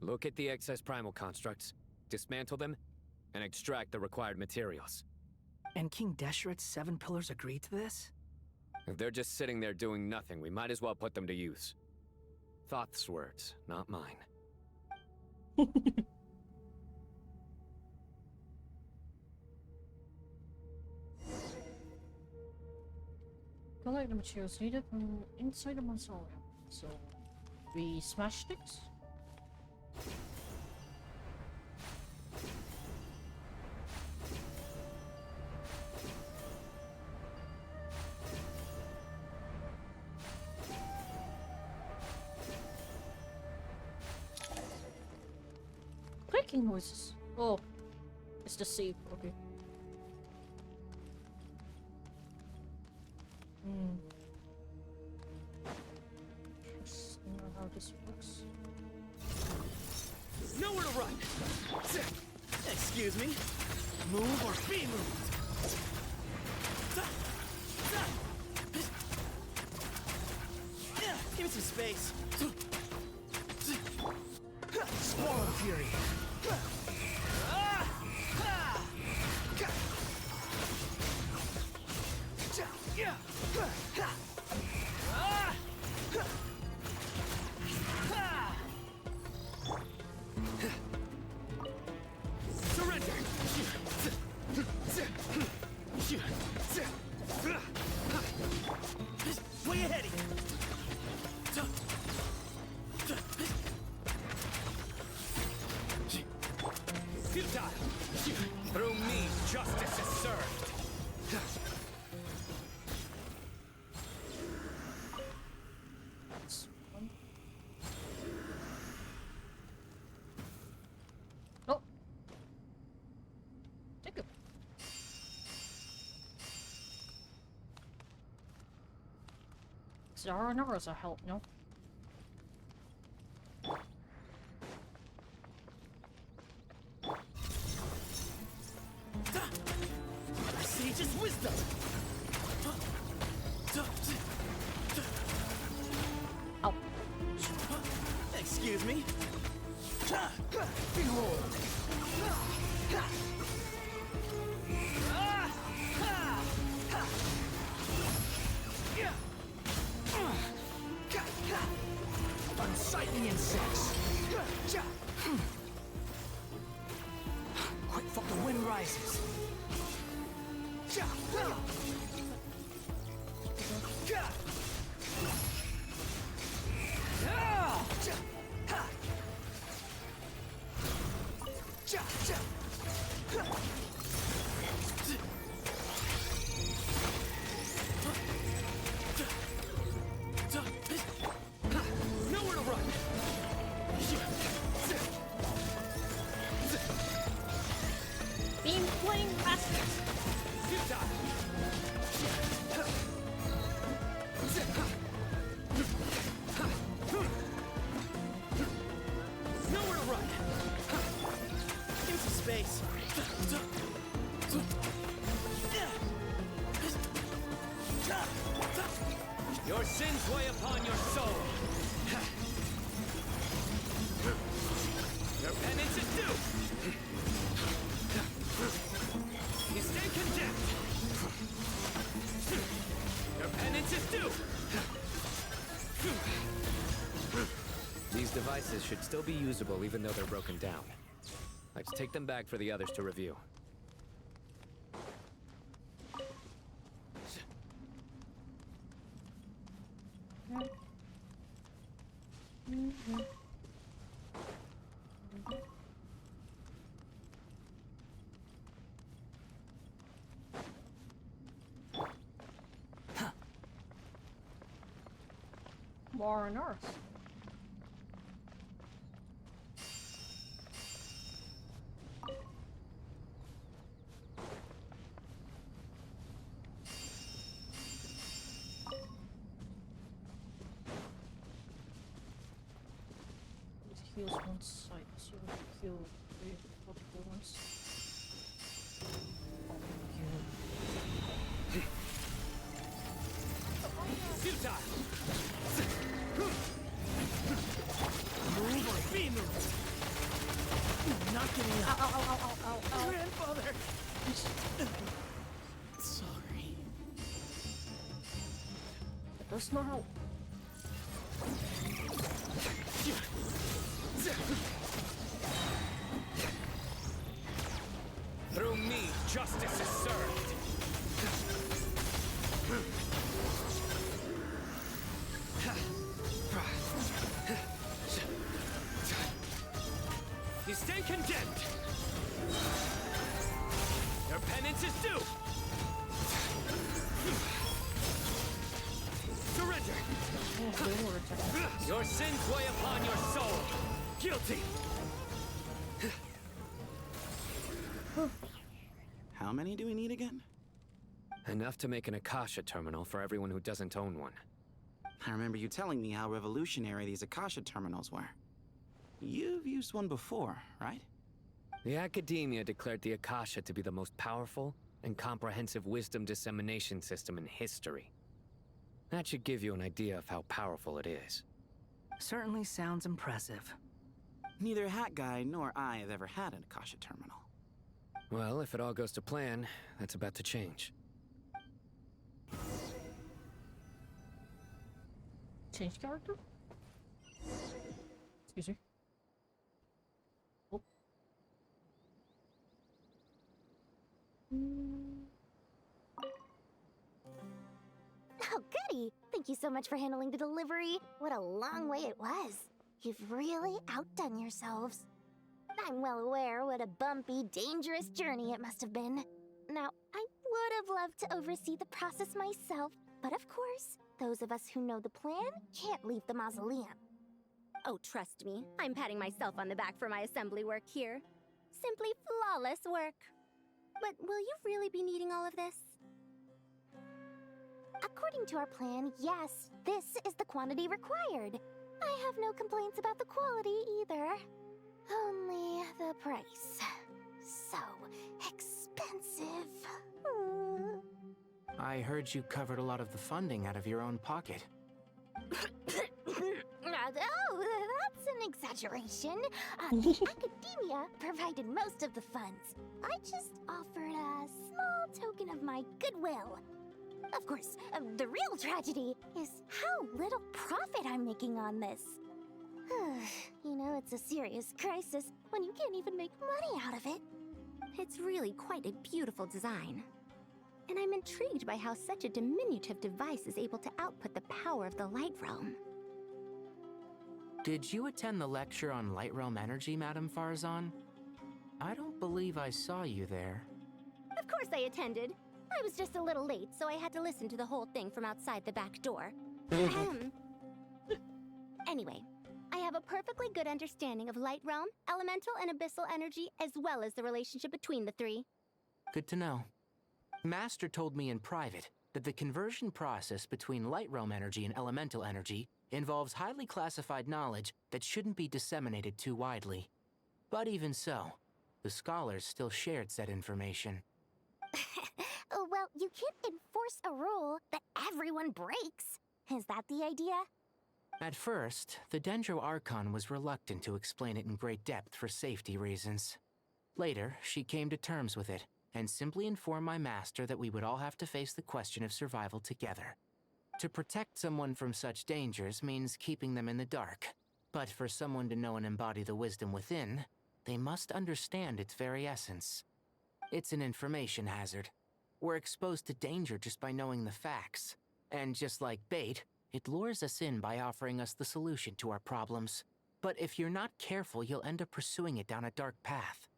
Look at the excess primal constructs, dismantle them, and extract the required materials. And King Deshret's 7 pillars agreed to this? If they're just sitting there doing nothing, we might as well put them to use. Thoth's words, not mine. Collect the materials needed from inside the mausoleum. So, we smash sticks? Clicking noises. Oh, it's the save. Okay. Interesting how this works. Nowhere to run! Excuse me? Move or be moved! Give me some space. Swarm Fury! Surrender! Way ahead of you! Futile! Through me, justice is served! Oh! Take it. There are numbers of help, no? Sage's wisdom! Oh. Excuse me? Behold! Unsightly insects! Quick, fuck, the wind rises! Nowhere to run! Your sins weigh upon your soul. Your penance is due. You stand condemned. Your penance is due. These devices should still be usable even though they're broken down. Let's take them back for the others to review. More on Earth. It heals one side, so we heal the multiple ones. Futile! Move or be moved! Not getting up. Ow, ow, ow, ow, ow, ow. Grandfather! Sorry. That's not how. Through me, justice is served! You stand condemned! Your penance is due! Surrender! Your sins weigh upon your soul! Guilty! How many do we need again? Enough to make an Akasha terminal for everyone who doesn't own one. I remember you telling me how revolutionary these Akasha terminals were. You've used one before, right? The Academia declared the Akasha to be the most powerful and comprehensive wisdom dissemination system in history. That should give you an idea of how powerful it is. Certainly sounds impressive. Neither Hat Guy nor I have ever had an Akasha terminal. Well, if it all goes to plan, that's about to change. Change character? Excuse me. Oh. Oh, goody! Thank you so much for handling the delivery. What a long way it was. You've really outdone yourselves. I'm well aware what a bumpy, dangerous journey it must have been. Now, I would have loved to oversee the process myself, but of course, those of us who know the plan can't leave the mausoleum. Oh, trust me, I'm patting myself on the back for my assembly work here. Simply flawless work. But will you really be needing all of this? According to our plan, yes, this is the quantity required. I have no complaints about the quality either. Only the price. So expensive. I heard you covered a lot of the funding out of your own pocket. Oh, that's an exaggeration. The Academia provided most of the funds. I just offered a small token of my goodwill. Of course, the real tragedy is how little profit I'm making on this. You know, it's a serious crisis when you can't even make money out of it. It's really quite a beautiful design. And I'm intrigued by how such a diminutive device is able to output the power of the Light Realm. Did you attend the lecture on Light Realm energy, Madame Farzan? I don't believe I saw you there. Of course I attended. I was just a little late, so I had to listen to the whole thing from outside the back door. Anyway, I have a perfectly good understanding of Light Realm, elemental and abyssal energy, as well as the relationship between the three. Good to know. Master told me in private that the conversion process between Light Realm energy and elemental energy involves highly classified knowledge that shouldn't be disseminated too widely. But even so, the scholars still shared said information. Well, you can't enforce a rule that everyone breaks. Is that the idea? At first, the Dendro Archon was reluctant to explain it in great depth for safety reasons. Later, she came to terms with it, and simply informed my master that we would all have to face the question of survival together. To protect someone from such dangers means keeping them in the dark. But for someone to know and embody the wisdom within, they must understand its very essence. It's an information hazard. We're exposed to danger just by knowing the facts. And just like bait, it lures us in by offering us the solution to our problems. But if you're not careful, you'll end up pursuing it down a dark path.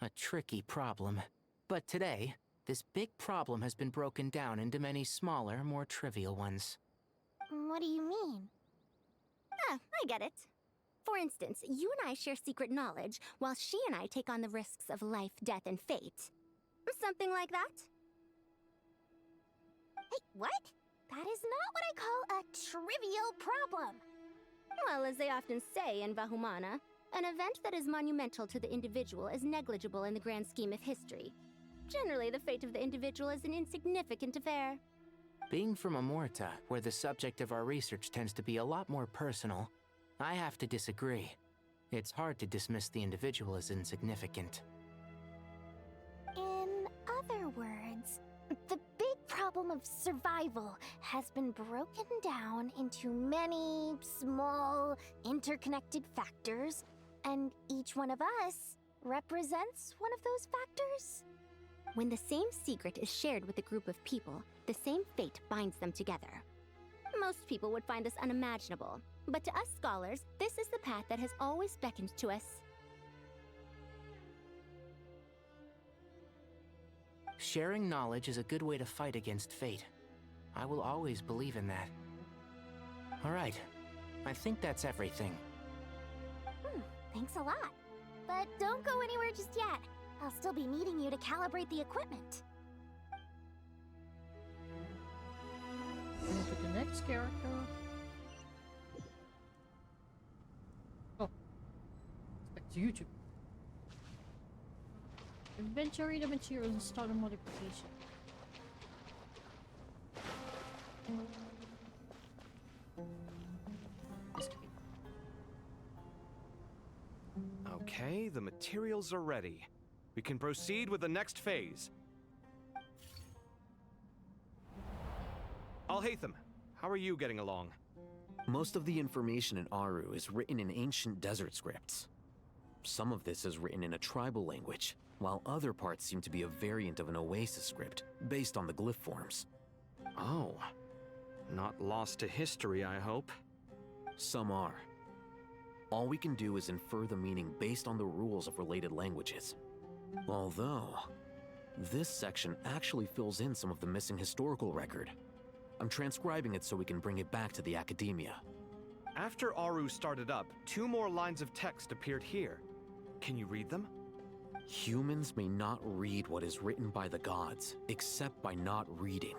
A tricky problem. But today, this big problem has been broken down into many smaller, more trivial ones. What do you mean? Ah, I get it. For instance, you and I share secret knowledge, while she and I take on the risks of life, death, and fate. Something like that? Hey, what? That is not what I call a trivial problem. Well, as they often say in Vahumana, an event that is monumental to the individual is negligible in the grand scheme of history. Generally, the fate of the individual is an insignificant affair. Being from Amorta, where the subject of our research tends to be a lot more personal, I have to disagree. It's hard to dismiss the individual as insignificant. In other words, the big problem of survival has been broken down into many small, interconnected factors, and each one of us represents one of those factors. When the same secret is shared with a group of people, the same fate binds them together. Most people would find this unimaginable, but to us scholars, this is the path that has always beckoned to us. Sharing knowledge is a good way to fight against fate. I will always believe in that. All right, I think that's everything. Thanks a lot. But don't go anywhere just yet. I'll still be needing you to calibrate the equipment. On to the next character. Oh. Back to YouTube. Inventory the materials and start a modification. Okay, the materials are ready. We can proceed with the next phase. Alhaitham, how are you getting along? Most of the information in Aru is written in ancient desert scripts. Some of this is written in a tribal language, while other parts seem to be a variant of an oasis script, based on the glyph forms. Oh. Not lost to history, I hope. Some are. All we can do is infer the meaning based on the rules of related languages. Although, this section actually fills in some of the missing historical record. I'm transcribing it so we can bring it back to the academia. After Aru started up, 2 more lines of text appeared here. Can you read them? Humans may not read what is written by the gods, except by not reading.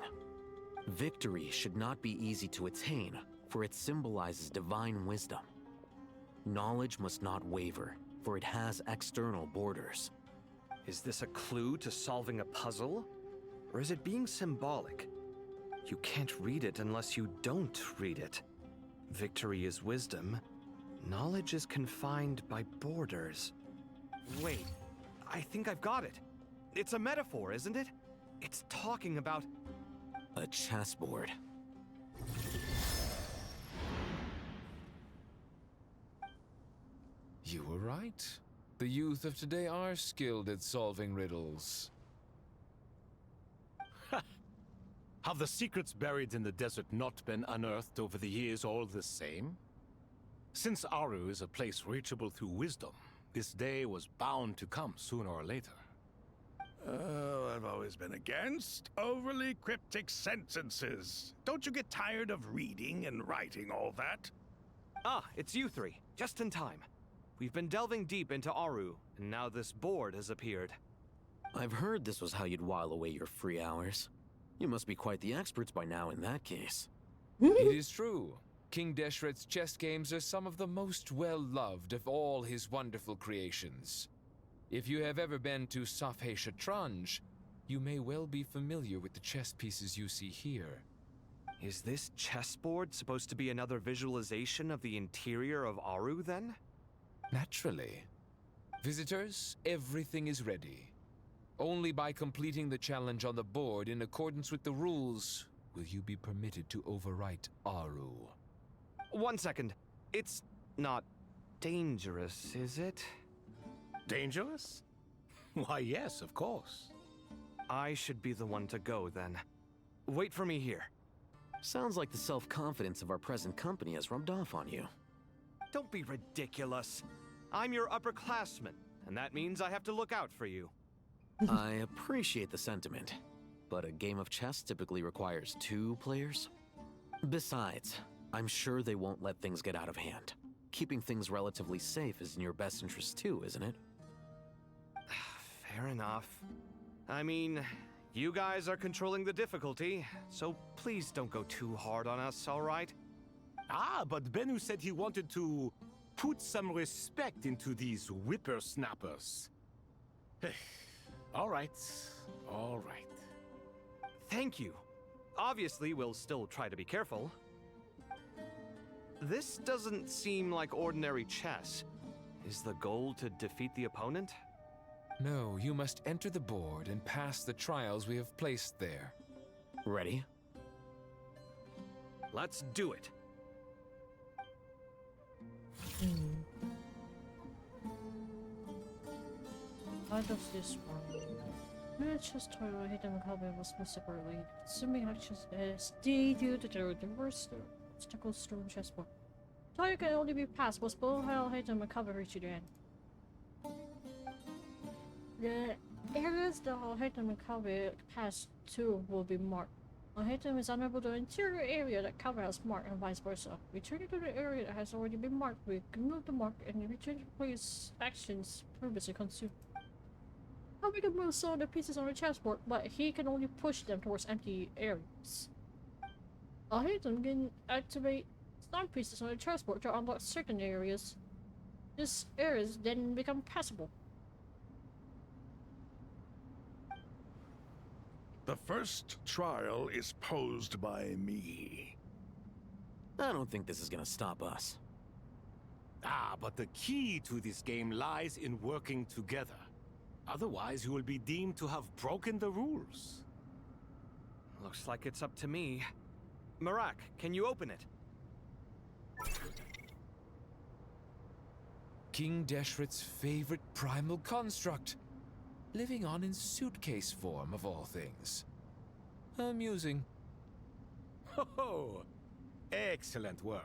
Victory should not be easy to attain, for it symbolizes divine wisdom. Knowledge must not waver, for it has external borders. Is this a clue to solving a puzzle? Or is it being symbolic? You can't read it unless you don't read it. Victory is wisdom. Knowledge is confined by borders. Wait, I think I've got it. It's a metaphor, isn't it? It's talking about... a chessboard. You were right. The youth of today are skilled at solving riddles. Have the secrets buried in the desert not been unearthed over the years all the same? Since Aru is a place reachable through wisdom, this day was bound to come sooner or later. Oh, I've always been against overly cryptic sentences. Don't you get tired of reading and writing all that? Ah, it's you 3. Just in time. We've been delving deep into Aru, and now this board has appeared. I've heard this was how you'd while away your free hours. You must be quite the experts by now in that case. It is true. King Deshret's chess games are some of the most well-loved of all his wonderful creations. If you have ever been to Safhe Shatranj, you may well be familiar with the chess pieces you see here. Is this chessboard supposed to be another visualization of the interior of Aru, then? Naturally. Visitors, everything is ready. Only by completing the challenge on the board in accordance with the rules will you be permitted to overwrite Aru. 1 second. It's not dangerous, is it? Dangerous? Why, yes, of course. I should be the one to go, then. Wait for me here. Sounds like the self-confidence of our present company has rubbed off on you. Don't be ridiculous. I'm your upperclassman, and that means I have to look out for you. I appreciate the sentiment, but a game of chess typically requires 2 players. Besides, I'm sure they won't let things get out of hand. Keeping things relatively safe is in your best interest too, isn't it? Fair enough. I mean, you guys are controlling the difficulty, so please don't go too hard on us, all right? Ah, but Bennu said he wanted to put some respect into these whippersnappers. All right, all right. Thank you. Obviously, we'll still try to be careful. This doesn't seem like ordinary chess. Is the goal to defeat the opponent? No, you must enter the board and pass the trials we have placed there. Ready? Let's do it. How does this work? Let's just try to hit them copy was separately. Assuming actions stay due to the worst obstacle storm chessboard. Target can only be passed was both hell hit and recovery to the end. The areas that will hit and recovery pass to will be marked. A hit is unable to interior area that cover has marked and vice versa. Returning to the area that has already been marked, we remove the mark and return to place actions previously consumed. Now we can move some of the pieces on the chessboard, but he can only push them towards empty areas. A hit can activate some pieces on the chessboard to unlock certain areas. These areas then become passable. The first trial is posed by me. I don't think this is gonna stop us. Ah, but the key to this game lies in working together. Otherwise, you will be deemed to have broken the rules. Looks like it's up to me. Marak, can you open it? King Deshret's favorite primal construct. Living on in suitcase form, of all things. Amusing. Ho-ho! Excellent work.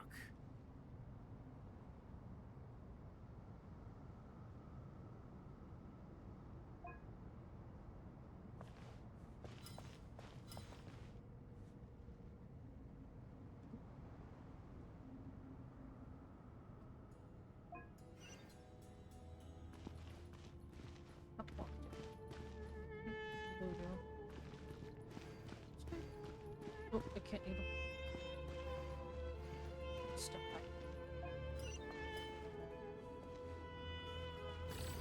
Oh, I can't even. Step back.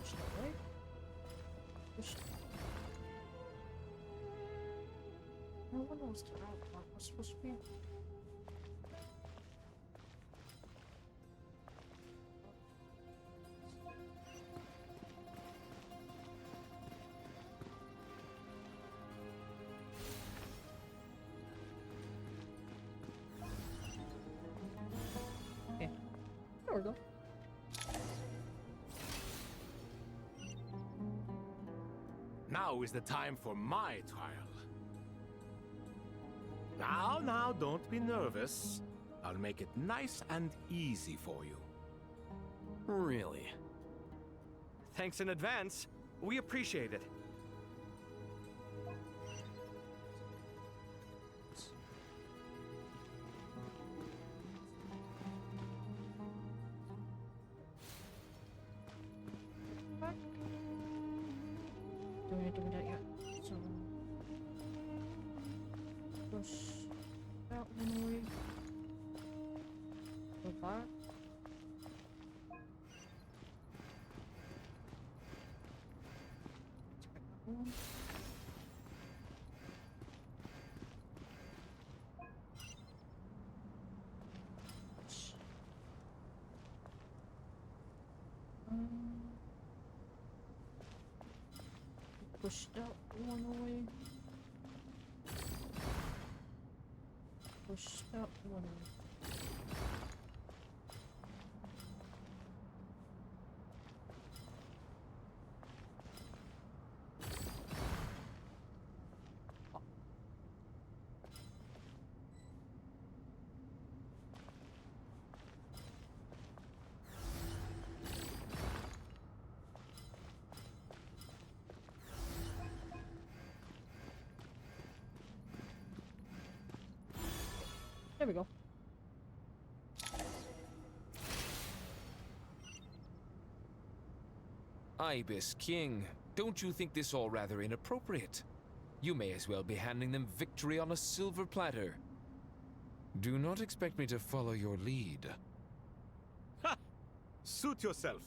Push that way. Push that. No one knows the outcome was supposed to be. There we go. Now is the time for my trial. Now, don't be nervous. I'll make it nice and easy for you. Really? Thanks in advance. We appreciate it. Don't need to do that yet. So push out one way. Go back. Push that one away. Push that one away. There we go. Ibis King, don't you think this all rather inappropriate? You may as well be handing them victory on a silver platter. Do not expect me to follow your lead. Ha! Suit yourself.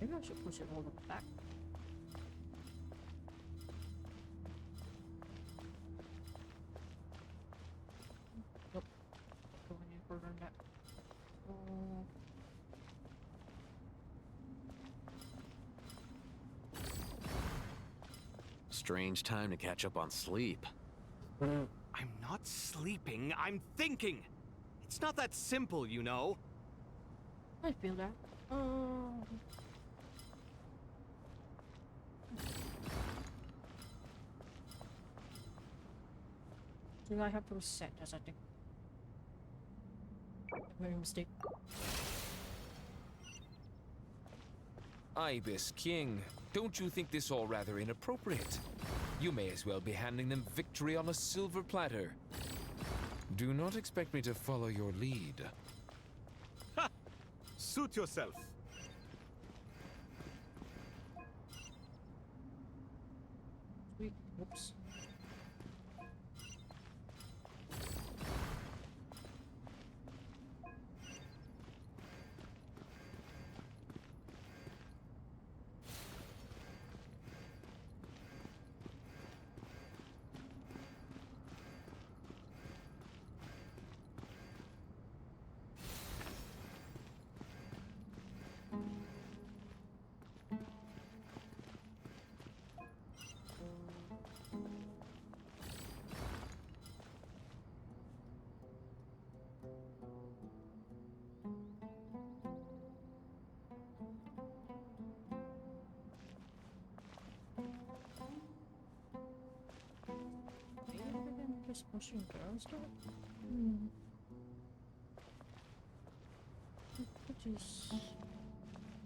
Maybe I should push it all the way back. Nope. Going any further than that. Strange time to catch up on sleep. I'm not sleeping, I'm thinking! It's not that simple, you know. I feel that. Do I have to reset this, I think? I made a mistake. Ibis King, don't you think this all rather inappropriate? You may as well be handing them victory on a silver platter. Do not expect me to follow your lead. Ha! Suit yourself. Sweet. Whoops. Just pushing girls though? Which is...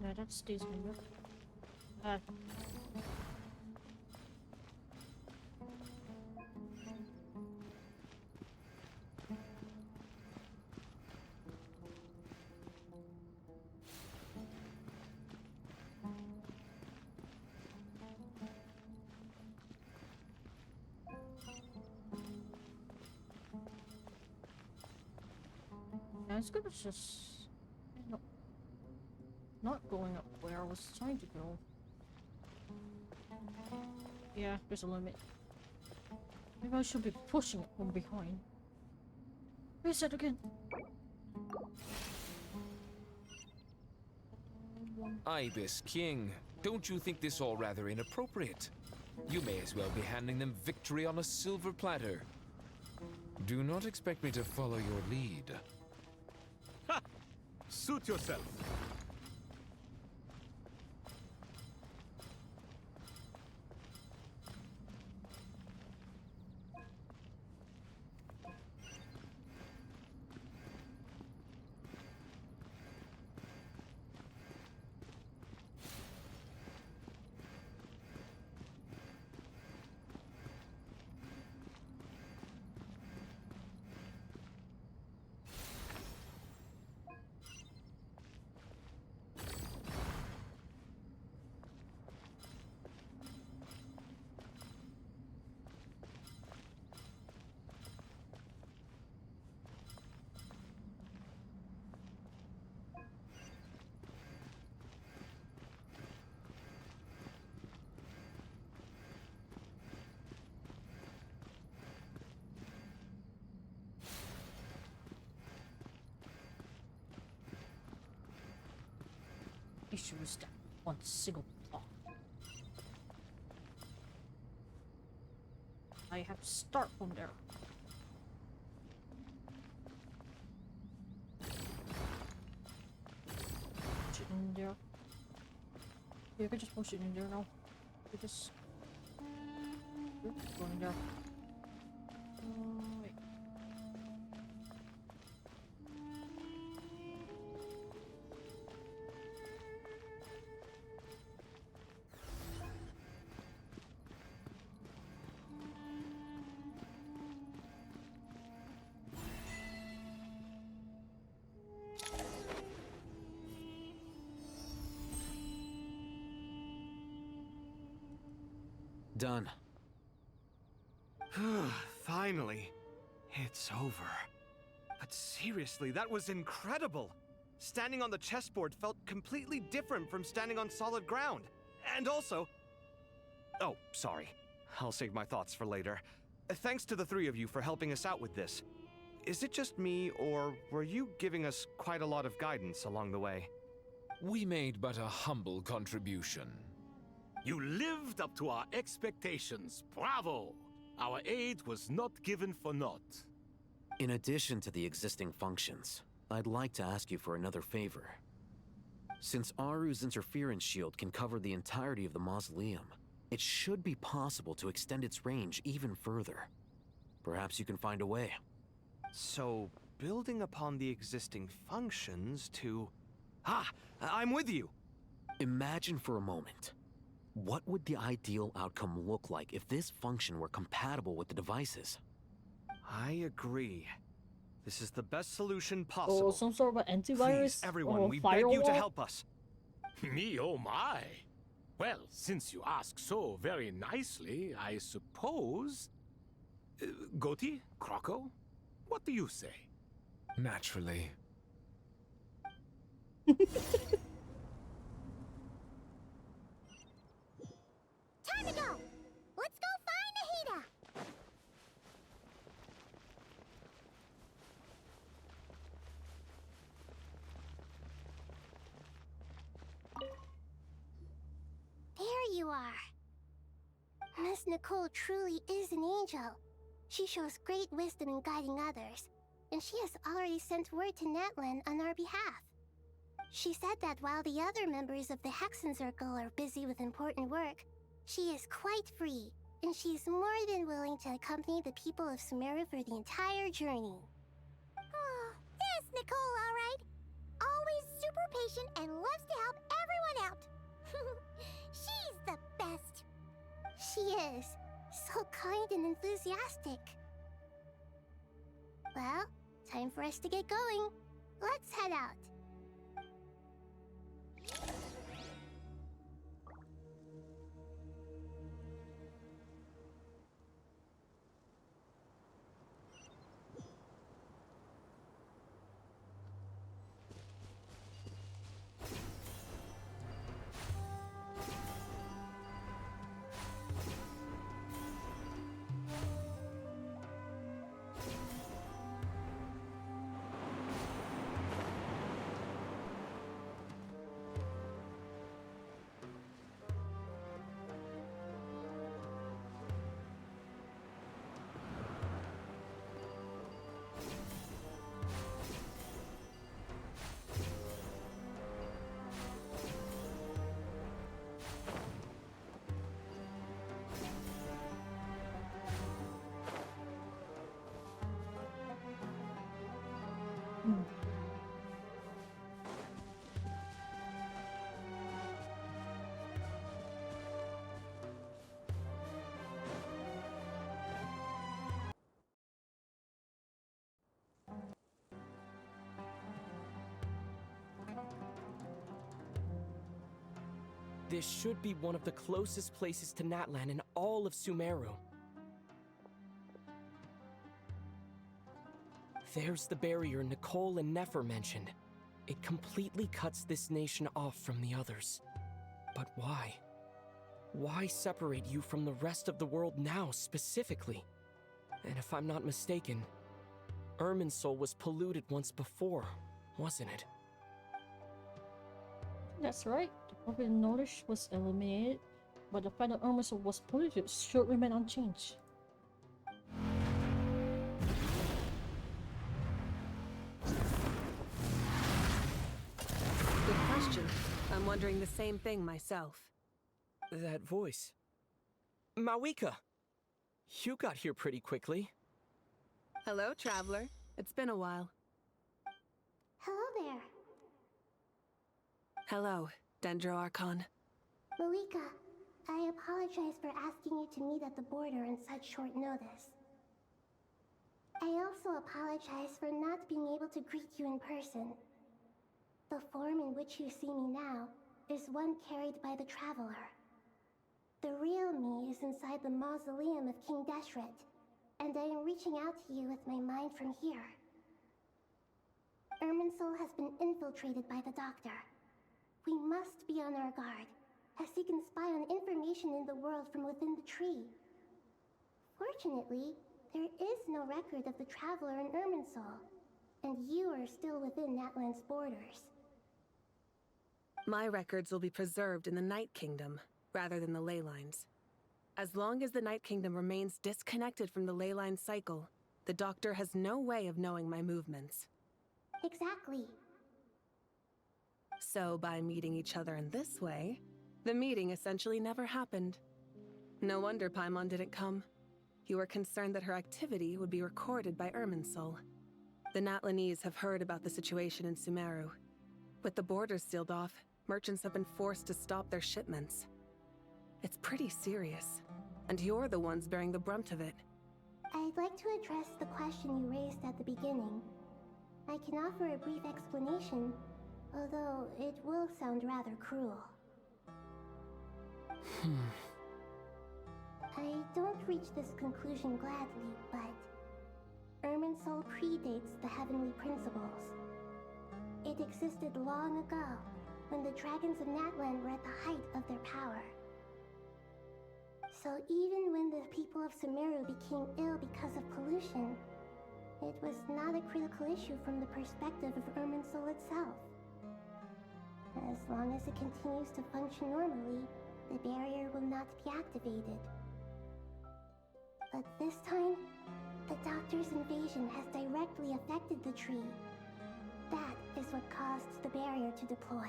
No, that stays in there. It's gonna just not going up where I was trying to go. Yeah, there's a limit. Maybe I should be pushing it from behind. What is that again? Ibis King, don't you think this all rather inappropriate? You may as well be handing them victory on a silver platter. Do not expect me to follow your lead. Ha! Suit yourself. Issues that one single block. I have to start from there. Push it in there. You can just push it in there now. You just go in there. Wait. Done. Finally. It's over. But seriously, that was incredible. Standing on the chessboard felt completely different from standing on solid ground. And also... Oh, sorry. I'll save my thoughts for later. Thanks to the three of you for helping us out with this. Is it just me, or were you giving us quite a lot of guidance along the way? We made but a humble contribution. You lived up to our expectations. Bravo! Our aid was not given for naught. In addition to the existing functions, I'd like to ask you for another favor. Since Aru's interference shield can cover the entirety of the mausoleum, it should be possible to extend its range even further. Perhaps you can find a way. So, building upon the existing functions to... Ah! I'm with you! Imagine for a moment. What would the ideal outcome look like if this function were compatible with the devices? I agree. This is the best solution possible. Or some sort of an antivirus. Please, everyone, or we beg firewall? you to help us. Me, oh my! Well, since you ask so very nicely, I suppose... Goti? Kroko? What do you say? Naturally. Time to go! Let's go find Nahida! There you are. Miss Nicole truly is an angel. She shows great wisdom in guiding others, and she has already sent word to Natlan on our behalf. She said that while the other members of the Hexen Circle are busy with important work, she is quite free, and she's more than willing to accompany the people of Sumeru for the entire journey. Oh, there's Nicole, all right. Always super patient and loves to help everyone out. She's the best. She is. So kind and enthusiastic. Well, time for us to get going. Let's head out. This should be one of the closest places to Natlan in all of Sumeru. There's the barrier Nicole and Nefer mentioned. It completely cuts this nation off from the others. But why? Why separate you from the rest of the world now, specifically? And if I'm not mistaken, Irminsul was polluted once before, wasn't it? That's right. The forbidden knowledge was eliminated, but the fact that Irminsul was polluted should remain unchanged. Good question. I'm wondering the same thing myself. That voice. Mawika! You got here pretty quickly. Hello, traveler. It's been a while. Hello there. Hello, Dendro Archon. Malika, I apologize for asking you to meet at the border on such short notice. I also apologize for not being able to greet you in person. The form in which you see me now is one carried by the Traveler. The real me is inside the mausoleum of King Deshret, and I am reaching out to you with my mind from here. Irminsul has been infiltrated by the Doctor. We must be on our guard, as he can spy on information in the world from within the tree. Fortunately, there is no record of the Traveler in Irminsul, and you are still within Natlan's borders. My records will be preserved in the Night Kingdom, rather than the ley lines. As long as the Night Kingdom remains disconnected from the ley line cycle, the Doctor has no way of knowing my movements. Exactly. So by meeting each other in this way, the meeting essentially never happened. No wonder Paimon didn't come. You were concerned that her activity would be recorded by Irminsul. The Natlanese have heard about the situation in Sumeru. With the borders sealed off, merchants have been forced to stop their shipments. It's pretty serious, and you're the ones bearing the brunt of it. I'd like to address the question you raised at the beginning. I can offer a brief explanation, although it will sound rather cruel. I don't reach this conclusion gladly, but Irminsul predates the Heavenly Principles. It existed long ago, when the dragons of Natlan were at the height of their power. So even when the people of Sumeru became ill because of pollution, it was not a critical issue from the perspective of Irminsul itself. As long as it continues to function normally, the barrier will not be activated. But this time, the Doctor's invasion has directly affected the tree. That is what caused the barrier to deploy.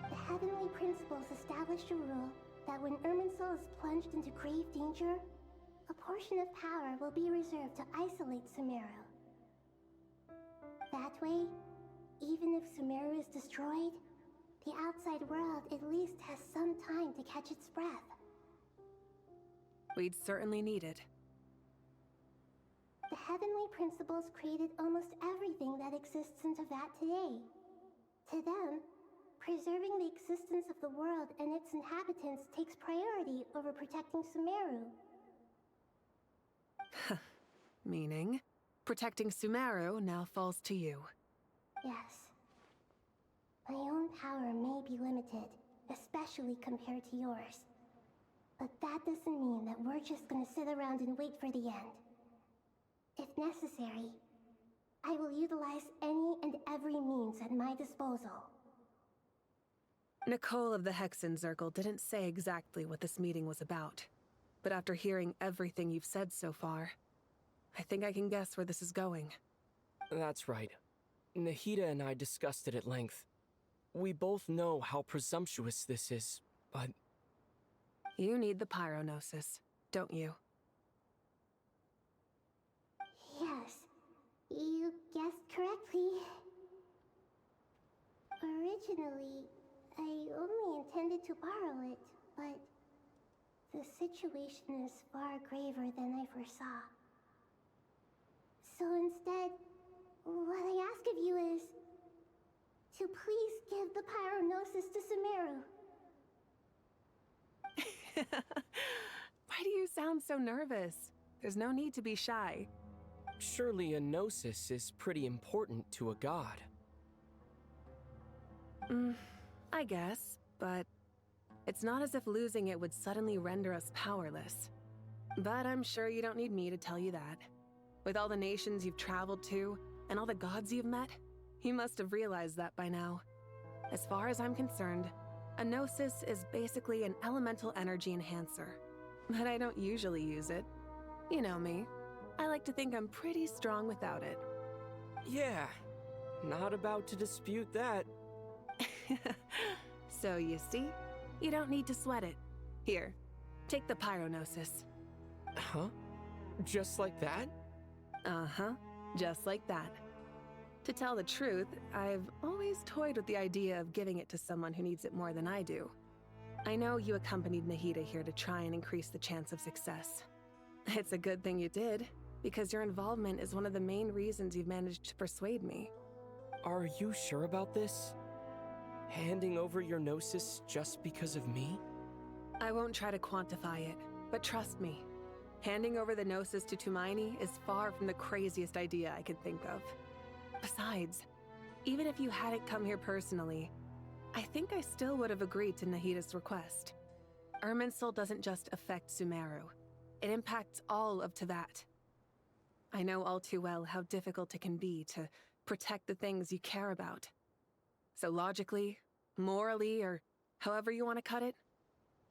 The Heavenly Principles established a rule that when Irminsul is plunged into grave danger, a portion of power will be reserved to isolate Sumeru. That way, even if Sumeru is destroyed, the outside world at least has some time to catch its breath. We'd certainly need it. The Heavenly Principles created almost everything that exists in Teyvat today. To them, preserving the existence of the world and its inhabitants takes priority over protecting Sumeru. Meaning, protecting Sumeru now falls to you. Yes. My own power may be limited, especially compared to yours. But that doesn't mean that we're just gonna sit around and wait for the end. If necessary, I will utilize any and every means at my disposal. Nicole of the Hexen Circle didn't say exactly what this meeting was about. But after hearing everything you've said so far, I think I can guess where this is going. That's right. Nahida and I discussed it at length. We both know how presumptuous this is, but... You need the Pyronosis, don't you? Yes, you guessed correctly. Originally, I only intended to borrow it, but the situation is far graver than I foresaw. So instead, what I ask of you is, to please give the Pyrognosis to Sumeru. Why do you sound so nervous? There's no need to be shy. Surely a gnosis is pretty important to a god. I guess, but it's not as if losing it would suddenly render us powerless. But I'm sure you don't need me to tell you that. With all the nations you've traveled to, and all the gods you've met, you must have realized that by now. As far as I'm concerned, a gnosis is basically an elemental energy enhancer. But I don't usually use it. You know me. I like to think I'm pretty strong without it. Yeah, not about to dispute that. So you see, you don't need to sweat it. Here, take the Pyrognosis. Huh? Just like that? Uh-huh, just like that. To tell the truth, I've always toyed with the idea of giving it to someone who needs it more than I do. I know you accompanied Nahida here to try and increase the chance of success. It's a good thing you did, because your involvement is one of the main reasons you've managed to persuade me. Are you sure about this? Handing over your gnosis just because of me? I won't try to quantify it, but trust me. Handing over the gnosis to Tumaini is far from the craziest idea I could think of. Besides, even if you hadn't come here personally, I think I still would have agreed to Nahida's request. Irminsul doesn't just affect Sumeru. It impacts all of Teyvat. I know all too well how difficult it can be to protect the things you care about. So logically, morally, or however you want to cut it,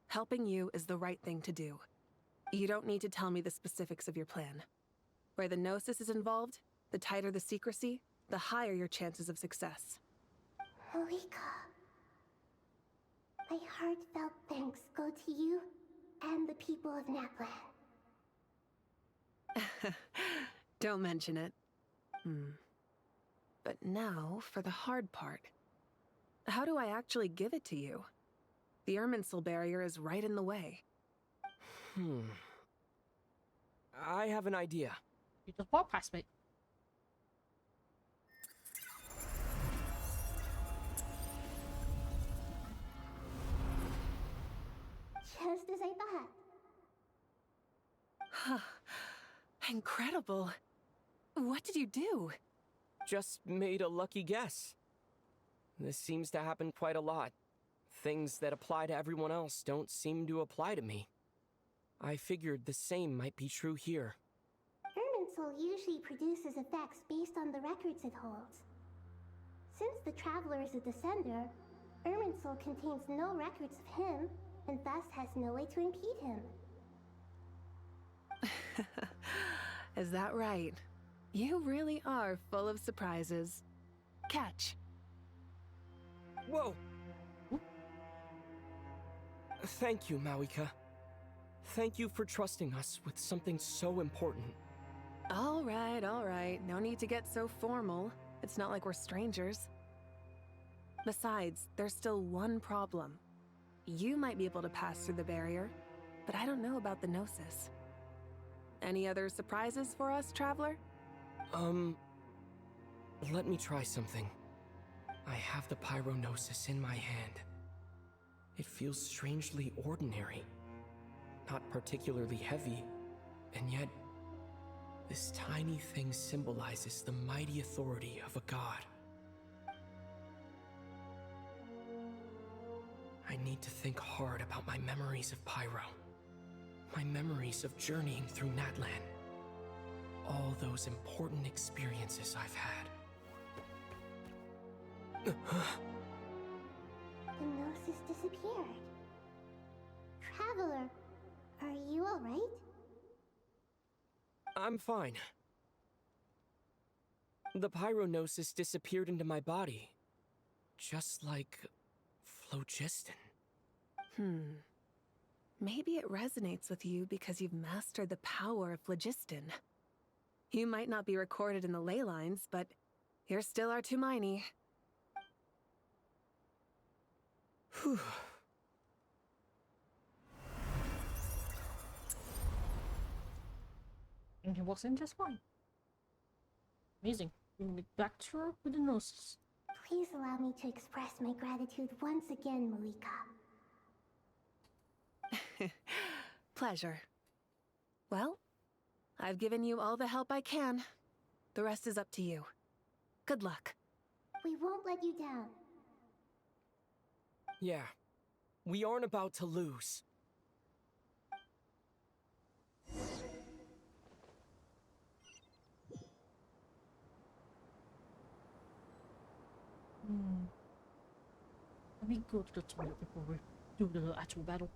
helping you is the right thing to do. You don't need to tell me the specifics of your plan. Where the Gnosis is involved, the tighter the secrecy, the higher your chances of success. Malika, my heartfelt thanks go to you and the people of Naplan. Don't mention it. But now for the hard part. How do I actually give it to you? The Irminsul barrier is right in the way. I have an idea. You just walk past me. Just as I thought. Incredible. What did you do? Just made a lucky guess. This seems to happen quite a lot. Things that apply to everyone else don't seem to apply to me. I figured the same might be true here. Irminsul usually produces effects based on the records it holds. Since the Traveler is a Descender, Irminsul contains no records of him, and thus has no way to impede him. Is that right? You really are full of surprises. Catch. Whoa! Thank you, Mawika. Thank you for trusting us with something so important. All right. No need to get so formal. It's not like we're strangers. Besides, there's still one problem. You might be able to pass through the barrier, but I don't know about the Gnosis. Any other surprises for us, Traveler? Let me try something. I have the Pyrognosis in my hand. It feels strangely ordinary. Not particularly heavy, and yet this tiny thing symbolizes the mighty authority of a god. I need to think hard about my memories of Pyro. My memories of journeying through Natlan. All those important experiences I've had. The Gnosis disappeared. Traveler, are you alright? I'm fine. The Pyrognosis disappeared into my body. Just like phlogiston. Maybe it resonates with you because you've mastered the power of phlogiston. You might not be recorded in the ley lines, but you're still our Tumaini. Whew. And he walks in just fine. Amazing. We'll be back to her with the Gnosis. Please allow me to express my gratitude once again, Malika. Pleasure. Well, I've given you all the help I can. The rest is up to you. Good luck. We won't let you down. Yeah, we aren't about to lose. Let me go to the toilet before we do the actual battle.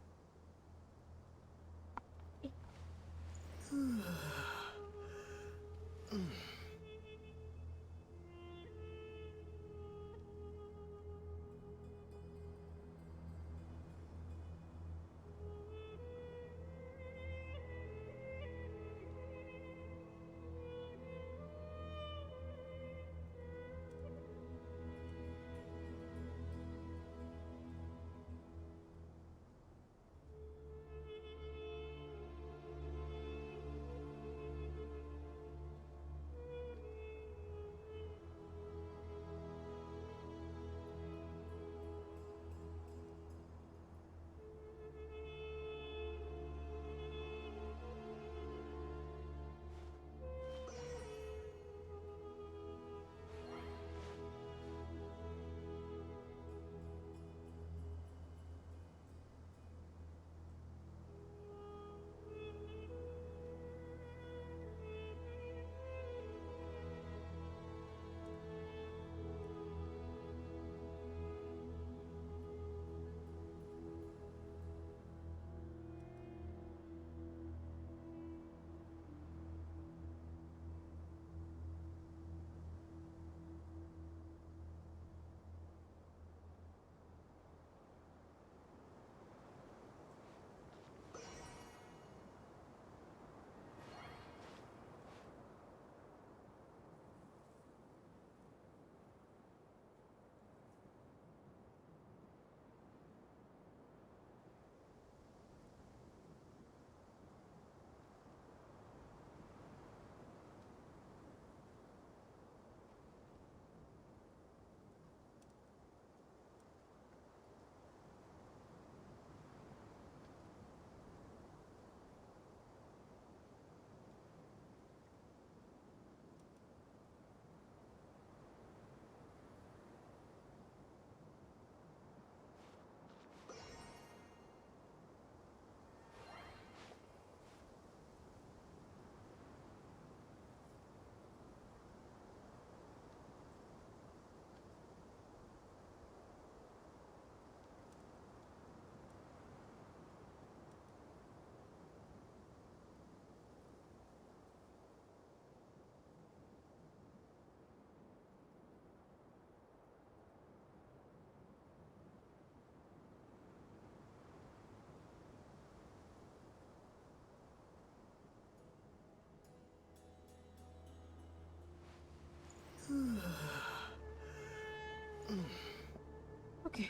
Okay.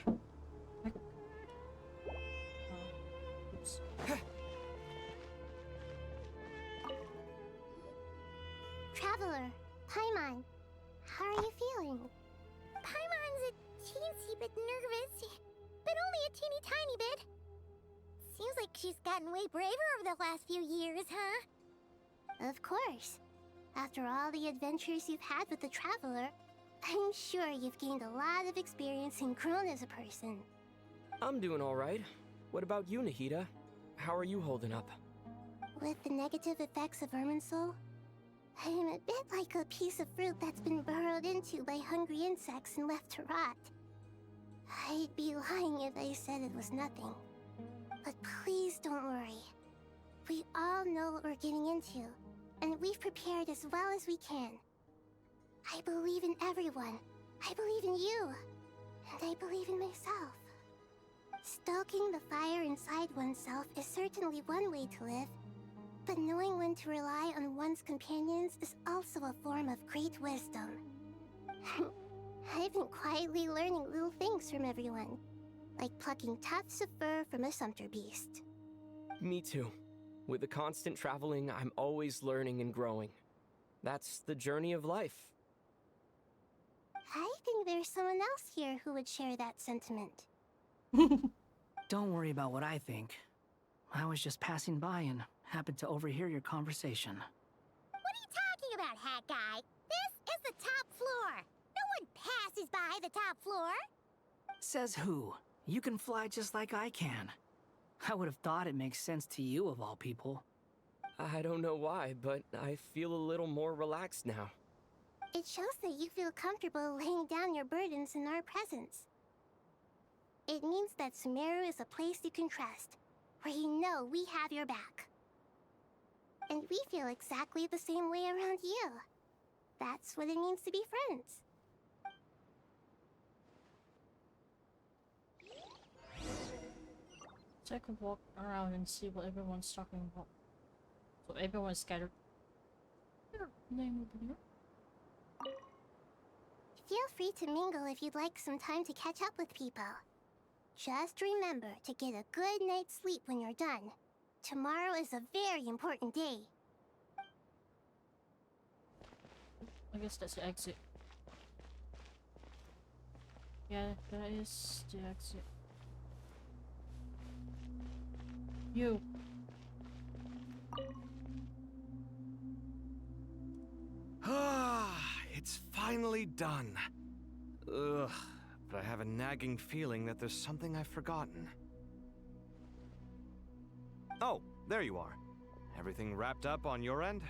Oops. Traveler, Paimon, how are you feeling? Paimon's a teensy bit nervous, but only a teeny tiny bit. Seems like she's gotten way braver over the last few years, huh? Of course. After all the adventures you've had with the Traveler, I'm sure you've gained a lot of experience and grown as a person. I'm doing all right. What about you, Nahida? How are you holding up? With the negative effects of Irminsul, I'm a bit like a piece of fruit that's been burrowed into by hungry insects and left to rot. I'd be lying if I said it was nothing. But please don't worry. We all know what we're getting into, and we've prepared as well as we can. I believe in everyone. I believe in you. And I believe in myself. Stoking the fire inside oneself is certainly one way to live, but knowing when to rely on one's companions is also a form of great wisdom. I've been quietly learning little things from everyone, like plucking tufts of fur from a sumpter beast. Me too. With the constant traveling, I'm always learning and growing. That's the journey of life. I've been there's someone else here who would share that sentiment. Don't worry about what I think. I was just passing by and happened to overhear your conversation. What are you talking about, Hat Guy? This is the top floor. No one passes by the top floor. Says who? You can fly just like I can. I would have thought it makes sense to you of all people. I don't know why, but I feel a little more relaxed now. It shows that you feel comfortable laying down your burdens in our presence. It means that Sumeru is a place you can trust, where you know we have your back. And we feel exactly the same way around you. That's what it means to be friends. So I could walk around and see what everyone's talking about. So everyone's scattered. Name over here. Feel free to mingle if you'd like some time to catch up with people. Just remember to get a good night's sleep when you're done. Tomorrow is a very important day. I guess that's the exit. Yeah, that is the exit. You. Ah, it's finally done. Ugh, but I have a nagging feeling that there's something I've forgotten. Oh, there you are. Everything wrapped up on your end?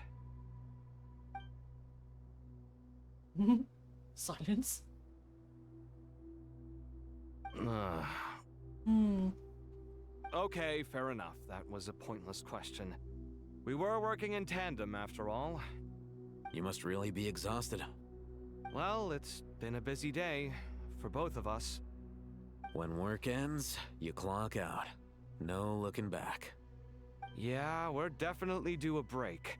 Silence. Okay, fair enough. That was a pointless question. We were working in tandem, after all. You must really be exhausted. Well, it's been a busy day for both of us. When work ends, you clock out. No looking back. Yeah, we're definitely due a break.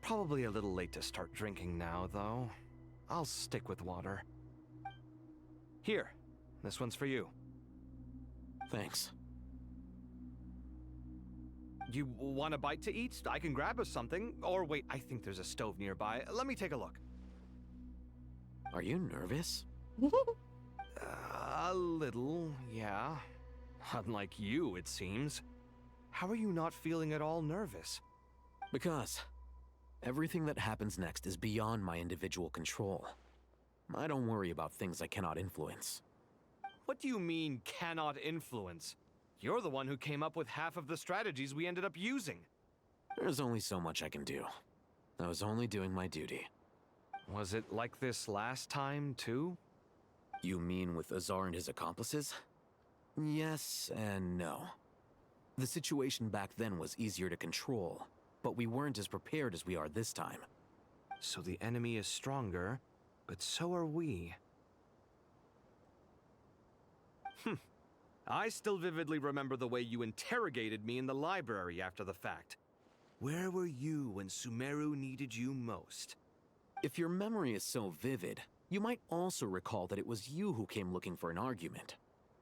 Probably a little late to start drinking now, though. I'll stick with water. Here, this one's for you. Thanks. You want a bite to eat? I can grab us something. Or wait, I think there's a stove nearby. Let me take a look. Are you nervous? A little, yeah. Unlike you, it seems. How are you not feeling at all nervous? Because everything that happens next is beyond my individual control. I don't worry about things I cannot influence. What do you mean, cannot influence? You're the one who came up with half of the strategies we ended up using. There's only so much I can do. I was only doing my duty. Was it like this last time, too? You mean with Azar and his accomplices? Yes and no. The situation back then was easier to control, but we weren't as prepared as we are this time. So the enemy is stronger, but so are we. I still vividly remember the way you interrogated me in the library after the fact. Where were you when Sumeru needed you most? If your memory is so vivid, you might also recall that it was you who came looking for an argument.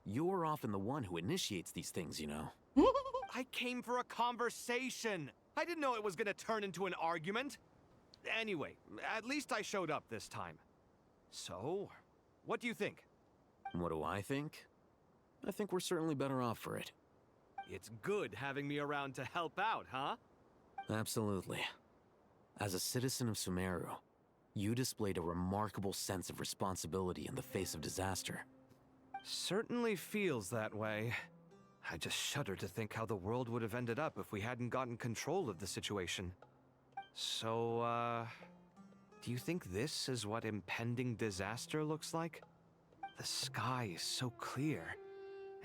You're often the one who initiates these things, you know. I came for a conversation. I didn't know it was gonna turn into an argument. Anyway, at least I showed up this time. So, what do you think? What do I think? I think we're certainly better off for it. It's good having me around to help out, huh? Absolutely. As a citizen of Sumeru, you displayed a remarkable sense of responsibility in the face of disaster. Certainly feels that way. I just shudder to think how the world would have ended up if we hadn't gotten control of the situation. So, do you think this is what impending disaster looks like? The sky is so clear,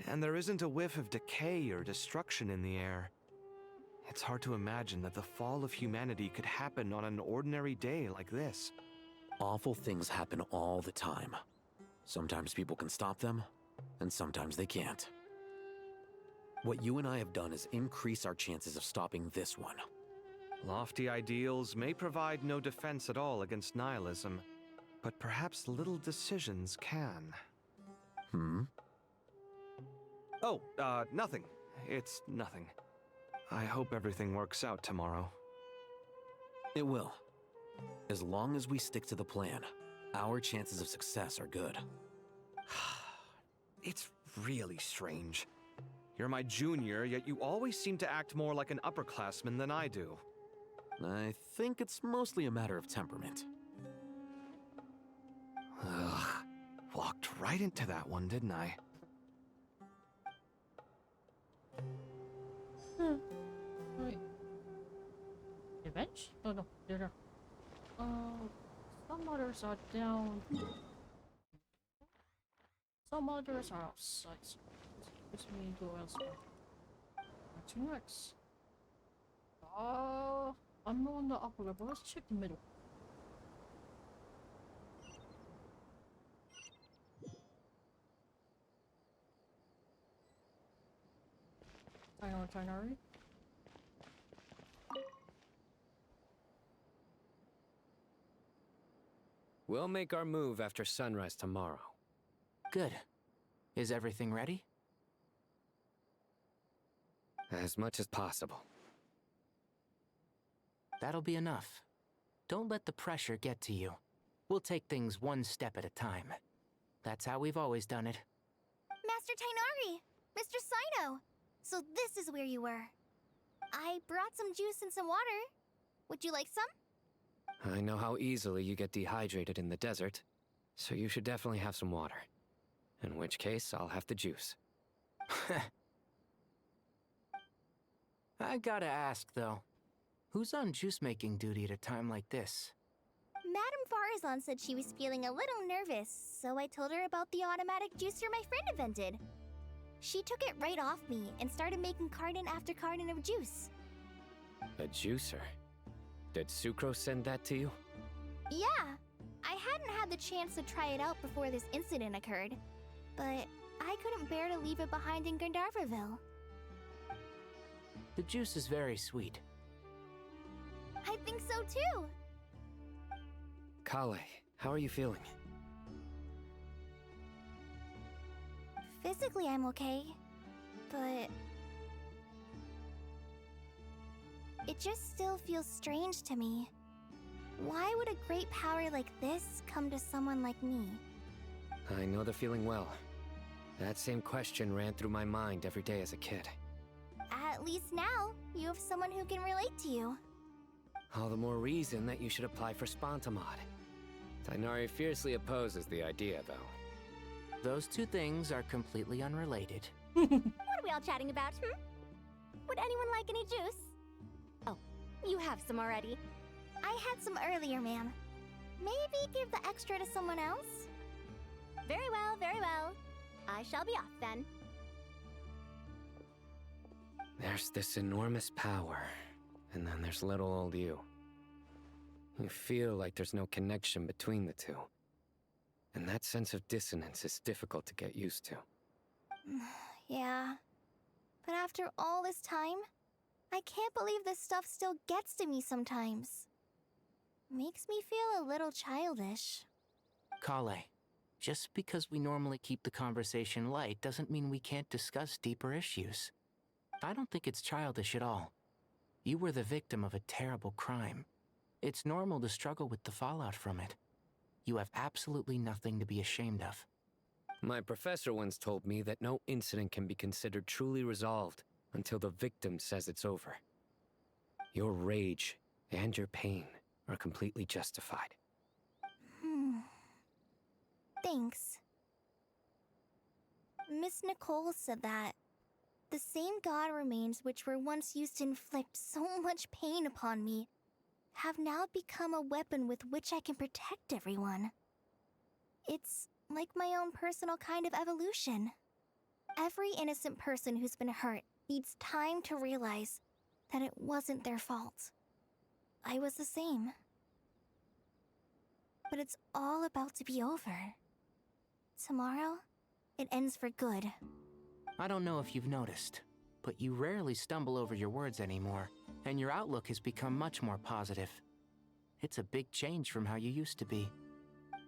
and there isn't a whiff of decay or destruction in the air. It's hard to imagine that the fall of humanity could happen on an ordinary day like this. Awful things happen all the time. Sometimes people can stop them, and sometimes they can't. What you and I have done is increase our chances of stopping this one. Lofty ideals may provide no defense at all against nihilism, but perhaps little decisions can. Oh, nothing. It's nothing. I hope everything works out tomorrow. It will. As long as we stick to the plan, our chances of success are good. It's really strange. You're my junior, yet you always seem to act more like an upperclassman than I do. I think it's mostly a matter of temperament. Ugh. Walked right into that one, didn't I? Wait. The bench? Oh no, they're there. Some others are down. Some others are outside. Which means go elsewhere. Where to next? I'm on the upper level. Let's check the middle. Itinerary. We'll make our move after sunrise tomorrow. Good. Is everything ready? As much as possible. That'll be enough. Don't let the pressure get to you. We'll take things one step at a time. That's how we've always done it. Master Tainari! Mr. Sino! So this is where you were. I brought some juice and some water. Would you like some? I know how easily you get dehydrated in the desert, so you should definitely have some water. In which case, I'll have the juice. I gotta ask, though. Who's on juice-making duty at a time like this? Madame Farazan said she was feeling a little nervous, so I told her about the automatic juicer my friend invented. She took it right off me and started making carton after carton of juice. A juicer? Did Sucrose send that to you? Yeah, I hadn't had the chance to try it out before this incident occurred, but I couldn't bear to leave it behind in Gandharvaville. The juice is very sweet. I think so too. Kale, how are you feeling? Physically, I'm okay, but it just still feels strange to me. Why would a great power like this come to someone like me? I know the feeling well. That same question ran through my mind every day as a kid. At least now, you have someone who can relate to you. All the more reason that you should apply for Spontamod. Tainari fiercely opposes the idea, though. Those two things are completely unrelated. What are we all chatting about, Would anyone like any juice? Oh, you have some already. I had some earlier, ma'am. Maybe give the extra to someone else? Very well, very well. I shall be off then. There's this enormous power, and then there's little old you. You feel like there's no connection between the two. And that sense of dissonance is difficult to get used to. Yeah. But after all this time, I can't believe this stuff still gets to me sometimes. Makes me feel a little childish. Kale, just because we normally keep the conversation light doesn't mean we can't discuss deeper issues. I don't think it's childish at all. You were the victim of a terrible crime. It's normal to struggle with the fallout from it. You have absolutely nothing to be ashamed of. My professor once told me that no incident can be considered truly resolved until the victim says it's over. Your rage and your pain are completely justified. Thanks. Miss Nicole said that the same god remains which were once used to inflict so much pain upon me have now become a weapon with which I can protect everyone. It's like my own personal kind of evolution. Every innocent person who's been hurt needs time to realize that it wasn't their fault. I was the same. But it's all about to be over. Tomorrow, it ends for good. I don't know if you've noticed, but you rarely stumble over your words anymore, and your outlook has become much more positive. It's a big change from how you used to be.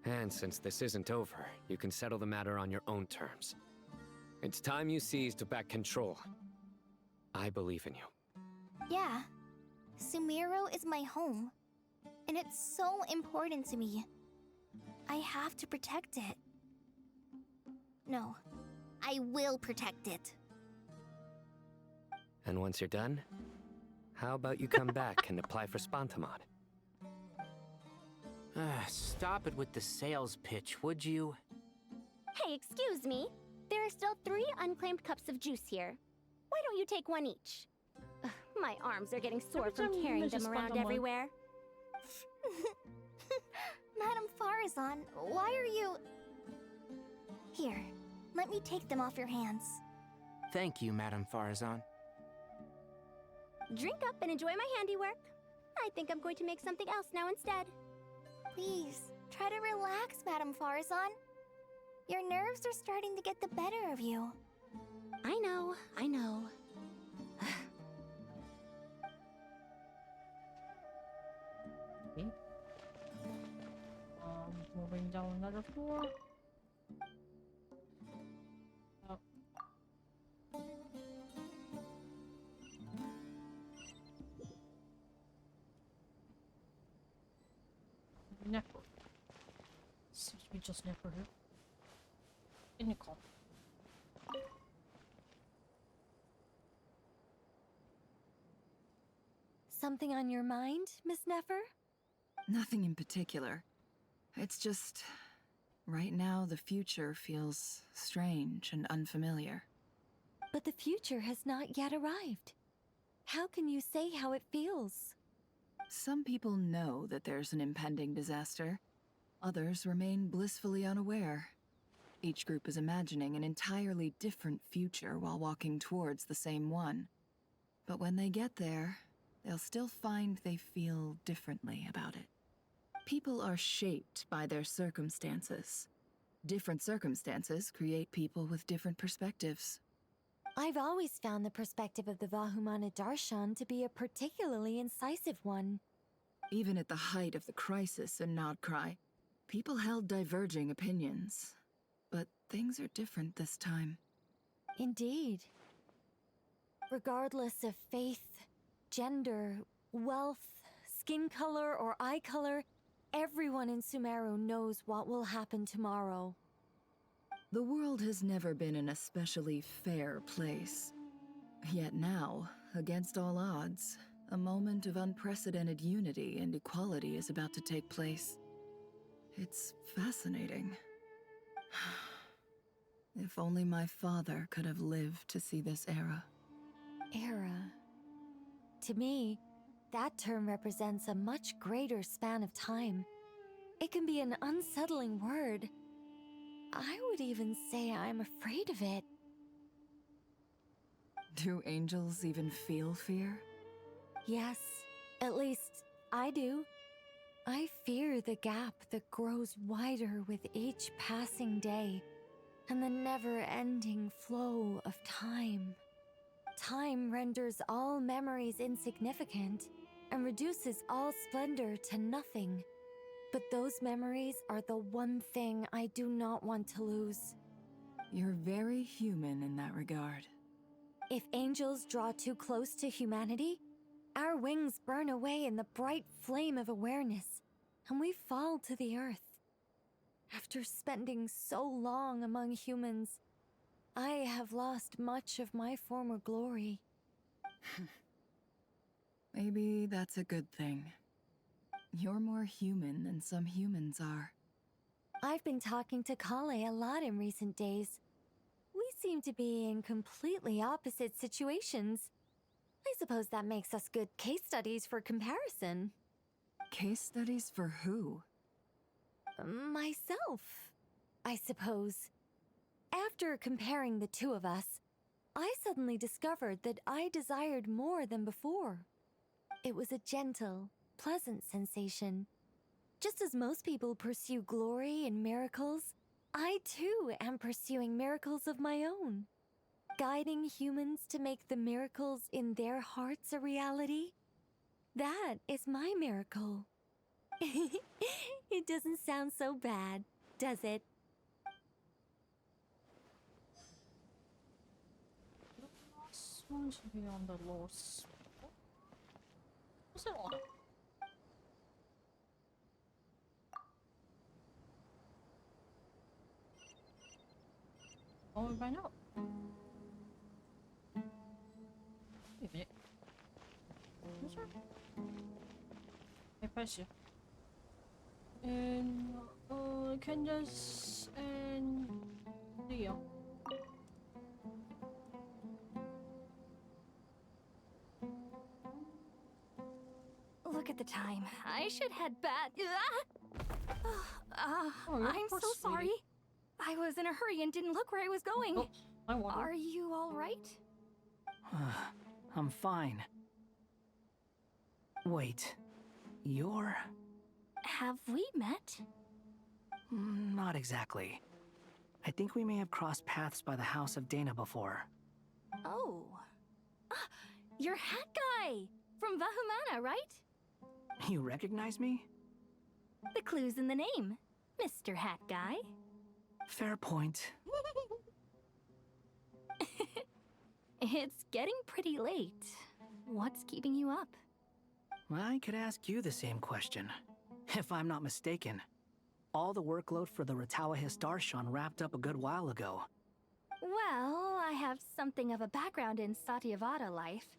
And since this isn't over, you can settle the matter on your own terms. It's time you seized back control. I believe in you. Yeah. Sumeru is my home. And it's so important to me. I have to protect it. No, I will protect it. And once you're done, how about you come back and apply for Spontamod? Stop it with the sales pitch, would you? Hey, excuse me. There are still 3 unclaimed cups of juice here. Why don't you take one each? Ugh, my arms are getting sore from carrying them around everywhere. Madame Farazan, why are you... Here, let me take them off your hands. Thank you, Madame Farazan. Drink up and enjoy my handiwork. I think I'm going to make something else now instead. Please, try to relax, Madame Farazan. Your nerves are starting to get the better of you. I know, I know. Okay. Moving down another floor. Oh. Never. Seems to be just never here. And Nicole. Something on your mind, Miss Nefer? Nothing in particular. It's just... right now, the future feels strange and unfamiliar. But the future has not yet arrived. How can you say how it feels? Some people know that there's an impending disaster. Others remain blissfully unaware. Each group is imagining an entirely different future while walking towards the same one. But when they get there, they'll still find they feel differently about it. People are shaped by their circumstances. Different circumstances create people with different perspectives. I've always found the perspective of the Vahumana Darshan to be a particularly incisive one. Even at the height of the crisis in Nodcry, people held diverging opinions. But things are different this time. Indeed. Regardless of faith, gender, wealth, skin color, or eye color, everyone in Sumeru knows what will happen tomorrow. The world has never been an especially fair place. Yet now, against all odds, a moment of unprecedented unity and equality is about to take place. It's fascinating. If only my father could have lived to see this era. Era. To me, that term represents a much greater span of time. It can be an unsettling word. I would even say I'm afraid of it. Do angels even feel fear? Yes, at least I do. I fear the gap that grows wider with each passing day, and the never-ending flow of time. Time renders all memories insignificant, and reduces all splendor to nothing. But those memories are the one thing I do not want to lose. You're very human in that regard. If angels draw too close to humanity, our wings burn away in the bright flame of awareness, and we fall to the earth. After spending so long among humans, I have lost much of my former glory. Maybe that's a good thing. You're more human than some humans are. I've been talking to Kale a lot in recent days. We seem to be in completely opposite situations. I suppose that makes us good case studies for comparison. Case studies for who? Myself, I suppose. After comparing the two of us, I suddenly discovered that I desired more than before. It was a gentle, pleasant sensation. Just as most people pursue glory and miracles, I too am pursuing miracles of my own. Guiding humans to make the miracles in their hearts a reality. That is my miracle. It doesn't sound so bad, does it? This one should be on the lower spot. What's it on? How would I find out? Wait a minute. What's that? I press you. And Candace and Leo. Look at the time. I should head back. Oh, I'm so sorry. I was in a hurry and didn't look where I was going. Oh, I wonder. Are you all right? I'm fine. Wait, you're... Have we met? Not exactly. I think we may have crossed paths by the house of Dana before. Oh. Ah, you're Hat Guy! From Vahumana, right? You recognize me? The clue's in the name. Mr. Hat Guy. Fair point. It's getting pretty late. What's keeping you up? I could ask you the same question. If I'm not mistaken, all the workload for the Ratawa Histarshan wrapped up a good while ago. Well, I have something of a background in Satyavada life,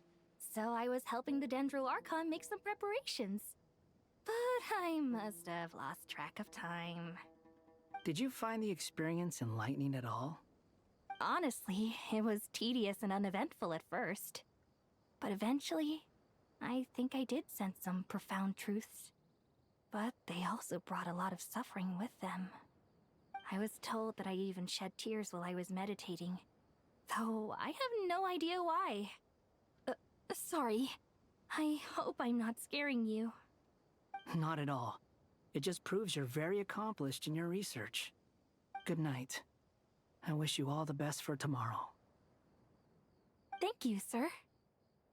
so I was helping the Dendro Archon make some preparations. But I must have lost track of time. Did you find the experience enlightening at all? Honestly, it was tedious and uneventful at first. But eventually, I think I did sense some profound truths. But they also brought a lot of suffering with them. I was told that I even shed tears while I was meditating, though I have no idea why. Sorry. I hope I'm not scaring you. Not at all. It just proves you're very accomplished in your research. Good night. I wish you all the best for tomorrow. Thank you, sir.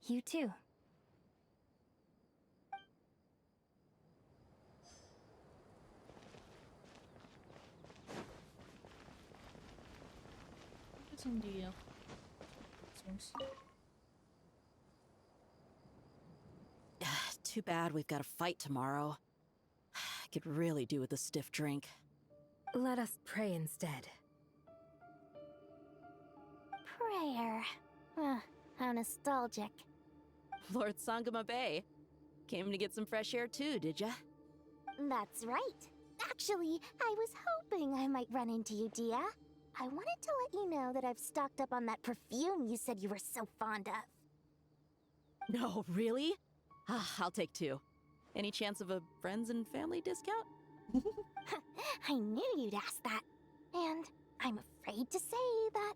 You too. It's in the songs. Too bad we've got a fight tomorrow. I could really do with a stiff drink. Let us pray instead. Prayer. How nostalgic. Lord Sangama Bay. Came to get some fresh air too, did ya? That's right. Actually, I was hoping I might run into you, Dia. I wanted to let you know that I've stocked up on that perfume you said you were so fond of. No, really? I'll take 2. Any chance of a friends and family discount? I knew you'd ask that. And I'm afraid to say that...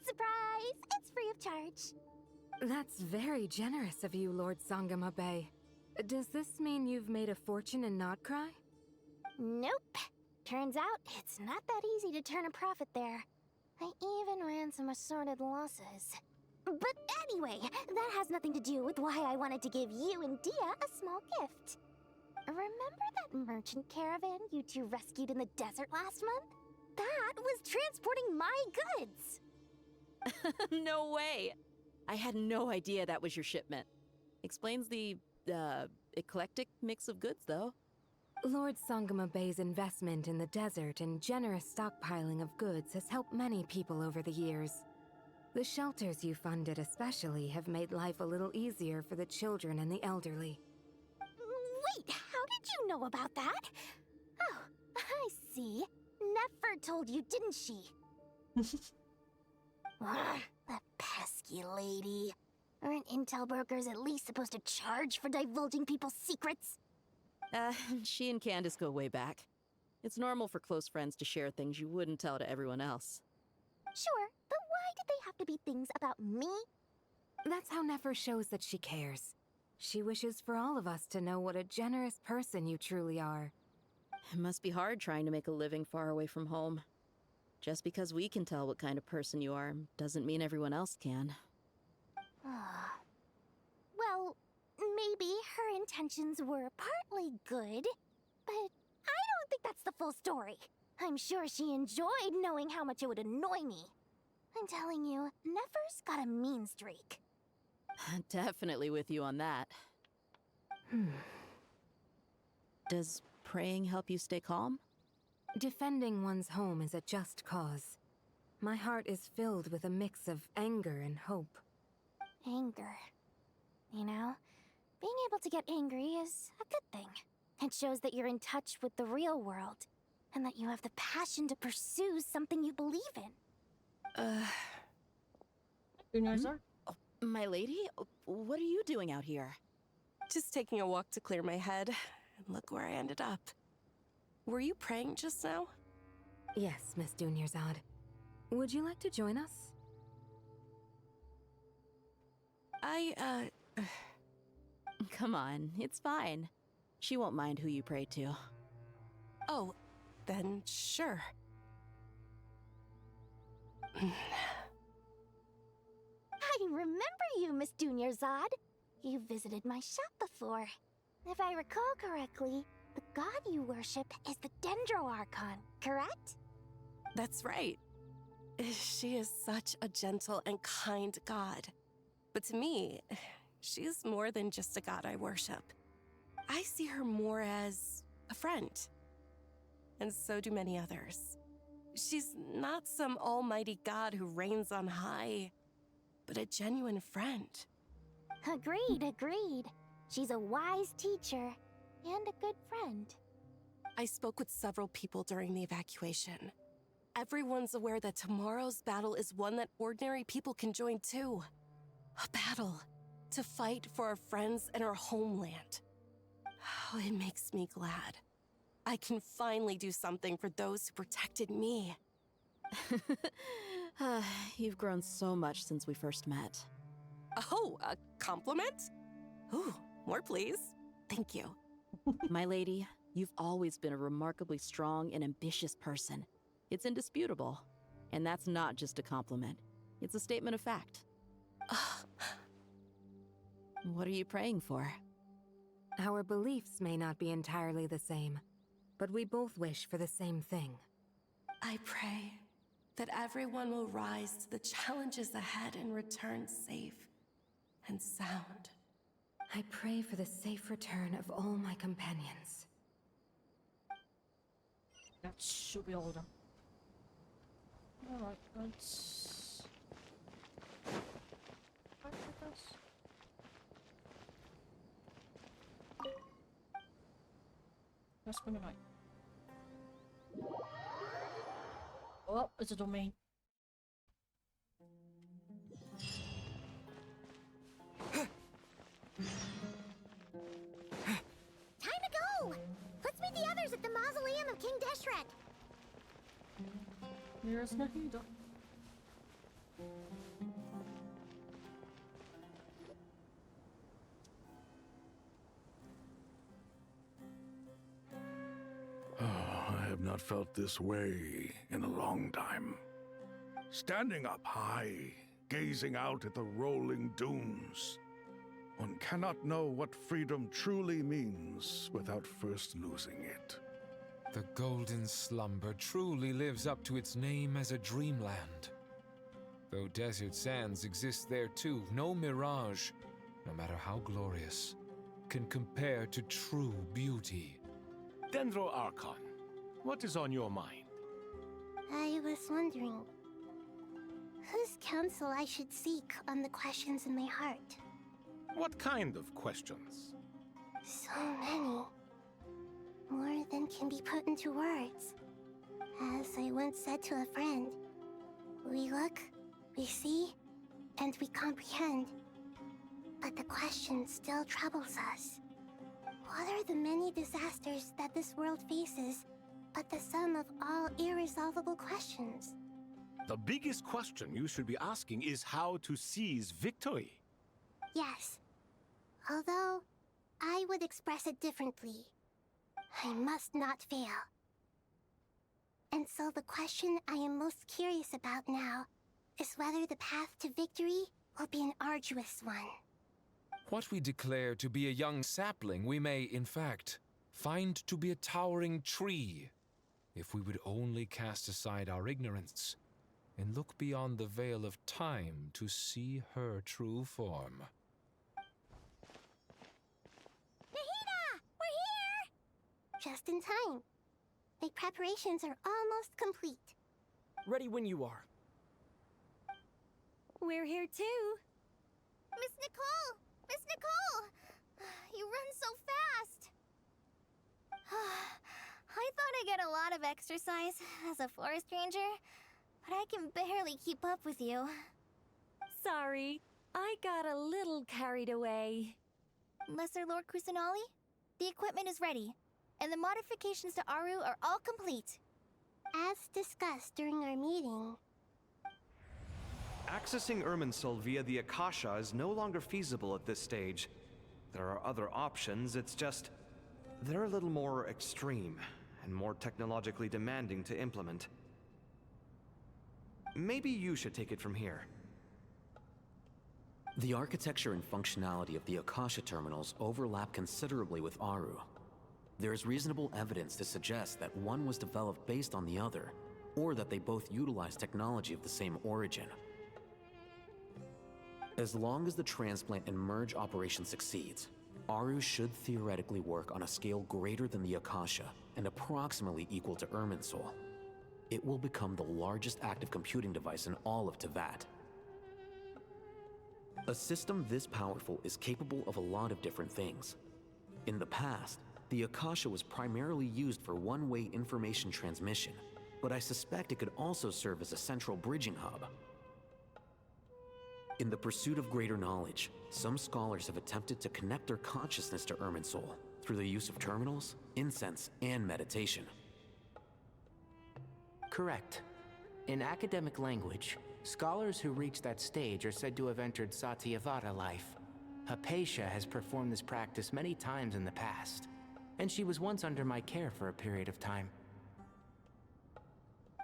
Surprise! It's free of charge. That's very generous of you, Lord Sangama Bay. Does this mean you've made a fortune in Nodcry? Nope. Turns out, it's not that easy to turn a profit there. I even ran some assorted losses. But anyway, that has nothing to do with why I wanted to give you and Dia a small gift. Remember that merchant caravan you two rescued in the desert last month? That was transporting my goods! No way! I had no idea that was your shipment. Explains the, eclectic mix of goods, though. Lord Sangama Bay's investment in the desert and generous stockpiling of goods has helped many people over the years. The shelters you funded especially have made life a little easier for the children and the elderly. Wait, how did you know about that? Oh, I see. Nefer told you, didn't she? That pesky lady. Aren't intel brokers at least supposed to charge for divulging people's secrets? She and Candace go way back. It's normal for close friends to share things you wouldn't tell to everyone else. Sure, but why did they have to be things about me? That's how Nefer shows that she cares. She wishes for all of us to know what a generous person you truly are. It must be hard trying to make a living far away from home. Just because we can tell what kind of person you are doesn't mean everyone else can. Well, maybe her intentions were partly good, but I don't think that's the full story. I'm sure she enjoyed knowing how much it would annoy me. I'm telling you, Nefer's got a mean streak. Definitely with you on that. Does praying help you stay calm? Defending one's home is a just cause. My heart is filled with a mix of anger and hope. Anger. You know, being able to get angry is a good thing. It shows that you're in touch with the real world, and that you have the passion to pursue something you believe in. Oh, my lady? What are you doing out here? Just taking a walk to clear my head, and look where I ended up. Were you praying just now? Yes, Miss Dunyarzad. Would you like to join us? Come on, it's fine. She won't mind who you pray to. Oh, then sure. I remember you, Miss Dunyarzad. You visited my shop before. If I recall correctly, the god you worship is the Dendro Archon, correct? That's right. She is such a gentle and kind god. But to me, she's more than just a god I worship. I see her more as a friend. And so do many others. She's not some almighty god who reigns on high, but a genuine friend. Agreed. She's a wise teacher and a good friend. I spoke with several people during the evacuation. Everyone's aware that tomorrow's battle is one that ordinary people can join too. A battle to fight for our friends and our homeland. Oh, it makes me glad. I can finally do something for those who protected me. You've grown so much since we first met. Oh, a compliment? Ooh, more please. Thank you. My lady, you've always been a remarkably strong and ambitious person. It's indisputable. And that's not just a compliment. It's a statement of fact. What are you praying for? Our beliefs may not be entirely the same, but we both wish for the same thing. I pray that everyone will rise to the challenges ahead and return safe and sound. I pray for the safe return of all my companions. That should be all of them. Alright, let's... Let's spend the night. Oh, it's a domain. Time to go! Let's meet the others at the mausoleum of King Deshret. Here's Nahida. Oh, I have not felt this way in a long time. Standing up high, gazing out at the rolling dunes. One cannot know what freedom truly means without first losing it. The golden slumber truly lives up to its name as a dreamland. Though desert sands exist there too, no mirage, no matter how glorious, can compare to true beauty. Dendro Archon, what is on your mind? I was wondering whose counsel I should seek on the questions in my heart. What kind of questions? So many. More than can be put into words. As I once said to a friend, we look, we see, and we comprehend. But the question still troubles us. What are the many disasters that this world faces, but the sum of all irresolvable questions? The biggest question you should be asking is how to seize victory. Yes. Although, I would express it differently. I must not fail. And so the question I am most curious about now is whether the path to victory will be an arduous one. What we declare to be a young sapling, we may, in fact, find to be a towering tree, if we would only cast aside our ignorance and look beyond the veil of time to see her true form. Nahida! We're here! Just in time. The preparations are almost complete. Ready when you are. We're here too. Miss Nicole! Miss Nicole! You run so fast! I thought I'd get a lot of exercise as a forest ranger, but I can barely keep up with you. Sorry, I got a little carried away. Lesser Lord Kusanali, the equipment is ready, and the modifications to Aru are all complete. As discussed during our meeting. Accessing Irminsul via the Akasha is no longer feasible at this stage. There are other options, it's just... they're a little more extreme, and more technologically demanding to implement. Maybe you should take it from here. The architecture and functionality of the Akasha terminals overlap considerably with Aru. There is reasonable evidence to suggest that one was developed based on the other, or that they both utilize technology of the same origin. As long as the transplant and merge operation succeeds, Aru should theoretically work on a scale greater than the Akasha and approximately equal to Irminsul. It will become the largest active computing device in all of Teyvat. A system this powerful is capable of a lot of different things. In the past, the Akasha was primarily used for one-way information transmission, but I suspect it could also serve as a central bridging hub. In the pursuit of greater knowledge, some scholars have attempted to connect their consciousness to Irminsul through the use of terminals, incense, and meditation. Correct. In academic language, scholars who reach that stage are said to have entered Satyavada life. Hypatia has performed this practice many times in the past, and she was once under my care for a period of time.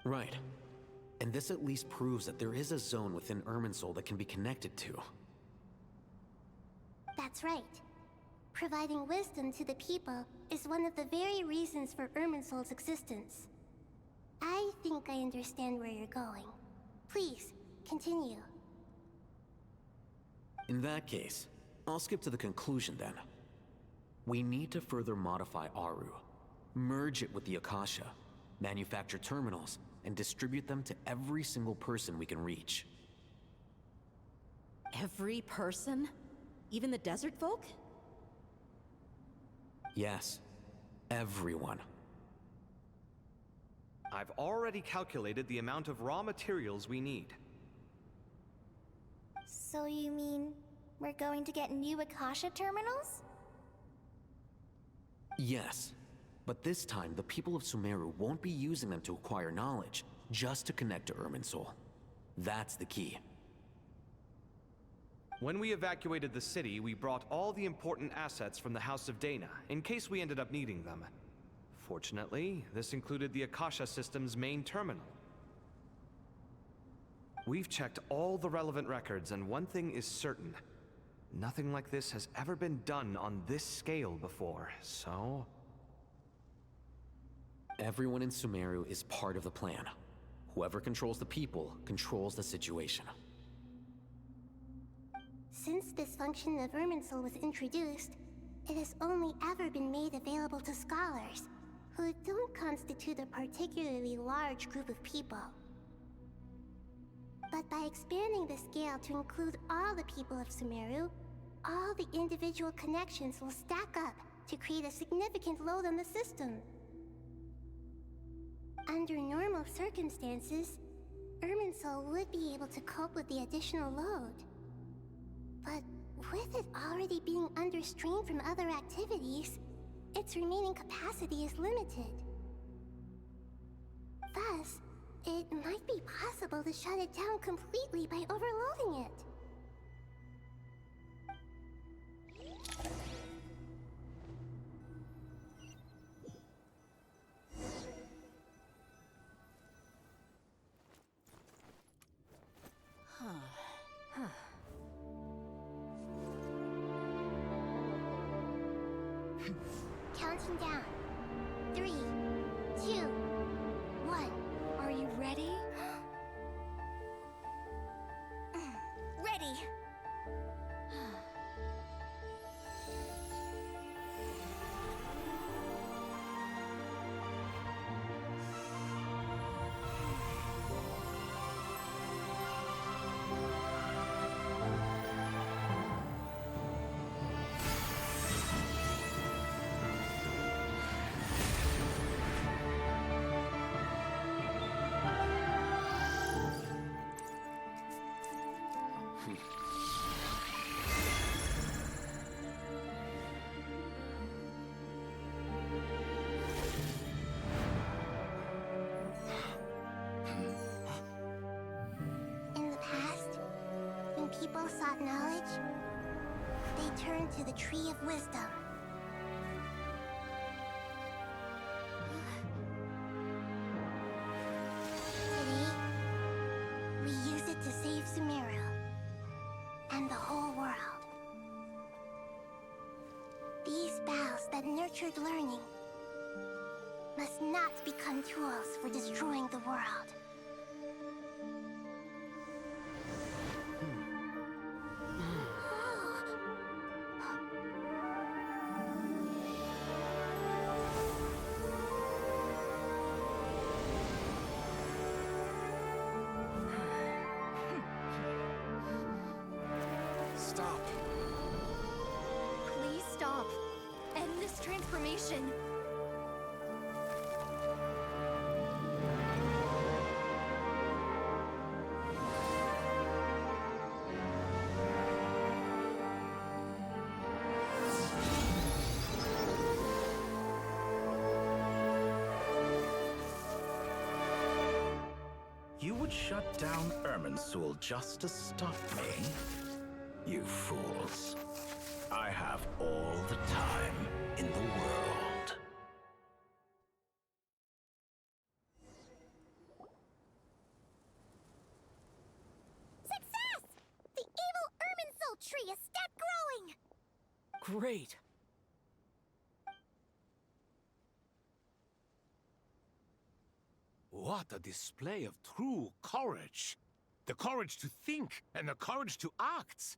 Right. And this at least proves that there is a zone within Irminsul that can be connected to. That's right. Providing wisdom to the people is one of the very reasons for Irminsul's existence. I think I understand where you're going. Please, continue. In that case, I'll skip to the conclusion then. We need to further modify Aru, merge it with the Akasha, manufacture terminals, and distribute them to every single person we can reach. Every person? Even the desert folk? Yes, everyone. I've already calculated the amount of raw materials we need. So you mean we're going to get new Akasha terminals? Yes, but this time the people of Sumeru won't be using them to acquire knowledge, just to connect to Irminsul. That's the key. When we evacuated the city, we brought all the important assets from the House of Dana, in case we ended up needing them. Fortunately, this included the Akasha system's main terminal. We've checked all the relevant records, and one thing is certain. Nothing like this has ever been done on this scale before, so... Everyone in Sumeru is part of the plan. Whoever controls the people controls the situation. Since this function of Irminsul was introduced, it has only ever been made available to scholars, who don't constitute a particularly large group of people. But by expanding the scale to include all the people of Sumeru, all the individual connections will stack up to create a significant load on the system. Under normal circumstances, Irminsul would be able to cope with the additional load. But with it already being under strain from other activities, its remaining capacity is limited. Thus, it might be possible to shut it down completely by overloading it. Counting down. 3, 2, 1. Are you ready? Ready! sought knowledge, they turned to the Tree of Wisdom. Today, we use it to save Sumeru and the whole world. These boughs that nurtured learning must not become tools for destroying the world. Stop. Please stop. End this transformation. You would shut down Irminsul just to stop me? You fools. I have all the time in the world. Success! The evil Irminsul tree is step growing! Great. What a display of true courage. The courage to think and the courage to act.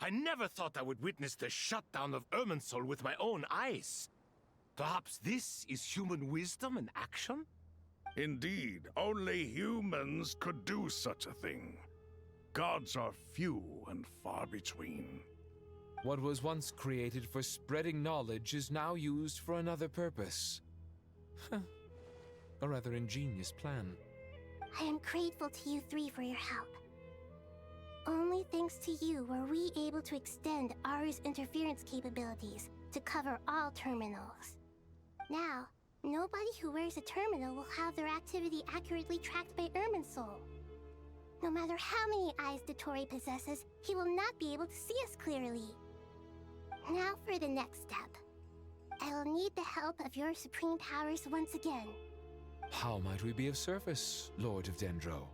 I never thought I would witness the shutdown of Irminsul with my own eyes. Perhaps this is human wisdom in action? Indeed, only humans could do such a thing. Gods are few and far between. What was once created for spreading knowledge is now used for another purpose. A rather ingenious plan. I am grateful to you three for your help. Only thanks to you were we able to extend Aru's interference capabilities to cover all terminals. Now, nobody who wears a terminal will have their activity accurately tracked by Irminsul. No matter how many eyes Dottore possesses, he will not be able to see us clearly. Now for the next step. I will need the help of your supreme powers once again. How might we be of service, Lord of Dendro?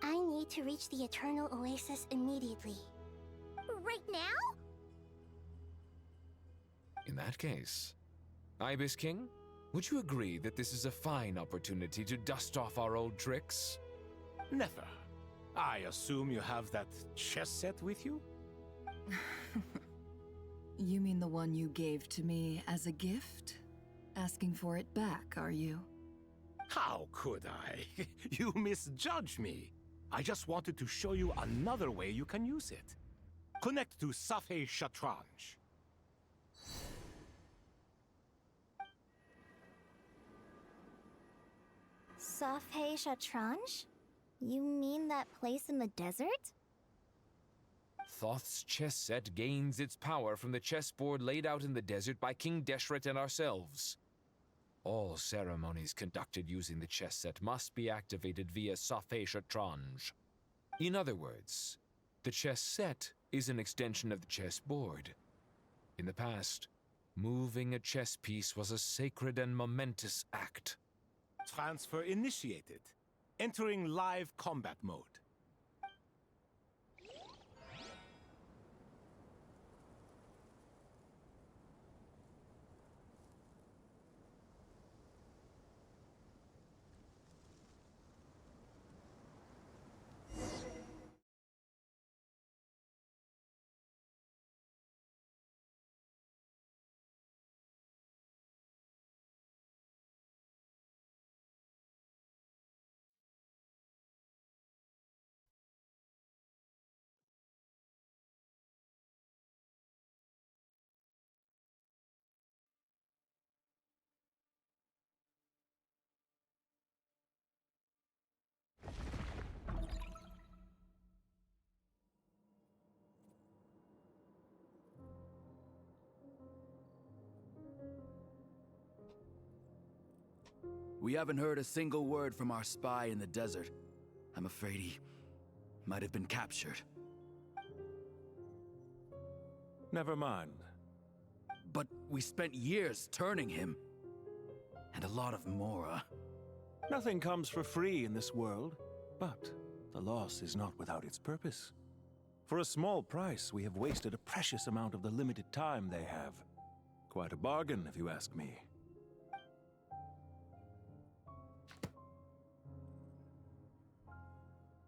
I need to reach the Eternal Oasis immediately. Right now? In that case, Ibis King, would you agree that this is a fine opportunity to dust off our old tricks? Never. I assume you have that chess set with you? You mean the one you gave to me as a gift? Asking for it back, are you? How could I? You misjudge me. I just wanted to show you another way you can use it. Connect to Safei Shatranj. Safei Shatranj? You mean that place in the desert? Thoth's chess set gains its power from the chessboard laid out in the desert by King Deshret and ourselves. All ceremonies conducted using the chess set must be activated via Safei Shatranj. In other words, the chess set is an extension of the chessboard. In the past, moving a chess piece was a sacred and momentous act. Transfer initiated. Entering live combat mode. We haven't heard a single word from our spy in the desert. I'm afraid might have been captured. Never mind. But we spent years turning him. And a lot of Mora. Nothing comes for free in this world, but the loss is not without its purpose. For a small price, we have wasted a precious amount of the limited time they have. Quite a bargain, if you ask me.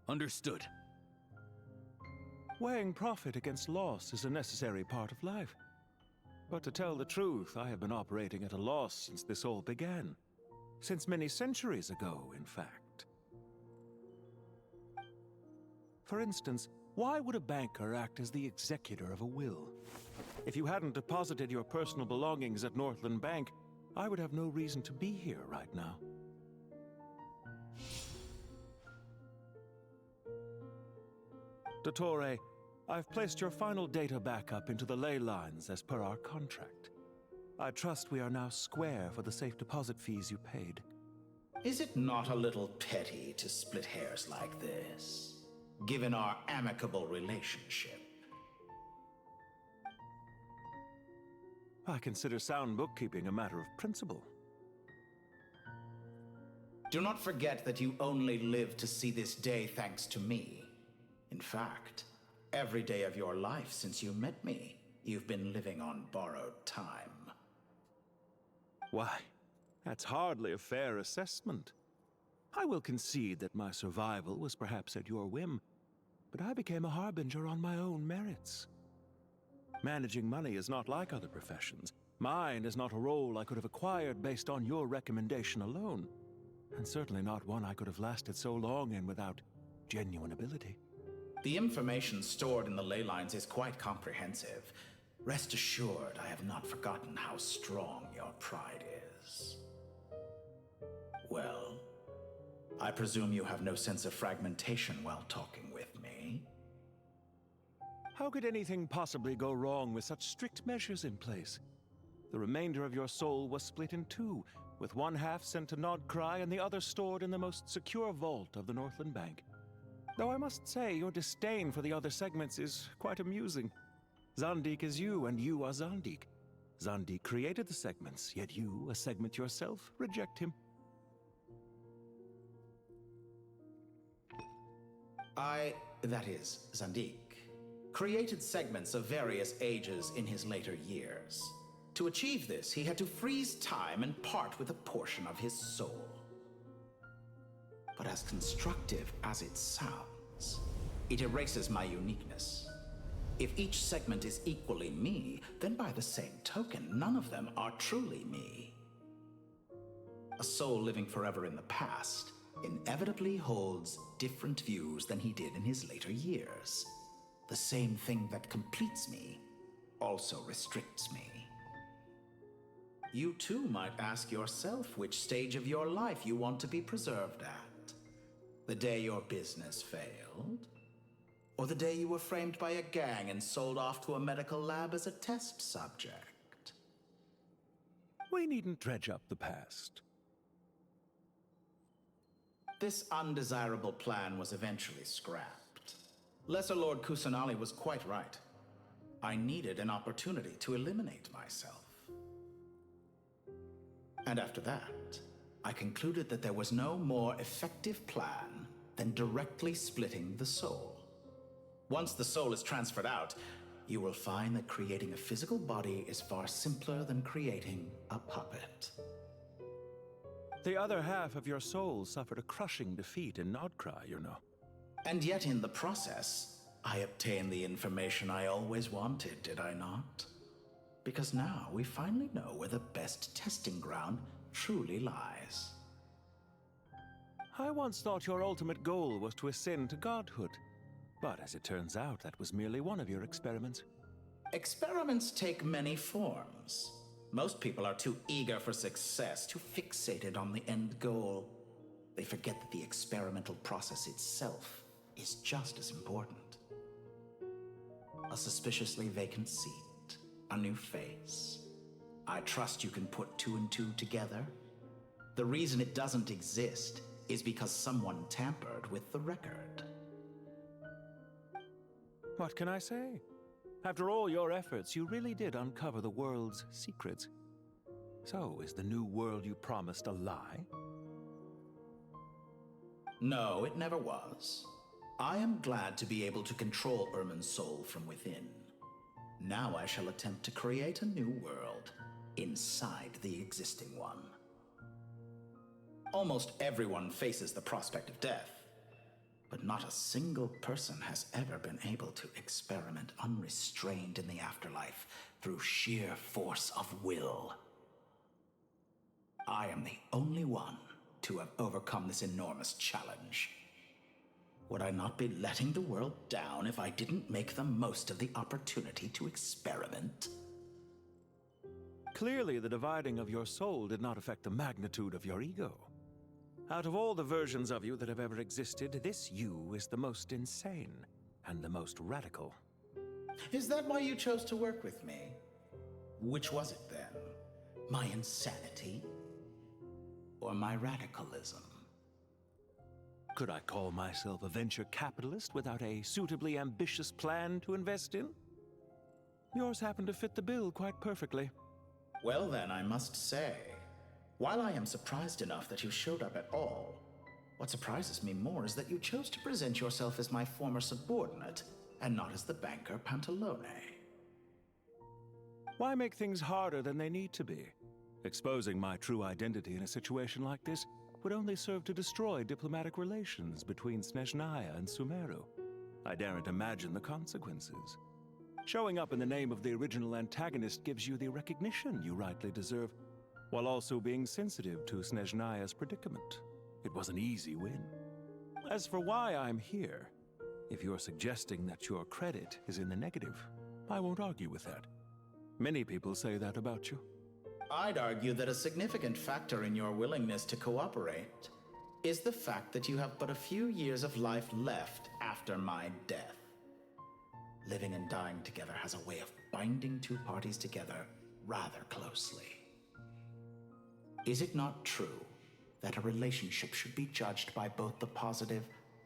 Understood. Weighing profit against loss is a necessary part of life. But to tell the truth, I have been operating at a loss since this all began. Since many centuries ago, in fact. For instance, why would a banker act as the executor of a will? If you hadn't deposited your personal belongings at Northland Bank, I would have no reason to be here right now. Dottore, I've placed your final data backup into the ley lines as per our contract. I trust we are now square for the safe deposit fees you paid. Is it not a little petty to split hairs like this, given our amicable relationship? I consider sound bookkeeping a matter of principle. Do not forget that you only live to see this day thanks to me. In fact, every day of your life since you met me, you've been living on borrowed time. Why, that's hardly a fair assessment. I will concede that my survival was perhaps at your whim, but I became a harbinger on my own merits. Managing money is not like other professions. Mine is not a role I could have acquired based on your recommendation alone, and certainly not one I could have lasted so long in without genuine ability. The information stored in the ley lines is quite comprehensive. Rest assured, I have not forgotten how strong your pride is. Well, I presume you have no sense of fragmentation while talking with me. How could anything possibly go wrong with such strict measures in place? The remainder of your soul was split in two, with one half sent to Nodcry and the other stored in the most secure vault of the Northland Bank. Though I must say, your disdain for the other segments is quite amusing. Zandik is you, and you are Zandik. Zandik created the segments, yet you, a segment yourself, reject him. That is, Zandik, created segments of various ages in his later years. To achieve this, he had to freeze time and part with a portion of his soul. But as constructive as it sounds, it erases my uniqueness. If each segment is equally me, then by the same token, none of them are truly me. A soul living forever in the past inevitably holds different views than he did in his later years. The same thing that completes me also restricts me. You too might ask yourself which stage of your life you want to be preserved at. The day your business failed? Or the day you were framed by a gang and sold off to a medical lab as a test subject? We needn't dredge up the past. This undesirable plan was eventually scrapped. Lesser Lord Kusanali was quite right. I needed an opportunity to eliminate myself. And after that, I concluded that there was no more effective plan than directly splitting the soul. Once the soul is transferred out, you will find that creating a physical body is far simpler than creating a puppet. The other half of your soul suffered a crushing defeat in Nodcry, you know. And yet in the process, I obtained the information I always wanted, did I not? Because now we finally know where the best testing ground truly lies. I once thought your ultimate goal was to ascend to godhood. But as it turns out, that was merely one of your experiments. Experiments take many forms. Most people are too eager for success, too fixated on the end goal. They forget that the experimental process itself is just as important. A suspiciously vacant seat, a new face. I trust you can put two and two together. The reason it doesn't exist is because someone tampered with the record. What can I say? After all your efforts, you really did uncover the world's secrets. So, is the new world you promised a lie? No, it never was. I am glad to be able to control Irmin's soul from within. Now I shall attempt to create a new world inside the existing one. Almost everyone faces the prospect of death, but not a single person has ever been able to experiment unrestrained in the afterlife through sheer force of will. I am the only one to have overcome this enormous challenge. Would I not be letting the world down if I didn't make the most of the opportunity to experiment? Clearly, the dividing of your soul did not affect the magnitude of your ego. Out of all the versions of you that have ever existed, this you is the most insane and the most radical. Is that why you chose to work with me? Which was it then? My insanity? Or my radicalism? Could I call myself a venture capitalist without a suitably ambitious plan to invest in? Yours happened to fit the bill quite perfectly. Well then, I must say, while I am surprised enough that you showed up at all, what surprises me more is that you chose to present yourself as my former subordinate, and not as the banker Pantalone. Why make things harder than they need to be? Exposing my true identity in a situation like this would only serve to destroy diplomatic relations between Snezhnaya and Sumeru. I daren't imagine the consequences. Showing up in the name of the original antagonist gives you the recognition you rightly deserve, while also being sensitive to Snezhnaya's predicament. It was an easy win. As for why I'm here, if you're suggesting that your credit is in the negative, I won't argue with that. Many people say that about you. I'd argue that a significant factor in your willingness to cooperate is the fact that you have but a few years of life left after my death. Living and dying together has a way of binding two parties together rather closely. Is it not true that a relationship should be judged by both the positive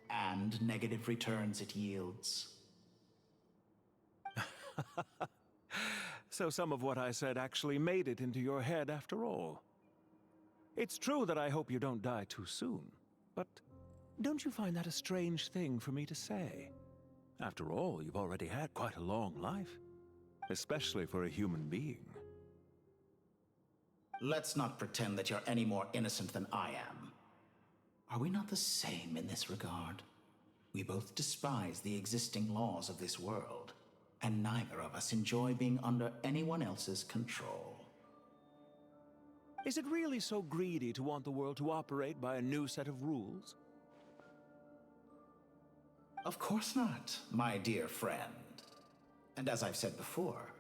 and negative returns it yields? So some of what I said actually made it into your head after all. It's true that I hope you don't die too soon, but don't you find that a strange thing for me to say? After all, you've already had quite a long life, especially for a human being. Let's not pretend that you're any more innocent than I am. Are we not the same in this regard? We both despise the existing laws of this world, and neither of us enjoy being under anyone else's control. Is it really so greedy to want the world to operate by a new set of rules? Of course not, my dear friend. And as I've said before,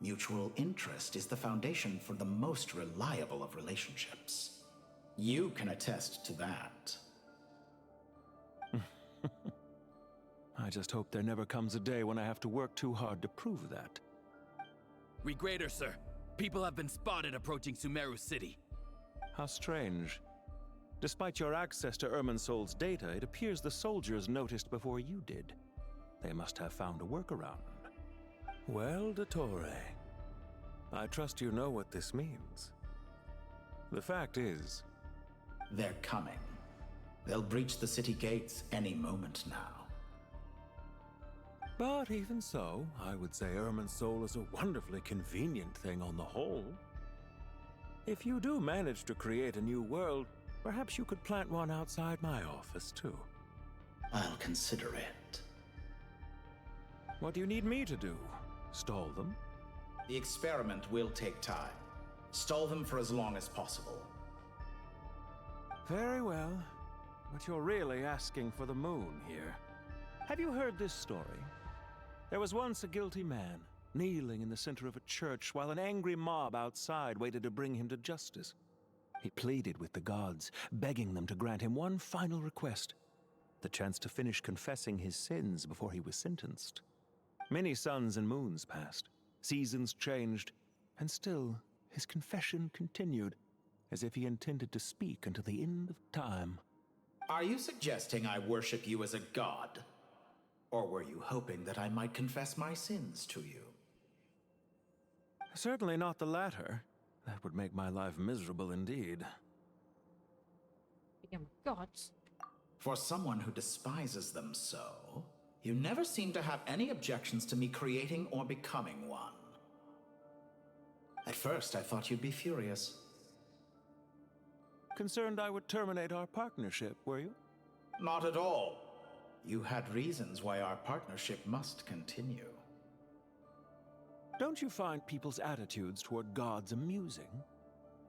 mutual interest is the foundation for the most reliable of relationships. You can attest to that. I just hope there never comes a day when I have to work too hard to prove that. Regrader, sir. People have been spotted approaching Sumeru City. How strange. Despite your access to Irminsol's data, it appears the soldiers noticed before you did. They must have found a workaround. Well, Dottore, I trust you know what this means. The fact is... They're coming. They'll breach the city gates any moment now. But even so, I would say Irminsol is a wonderfully convenient thing on the whole. If you do manage to create a new world, perhaps you could plant one outside my office, too. I'll consider it. What do you need me to do? Stall them? The experiment will take time. Stall them for as long as possible. Very well. But you're really asking for the moon here. Have you heard this story? There was once a guilty man, kneeling in the center of a church while an angry mob outside waited to bring him to justice. He pleaded with the gods, begging them to grant him one final request, the chance to finish confessing his sins before he was sentenced. Many suns and moons passed, seasons changed, and still his confession continued, as if he intended to speak until the end of time. Are you suggesting I worship you as a god? Or were you hoping that I might confess my sins to you? Certainly not the latter. That would make my life miserable indeed. Damn gods. For someone who despises them so, you never seem to have any objections to me creating or becoming one. At first, I thought you'd be furious. Concerned I would terminate our partnership, were you? Not at all. You had reasons why our partnership must continue. Don't you find people's attitudes toward gods amusing?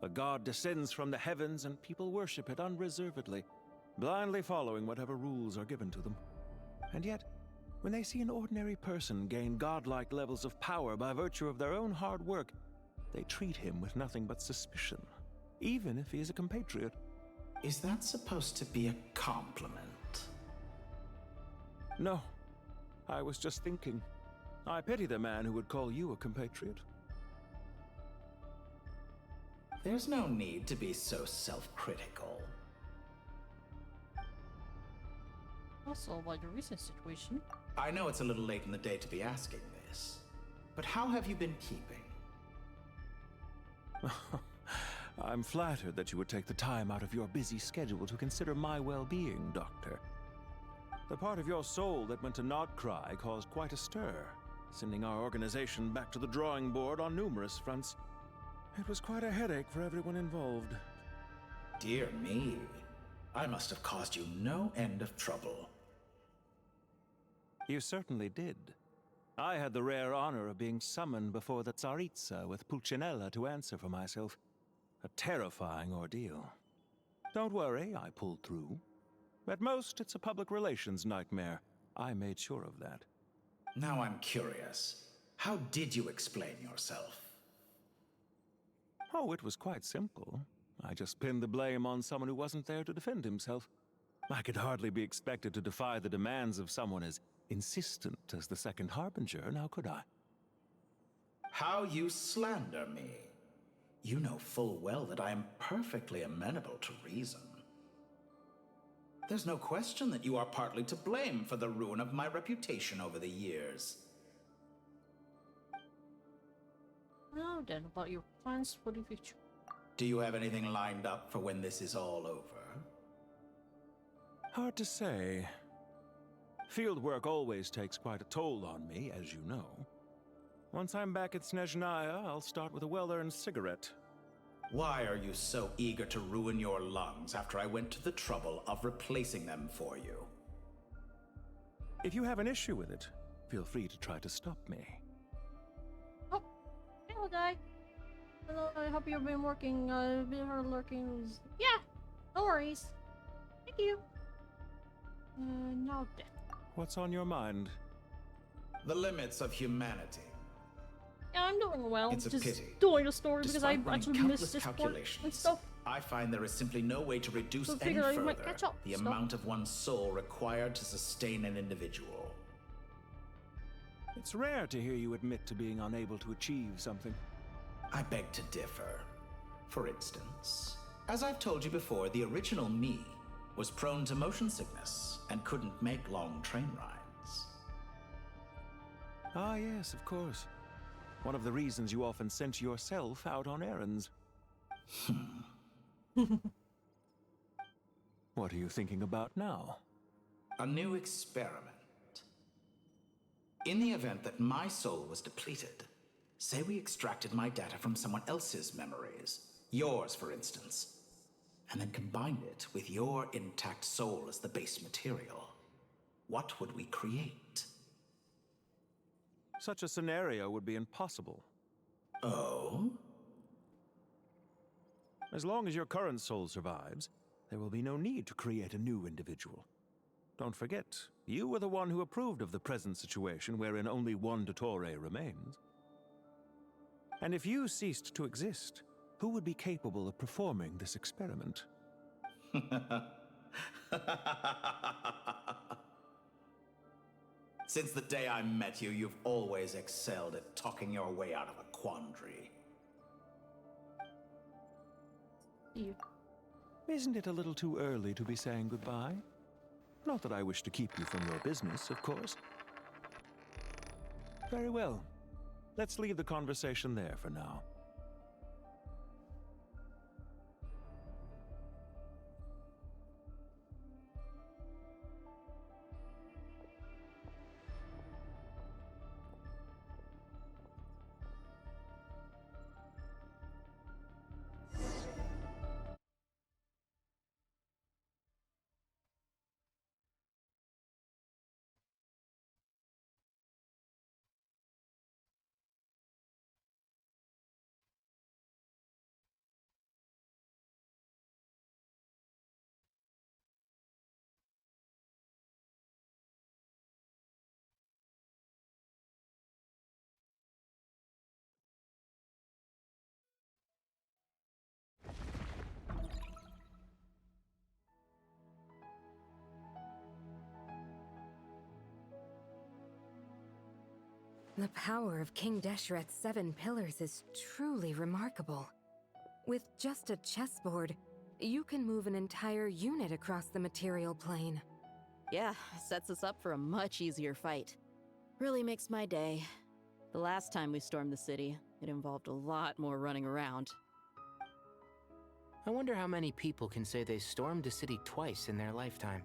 A god descends from the heavens and people worship it unreservedly, blindly following whatever rules are given to them. And yet, when they see an ordinary person gain godlike levels of power by virtue of their own hard work, they treat him with nothing but suspicion, even if he is a compatriot. Is that supposed to be a compliment? No. I was just thinking. I pity the man who would call you a compatriot. There's no need to be so self-critical. Also, about your recent situation. I know it's a little late in the day to be asking this, but how have you been keeping? I'm flattered that you would take the time out of your busy schedule to consider my well-being, Doctor. The part of your soul that went to Nodcry caused quite a stir, sending our organization back to the drawing board on numerous fronts. It was quite a headache for everyone involved. Dear me, I must have caused you no end of trouble. You certainly did. I had the rare honor of being summoned before the Tsaritsa with Pulcinella to answer for myself. A terrifying ordeal. Don't worry, I pulled through. At most, it's a public relations nightmare. I made sure of that. Now I'm curious. How did you explain yourself? Oh, it was quite simple. I just pinned the blame on someone who wasn't there to defend himself. I could hardly be expected to defy the demands of someone as insistent as the Second Harbinger, now could I? How you slander me. You know full well that I am perfectly amenable to reason. There's no question that you are partly to blame for the ruin of my reputation over the years. Now then, about your plans for the future. Do you have anything lined up for when this is all over? Hard to say. Field work always takes quite a toll on me, as you know. Once I'm back at Snezhnaya, I'll start with a well-earned cigarette. Why are you so eager to ruin your lungs after I went to the trouble of replacing them for you? If you have an issue with it, feel free to try to stop me. Oh, hello, guy. Hello, I hope you've been working, lurking. Yeah, no worries. Thank you. Now then. What's on your mind? The limits of humanity. Yeah, I'm doing well. It's a just pity. doing the story because I Despite running actually countless missed this part calculations, and stuff. I find there is simply no way to reduce So any figure I further might catch up, the stuff. amount of one's soul required to sustain an individual. It's rare to hear you admit to being unable to achieve something. I beg to differ. For instance, as I've told you before, the original me was prone to motion sickness and couldn't make long train rides. Ah, yes, of course. One of the reasons you often sent yourself out on errands. What are you thinking about now? A new experiment. In the event that my soul was depleted, say we extracted my data from someone else's memories, yours for instance, and then combined it with your intact soul as the base material, what would we create? Such a scenario would be impossible. Oh? As long as your current soul survives, there will be no need to create a new individual. Don't forget, you were the one who approved of the present situation wherein only one Dottore remains. And if you ceased to exist, who would be capable of performing this experiment? Since the day I met you, you've always excelled at talking your way out of a quandary. Isn't it a little too early to be saying goodbye? Not that I wish to keep you from your business, of course, Very well. Let's leave the conversation there for now. The power of King Deshret's 7 pillars is truly remarkable. With just a chessboard, you can move an entire unit across the material plane. Yeah, sets us up for a much easier fight. Really makes my day. The last time we stormed the city, it involved a lot more running around. I wonder how many people can say they stormed a city twice in their lifetime.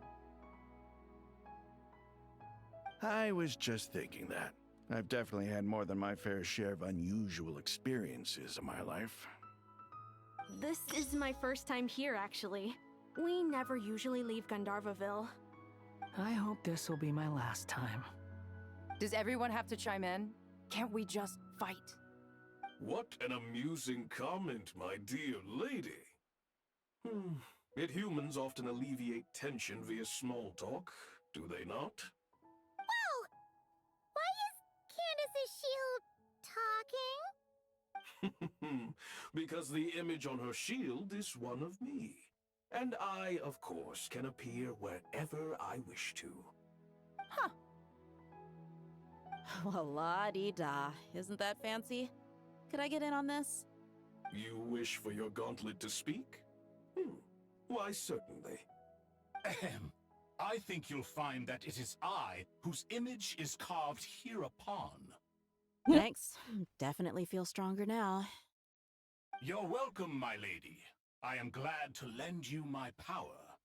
I was just thinking that. I've definitely had more than my fair share of unusual experiences in my life. This is my first time here, actually. We never usually leave Gandharvaville. I hope this will be my last time. Does everyone have to chime in? Can't we just fight? What an amusing comment, my dear lady. Yet humans often alleviate tension via small talk, do they not? Whoa! Why is Candace's shield talking? Because the image on her shield is one of me. And I, of course, can appear wherever I wish to. Huh. Well, la-di-da. Isn't that fancy? Could I get in on this? You wish for your gauntlet to speak? Why, certainly. Ahem. I think you'll find that it is I whose image is carved hereupon. Thanks. Definitely feel stronger now. You're welcome, my lady. I am glad to lend you my power.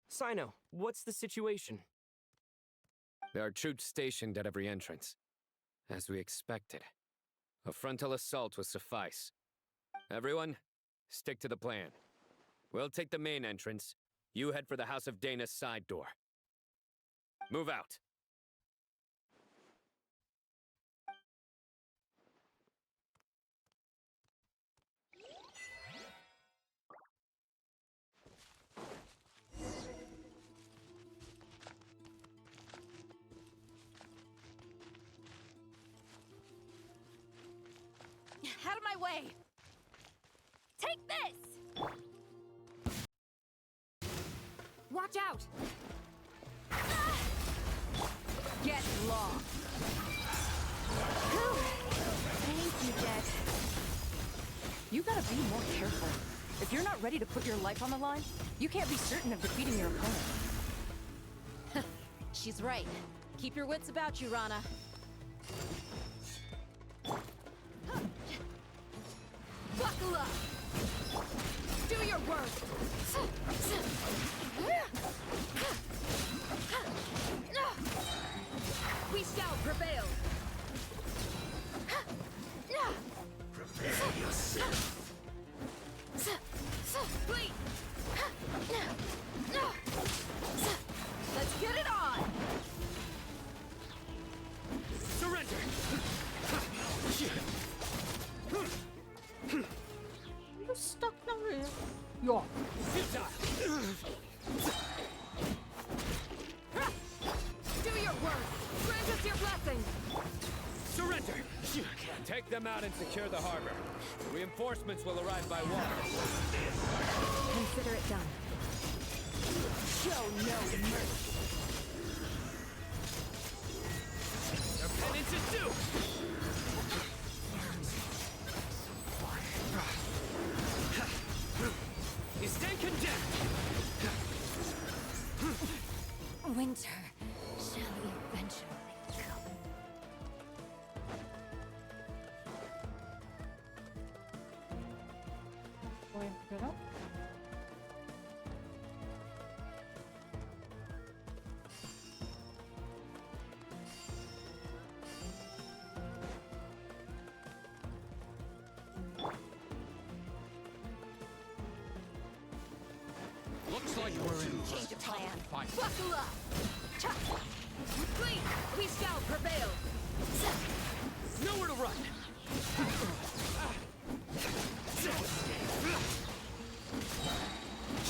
Sino, what's the situation? There are troops stationed at every entrance. As we expected. A frontal assault will suffice. Everyone, stick to the plan. We'll take the main entrance. You head for the House of Dana's side door. Move out. Out of my way! Take this! Watch out! Get lost! Thank you, Jet. You gotta be more careful. If you're not ready to put your life on the line, you can't be certain of defeating your opponent. She's right. Keep your wits about you, Rana. Buckle up! Do your worst! We shall prevail! Prepare yourself. Please! Let's get it on! Surrender! You're stuck down here. Yeah. Do your work! Grant us your blessing! Surrender! Take them out and secure the harbor. Reinforcements will arrive by water. Consider it done. Show no mercy! Your penance is due! You stand condemned! Winter shall eventually come. Looks like we're in Change of plan. fight. Buckle up! Cha! Clean! We shall prevail! Nowhere to run!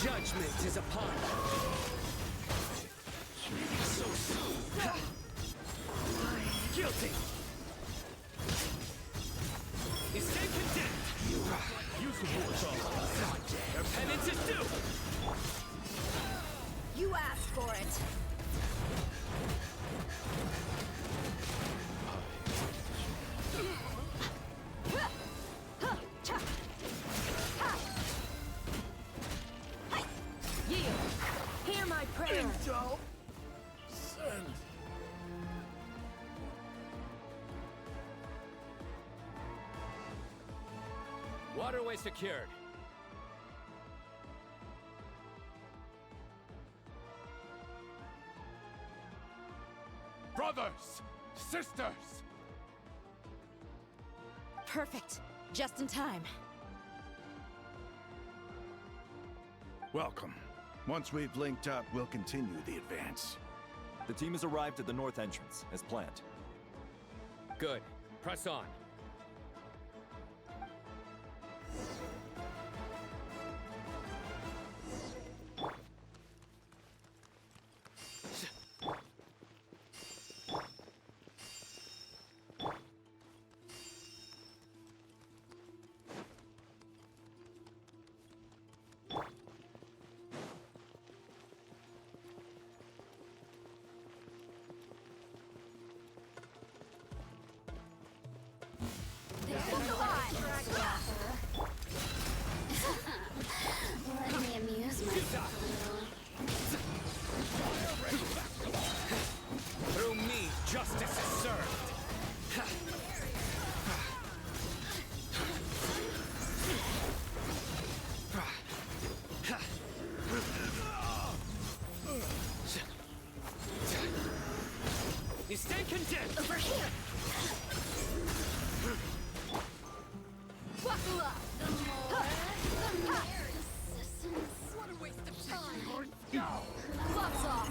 Judgment is upon so soon! Guilty! You stand condemned! Use the force on. Your penance is due! You asked for it! Yield! Hear my prayer! Waterway secured. Brothers! Sisters! Perfect. Just in time. Welcome. Once we've linked up, we'll continue the advance. The team has arrived at the north entrance, as planned. Good. Press on. Let me amuse myself. Through me, justice is served! You stand condemned! Over here! Buckle up! What a waste of time. Gloves off!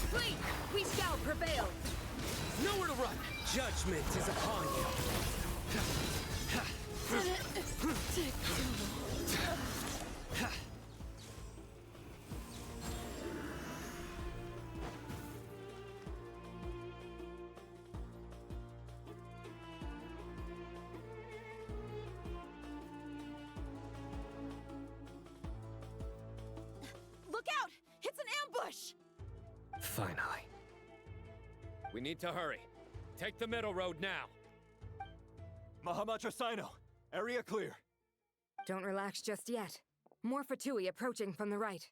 Fleet! We shall prevail! Nowhere to run! Judgment is upon you! Look out! It's an ambush! Finally. We need to hurry. Take the middle road now. Mahamacha Sino, area clear. Don't relax just yet. More Fatui approaching from the right.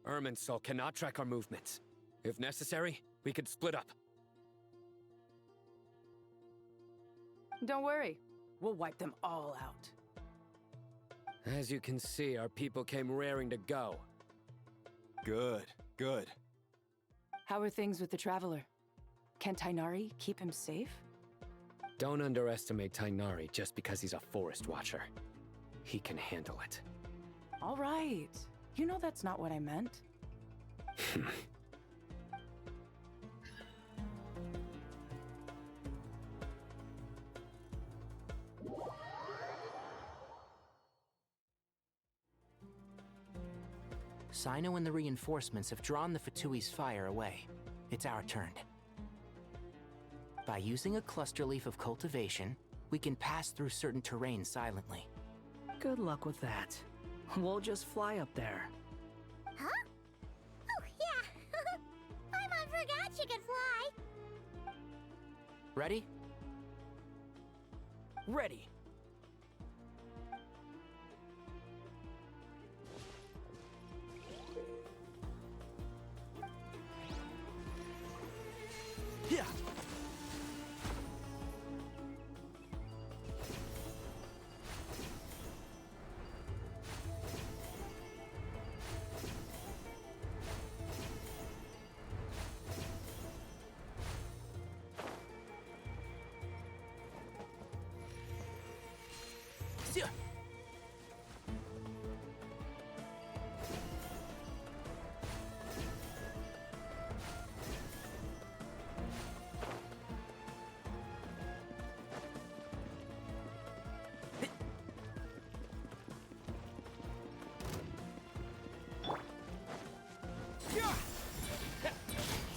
Irminsul cannot track our movements. If necessary, we could split up. Don't worry. We'll wipe them all out. As you can see, our people came raring to go. Good, good. How are things with the Traveler? Can Tainari keep him safe? Don't underestimate Tainari just because he's a forest watcher. He can handle it. All right. You know that's not what I meant. Sino and the reinforcements have drawn the Fatui's fire away. It's our turn. By using a cluster leaf of cultivation, we can pass through certain terrain silently. Good luck with that. We'll just fly up there. Huh? Oh, yeah. Paimon forgot she could fly. Ready? Ready! Yeah!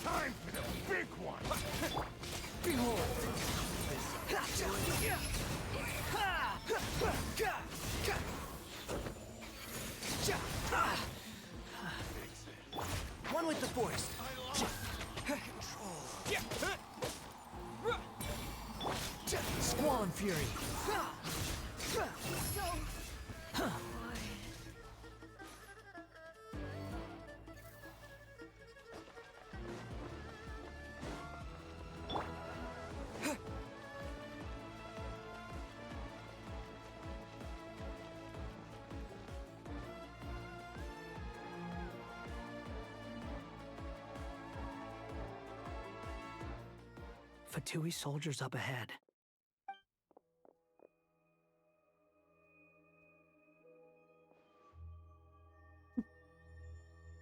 Time for the big one! Behold! One with the force. Squall Fury. Fatui soldiers up ahead.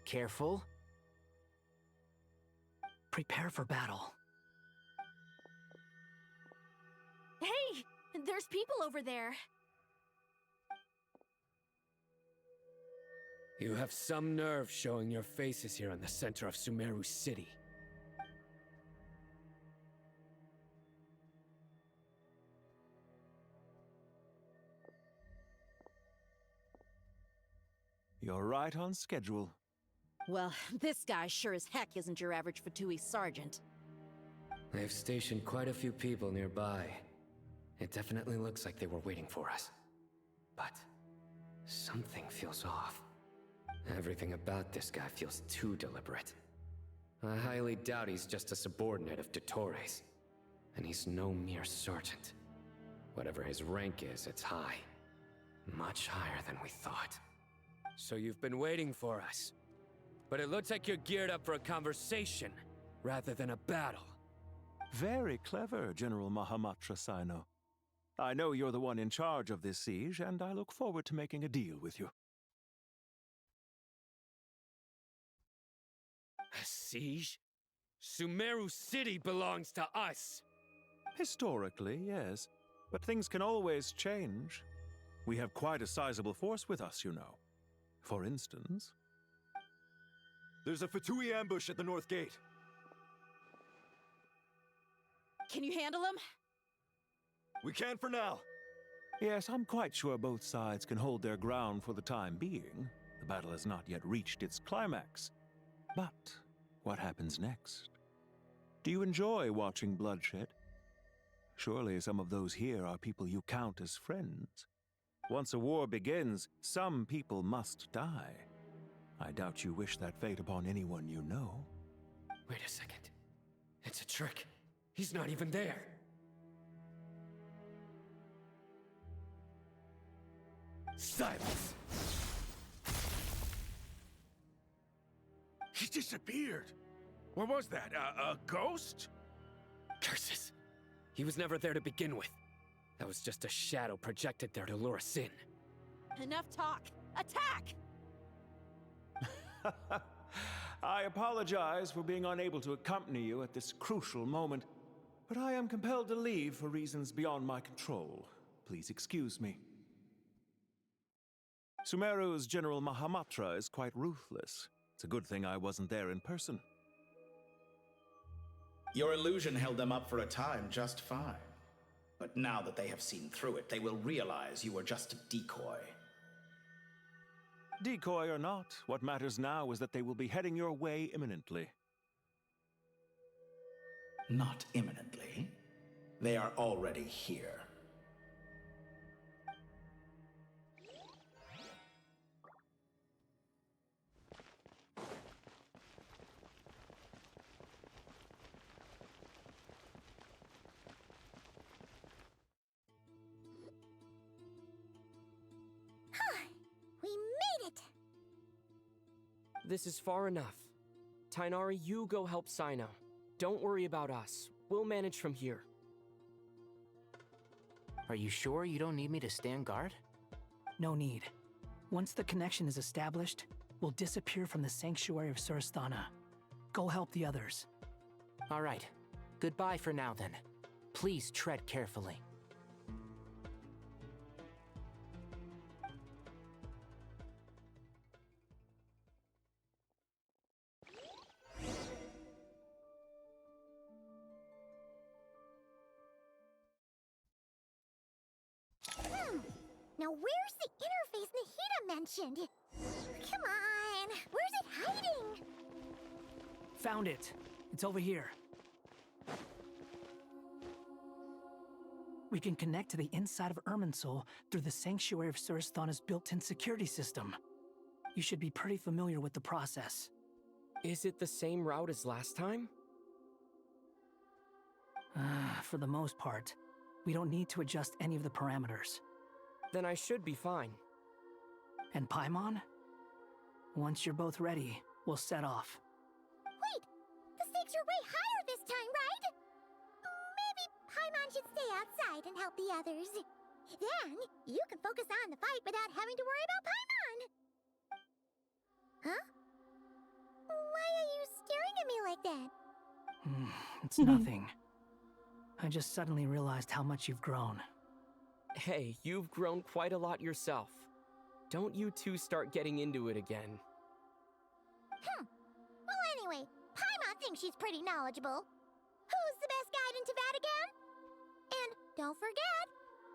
Careful. Prepare for battle. Hey! There's people over there. You have some nerve showing your faces here in the center of Sumeru City. You're right on schedule. Well, this guy sure as heck isn't your average Fatui sergeant. They've stationed quite a few people nearby. It definitely looks like they were waiting for us. But something feels off. Everything about this guy feels too deliberate. I highly doubt he's just a subordinate of Dottores. And he's no mere sergeant. Whatever his rank is, it's high. Much higher than we thought. So you've been waiting for us. But it looks like you're geared up for a conversation, rather than a battle. Very clever, General Mahamatra Sino. I know you're the one in charge of this siege, and I look forward to making a deal with you. A siege? Sumeru City belongs to us! Historically, yes. But things can always change. We have quite a sizable force with us, you know. For instance... There's a Fatui ambush at the north gate. Can you handle him? We can for now. Yes, I'm quite sure both sides can hold their ground for the time being. The battle has not yet reached its climax. But what happens next? Do you enjoy watching bloodshed? Surely some of those here are people you count as friends. Once a war begins, some people must die. I doubt you wish that fate upon anyone you know. Wait a second. It's a trick. He's not even there. Silence! He disappeared. What was that? A ghost? Curses! He was never there to begin with. That was just a shadow projected there to lure us in. Enough talk! Attack! I apologize for being unable to accompany you at this crucial moment, but I am compelled to leave for reasons beyond my control. Please excuse me. Sumeru's General Mahamatra is quite ruthless. It's a good thing I wasn't there in person. Your illusion held them up for a time just fine. But now that they have seen through it, they will realize you were just a decoy. Decoy or not, what matters now is that they will be heading your way imminently. Not imminently. They are already here. We made it! This is far enough. Tainari, you go help Sino. Don't worry about us. We'll manage from here. Are you sure you don't need me to stand guard? No need. Once the connection is established, we'll disappear from the sanctuary of Surasthana. Go help the others. All right. Goodbye for now, then. Please tread carefully. Now where's the interface Nahida mentioned? Come on, where's it hiding? Found it. It's over here. We can connect to the inside of Irminsul through the Sanctuary of Surasthana's built-in security system. You should be pretty familiar with the process. Is it the same route as last time? For the most part, we don't need to adjust any of the parameters. Then I should be fine. And Paimon? Once you're both ready, we'll set off. Wait! The stakes are way higher this time, right? Maybe Paimon should stay outside and help the others. Then, you can focus on the fight without having to worry about Paimon! Huh? Why are you staring at me like that? It's nothing. I just suddenly realized how much you've grown. Hey, you've grown quite a lot yourself. Don't you two start getting into it again. Well, anyway, Paimon thinks she's pretty knowledgeable. Who's the best guide in Tavatigan? And don't forget,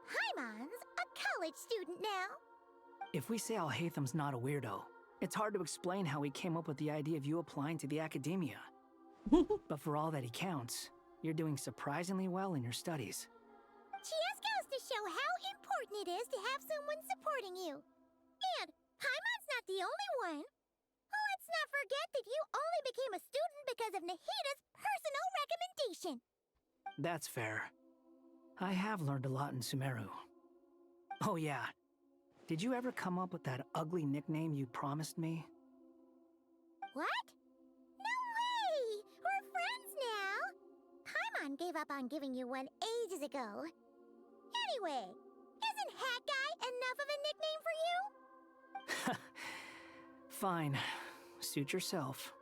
Paimon's a college student now. If we say Alhatham's not a weirdo, it's hard to explain how he came up with the idea of you applying to the academia. But for all that he counts, you're doing surprisingly well in your studies. She just goes to show how important it is to have someone supporting you. And Paimon's not the only one. Let's not forget that you only became a student because of Nahida's personal recommendation. That's fair. I have learned a lot in Sumeru. Oh yeah. Did you ever come up with that ugly nickname you promised me? What? No way! We're friends now! Paimon gave up on giving you one ages ago. Anyway, isn't Hat Guy enough of a nickname for you? Fine. Suit yourself.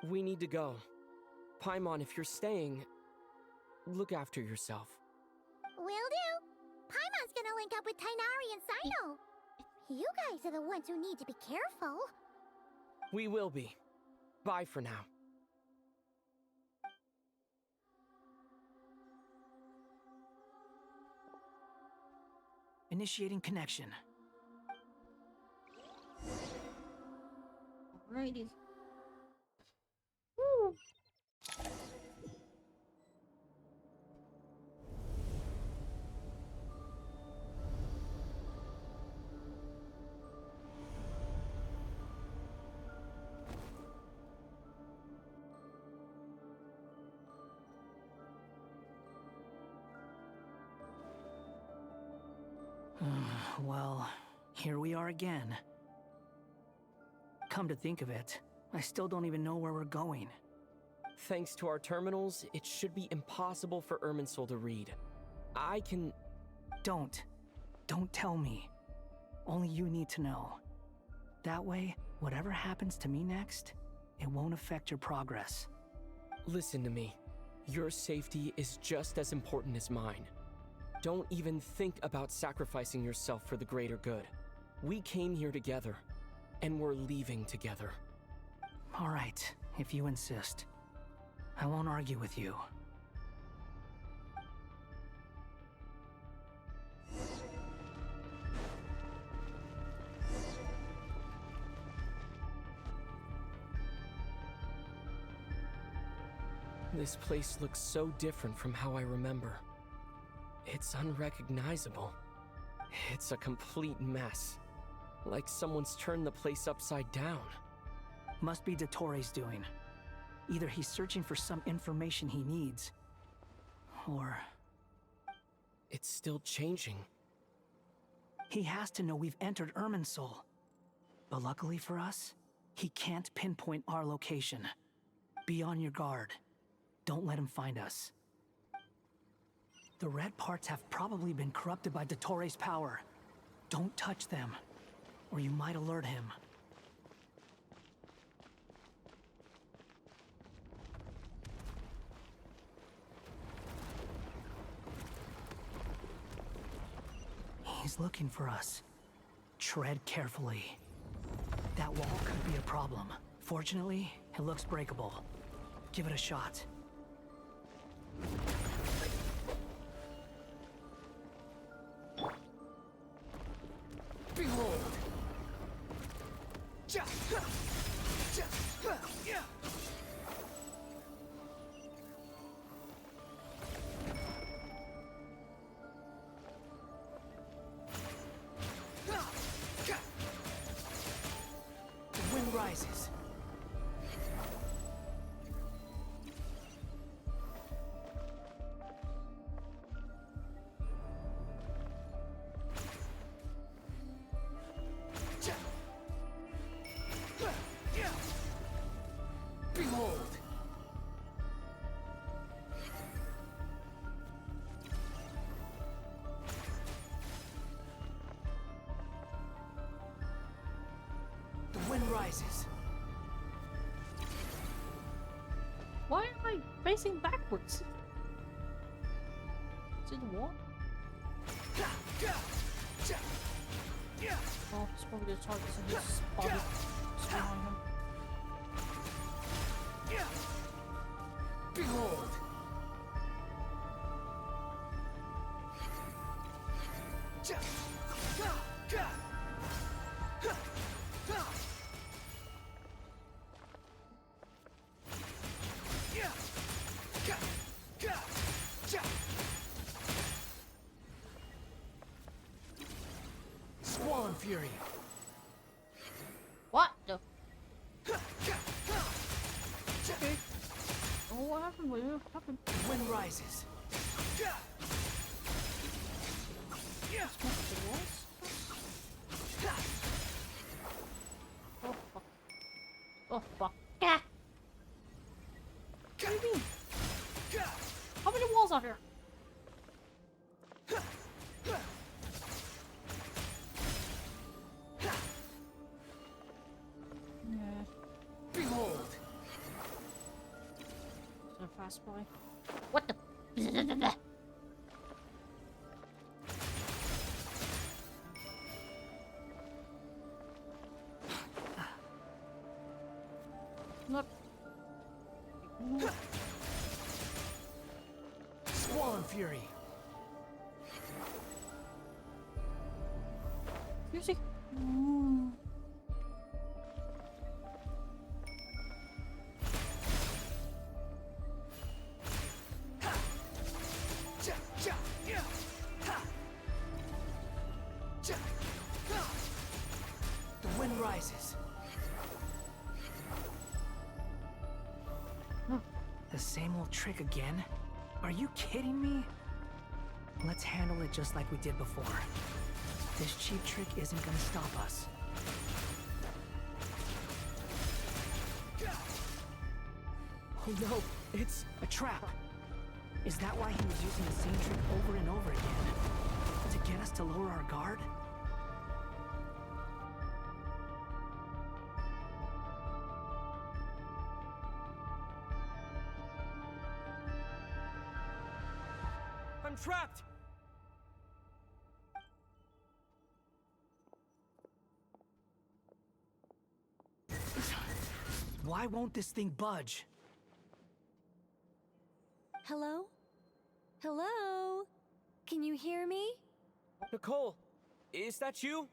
We need to go. Paimon, if you're staying, look after yourself. Will do. Paimon's gonna link up with Tainari and Sino. You guys are the ones who need to be careful. We will be. Bye for now. Initiating connection. Alrighty. Woo! Well, here we are again. Come to think of it, I still don't even know where we're going. Thanks to our terminals, it should be impossible for Irminsul to read. I can... Don't tell me. Only you need to know. That way, whatever happens to me next, it won't affect your progress. Listen to me. Your safety is just as important as mine. Don't even think about sacrificing yourself for the greater good. We came here together, and we're leaving together. All right, if you insist. I won't argue with you. This place looks so different from how I remember. It's unrecognizable. It's a complete mess. Like someone's turned the place upside down. Must be Dottoro's doing. Either he's searching for some information he needs, or... It's still changing. He has to know we've entered Irminsul. But luckily for us, he can't pinpoint our location. Be on your guard. Don't let him find us. The red parts have probably been corrupted by Dottoro's power. Don't touch them, or you might alert him. He's looking for us. Tread carefully. That wall could be a problem. Fortunately, it looks breakable. Give it a shot. Behold! The wind rises. Behold! The wind rises. Why am I facing backwards? Is it the wall? Oh, it's probably the targets in his body. Just on him. Behold! Squall Fury. What the? Oh, what happened? What happened? Wind rises. Oh fuck. Oh fuck. Yeah. What do you mean? How many walls are here? Yeah. Behold! Is that a fast boy? What the? Look. Squall Fury. Seriously? The wind rises. The same old trick again? Are you kidding me? Let's handle it just like we did before. This cheap trick isn't gonna stop us. Oh no, it's a trap. Is that why he was using the same trick over and over again? To get us to lower our guard? I'm trapped! Why won't this thing budge? Hello? Hello? Can you hear me? Nicole, is that you?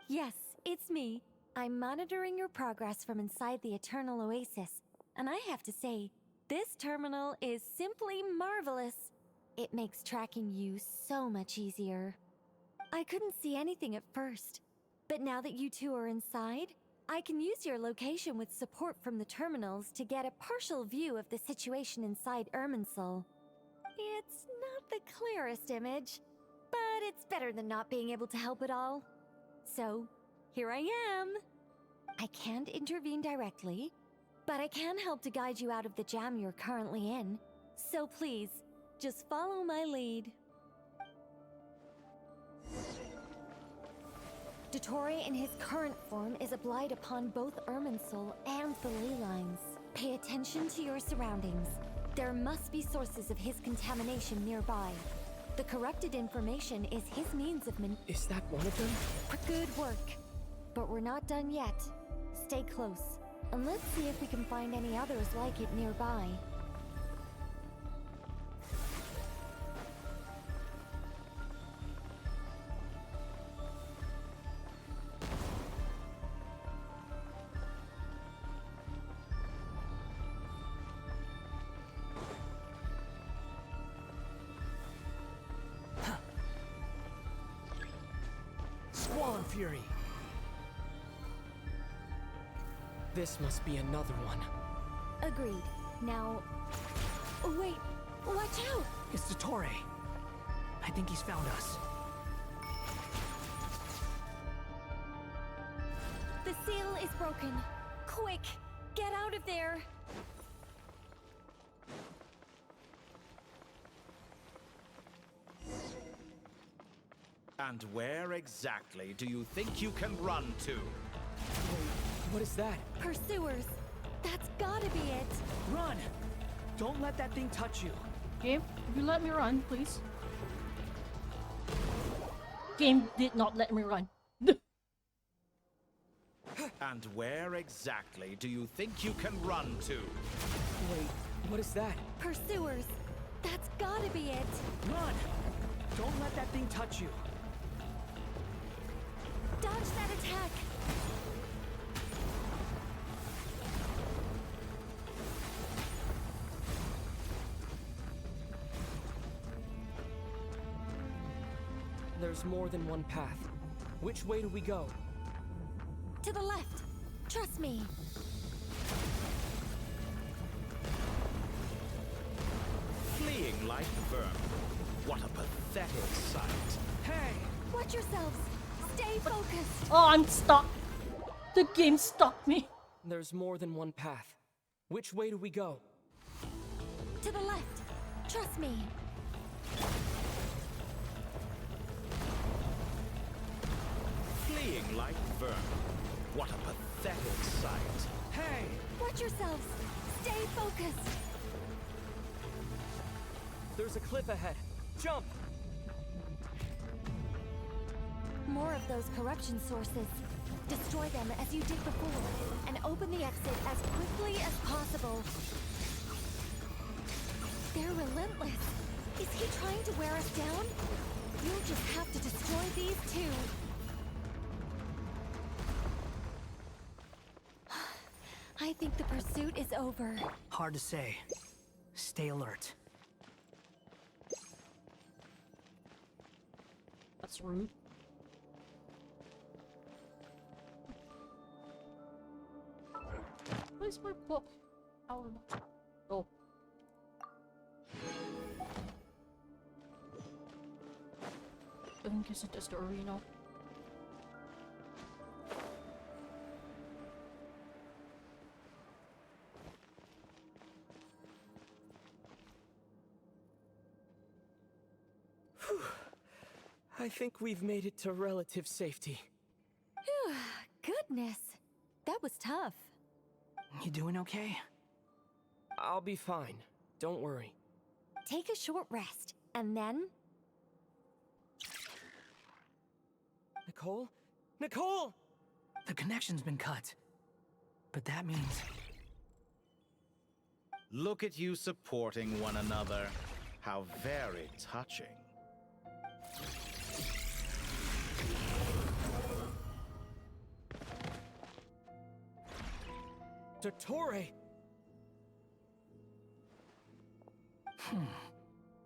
Yes, it's me. I'm monitoring your progress from inside the Eternal Oasis, and I have to say, this terminal is simply marvelous. It makes tracking you so much easier. I couldn't see anything at first, but now that you two are inside, I can use your location with support from the terminals to get a partial view of the situation inside Irminsul. It's not the clearest image, but it's better than not being able to help at all. So, here I am. I can't intervene directly, but I can help to guide you out of the jam you're currently in. So please, just follow my lead. Dottore in his current form is a blight upon both Irminsul and the ley lines. Pay attention to your surroundings. There must be sources of his contamination nearby. The corrupted information is his means of Is that one of them? Good work. But we're not done yet. Stay close, and let's see if we can find any others like it nearby. Squall Fury! This must be another one. Agreed. Now... Wait! Watch out! It's Dottore. I think he's found us. The seal is broken. Quick! Get out of there! And where exactly do you think you can run to? What is that? Pursuers! That's gotta be it! Run! Don't let that thing touch you. Game, you let me run, please. Game did not let me run. And where exactly do you think you can run to? Wait, what is that? Pursuers! That's gotta be it! Run! Don't let that thing touch you. Dodge that attack! There's more than one path. Which way do we go? To the left! Trust me! Fleeing like vermin. What a pathetic sight. Hey! Watch yourselves! Stay focused! Oh, I'm stuck. The game stopped me. There's more than one path. Which way do we go? To the left! Trust me! Fleeing like vermin. What a pathetic sight. Hey! Watch yourselves! Stay focused! There's a cliff ahead. Jump! More of those corruption sources. Destroy them as you did before, and open the exit as quickly as possible. They're relentless. Is he trying to wear us down? You'll just have to destroy these too. I think the pursuit is over. Hard to say. Stay alert. That's rude. Where's my book? Oh. Oh. I think it's just the arena. I think we've made it to relative safety. Phew, goodness. That was tough. You doing okay? I'll be fine. Don't worry. Take a short rest, and then... Nicole? Nicole! The connection's been cut. But that means... Look at you supporting one another. How very touching. Dottore!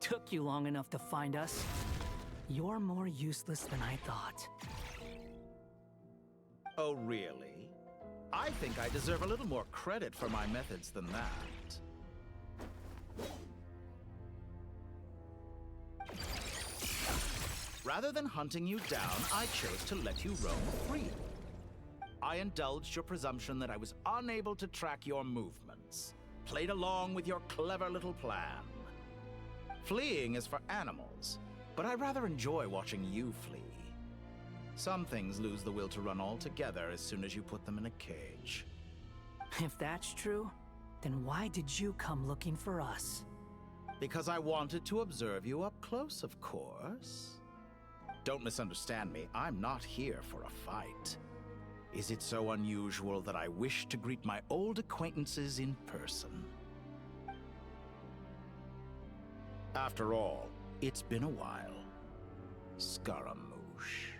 Took you long enough to find us. You're more useless than I thought. Oh, really? I think I deserve a little more credit for my methods than that. Rather than hunting you down, I chose to let you roam freely. I indulged your presumption that I was unable to track your movements, played along with your clever little plan. Fleeing is for animals, but I rather enjoy watching you flee. Some things lose the will to run altogether as soon as you put them in a cage. If that's true, then why did you come looking for us? Because I wanted to observe you up close, of course. Don't misunderstand me, I'm not here for a fight. Is it so unusual that I wish to greet my old acquaintances in person? After all, it's been a while. Scaramouche.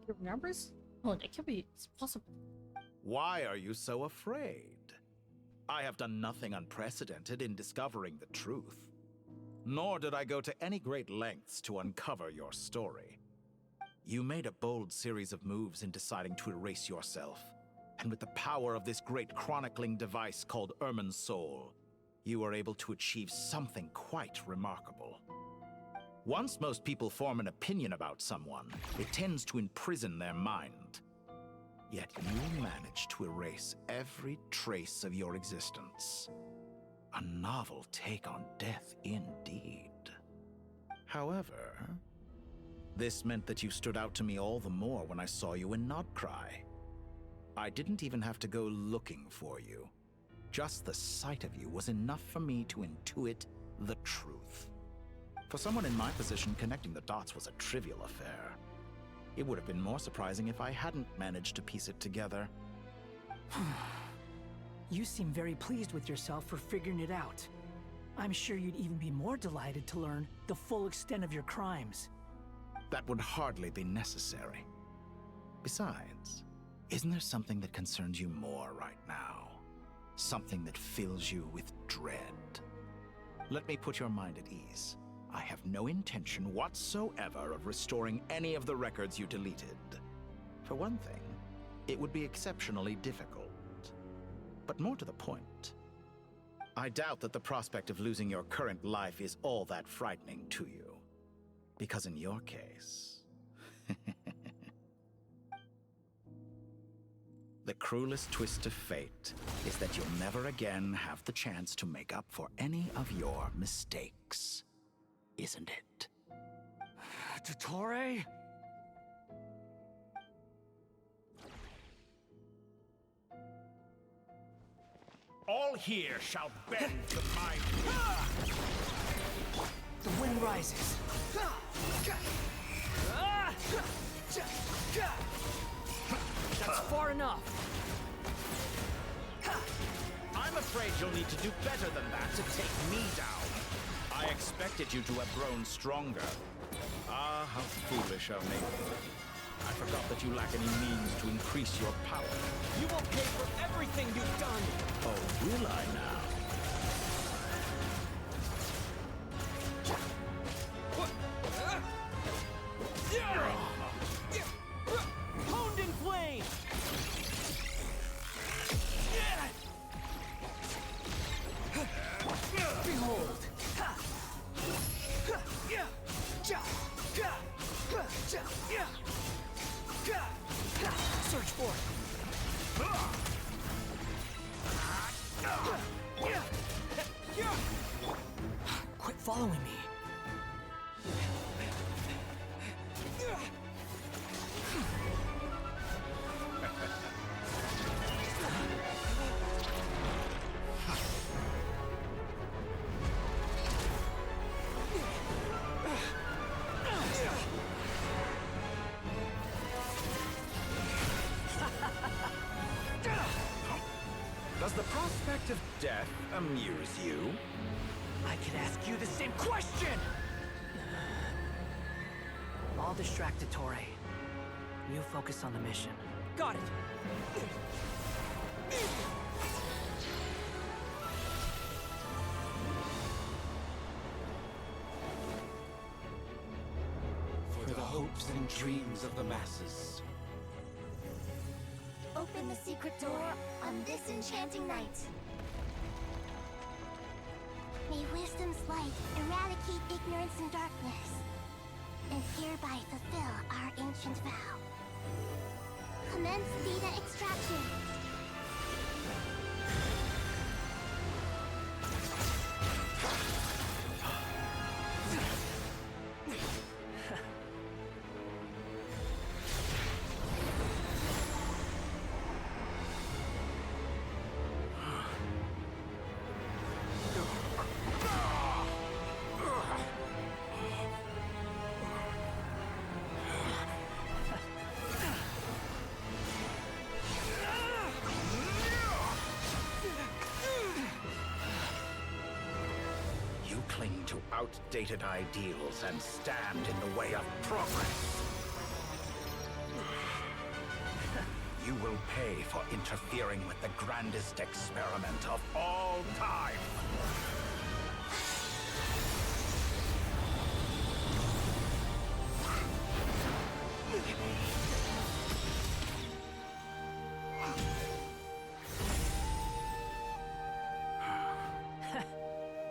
Your numbers? Oh, that can be. It's possible. Why are you so afraid? I have done nothing unprecedented in discovering the truth. Nor did I go to any great lengths to uncover your story. You made a bold series of moves in deciding to erase yourself. And with the power of this great chronicling device called Ermin's Soul, you were able to achieve something quite remarkable. Once most people form an opinion about someone, it tends to imprison their mind. Yet you managed to erase every trace of your existence. A novel take on death indeed. However, this meant that you stood out to me all the more when I saw you in Nodcry. I didn't even have to go looking for you. Just the sight of you was enough for me to intuit the truth. For someone in my position, connecting the dots was a trivial affair. It would have been more surprising if I hadn't managed to piece it together. You seem very pleased with yourself for figuring it out. I'm sure you'd even be more delighted to learn the full extent of your crimes. That would hardly be necessary. Besides, isn't there something that concerns you more right now? Something that fills you with dread? Let me put your mind at ease. I have no intention whatsoever of restoring any of the records you deleted. For one thing, it would be exceptionally difficult. But more to the point, I doubt that the prospect of losing your current life is all that frightening to you. Because in your case, the cruelest twist of fate is that you'll never again have the chance to make up for any of your mistakes. Isn't it? Dottore? All here shall bend to my The wind rises. That's far enough. I'm afraid you'll need to do better than that to take me down. I expected you to have grown stronger. Ah, how foolish of me. I forgot that you lack any means to increase your power. You will pay for everything you've done! Oh, will I now? Honed in flame! Behold! Search for it! Quit following me! Does the prospect of death amuse you? I could ask you the same question! I'll distract Dottore. You focus on the mission. Got it! For the hopes and dreams of the masses. Open the secret door on this enchanting night. May wisdom's light eradicate ignorance and darkness, and hereby fulfill our ancient vow. Commence data extraction. outdated ideals and stand in the way of progress. You will pay for interfering with the grandest experiment of all time.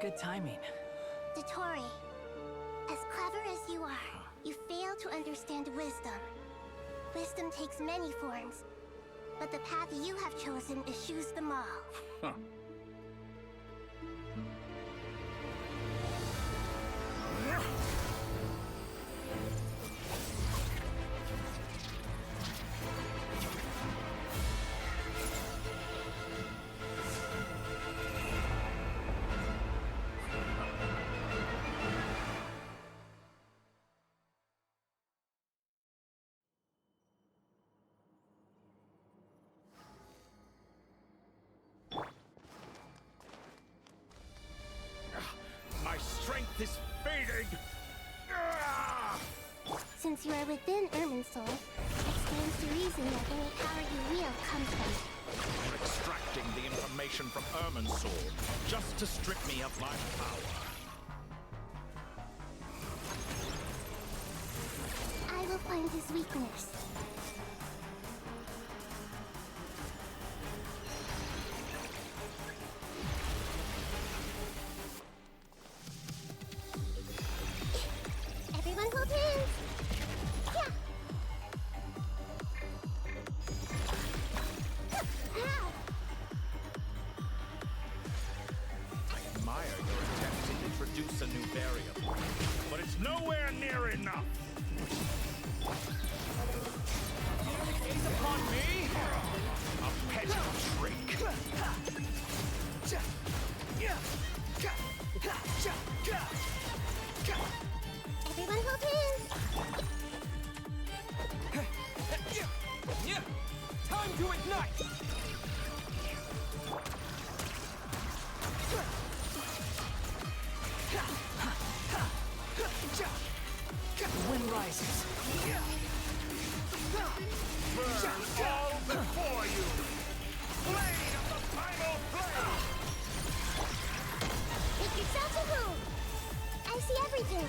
Good timing. Dottore, as clever as you are, you fail to understand wisdom. Wisdom takes many forms, but the path you have chosen eschews them all. Huh. My strength is fading! Since you are within Irminsul, it stands to reason that any power you wield comes from it. You're extracting the information from Irminsul just to strip me of my power. I will find his weakness. Everyone hold hands! Yeah! Ow! I admire your attempt to introduce a new variable, But it's nowhere near enough! gaze upon me? A petty trick. Everyone hold hands! Time to ignite! The wind rises. Burn all before you! Blade of the primal flame! Make yourselves a room! I see everything!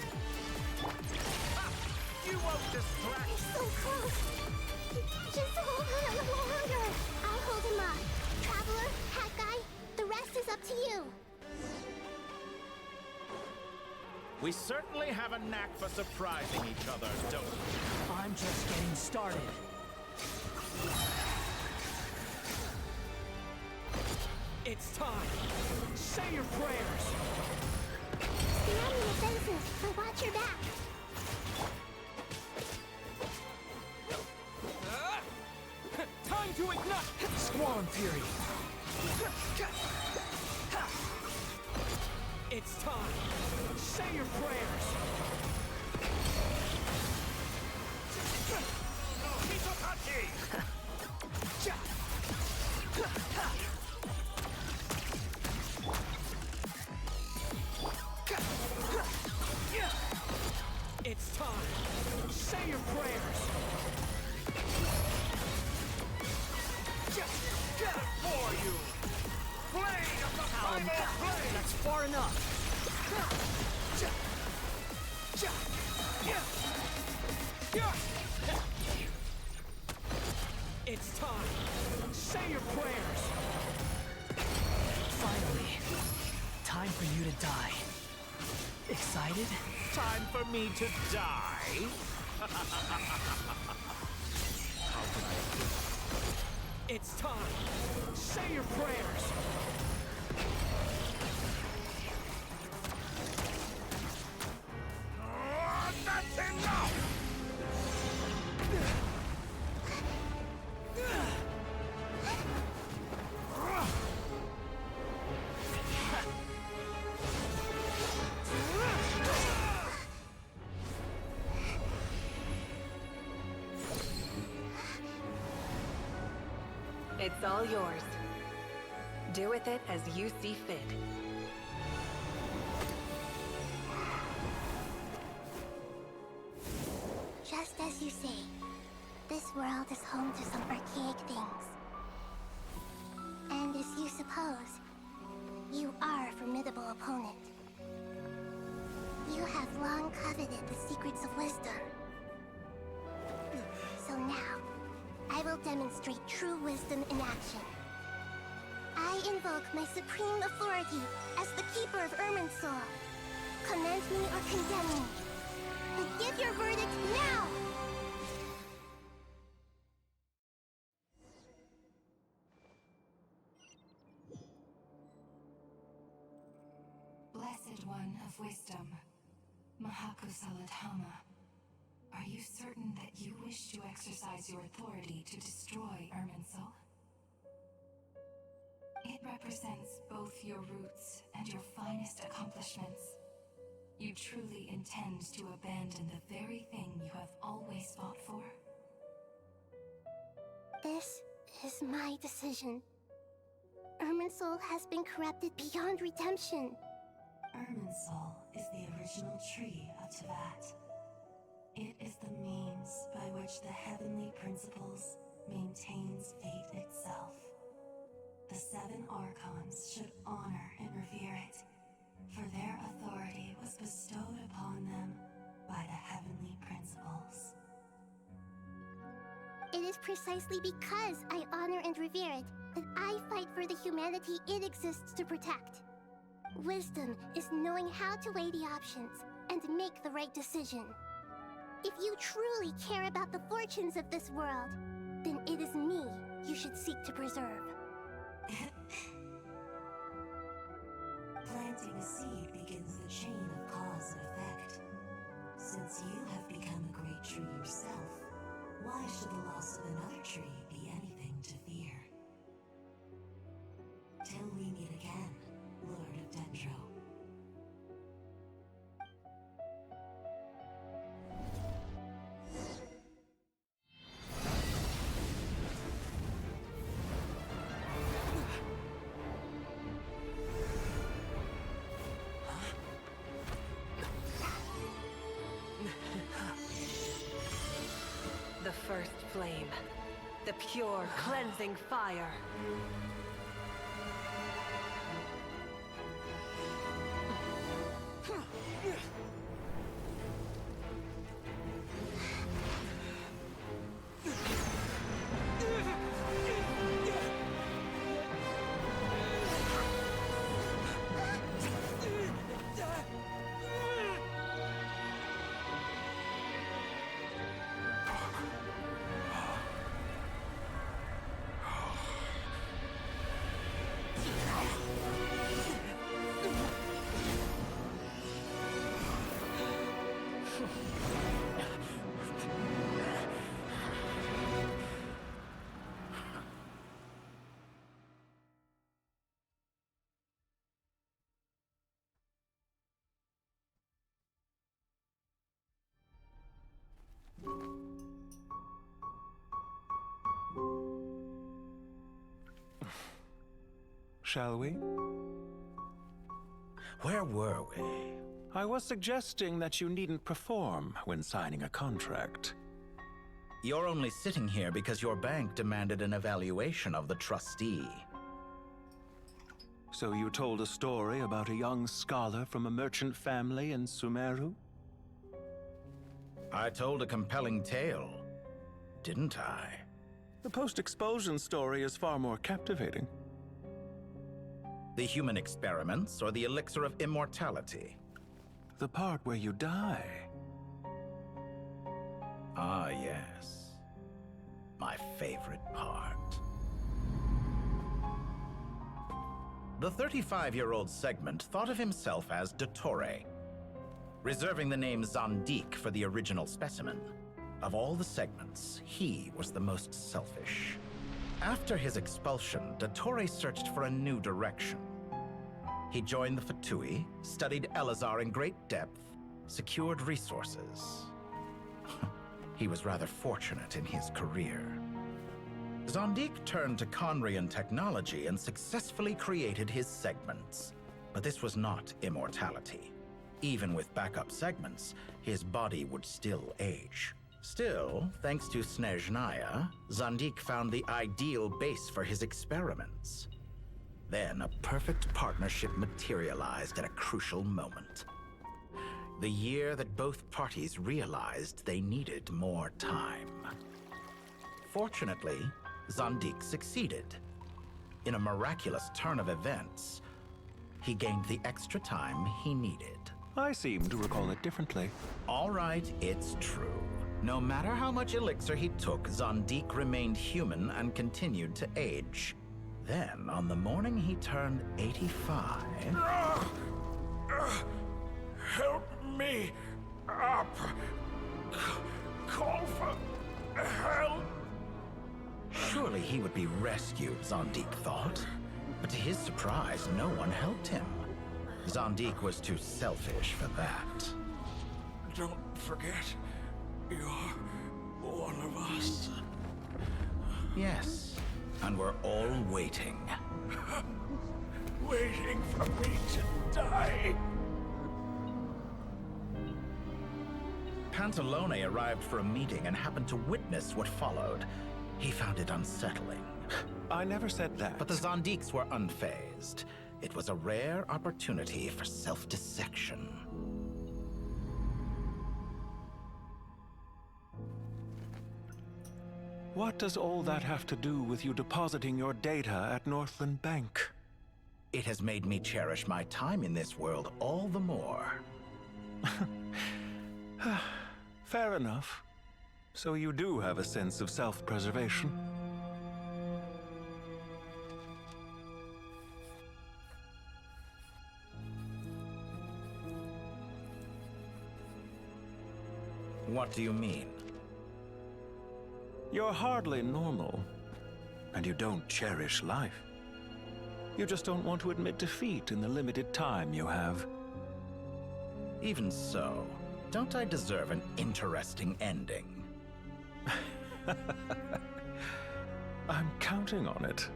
You won't distract! You're so close! Just hold on a little longer! I'll hold him up. Traveler, Hat Guy, the rest is up to you! We certainly have a knack for surprising each other, don't we? I'm just getting started. It's time. Say your prayers. Stay on the defensive, but watch your back. Time to ignite! Squall Fury. It's time. Say your prayers. Hisokachi! It's time. Say your prayers. For you! Blade of the primal flame! That's far enough. It's time. Say your prayers. Finally. Time for you to die. Excited? Time for me to die? How can I? It's time. Say your prayers. That's enough! It's all yours. Do with it as you see fit. you say, this world is home to some archaic things. And as you suppose, you are a formidable opponent. You have long coveted the secrets of wisdom. So now, I will demonstrate true wisdom in action. I invoke my supreme authority as the keeper of Irminsul. Commend me or condemn me. But give your verdict now! Blessed One of Wisdom, Mahakusaladhama, are you certain that you wish to exercise your authority to destroy Irminsul? It represents both your roots and your finest accomplishments. You truly intend to abandon the very thing you have always fought for? This is my decision. Irminsul has been corrupted beyond redemption. Irminsul is the original tree of Tevat. It is the means by which the heavenly principles maintains fate itself. The seven Archons should honor and revere it, for their authority was bestowed upon them by the heavenly principles. It is precisely because I honor and revere it that I fight for the humanity it exists to protect. Wisdom is knowing how to weigh the options and make the right decision. If you truly care about the fortunes of this world, then it is me you should seek to preserve. Planting a seed begins the chain of cause and effect. Since you have become a great tree yourself, why should the loss of another tree be anything to fear? Till we meet again, Lord of Dendro. The first flame. The pure, cleansing fire. Shall we? Where were we? I was suggesting that you needn't perform when signing a contract. You're only sitting here because your bank demanded an evaluation of the trustee. So you told a story about a young scholar from a merchant family in Sumeru? I told a compelling tale, didn't I? The post-expulsion story is far more captivating. The human experiments or the elixir of immortality? The part where you die. Ah, yes. My favorite part. The 35-year-old Segment thought of himself as Dottore, reserving the name Zondique for the original specimen. Of all the Segments, he was the most selfish. After his expulsion, Dottore searched for a new direction. He joined the Fatui, studied Elazar in great depth, secured resources. He was rather fortunate in his career. Zondique turned to Conrian technology and successfully created his segments. But this was not immortality. Even with backup segments, his body would still age. Still, thanks to Snezhnaya, Zandik found the ideal base for his experiments. Then a perfect partnership materialized at a crucial moment. The year that both parties realized they needed more time. Fortunately, Zandik succeeded. In a miraculous turn of events, he gained the extra time he needed. I seem to recall it differently. All right, it's true. No matter how much elixir he took, Zandik remained human and continued to age. Then, on the morning he turned 85... Help me up! Call for help! Surely he would be rescued, Zandik thought. But to his surprise, no one helped him. Zandik was too selfish for that. Don't forget, you're one of us. Yes, and we're all waiting. Waiting for me to die. Pantalone arrived for a meeting and happened to witness what followed. He found it unsettling. I never said that. But the Zondiks were unfazed. It was a rare opportunity for self-dissection. What does all that have to do with you depositing your data at Northland Bank? It has made me cherish my time in this world all the more. Fair enough. So you do have a sense of self-preservation. What do you mean? You're hardly normal, and you don't cherish life. You just don't want to admit defeat in the limited time you have. Even so, don't I deserve an interesting ending? I'm counting on it.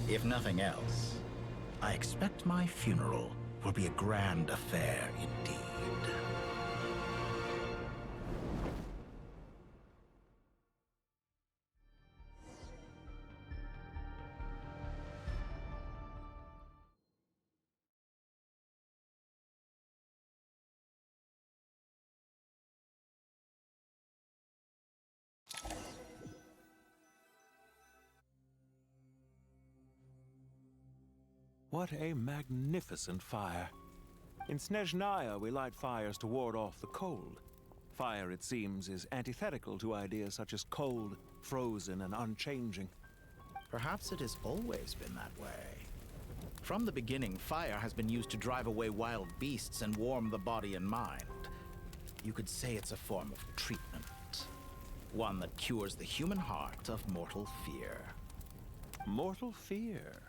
If nothing else, I expect my funeral will be a grand affair indeed. What a magnificent fire. In Snezhnaya, we light fires to ward off the cold. Fire, it seems, is antithetical to ideas such as cold, frozen, and unchanging. Perhaps it has always been that way. From the beginning, fire has been used to drive away wild beasts and warm the body and mind. You could say it's a form of treatment. One that cures the human heart of mortal fear. Mortal fear?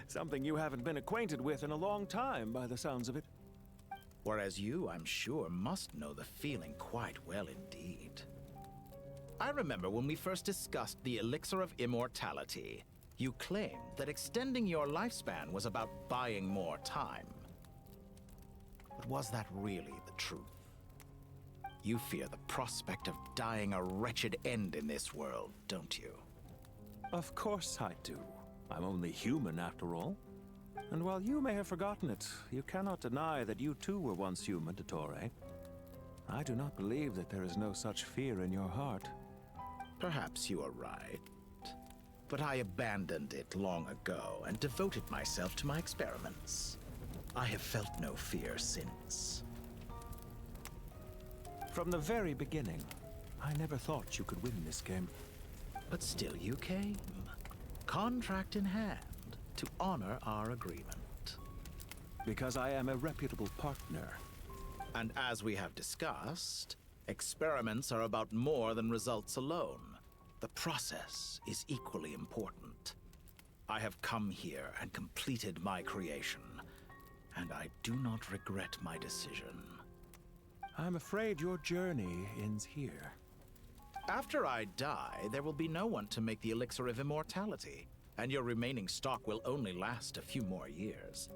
Something you haven't been acquainted with in a long time, by the sounds of it. Whereas you, I'm sure, must know the feeling quite well indeed. I remember when we first discussed the elixir of immortality, you claimed that extending your lifespan was about buying more time. But was that really the truth? You fear the prospect of dying a wretched end in this world, don't you? Of course I do. I'm only human, after all. And while you may have forgotten it, you cannot deny that you too were once human, Dottore. I do not believe that there is no such fear in your heart. Perhaps you are right. But I abandoned it long ago and devoted myself to my experiments. I have felt no fear since. From the very beginning, I never thought you could win this game. But still you came. Contract in hand, to honor our agreement. Because I am a reputable partner. And as we have discussed, experiments are about more than results alone. The process is equally important. I have come here and completed my creation, and I do not regret my decision. I'm afraid your journey ends here. After I die, there will be no one to make the elixir of immortality, and your remaining stock will only last a few more years.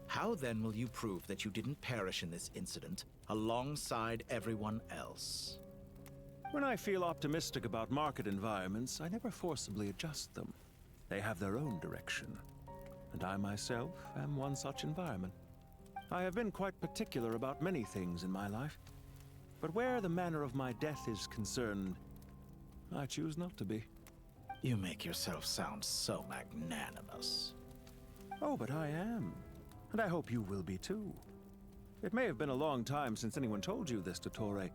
How then will you prove that you didn't perish in this incident alongside everyone else? When I feel optimistic about market environments, I never forcibly adjust them. They have their own direction, and I myself am one such environment. I have been quite particular about many things in my life, but where the manner of my death is concerned, I choose not to be. You make yourself sound so magnanimous. Oh, but I am, and I hope you will be too. It may have been a long time since anyone told you this, Dottore,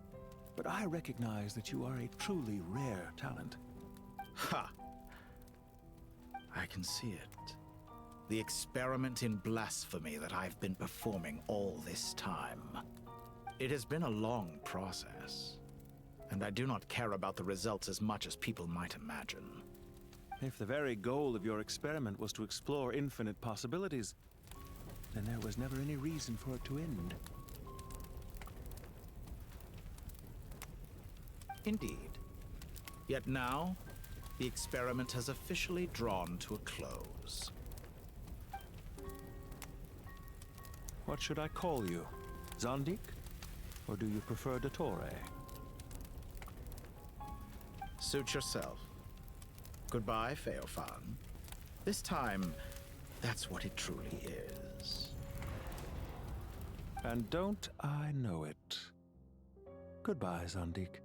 but I recognize that you are a truly rare talent. Ha! I can see it. The experiment in blasphemy that I've been performing all this time. It has been a long process, and I do not care about the results as much as people might imagine. If the very goal of your experiment was to explore infinite possibilities, then there was never any reason for it to end. Indeed. Yet now, the experiment has officially drawn to a close. What should I call you? Zondik? Or do you prefer Dottore? Suit yourself. Goodbye, Feofan. This time, that's what it truly is. And don't I know it? Goodbye, Zondik.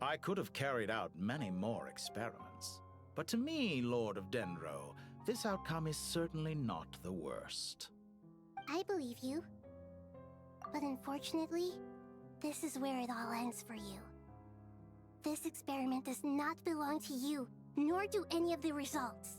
I could have carried out many more experiments, but to me, Lord of Dendro, this outcome is certainly not the worst. I believe you. But unfortunately, this is where it all ends for you. This experiment does not belong to you, nor do any of the results.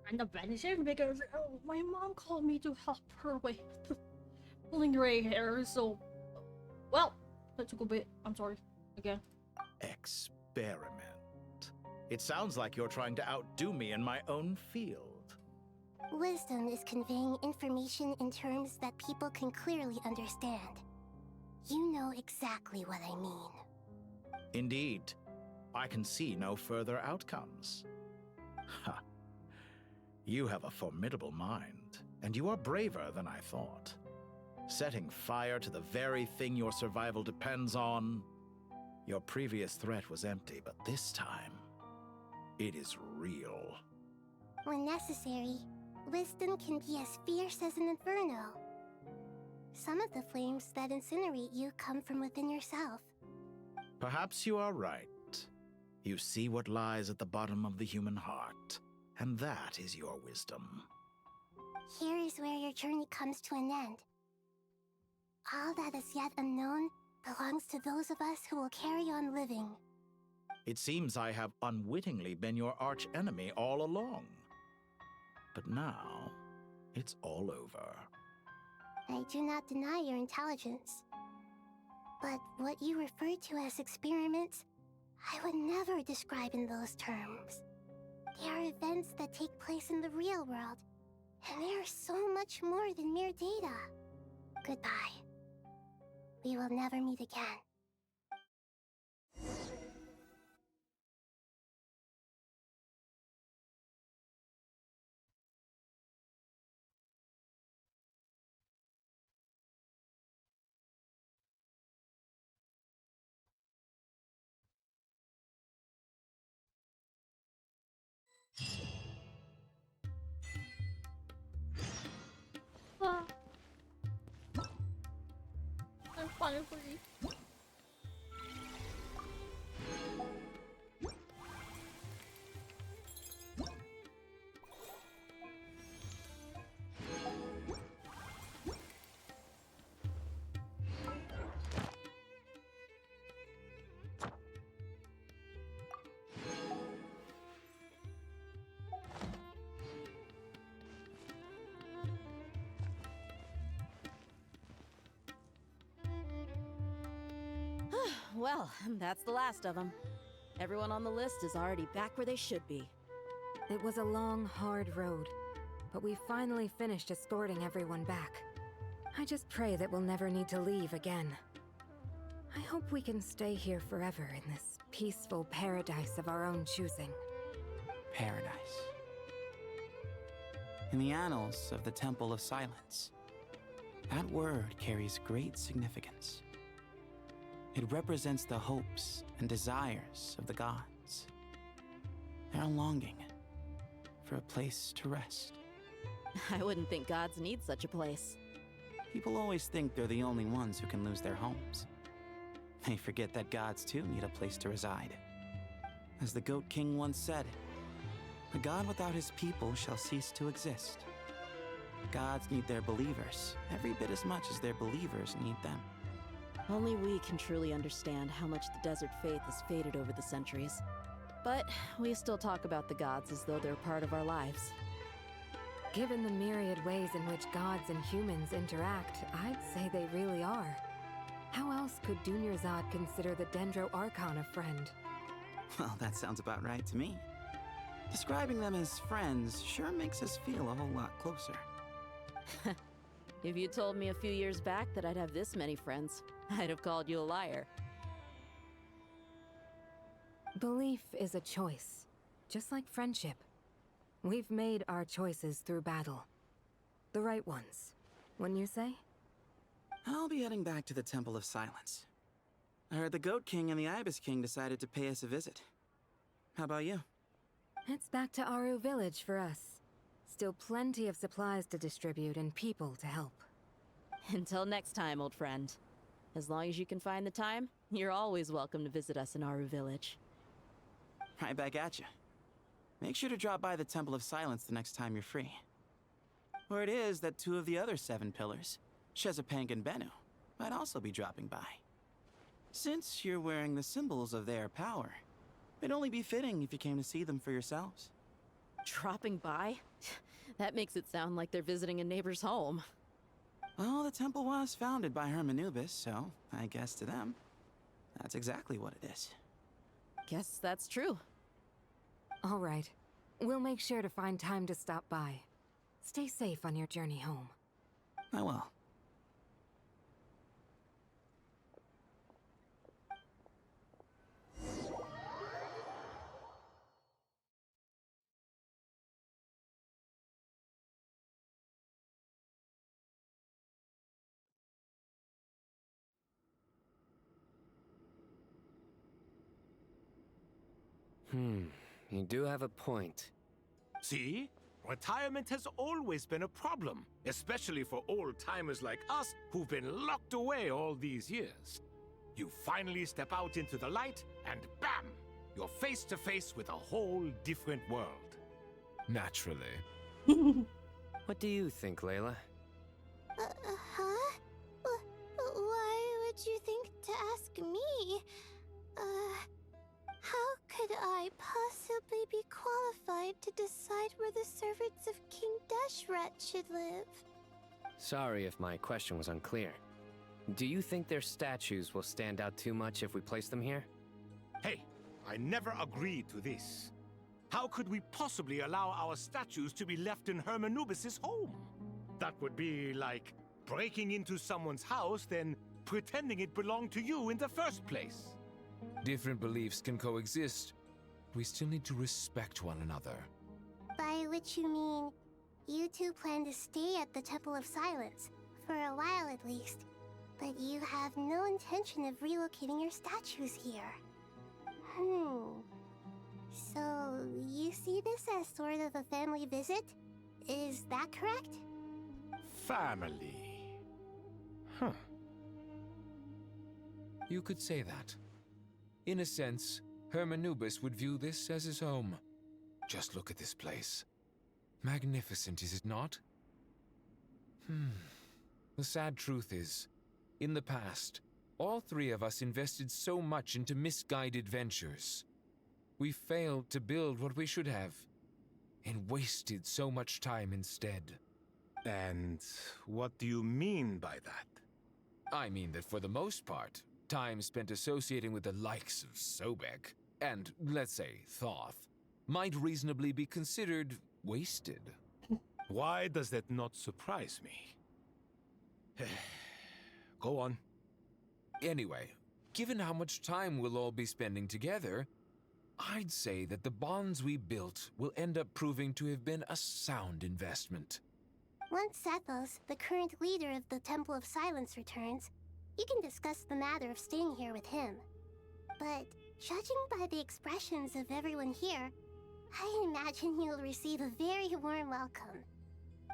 end up vanishing because my mom called me to help her with pulling gray hair. So, well, that took a bit. I'm sorry again. Experiment. It sounds like you're trying to outdo me in my own field. Wisdom is conveying information in terms that people can clearly understand. You know exactly what I mean. Indeed. I can see no further outcomes. Ha. You have a formidable mind, and you are braver than I thought. Setting fire to the very thing your survival depends on. Your previous threat was empty, but this time, it is real. When necessary, wisdom can be as fierce as an inferno. Some of the flames that incinerate you come from within yourself. Perhaps you are right. You see what lies at the bottom of the human heart, and that is your wisdom. Here is where your journey comes to an end. All that is yet unknown belongs to those of us who will carry on living. It seems I have unwittingly been your arch-enemy all along. But now, it's all over. I do not deny your intelligence. But what you refer to as experiments, I would never describe in those terms. They are events that take place in the real world, and they are so much more than mere data. Goodbye. We will never meet again. Ah. I'm finally free. Well, that's the last of them. Everyone on the list is already back where they should be. It was a long, hard road, but we finally finished escorting everyone back. I just pray that we'll never need to leave again. I hope we can stay here forever in this peaceful paradise of our own choosing. Paradise. In the annals of the Temple of Silence, that word carries great significance. It represents the hopes and desires of the gods. Their longing for a place to rest. I wouldn't think gods need such a place. People always think they're the only ones who can lose their homes. They forget that gods too need a place to reside. As the Goat King once said, "A god without his people shall cease to exist." Gods need their believers every bit as much as their believers need them. Only we can truly understand how much the desert faith has faded over the centuries. But we still talk about the gods as though they're part of our lives. Given the myriad ways in which gods and humans interact, I'd say they really are. How else could Dunyarzad consider the Dendro Archon a friend? Well, that sounds about right to me. Describing them as friends sure makes us feel a whole lot closer. If you told me a few years back that I'd have this many friends, I'd have called you a liar. Belief is a choice, just like friendship. We've made our choices through battle. The right ones, wouldn't you say? I'll be heading back to the Temple of Silence. I heard the Goat King and the Ibis King decided to pay us a visit. How about you? It's back to Aru Village for us. Still plenty of supplies to distribute and people to help. Until next time, old friend. As long as you can find the time, you're always welcome to visit us in Aru Village. Right back at you. Make sure to drop by the Temple of Silence the next time you're free. Word is that 2 of the other 7 pillars, Shezapank and Bennu, might also be dropping by. Since you're wearing the symbols of their power, it'd only be fitting if you came to see them for yourselves. Dropping by? That makes it sound like they're visiting a neighbor's home. Well, the temple was founded by Hermanubis, so I guess to them, that's exactly what it is. Guess that's true. All right. We'll make sure to find time to stop by. Stay safe on your journey home. I will. You do have a point. See? Retirement has always been a problem, especially for old-timers like us who've been locked away all these years. You finally step out into the light, and bam! You're face to face with a whole different world. Naturally. What do you think, Layla? Huh? Why would you think to ask me? How could I possibly be qualified to decide where the servants of King Deshret should live? Sorry if my question was unclear. Do you think their statues will stand out too much if we place them here? Hey, I never agreed to this. How could we possibly allow our statues to be left in Hermanubis' home? That would be like breaking into someone's house, then pretending it belonged to you in the first place. Different beliefs can coexist. We still need to respect one another. By which you mean, you two plan to stay at the Temple of Silence, for a while at least, but you have no intention of relocating your statues here. So, you see this as sort of a family visit? Is that correct? Family. Huh. You could say that. In a sense, Hermanubis would view this as his home. Just look at this place. Magnificent, is it not? The sad truth is, in the past, all three of us invested so much into misguided ventures. We failed to build what we should have, and wasted so much time instead. And what do you mean by that? I mean that for the most part, time spent associating with the likes of Sobek, and, let's say, Thoth, might reasonably be considered wasted. Why does that not surprise me? Go on. Anyway, given how much time we'll all be spending together, I'd say that the bonds we built will end up proving to have been a sound investment. Once Sethos, the current leader of the Temple of Silence, returns, you can discuss the matter of staying here with him. But judging by the expressions of everyone here, I imagine you'll receive a very warm welcome.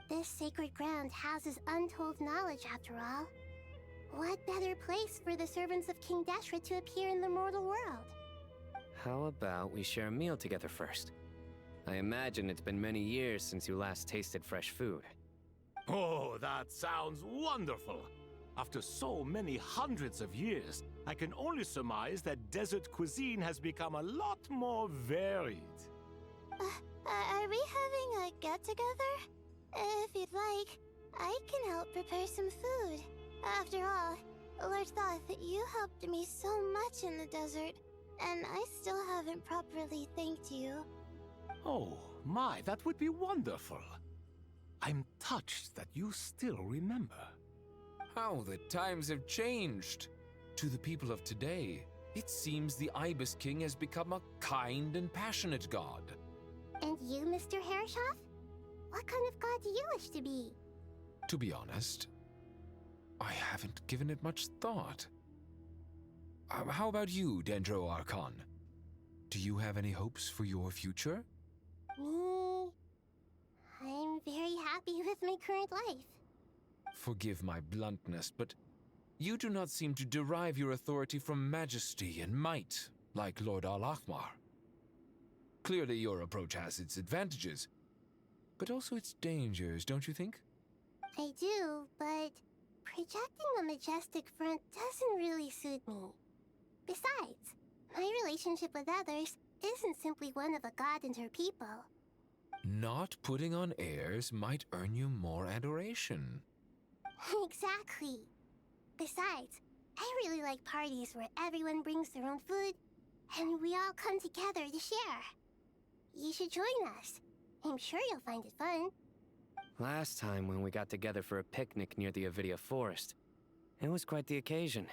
This sacred ground houses untold knowledge, after all. What better place for the servants of King Deshret to appear in the mortal world? How about we share a meal together first? I imagine it's been many years since you last tasted fresh food. Oh, that sounds wonderful! After so many hundreds of years, I can only surmise that desert cuisine has become a lot more varied. Are we having a get-together? If you'd like, I can help prepare some food. After all, Lord Thoth, you helped me so much in the desert, and I still haven't properly thanked you. Oh, my, that would be wonderful. I'm touched that you still remember. How the times have changed. To the people of today, it seems the Ibis King has become a kind and passionate god. And you, Mr. Herreshoff? What kind of god do you wish to be? To be honest, I haven't given it much thought. How about you, Dendro Archon? Do you have any hopes for your future? Me? I'm very happy with my current life. Forgive my bluntness, but you do not seem to derive your authority from majesty and might, like Lord Al-Ahmar. Clearly your approach has its advantages, but also its dangers, don't you think? I do, but projecting a majestic front doesn't really suit me. Besides, my relationship with others isn't simply one of a god and her people. Not putting on airs might earn you more adoration. Exactly. Besides, I really like parties where everyone brings their own food and we all come together to share. You should join us. I'm sure you'll find it fun. Last time when we got together for a picnic near the Avidia Forest, it was quite the occasion.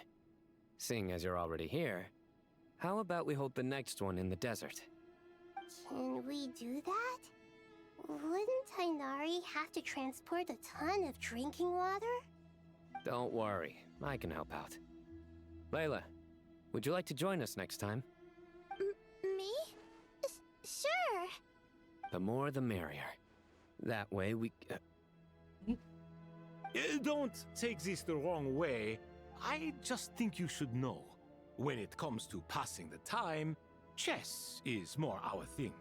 Seeing as you're already here, how about we hold the next one in the desert? Can we do that? Wouldn't Tainari have to transport a ton of drinking water? Don't worry, I can help out. Layla, would you like to join us next time? Me? Sure. The more the merrier. That way we... Don't take this the wrong way. I just think you should know. When it comes to passing the time, chess is more our thing.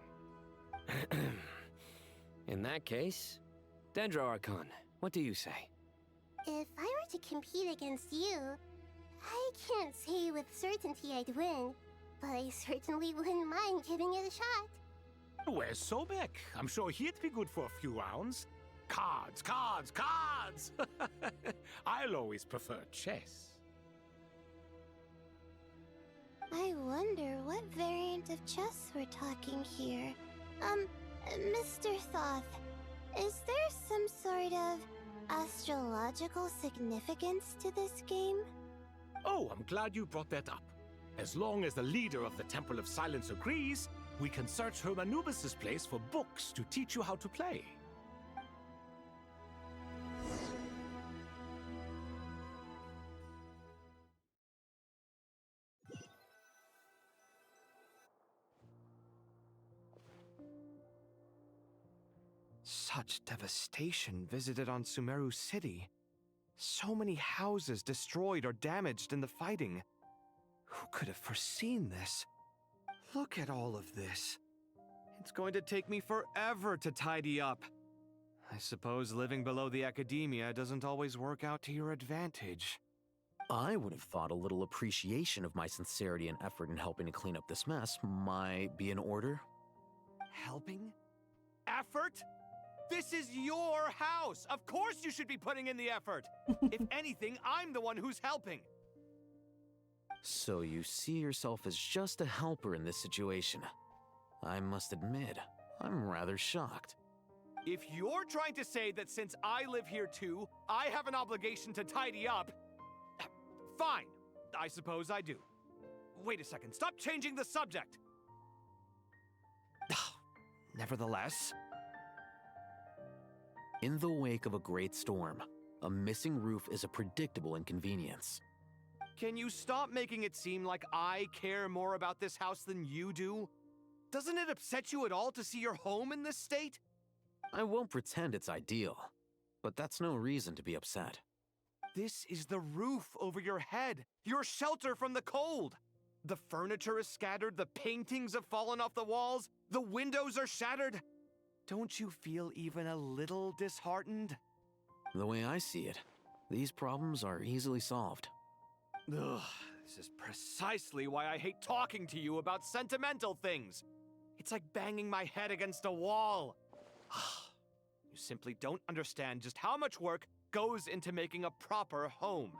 In that case, Dendro Archon, what do you say? If I were to compete against you, I can't say with certainty I'd win, but I certainly wouldn't mind giving it a shot. Where's Sobek? I'm sure he'd be good for a few rounds. Cards, cards, cards! I'll always prefer chess. I wonder what variant of chess we're talking here. Mr. Thoth, is there some sort of astrological significance to this game? Oh, I'm glad you brought that up. As long as the leader of the Temple of Silence agrees, we can search Hermanubis' place for books to teach you how to play. Such devastation visited on Sumeru City. So many houses destroyed or damaged in the fighting. Who could have foreseen this? Look at all of this. It's going to take me forever to tidy up. I suppose living below the academia doesn't always work out to your advantage. I would have thought a little appreciation of my sincerity and effort in helping to clean up this mess might be in order. Helping? Effort? This is your house! Of course you should be putting in the effort! If anything, I'm the one who's helping! So you see yourself as just a helper in this situation. I must admit, I'm rather shocked. If you're trying to say that since I live here too, I have an obligation to tidy up, fine, I suppose I do. Wait a second, stop changing the subject! Nevertheless... In the wake of a great storm, a missing roof is a predictable inconvenience. Can you stop making it seem like I care more about this house than you do? Doesn't it upset you at all to see your home in this state? I won't pretend it's ideal, but that's no reason to be upset. This is the roof over your head, your shelter from the cold. The furniture is scattered, the paintings have fallen off the walls, the windows are shattered. Don't you feel even a little disheartened? The way I see it, these problems are easily solved. Ugh, this is precisely why I hate talking to you about sentimental things. It's like banging my head against a wall. You simply don't understand just how much work goes into making a proper home.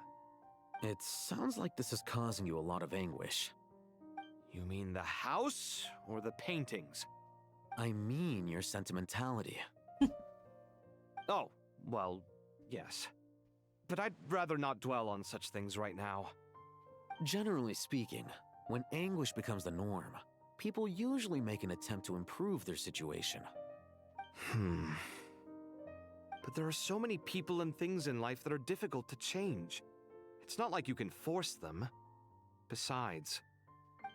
It sounds like this is causing you a lot of anguish. You mean the house or the paintings? I mean your sentimentality. Oh, well, yes. But I'd rather not dwell on such things right now. Generally speaking, when anguish becomes the norm, people usually make an attempt to improve their situation. But there are so many people and things in life that are difficult to change. It's not like you can force them. Besides,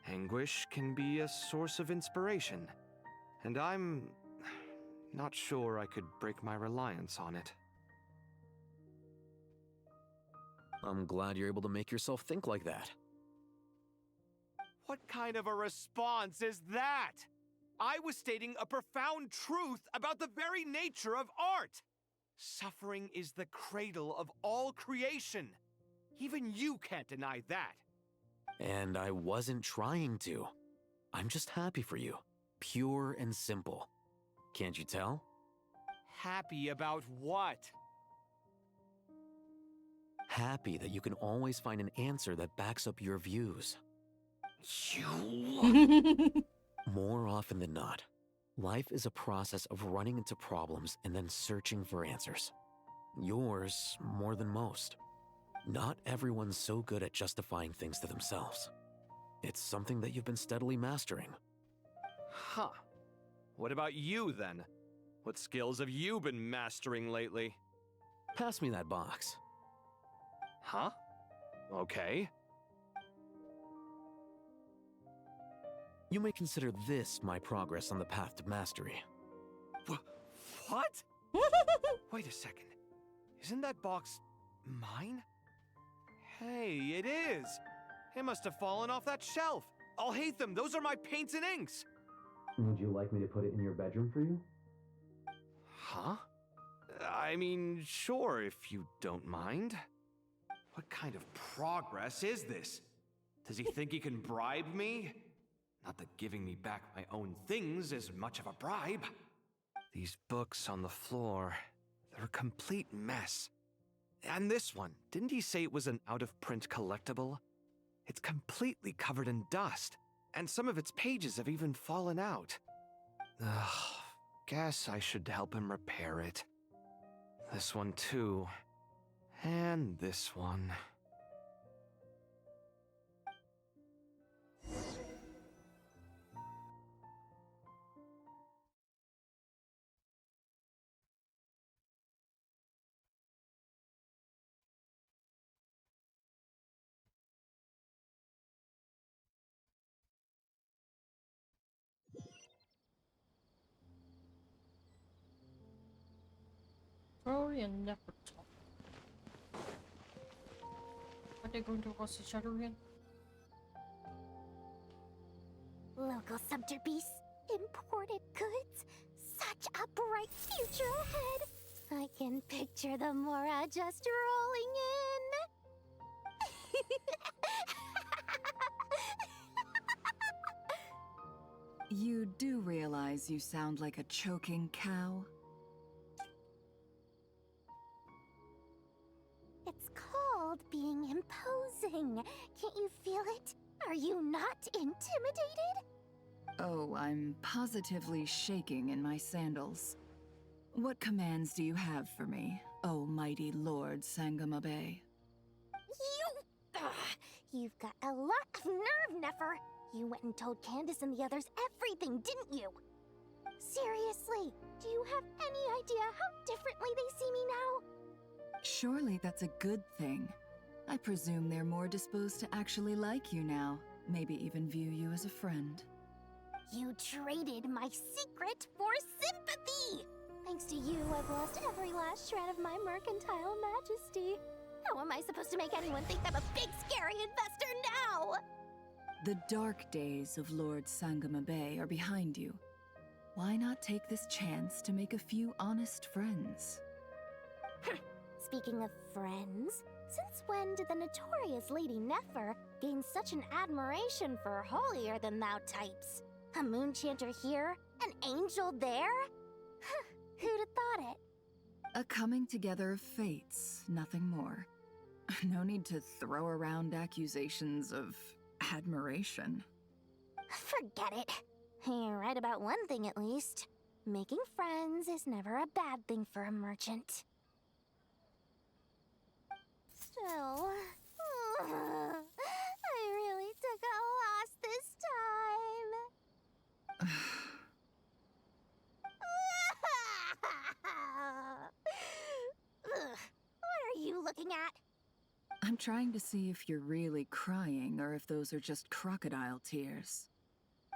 anguish can be a source of inspiration. And I'm not sure I could break my reliance on it. I'm glad you're able to make yourself think like that. What kind of a response is that? I was stating a profound truth about the very nature of art. Suffering is the cradle of all creation. Even you can't deny that. And I wasn't trying to. I'm just happy for you. Pure and simple. Can't you tell? Happy about what? Happy that you can always find an answer that backs up your views. More often than not, life is a process of running into problems and then searching for answers. Yours more than most. Not everyone's so good at justifying things to themselves. It's something that you've been steadily mastering. Huh. What about you, then? What skills have you been mastering lately? Pass me that box. Huh? Okay. You may consider this my progress on the path to mastery. What? Wait a second. Isn't that box mine? Hey, it is! It must have fallen off that shelf. I'll hate them. Those are my paints and inks. Would you like me to put it in your bedroom for you? Huh? I mean, sure, if you don't mind. What kind of progress is this? Does he think he can bribe me? Not that giving me back my own things is much of a bribe. These books on the floor, they're a complete mess. And this one, didn't he say it was an out-of-print collectible? It's completely covered in dust, and some of its pages have even fallen out. Ugh, guess I should help him repair it. This one too. And this one. Rory and never talk. Are they going to cross each other again? Local subterbeast, imported goods. Such a bright future ahead. I can picture the Mora just rolling in. You do realize you sound like a choking cow? It's called being imposing. Can't you feel it? Are you not intimidated? Oh, I'm positively shaking in my sandals. What commands do you have for me, oh mighty Lord Sangamabe? You've got a lot of nerve, Nefer. You went and told Candace and the others everything, didn't you? Seriously, do you have any idea how differently they see me now? Surely that's a good thing. I presume they're more disposed to actually like you now, maybe even view you as a friend. You traded my secret for sympathy! Thanks to you, I've lost every last shred of my mercantile majesty. How am I supposed to make anyone think I'm a big, scary investor now? The dark days of Lord Sangamabe are behind you. Why not take this chance to make a few honest friends? Speaking of friends, since when did the notorious Lady Nefer gain such an admiration for holier-than-thou types? A moon chanter here, an angel there? Who'd have thought it? A coming together of fates, nothing more. No need to throw around accusations of admiration. Forget it. You're right about one thing at least. Making friends is never a bad thing for a merchant. Still, I really took a loss this time. What are you looking at? I'm trying to see if you're really crying or if those are just crocodile tears.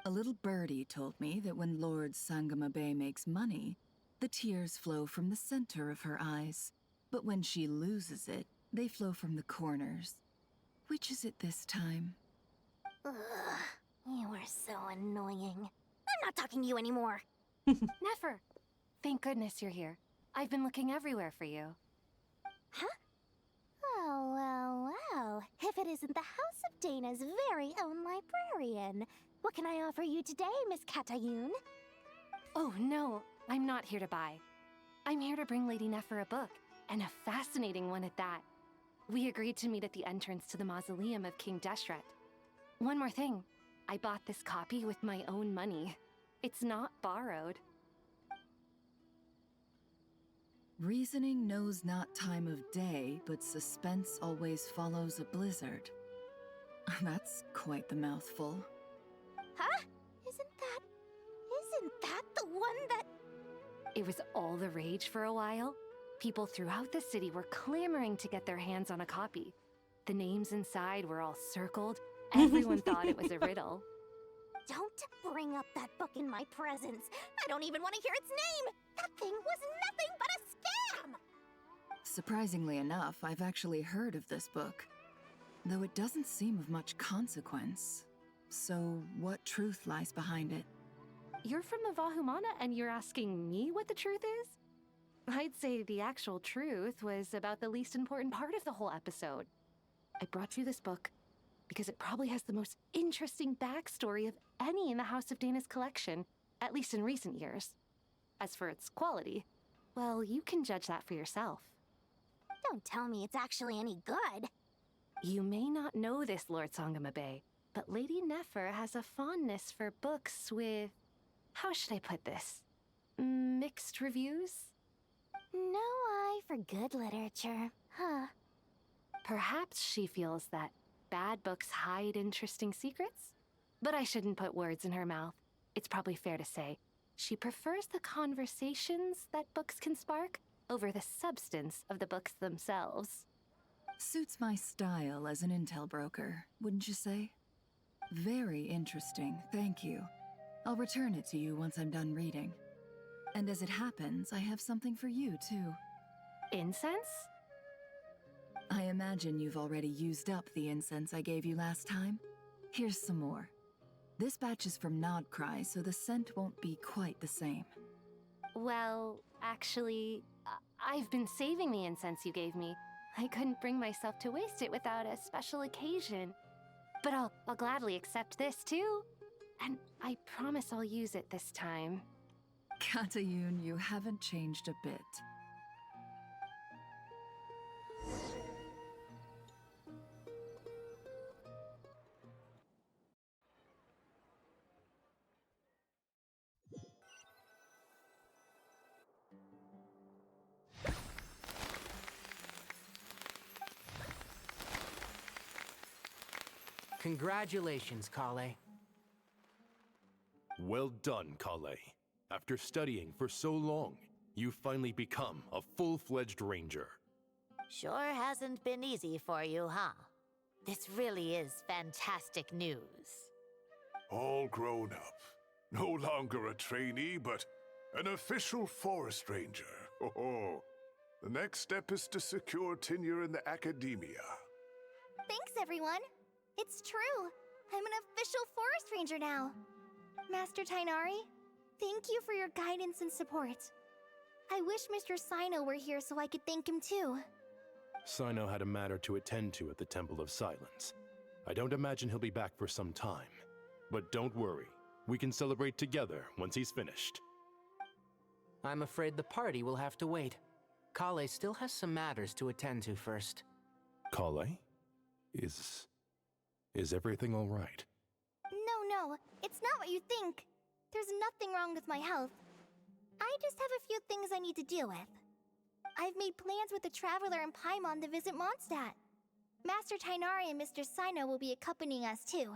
A little birdie told me that when Lord Sangamabe makes money, the tears flow from the center of her eyes. But when she loses it, they flow from the corners. Which is it this time? Ugh, you are so annoying. I'm not talking to you anymore. Nefer! Thank goodness you're here. I've been looking everywhere for you. Huh? Oh, well. If it isn't the House of Dana's very own librarian. What can I offer you today, Miss Katayun? Oh, no. I'm not here to buy. I'm here to bring Lady Nefer a book, and a fascinating one at that. We agreed to meet at the entrance to the mausoleum of King Deshret. One more thing. I bought this copy with my own money. It's not borrowed. Reasoning knows not time of day, but suspense always follows a blizzard. That's quite the mouthful. Huh? Isn't that the one that... It was all the rage for a while. People throughout the city were clamoring to get their hands on a copy. The names inside were all circled. Everyone thought it was a riddle. Don't bring up that book in my presence. I don't even want to hear its name. That thing was nothing but a scam. Surprisingly enough, I've actually heard of this book, though it doesn't seem of much consequence. So, what truth lies behind it? You're from the Vahumana and you're asking me what the truth is? I'd say the actual truth was about the least important part of the whole episode. I brought you this book because it probably has the most interesting backstory of any in the House of Dana's collection, at least in recent years. As for its quality, well, you can judge that for yourself. Don't tell me it's actually any good. You may not know this, Lord Sangamabe, but Lady Nefer has a fondness for books with... how should I put this? Mixed reviews? No eye for good literature, huh? Perhaps she feels that bad books hide interesting secrets? But I shouldn't put words in her mouth. It's probably fair to say she prefers the conversations that books can spark over the substance of the books themselves. Suits my style as an intel broker, wouldn't you say? Very interesting, thank you. I'll return it to you once I'm done reading. And as it happens, I have something for you, too. Incense? I imagine you've already used up the incense I gave you last time. Here's some more. This batch is from Nodcry, so the scent won't be quite the same. Well, actually, I've been saving the incense you gave me. I couldn't bring myself to waste it without a special occasion. But I'll gladly accept this, too. And I promise I'll use it this time. Katayun, you haven't changed a bit. Congratulations, Kale. Well done, Kale. After studying for so long, you've finally become a full-fledged ranger. Sure hasn't been easy for you, huh? This really is fantastic news. All grown up. No longer a trainee, but an official forest ranger. Oh, the next step is to secure tenure in the academia. Thanks, everyone. It's true. I'm an official forest ranger now. Master Tainari, thank you for your guidance and support. I wish Mr. Sino were here so I could thank him too. Sino had a matter to attend to at the Temple of Silence. I don't imagine he'll be back for some time. But don't worry, we can celebrate together once he's finished. I'm afraid the party will have to wait. Kale still has some matters to attend to first. Kale? Is everything all right? No, it's not what you think. There's nothing wrong with my health. I just have a few things I need to deal with. I've made plans with the Traveler and Paimon to visit Mondstadt. Master Tainari and Mr. Sino will be accompanying us too.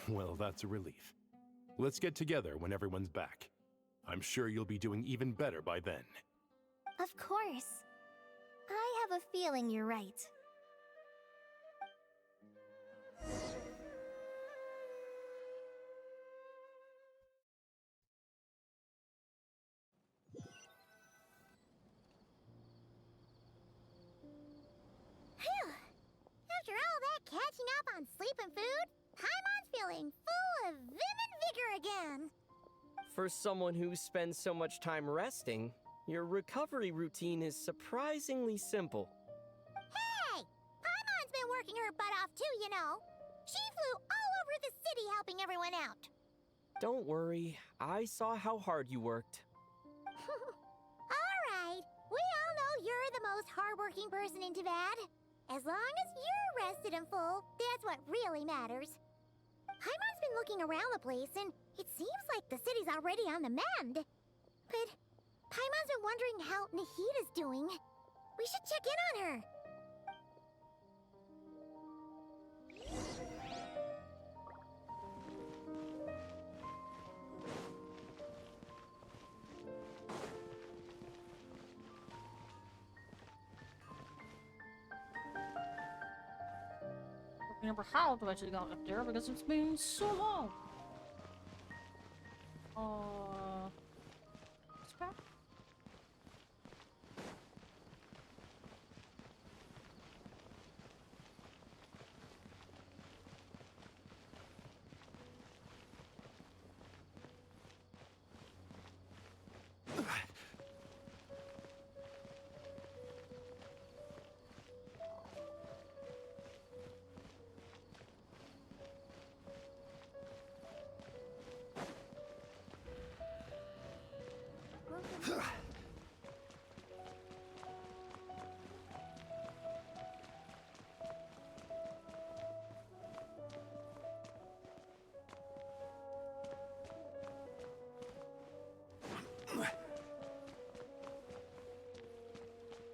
Well, that's a relief. Let's get together when everyone's back. I'm sure you'll be doing even better by then. Of course. I have a feeling you're right. After all that catching up on sleep and food, Paimon's feeling full of vim and vigor again. For someone who spends so much time resting, your recovery routine is surprisingly simple. Hey! Paimon's been working her butt off too, you know. She flew all over the city helping everyone out. Don't worry, I saw how hard you worked. you're the most hardworking person in Tavad. As long as you're rested and full, that's what really matters. Paimon's been looking around the place, and it seems like the city's already on the mend. But Paimon's been wondering how Nahida's doing. We should check in on her. I remember how to actually got up there because it's been so long. What's back?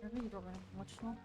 I really don't have much more.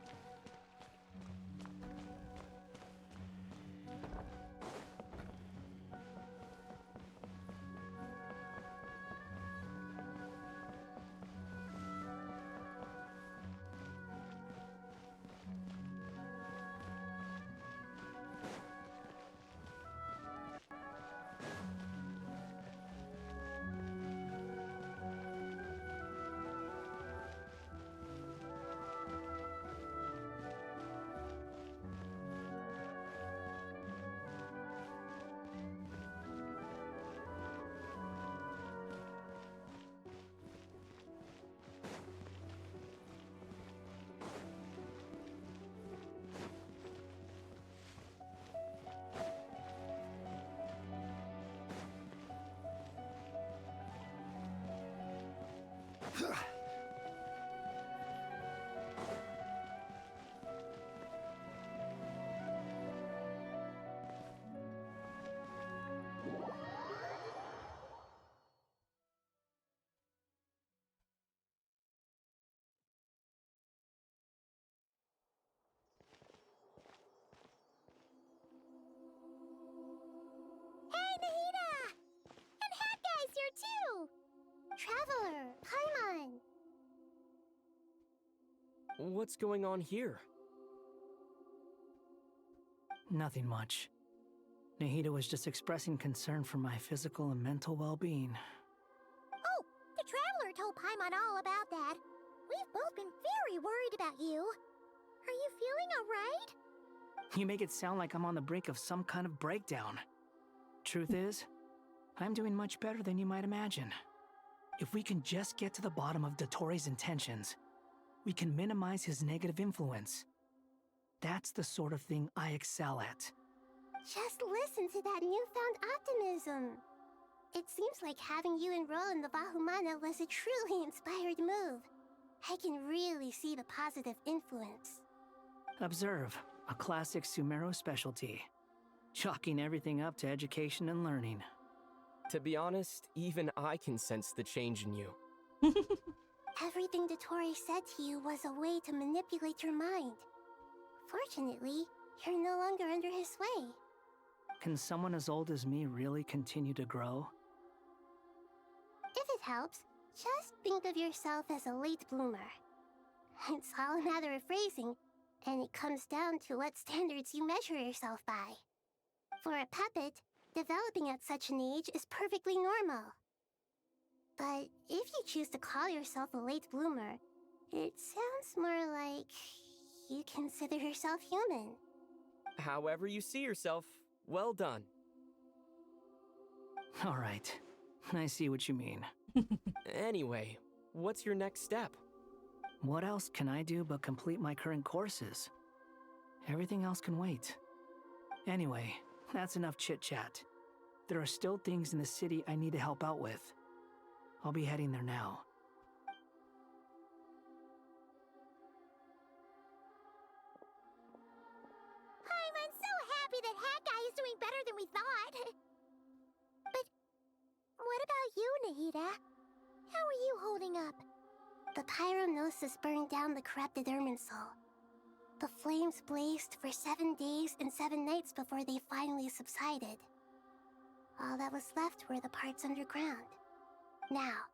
Hey, Nahida! And Hat Guy's here too! Traveler, Paimon! What's going on here? Nothing much. Nahida was just expressing concern for my physical and mental well-being. Oh, the Traveler told Paimon all about that. We've both been very worried about you. Are you feeling alright? You make it sound like I'm on the brink of some kind of breakdown. Truth is, I'm doing much better than you might imagine. If we can just get to the bottom of Dottoro's intentions, we can minimize his negative influence. That's the sort of thing I excel at. Just listen to that newfound optimism. It seems like having you enroll in the Vahumana was a truly inspired move. I can really see the positive influence. Observe, a classic Sumeru specialty. Chalking everything up to education and learning. To be honest, even I can sense the change in you. Everything Dottori said to you was a way to manipulate your mind. Fortunately, you're no longer under his sway. Can someone as old as me really continue to grow? If it helps, just think of yourself as a late bloomer. It's all a matter of phrasing, and it comes down to what standards you measure yourself by. For a puppet, developing at such an age is perfectly normal. But if you choose to call yourself a late bloomer, it sounds more like you consider yourself human. However you see yourself, well done. All right, I see what you mean. Anyway, what's your next step? What else can I do but complete my current courses? Everything else can wait. Anyway, that's enough chit-chat. There are still things in the city I need to help out with. I'll be heading there now. that hat guy is doing better than we thought. But what about you, Nahida? How are you holding up? The pyronosis burned down the corrupted Irminsul. The flames blazed for 7 days and 7 nights before they finally subsided. All that was left were the parts underground. Now,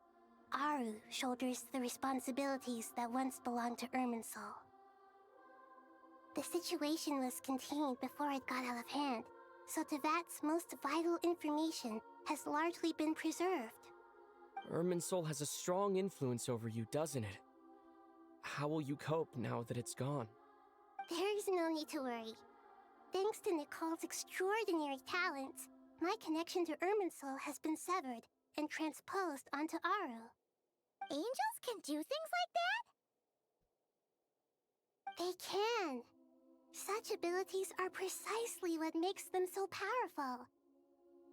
Aru shoulders the responsibilities that once belonged to Irminsul. The situation was contained before it got out of hand, so Tevat's most vital information has largely been preserved. Irminsul has a strong influence over you, doesn't it? How will you cope now that it's gone? There is no need to worry. Thanks to Nicole's extraordinary talents, my connection to Irminsul has been severed and transposed onto Aru. Angels can do things like that? They can. Such abilities are precisely what makes them so powerful.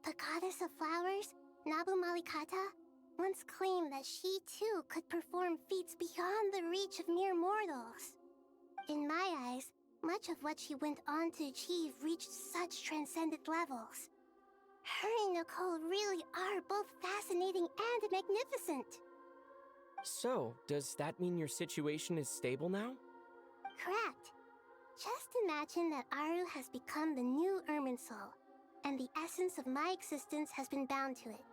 The goddess of flowers, Nabu Malikata, once claimed that she too could perform feats beyond the reach of mere mortals. In my eyes, much of what she went on to achieve reached such transcendent levels. Her and Nicole really are both fascinating and magnificent. So, does that mean your situation is stable now? Correct. Just imagine that Aru has become the new Irminsul, and the essence of my existence has been bound to it.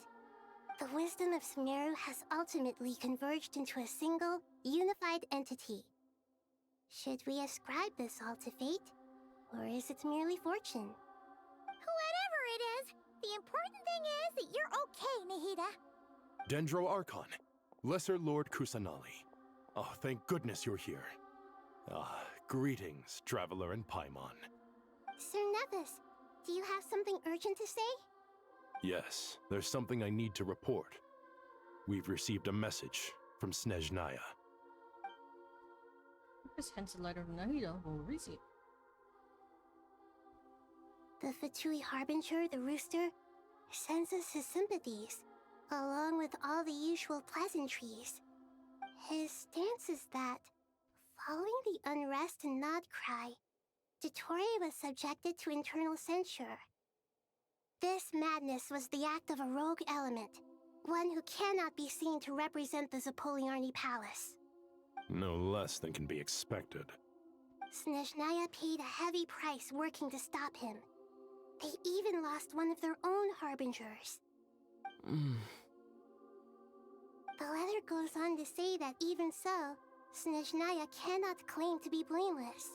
The wisdom of Sumeru has ultimately converged into a single, unified entity. Should we ascribe this all to fate, or is it merely fortune? Whatever it is, the important thing is that you're okay, Nahida. Dendro Archon, Lesser Lord Kusanali. Oh, thank goodness you're here. Greetings, Traveler and Paimon. Sir Nevis, do you have something urgent to say? Yes, there's something I need to report. We've received a message from Snezhnaya. This hence a letter from Nahida will receive. The Fatui Harbinger, the Rooster, sends us his sympathies, along with all the usual pleasantries. His stance is that, following the unrest in Nodcry, Dottore was subjected to internal censure. This madness was the act of a rogue element, one who cannot be seen to represent the Zapoliarny Palace. No less than can be expected. Snezhnaya paid a heavy price working to stop him. They even lost one of their own harbingers. The letter goes on to say that even so, Snezhnaya cannot claim to be blameless.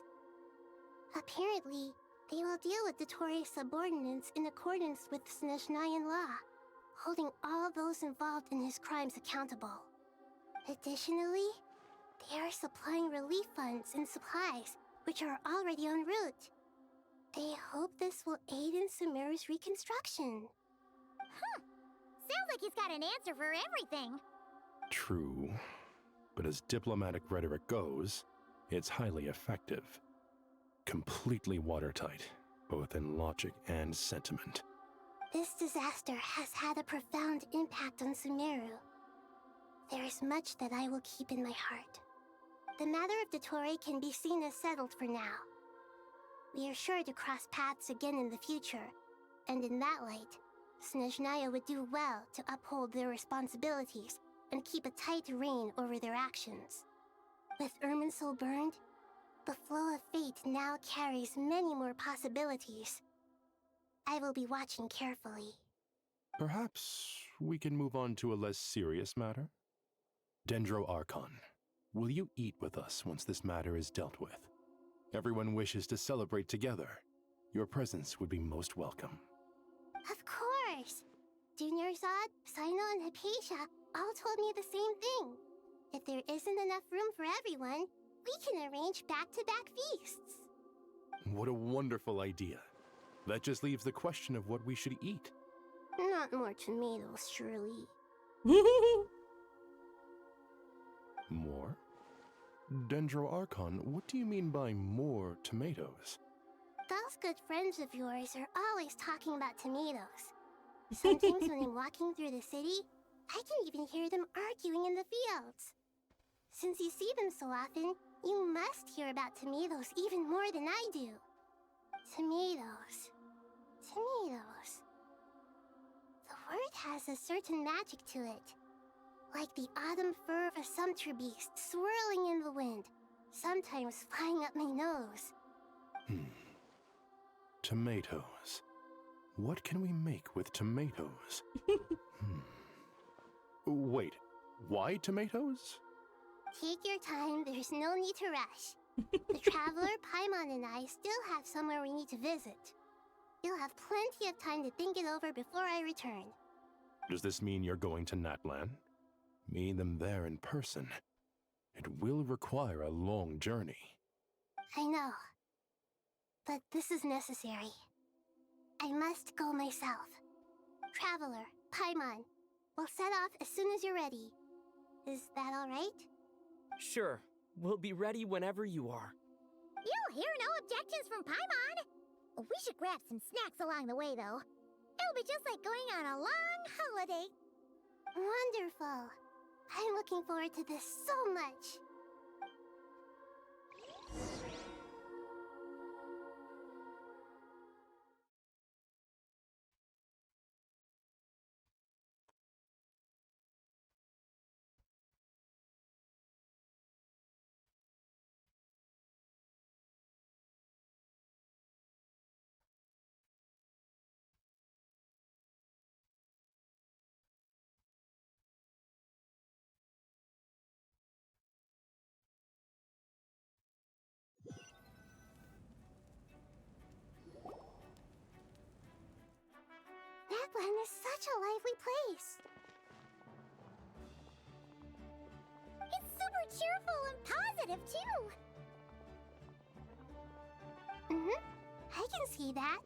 Apparently, they will deal with Dottore's subordinates in accordance with Snezhnayan law, holding all those involved in his crimes accountable. Additionally, they are supplying relief funds and supplies, which are already en route. They hope this will aid in Sumeru's reconstruction. Sounds like he's got an answer for everything. True, but as diplomatic rhetoric goes, it's highly effective. Completely watertight, both in logic and sentiment. This disaster has had a profound impact on Sumeru. There is much that I will keep in my heart. The matter of Dottore can be seen as settled for now. We are sure to cross paths again in the future, and in that light, Snezhnaya would do well to uphold their responsibilities and keep a tight rein over their actions. With Irminsul burned, the flow of fate now carries many more possibilities. I will be watching carefully. Perhaps we can move on to a less serious matter? Dendro Archon, will you eat with us once this matter is dealt with? Everyone wishes to celebrate together. Your presence would be most welcome. Of course! Junior Zod, Sino, and Hypatia all told me the same thing. If there isn't enough room for everyone, we can arrange back-to-back feasts. What a wonderful idea. That just leaves the question of what we should eat. Not more tomatoes, surely. More? Dendro Archon, what do you mean by more tomatoes? Those good friends of yours are always talking about tomatoes. Sometimes when I'm walking through the city, I can even hear them arguing in the fields. Since you see them so often, you must hear about tomatoes even more than I do. Tomatoes. has a certain magic to it. Like the autumn fur of a sumpter beast swirling in the wind, sometimes flying up my nose. Tomatoes. What can we make with tomatoes? Wait, why tomatoes? Take your time, there's no need to rush. The traveler, Paimon, and I still have somewhere we need to visit. You'll have plenty of time to think it over before I return. Does this mean you're going to Natlan? Meet them there in person. It will require a long journey. I know. But this is necessary. I must go myself. Traveler, Paimon, we'll set off as soon as you're ready. Is that all right? Sure, we'll be ready whenever you are. You'll hear no objections from Paimon. We should grab some snacks along the way, though. It'll be just like going on a long holiday. Wonderful. I'm looking forward to this so much. Natlan is such a lively place. It's super cheerful and positive, too. I can see that.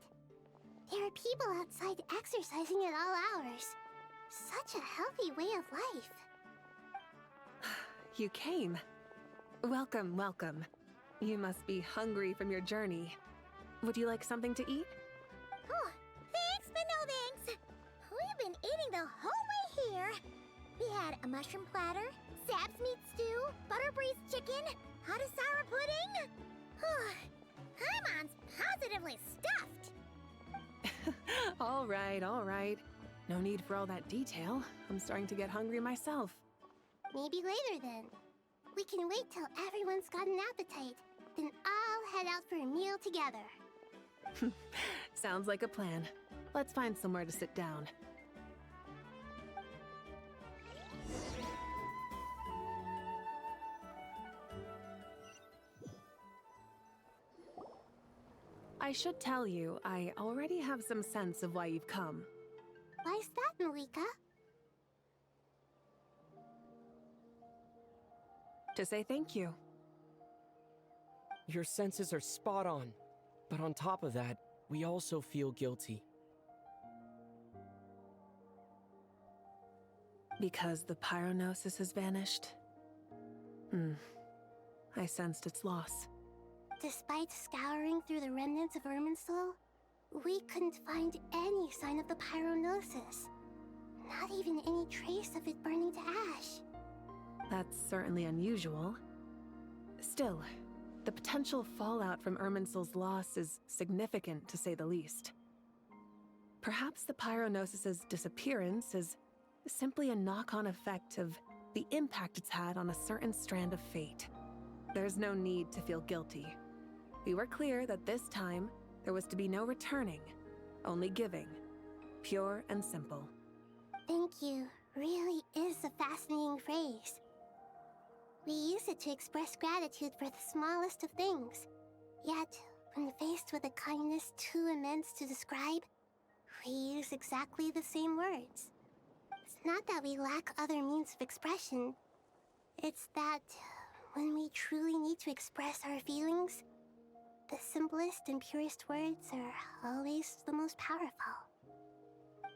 There are people outside exercising at all hours. Such a healthy way of life. You came. Welcome, welcome. You must be hungry from your journey. Would you like something to eat? Oh, thanks, but no thanks. We've been eating the whole way here. We had a mushroom platter, sap's meat stew, butter braised chicken, hot sour pudding. Paimon's positively stuffed. All right, all right. No need for all that detail. I'm starting to get hungry myself. Maybe later then. We can wait till everyone's got an appetite. Then I'll head out for a meal together. Sounds like a plan. Let's find somewhere to sit down. I should tell you, I already have some sense of why you've come. Why's that, Malika? To say thank you. Your senses are spot on. But on top of that, we also feel guilty. Because the pyronosis has vanished? I sensed its loss. Despite scouring through the remnants of Irminsul, we couldn't find any sign of the pyronosis. Not even any trace of it burning to ash. That's certainly unusual. Still, the potential fallout from Irminsul's loss is significant, to say the least. Perhaps the pyronosis's disappearance is simply a knock-on effect of the impact it's had on a certain strand of fate. There's no need to feel guilty. We were clear that this time, there was to be no returning, only giving. Pure and simple. Thank you really is a fascinating phrase. We use it to express gratitude for the smallest of things. Yet, when faced with a kindness too immense to describe, we use exactly the same words. It's not that we lack other means of expression. It's that when we truly need to express our feelings, the simplest and purest words are always the most powerful.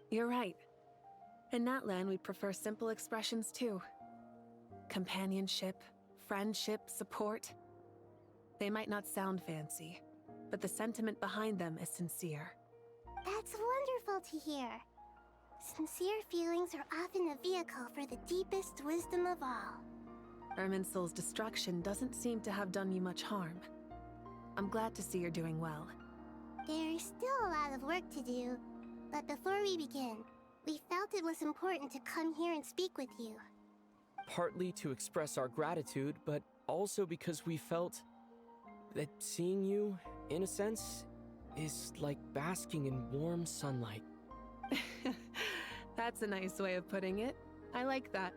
You're right. In Natlan, we prefer simple expressions too. Companionship, friendship, support. They might not sound fancy, but the sentiment behind them is sincere. That's wonderful to hear. Sincere feelings are often a vehicle for the deepest wisdom of all. Irminsul's destruction doesn't seem to have done you much harm. I'm glad to see you're doing well. There's still a lot of work to do, but before we begin, We felt it was important to come here and speak with you. Partly to express our gratitude, but also because we felt that seeing you, in a sense, is like basking in warm sunlight. That's a nice way of putting it. I like that.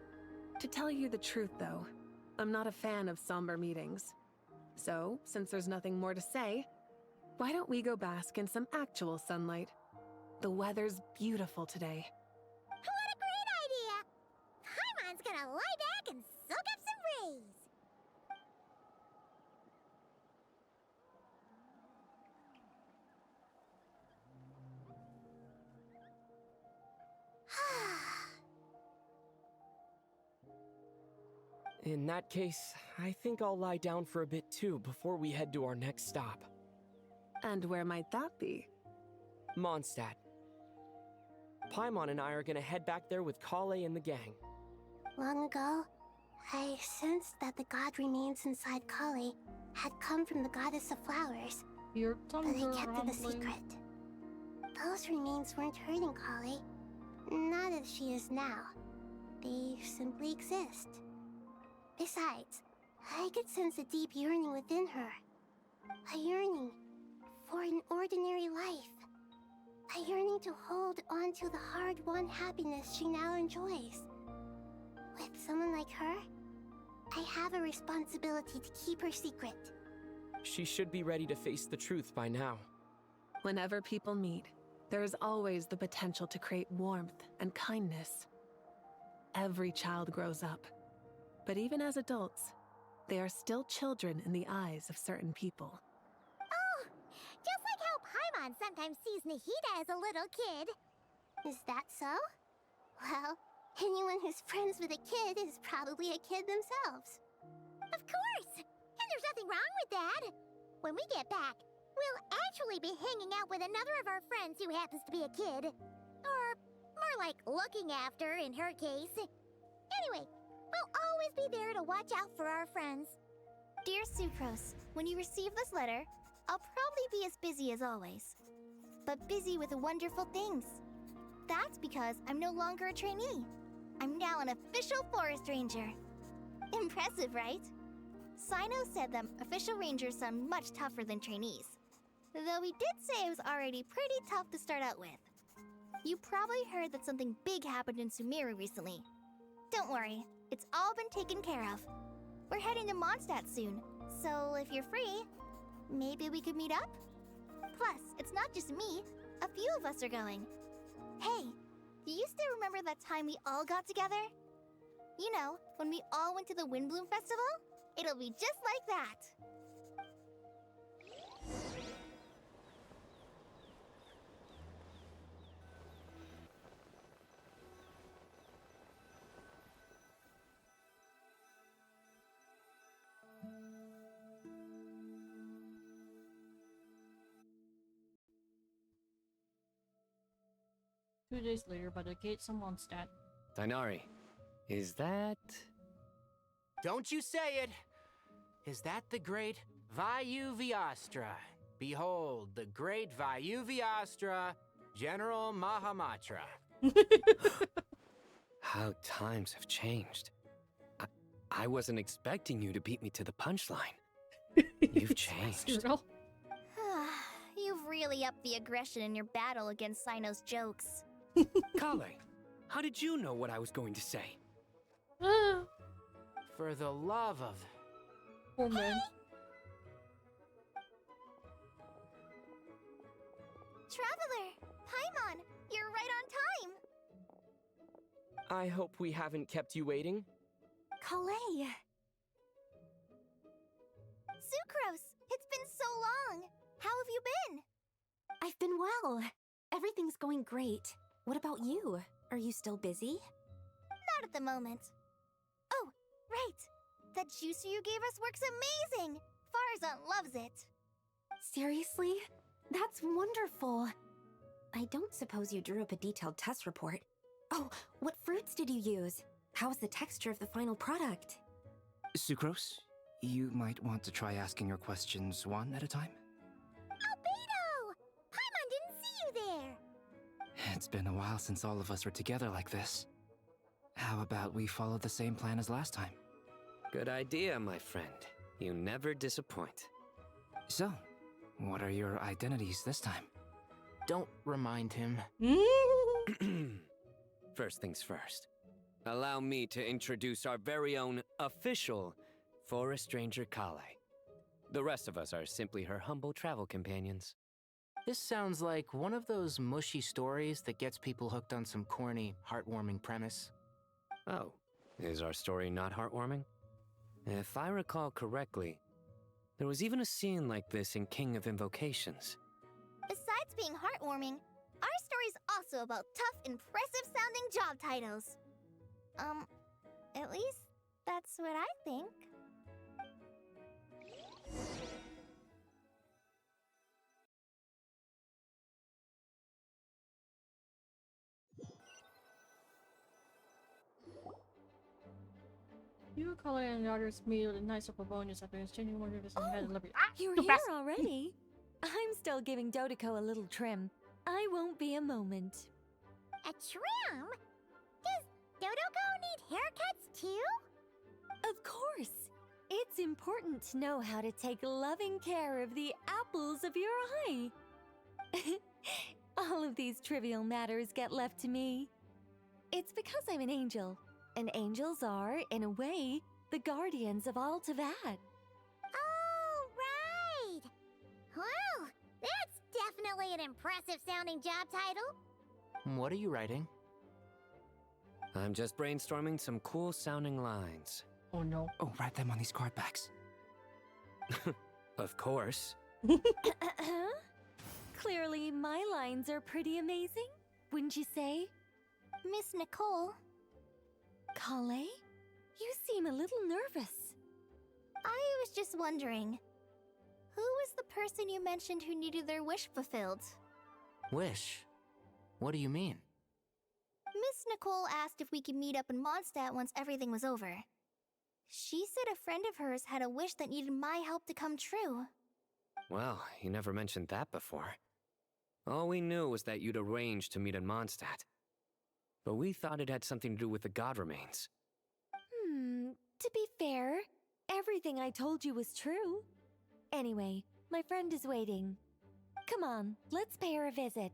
To tell you the truth, though, I'm not a fan of somber meetings. So, since there's nothing more to say, why don't we go bask in some actual sunlight? The weather's beautiful today. What a great idea! Paimon's gonna lie back and soak up some rays. In that case, I think I'll lie down for a bit too before we head to our next stop. And where might that be? Mondstadt. Paimon and I are gonna head back there with Kale and the gang. Long ago, I sensed that the god remains inside Kali had come from the goddess of flowers, Your but tongue I kept it a secret. Those remains weren't hurting Kali, not as she is now. They simply exist. Besides, I could sense a deep yearning within her. A yearning for an ordinary life. A yearning to hold on to the hard-won happiness she now enjoys. With someone like her, I have a responsibility to keep her secret. She should be ready to face the truth by now. Whenever people meet, there is always the potential to create warmth and kindness. Every child grows up, but even as adults, they are still children in the eyes of certain people. Oh, just like how Paimon sometimes sees Nahida as a little kid. Is that so? Well, anyone who's friends with a kid is probably a kid themselves. Of course! And there's nothing wrong with that. When we get back, we'll actually be hanging out with another of our friends who happens to be a kid. Or more like looking after, in her case. Anyway, we'll always be there to watch out for our friends. Dear Sucrose, when you receive this letter, I'll probably be as busy as always. But busy with wonderful things. That's because I'm no longer a trainee. I'm now an official forest ranger. Impressive, right? Sino said that official rangers sound much tougher than trainees. Though he did say it was already pretty tough to start out with. You probably heard that something big happened in Sumeru recently. Don't worry, it's all been taken care of. We're heading to Mondstadt soon, so if you're free, maybe we could meet up? Plus, it's not just me, a few of us are going. Hey, do you still remember that time we all got together? You know, when we all went to the Windbloom Festival? It'll be just like that. 2 days later, by the gates of Mondstadt. Dainari, is that... Don't you say it! Is that the great Vayuvyastra? Behold, the great Vayuvyastra, General Mahamatra. How times have changed. I wasn't expecting you to beat me to the punchline. You've changed. You've really upped the aggression in your battle against Sino's jokes. Kale, how did you know what I was going to say? For the love of... Oh man. Traveler! Paimon! You're right on time! I hope we haven't kept you waiting. Kalei! Sucrose! It's been so long! How have you been? I've been well. Everything's going great. What about you? Are you still busy? Not at the moment. Oh, right! That juicer you gave us works amazing! Farzan loves it! Seriously? That's wonderful. I don't suppose you drew up a detailed test report. Oh, what fruits did you use? How's the texture of the final product? Sucrose, you might want to try asking your questions one at a time. Albedo! Paimon didn't see you there! It's been a while since all of us were together like this. How about we follow the same plan as last time? Good idea, my friend. You never disappoint. So, what are your identities this time? Don't remind him. First things first. Allow me to introduce our very own official Forest Ranger Kale. The rest of us are simply her humble travel companions. This sounds like one of those mushy stories that gets people hooked on some corny, heartwarming premise. Oh, is our story not heartwarming? If I recall correctly, there was even a scene like this in King of Invocations. Besides being heartwarming, our story's also about tough, impressive-sounding job titles. At least that's what I think. You, Color, and the others meet with a nice upper bonus after exchanging one of his head and liberty. You're too here fast. already? I'm still giving Dodeko a little trim. I won't be a moment. A trim? Does Dodoko need haircuts too? Of course. It's important to know how to take loving care of the apples of your eye. All of these trivial matters get left to me. It's because I'm an angel, and angels are, in a way, the guardians of all Tavad. Oh, right! Wow, that's definitely an impressive-sounding job title. What are you writing? I'm just brainstorming some cool-sounding lines. Oh no. Oh, write them on these card backs. Of course. Clearly, my lines are pretty amazing, wouldn't you say? Miss Nicole, Kale? You seem a little nervous. I was just wondering, who was the person you mentioned who needed their wish fulfilled? Wish? What do you mean? Miss Nicole asked if we could meet up in Mondstadt once everything was over. She said a friend of hers had a wish that needed my help to come true. Well, you never mentioned that before. All we knew was that you'd arranged to meet in Mondstadt. But we thought it had something to do with the god remains. To be fair, everything I told you was true. Anyway, my friend is waiting. Come on, let's pay her a visit.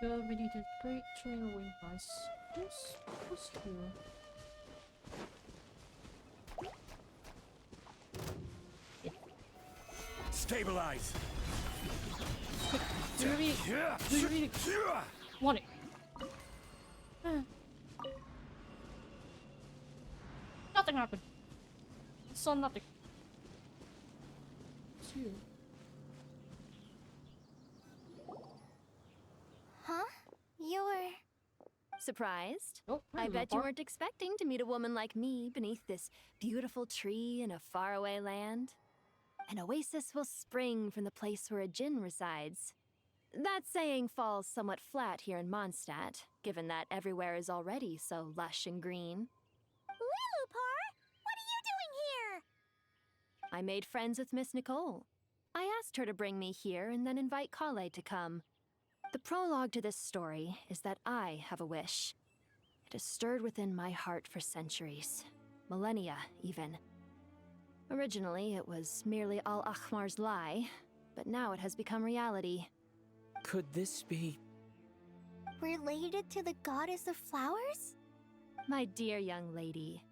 We need a great trail wing price. Who's here? Stabilize! Do you really want it? Nothing happened. I saw nothing. It's you. Huh? You're... Surprised? Oh, I bet you weren't expecting to meet a woman like me beneath this beautiful tree in a faraway land. An oasis will spring from the place where a djinn resides. That saying falls somewhat flat here in Mondstadt, given that everywhere is already so lush and green. Lilupar, what are you doing here? I made friends with Miss Nicole. I asked her to bring me here and then invite Kale to come. The prologue to this story is that I have a wish. It has stirred within my heart for centuries, millennia even. Originally, it was merely Al-Ahmar's lie, but now it has become reality. Could this be... related to the goddess of flowers? My dear young lady,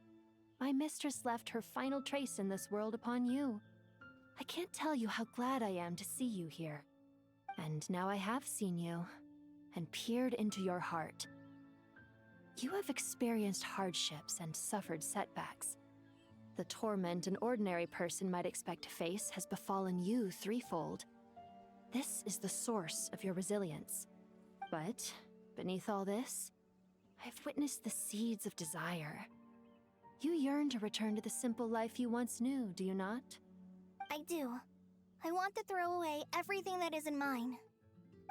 my mistress left her final trace in this world upon you. I can't tell you how glad I am to see you here. And now I have seen you, and peered into your heart. You have experienced hardships and suffered setbacks. The torment an ordinary person might expect to face has befallen you threefold. This is the source of your resilience. But, beneath all this, I've witnessed the seeds of desire. You yearn to return to the simple life you once knew, do you not? I do. I want to throw away everything that isn't mine.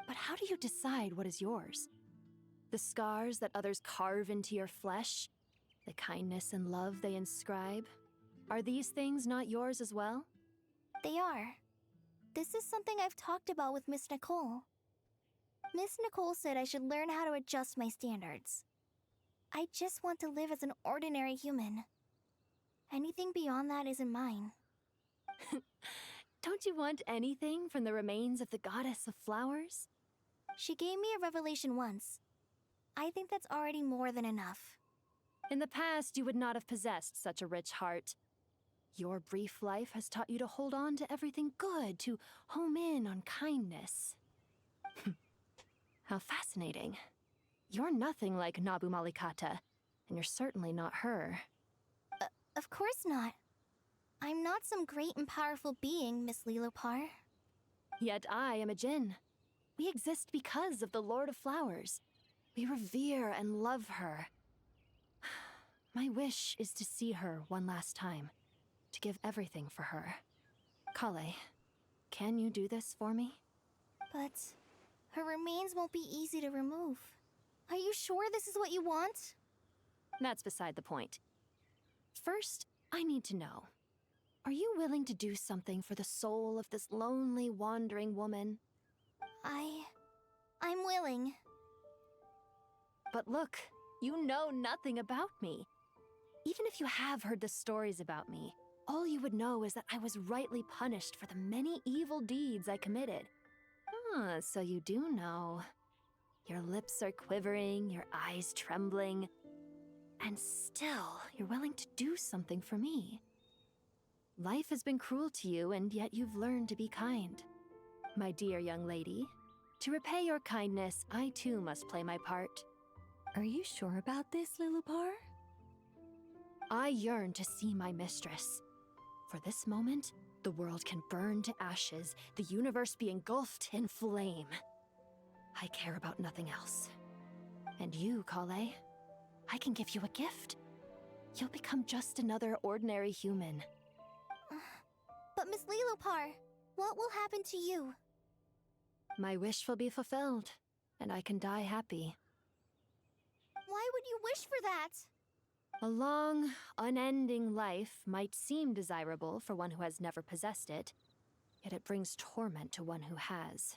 But how do you decide what is yours? The scars that others carve into your flesh, the kindness and love they inscribe, are these things not yours as well? They are. This is something I've talked about with Miss Nicole. Miss Nicole said I should learn how to adjust my standards. I just want to live as an ordinary human. Anything beyond that isn't mine. Don't you want anything from the remains of the goddess of flowers? She gave me a revelation once. I think that's already more than enough. In the past, you would not have possessed such a rich heart. Your brief life has taught you to hold on to everything good, to home in on kindness. How fascinating. You're nothing like Nabu Malikata, and you're certainly not her. Of course not. I'm not some great and powerful being, Miss Lilopar. Yet I am a Jinn. We exist because of the Lord of Flowers. We revere and love her. My wish is to see her one last time, to give everything for her. Kale, can you do this for me? But her remains won't be easy to remove. Are you sure this is what you want? That's beside the point. First, I need to know. Are you willing to do something for the soul of this lonely, wandering woman? I'm willing. But look, you know nothing about me. Even if you have heard the stories about me, all you would know is that I was rightly punished for the many evil deeds I committed. Ah, so you do know. Your lips are quivering, your eyes trembling, and still you're willing to do something for me. Life has been cruel to you, and yet you've learned to be kind. My dear young lady, to repay your kindness, I too must play my part. Are you sure about this, Lilopar? I yearn to see my mistress. For this moment, the world can burn to ashes, the universe be engulfed in flame. I care about nothing else. And you, Kale, I can give you a gift. You'll become just another ordinary human. But Miss Lilopar, what will happen to you? My wish will be fulfilled, and I can die happy. Why would you wish for that? A long, unending life might seem desirable for one who has never possessed it, yet it brings torment to one who has.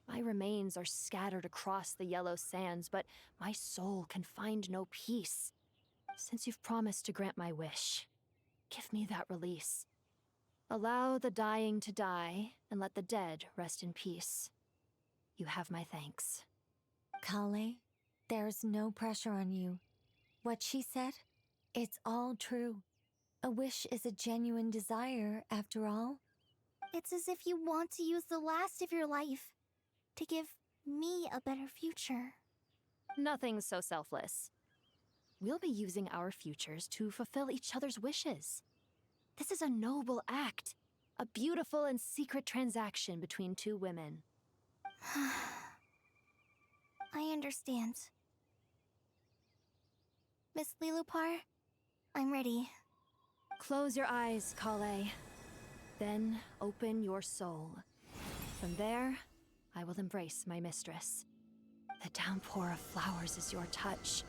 My remains are scattered across the yellow sands, but my soul can find no peace. Since you've promised to grant my wish, give me that release. Allow the dying to die, and let the dead rest in peace. You have my thanks. Kale, there's no pressure on you. What she said, it's all true. A wish is a genuine desire, after all. It's as if you want to use the last of your life to give me a better future. Nothing so selfless. We'll be using our futures to fulfill each other's wishes. This is a noble act, a beautiful and secret transaction between two women. I understand. Miss Lilopar, I'm ready. Close your eyes, Kale. Then open your soul. From there, I will embrace my mistress. The downpour of flowers is your touch.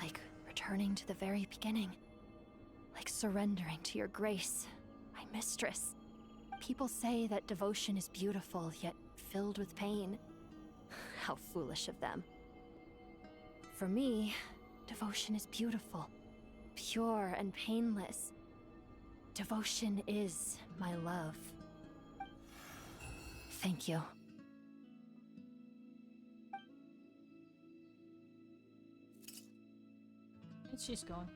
Like returning to the very beginning. Like surrendering to your grace, my mistress. People say that devotion is beautiful, yet filled with pain. How foolish of them. For me, devotion is beautiful, pure and painless. Devotion is my love. Thank you. She's gone.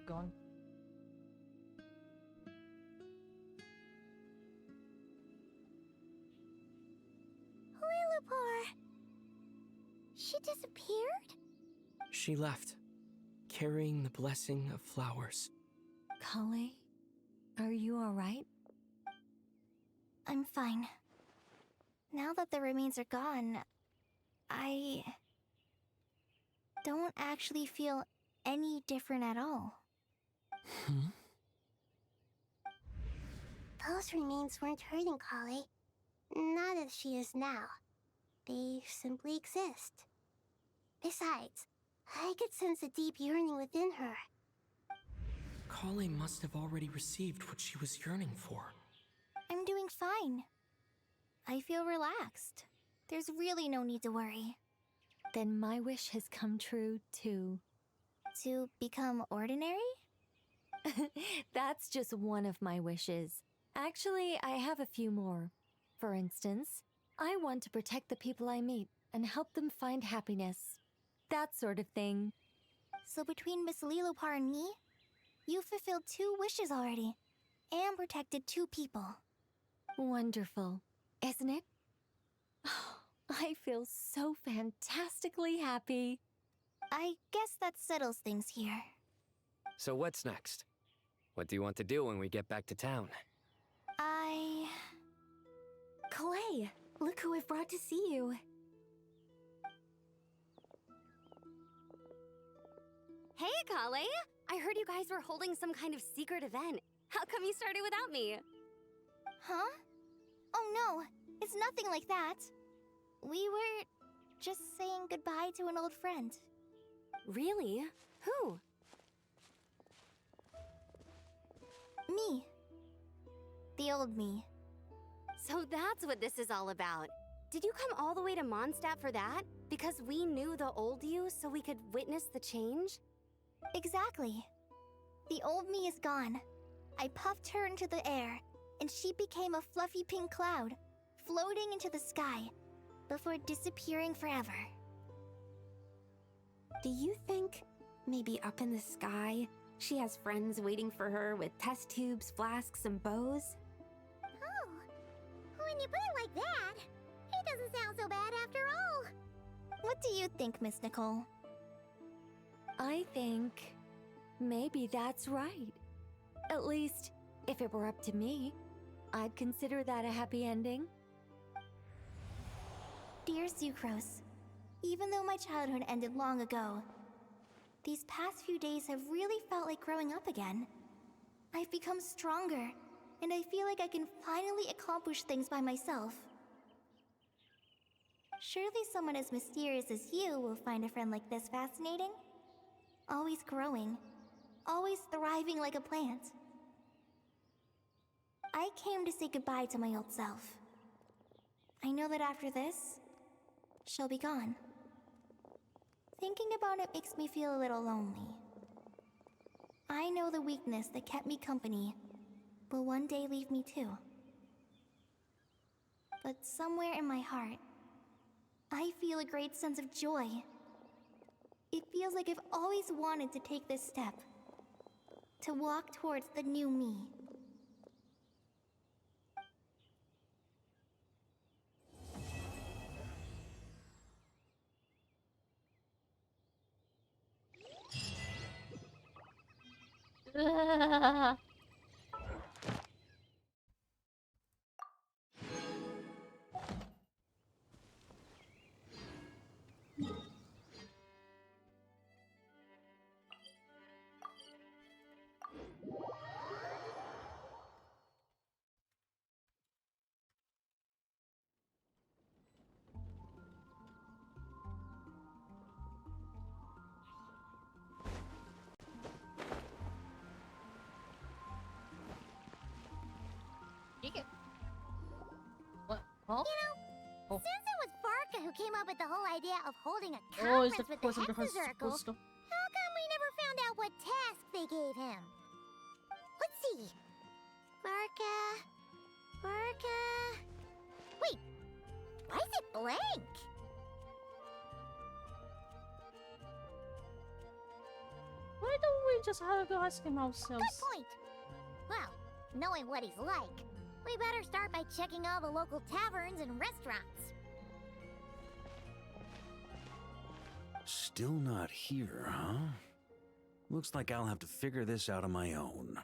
Lilopar! She disappeared? She left, carrying the blessing of flowers. Kale, are you alright? I'm fine. Now that the remains are gone, I don't actually feel any different at all. Those remains weren't hurting Kale. Not as she is now. They simply exist. Besides, I could sense a deep yearning within her. Kale must have already received what she was yearning for. I'm doing fine. I feel relaxed. There's really no need to worry. Then my wish has come true, too. To become ordinary? That's just one of my wishes. Actually, I have a few more. For instance, I want to protect the people I meet and help them find happiness. That sort of thing. So between Miss Lilopar and me, you've fulfilled 2 wishes already, and protected 2 people. Wonderful, isn't it? I feel so fantastically happy. I guess that settles things here. So what's next? What do you want to do when we get back to town? Clay, look who I've brought to see you. Hey, Kale! I heard you guys were holding some kind of secret event. How come you started without me? Huh? Oh no, it's nothing like that. We were just saying goodbye to an old friend. Really? Who? Me. The old me. So that's what this is all about. Did you come all the way to Mondstadt for that? Because we knew the old you so we could witness the change? Exactly. The old me is gone. I puffed her into the air, and she became a fluffy pink cloud, floating into the sky, before disappearing forever. Do you think, maybe up in the sky, she has friends waiting for her with test tubes, flasks, and bows? Oh, when you put it like that, it doesn't sound so bad after all. What do you think, Miss Nicole? I think maybe that's right. At least, if it were up to me, I'd consider that a happy ending. Dear Sucrose, even though my childhood ended long ago, these past few days have really felt like growing up again. I've become stronger, and I feel like I can finally accomplish things by myself. Surely someone as mysterious as you will find a friend like this fascinating? Always growing, always thriving like a plant. I came to say goodbye to my old self. I know that after this, she'll be gone. Thinking about it makes me feel a little lonely. I know the weakness that kept me company will one day leave me too. But somewhere in my heart, I feel a great sense of joy. It feels like I've always wanted to take this step, to walk towards the new me. What? Huh? You know, since it was Barca who came up with the whole idea of holding a Oh, is conference that with the because of the Hexacircle, crystal? how come we never found out what task they gave him? Let's see. Barca... Wait, why is it blank? Why don't we just have to ask him ourselves? Good point. Well, knowing what he's like, we better start by checking all the local taverns and restaurants. Still not here, huh? Looks like I'll have to figure this out on my own.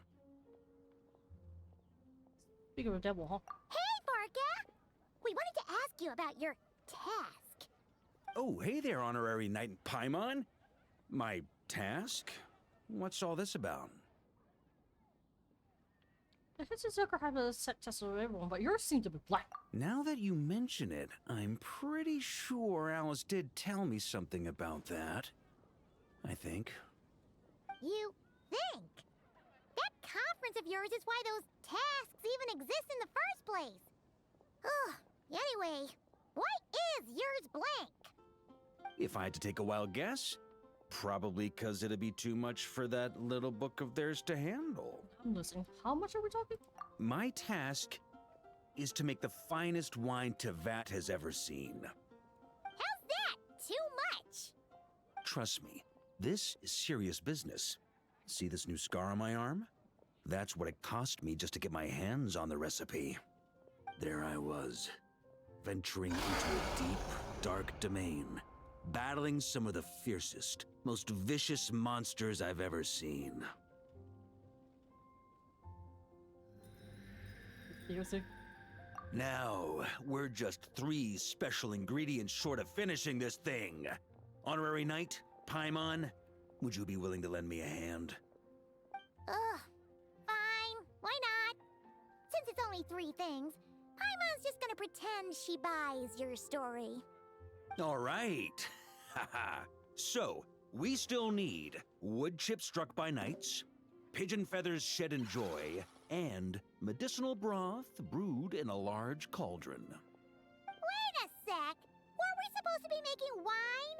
Speaking of devil, huh? Hey, Barca! We wanted to ask you about your task. Oh, hey there, Honorary Knight in Paimon. My task? What's all this about? The Hitsy Zucker have a set test of everyone, but yours seem to be black. Now that you mention it, I'm pretty sure Alice did tell me something about that. I think. You think? That conference of yours is why those tasks even exist in the first place. Ugh. Anyway, why is yours blank? If I had to take a wild guess, probably because it'd be too much for that little book of theirs to handle. I'm listening. How much are we talking? My task is to make the finest wine Tevat has ever seen. How's that? Too much? Trust me, this is serious business. See this new scar on my arm? That's what it cost me just to get my hands on the recipe. There I was, venturing into a deep, dark domain, battling some of the fiercest, most vicious monsters I've ever seen. Seriously? Now, we're just 3 special ingredients short of finishing this thing. Honorary Knight, Paimon, would you be willing to lend me a hand? Ugh. Fine. Why not? Since it's only 3 things, Paimon's just gonna pretend she buys your story. All right. Haha. So, we still need wood chips struck by knights, pigeon feathers shed in joy, and medicinal broth brewed in a large cauldron. Wait a sec! Were we supposed to be making wine?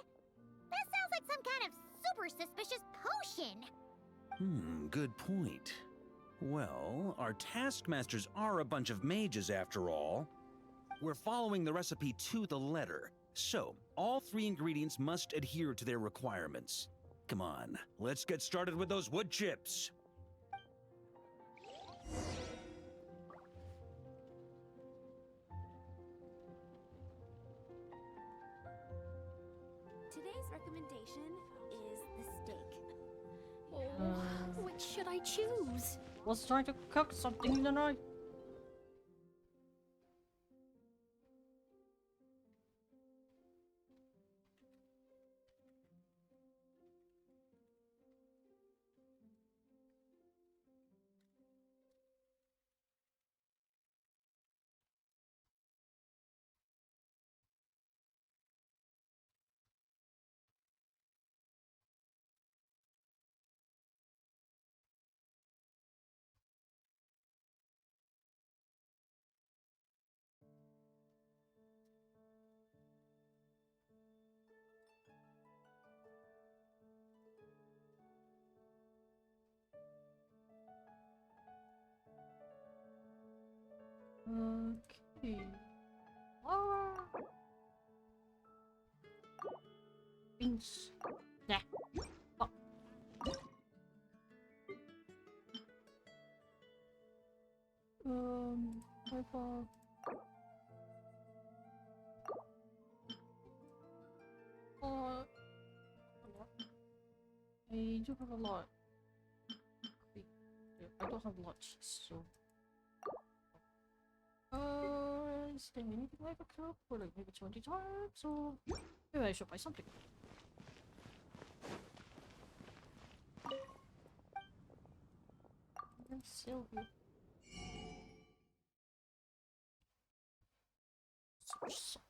That sounds like some kind of super suspicious potion. Good point. Well, our taskmasters are a bunch of mages after all. We're following the recipe to the letter, so all 3 ingredients must adhere to their requirements. Come on, let's get started with those wood chips. Today's recommendation is the steak. Which should I choose? Was trying to cook something tonight. Okay. Beans. Yeah. Oh. How far? A lot. I do have a lot. I don't have much, so. Is there anything I could cook for like maybe 20 times? So maybe I should buy something. And Sylvia. So.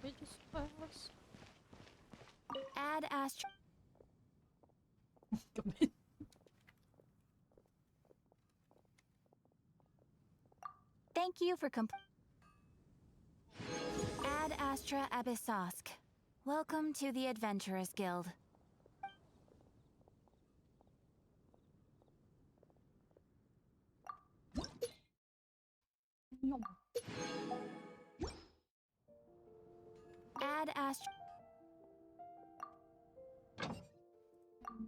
I just pass. Add astro. Come in. Thank you for Ad Astra Abyssosk. Welcome to the Adventurers Guild. No. Ad Astra.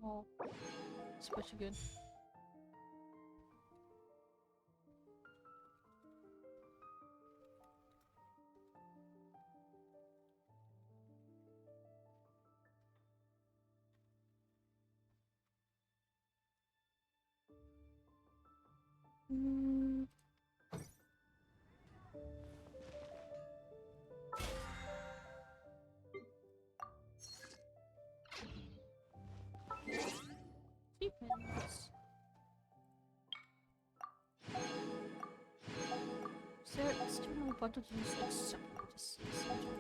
No. Especially good. Depends. Is there external pathogens except for this center?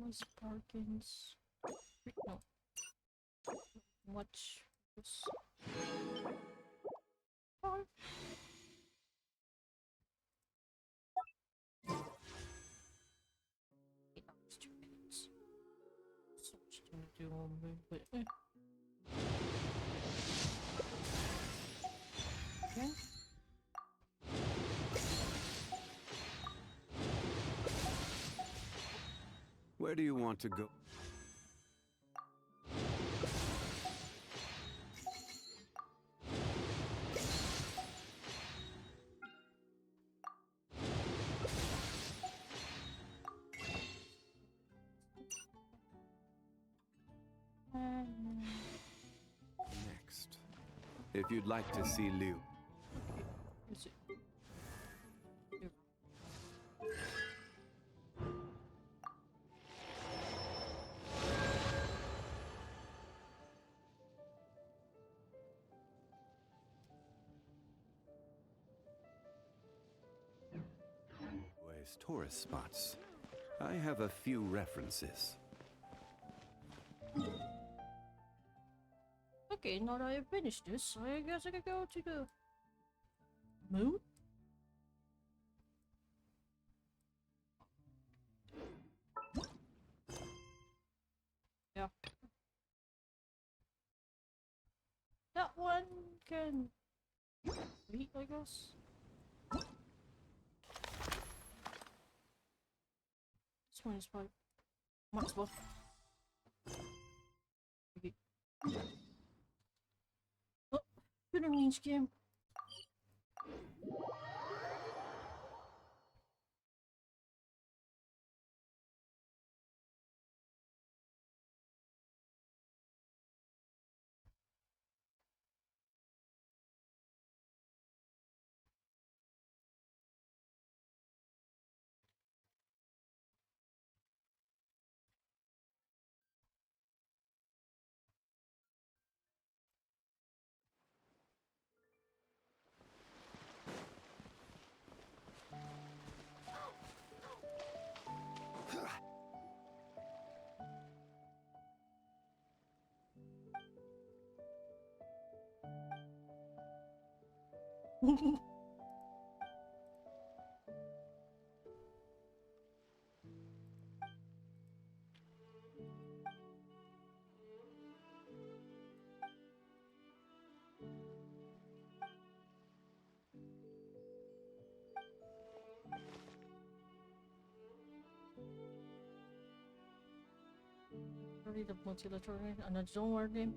Was Parkins? Wait, no. Watch this. Oh. So much to do on me, but okay. Where do you want to go? Next. If you'd like to see Liu. Is it? Tourist spots. I have a few references. Okay, now that I've finished this, I guess I could go to the moon? Yeah. That one can wait, I guess. This one is probably much more. Okay. Oh, good range game. Read the multilateral and a Zhongli game.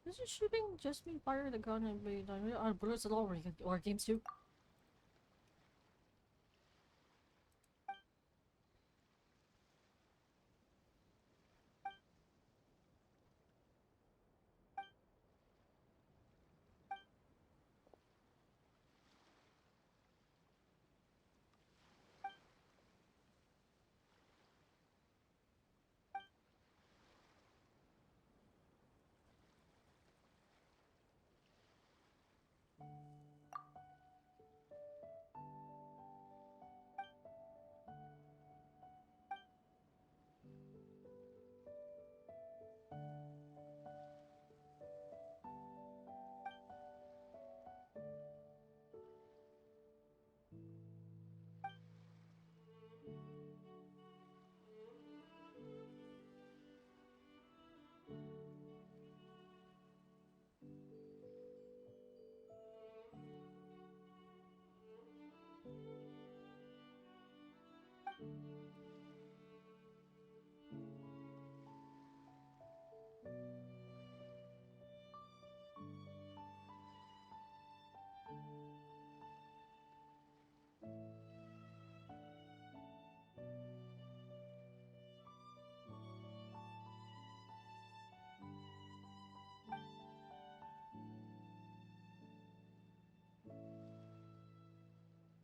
Isn't shooting just mean fire the gun and be on bullets at all or games too?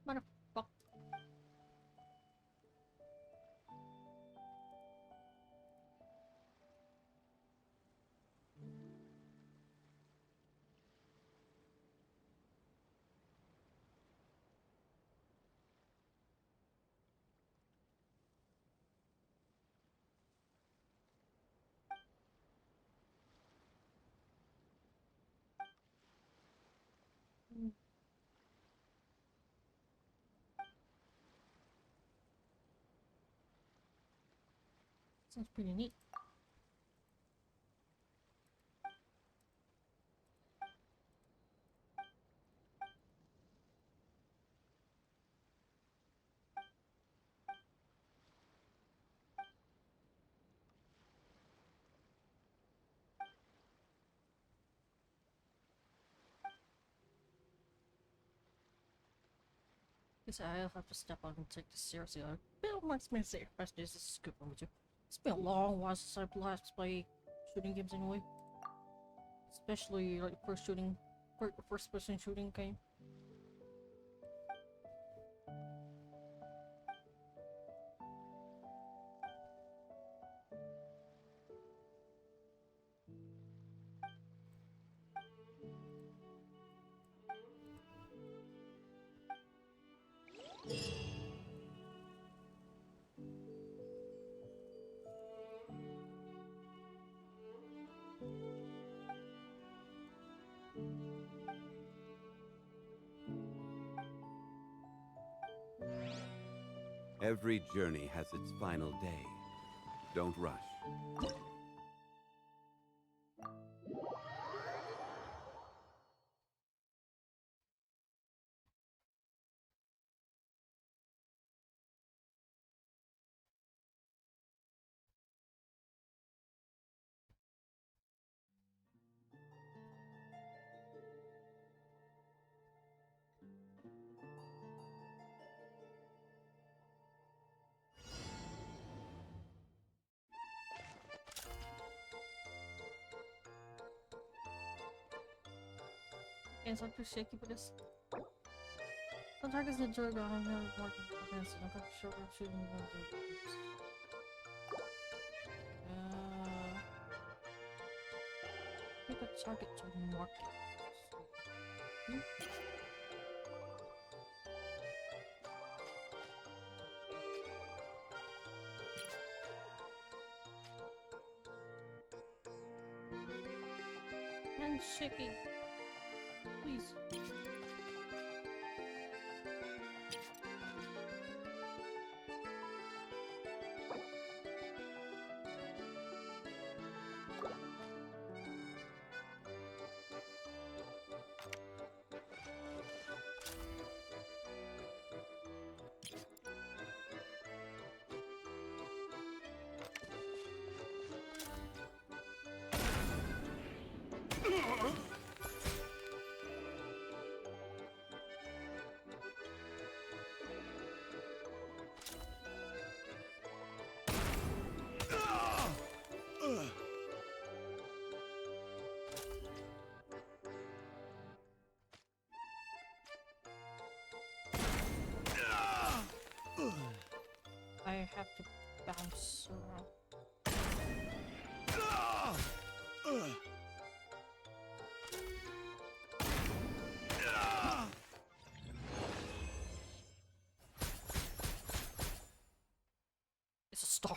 Motherfucker. Sounds pretty neat. Guess I'll have to step on and take this seriously. Bill wants me to say best days. This is good one with you. It's been a long while since I've last played shooting games anyway. Especially like first person shooting game. Every journey has its final day. Don't rush. It's like too shaky for this. The target's the drug on him, more against it. I'm not sure I'm shooting one of the groups. Pick a target to mark it. And shaky. Please. so wrong. It's a star.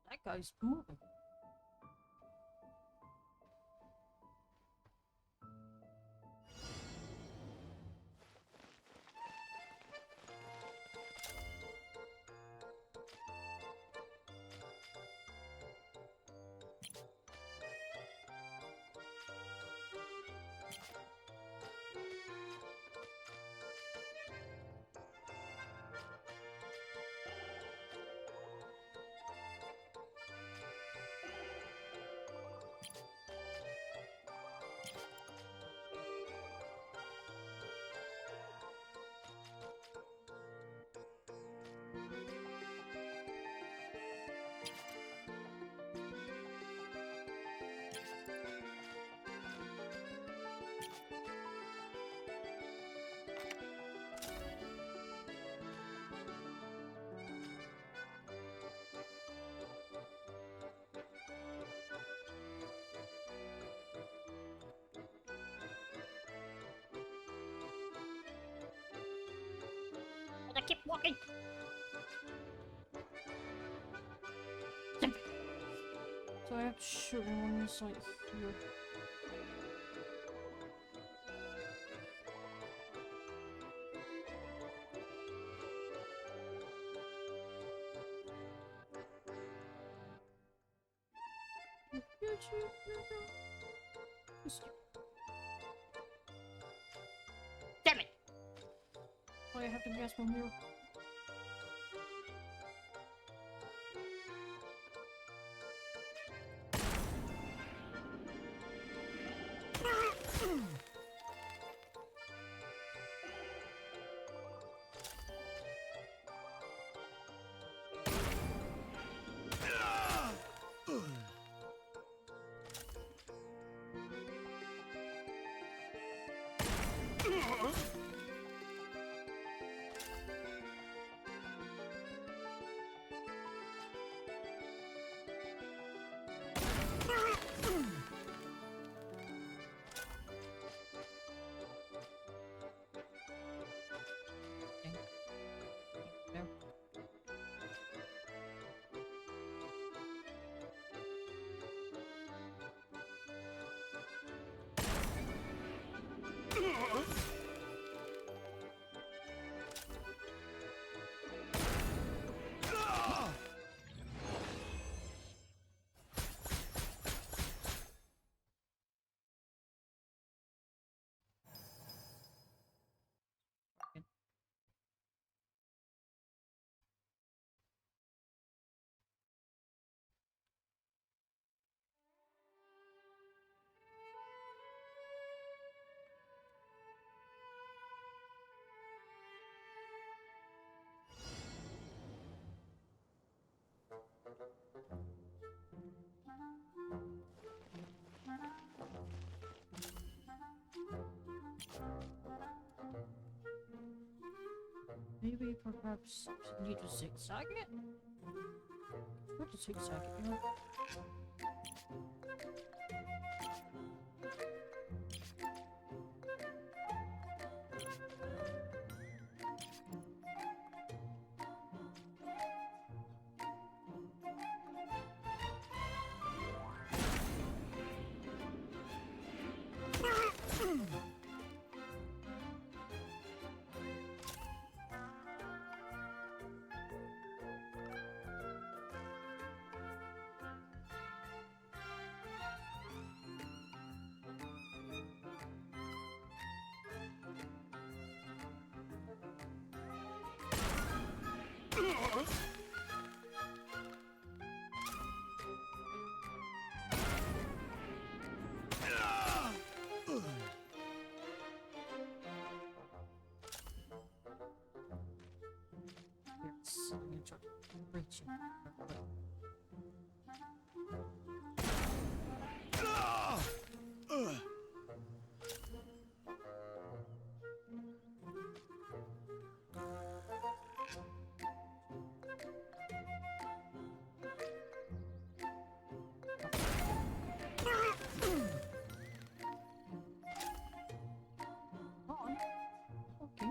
That guy's moving. I keep walking. So I have to shoot him on this side here. Damn it! Oh, I have to guess from here. Maybe perhaps need to zigzag it? What to zigzag it, you know? kitchen. Okay.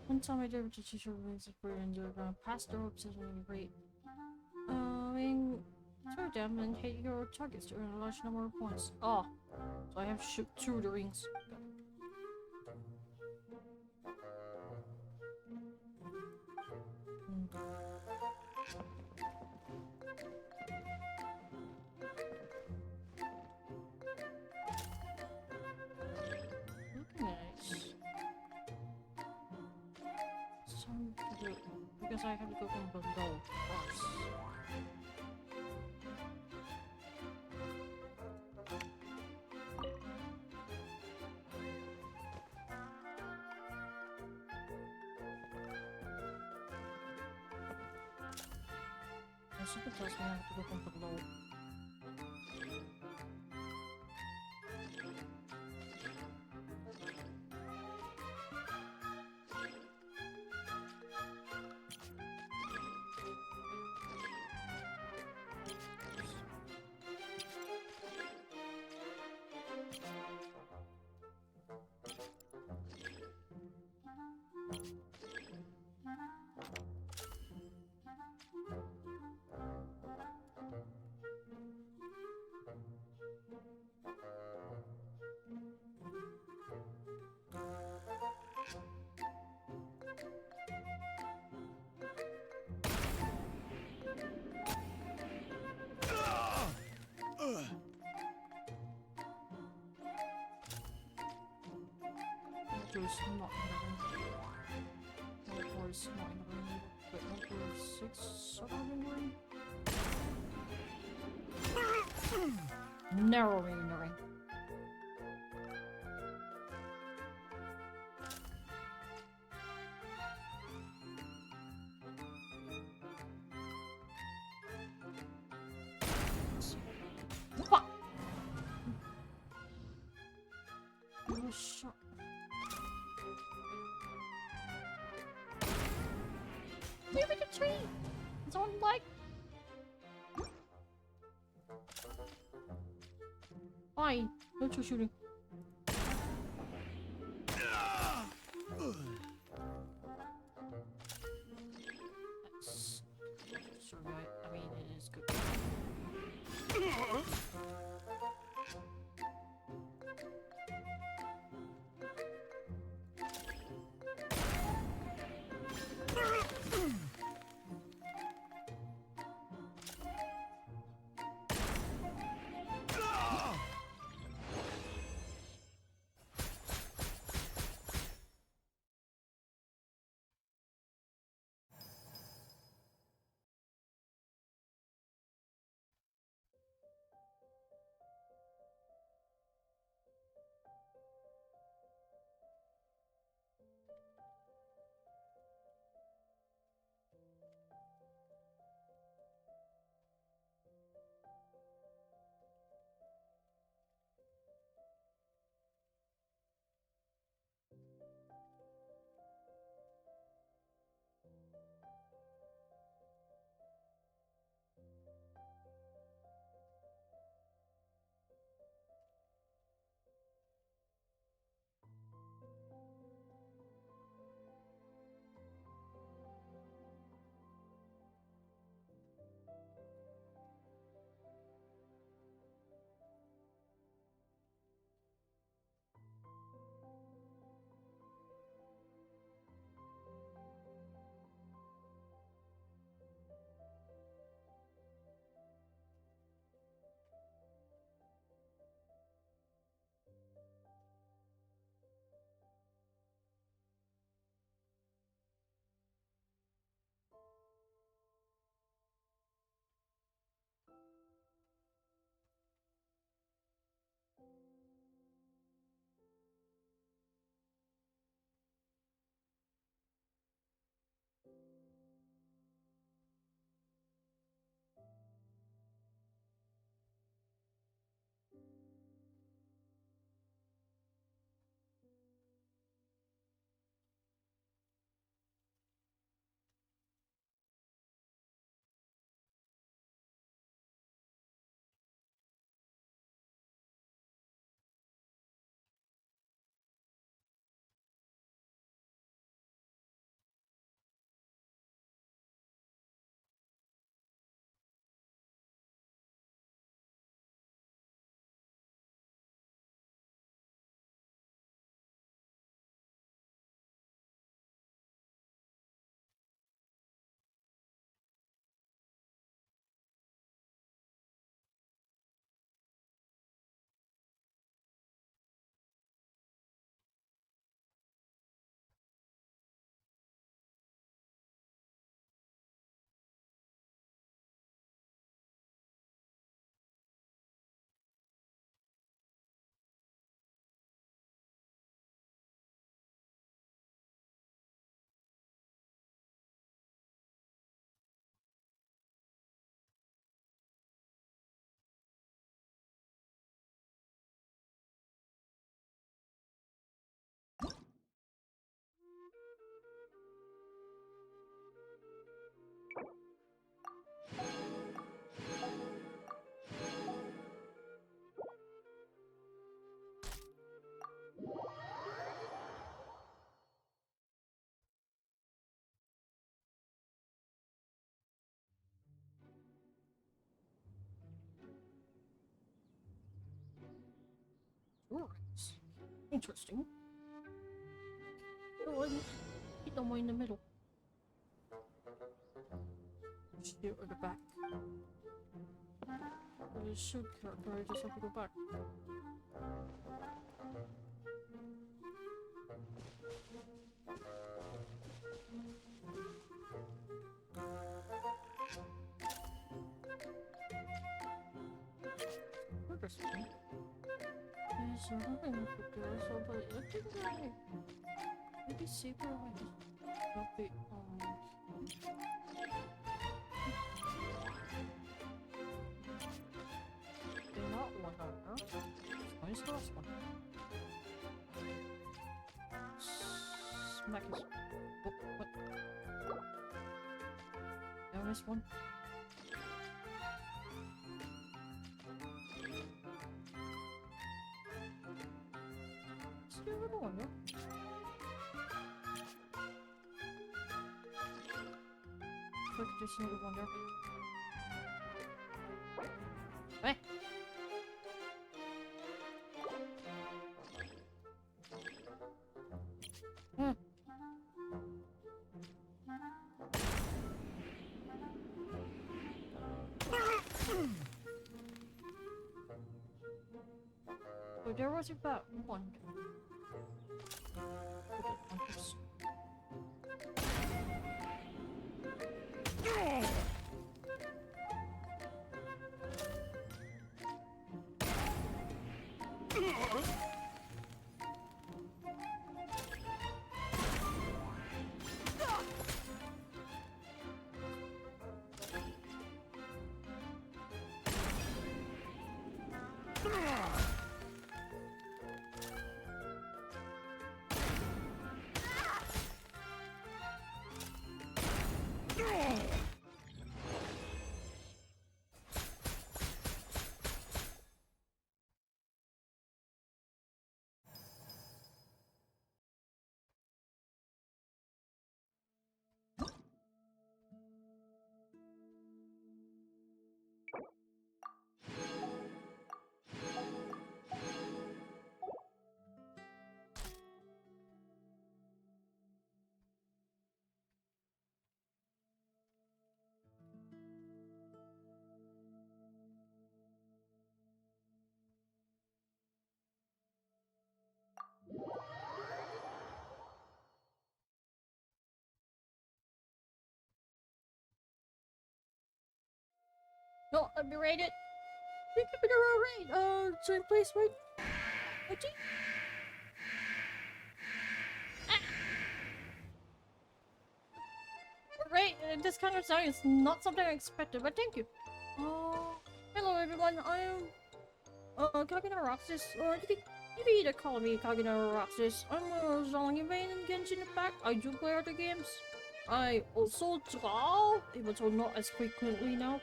One time I did to teacher was for and you're gonna pass the obsession rate. Throw them and hit your targets to earn a large number of points. Oh, so I have to shoot through the rings. Nice. So because I have to go from below first. Something tells me I have to go from below. There's not in the room. Or is not in the room either. But number 6 surrounding room. Narrowing the ring. Fuck! Oh, shit. Leave it a tree! It's on like. Fine. Don't you shooting. Sorry, I mean, it is good. Interesting. Oh, hit them in the middle. Shoot at the back. For the shoot character, I just have to go back. Interesting. There's nothing I could do, so but I think maybe safer if I just drop it they're not one over. Where's the last one? Smack his... Oh, what? There is one. Is there another one there? Looks like there's another one there. Hey! Hmm. So there was about one. No, I'll be rated. Thank you for the raid. Join place, right? IG? Right, this kind of sound is not something I expected, but thank you. Hello everyone, I am Kagina Roxas, or you can either call me Kagina Roxas. I'm Zhongli main and Genshin Impact. I do play other games. I also draw, even though not as frequently now.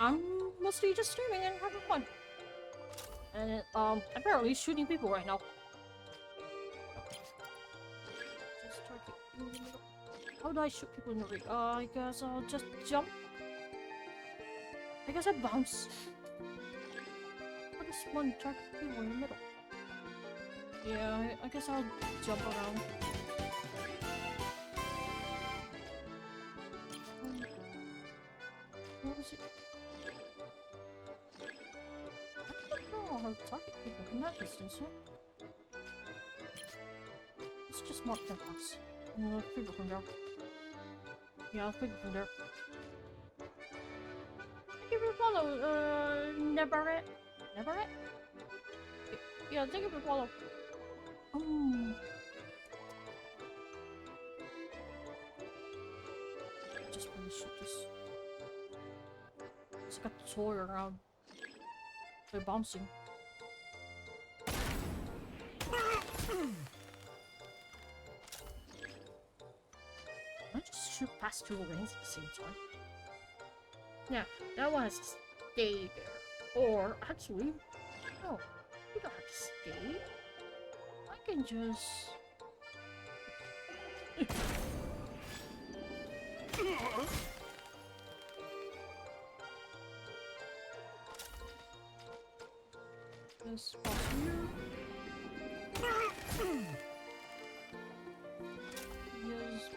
I'm mostly just streaming and having fun. And apparently shooting people right now. Just try to get in the middle. How do I shoot people in the ring? I guess I'll just jump. I guess I bounce. What is one try to get people in the middle? Yeah, I guess I'll jump around. What was it? I don't know how to target people from that distance, huh? Let's just mark that house. I'll figure from there. Yeah, I'll figure from there. Thank you for follow, Nebaret? Nebaret? Yeah, thank you for follow. Just want to shoot this. It's got the toy around. They're bouncing. I just shoot past two rings at the same time. Yeah, that one has to stay there. Or, actually, no, you don't have to stay. I can just... Just cross here. Use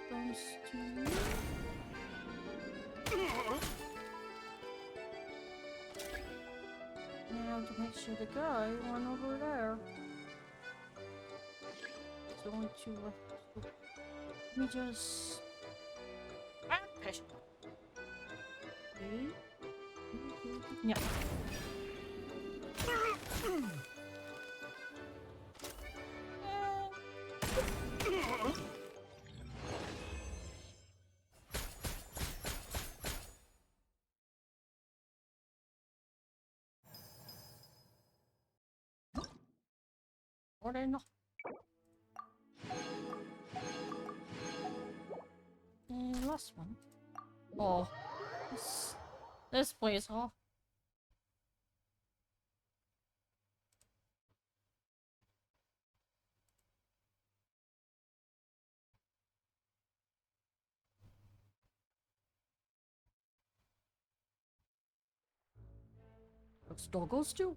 bones to now to make sure the guy went over there. So going to let me just push. Okay. Yeah. Or not. And last one. Oh, this place, huh? Looks doggos too.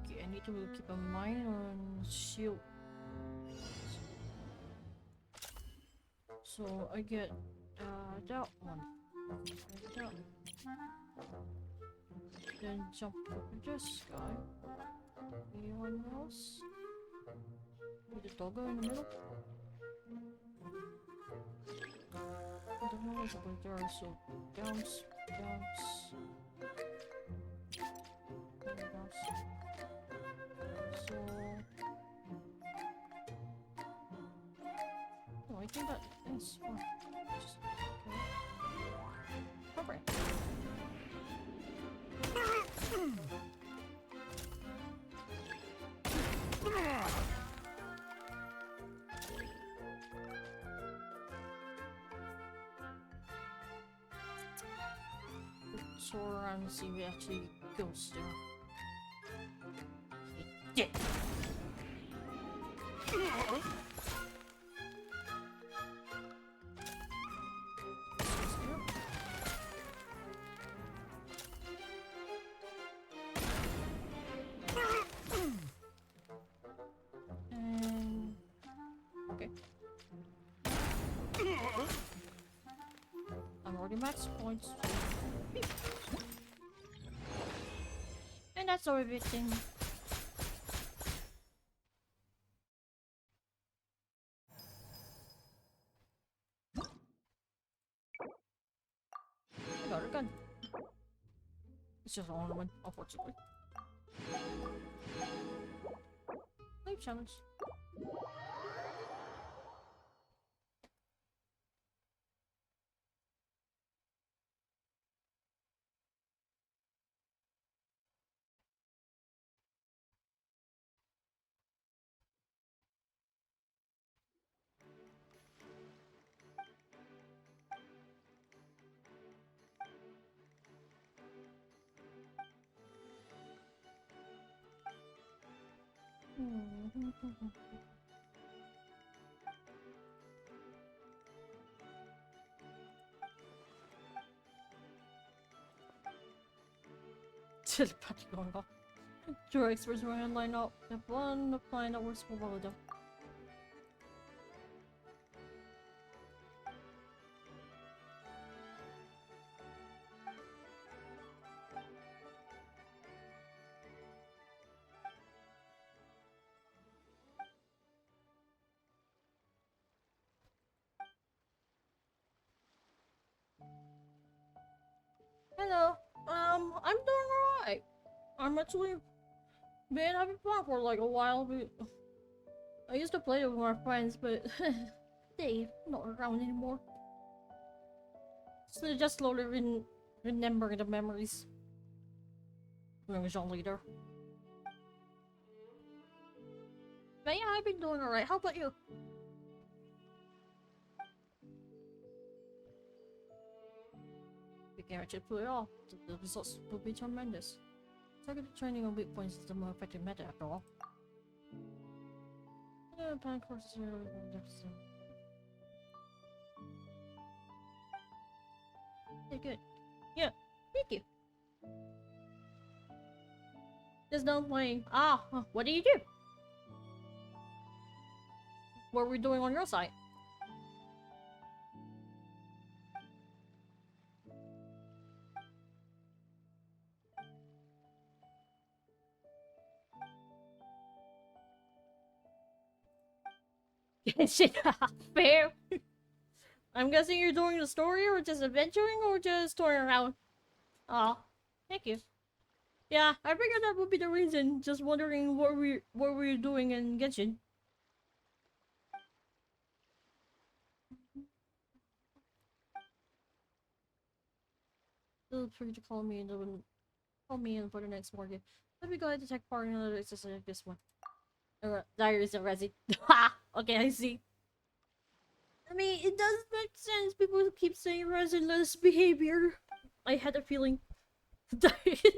Okay, I need to keep a mind on shield. So I get that one. That. Then jump over this guy. Anyone else? With the doggo in the middle? I don't know what's over there, so bounce, bounce. Bounce. So oh, I think that is fine. Just okay. Alright. Soar around and see if it actually goes there. Yeah. And okay. I'm already max points. And that's everything. I got a gun. It's just an ornament, unfortunately. Leave challenge. Telepathy going off. Your experts were in line up. The one plan that works for all of them. Hello. I'm doing alright. I'm actually been having fun for like a while. But I used to play with my friends, but they're not around anymore. So just slowly remembering the memories. Doing Zhongli there. But yeah, I've been doing alright. How about you? We can actually pull it off. The results will be tremendous. Targeted training on weak points is the more effective method after all. Yeah, plan courses are really deficit. Yeah, good. Yeah, thank you. Just done playing. Ah, what do you do? What were we doing on your side? Shit, fair. I'm guessing you're doing the story or just adventuring or just touring around. Oh, thank you. Yeah, I figured that would be the reason. Just wondering what we're doing in Genshin. Feel free to call me in for the next mortgage. Let me go ahead and check part analytics just like this one. Diaries of Resi. Ha! Okay, I see. I mean, it does make sense. People keep saying resilient behavior. I had a feeling. Imagine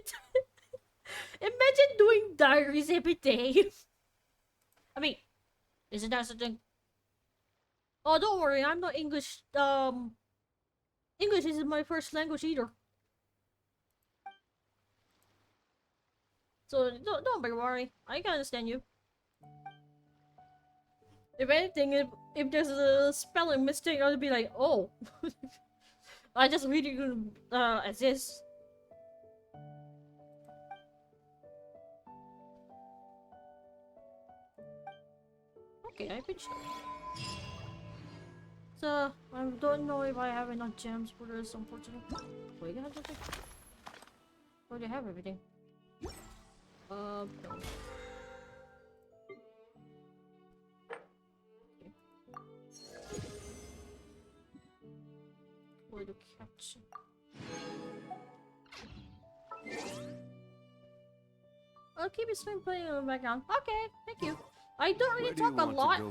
doing diaries every day. I mean, isn't that something? Oh, don't worry. I'm not English. English isn't my first language either. So don't be worried. I can understand you. If anything, if there's a spelling mistake, I'll be like, oh, I just really exist. Okay, I pitched it. So I don't know if I have enough gems for this, unfortunately. Wait, I have to think. Or do I have everything? No. Where to catch it? I'll keep your stream playing in the background. Okay, thank you. I don't really talk a lot,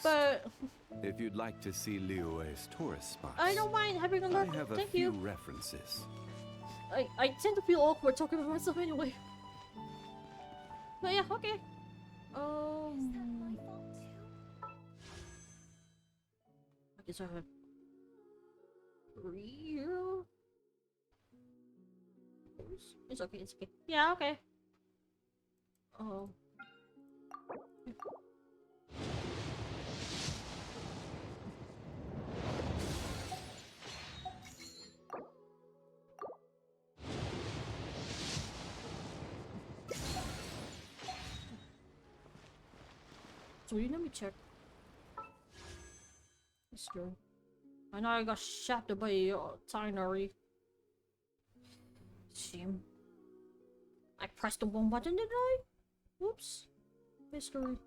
but if you'd like to see Liyue's tourist spots, I don't mind having a look. I have a Thank few you. references. I tend to feel awkward talking about myself anyway. But yeah, okay. I guess I have 3 here. It's okay, it's okay. Yeah, okay. Oh. So let me check. Let's go. I know I got shafted by Tinary. Shame. I pressed the wrong button, did I? Whoops. History.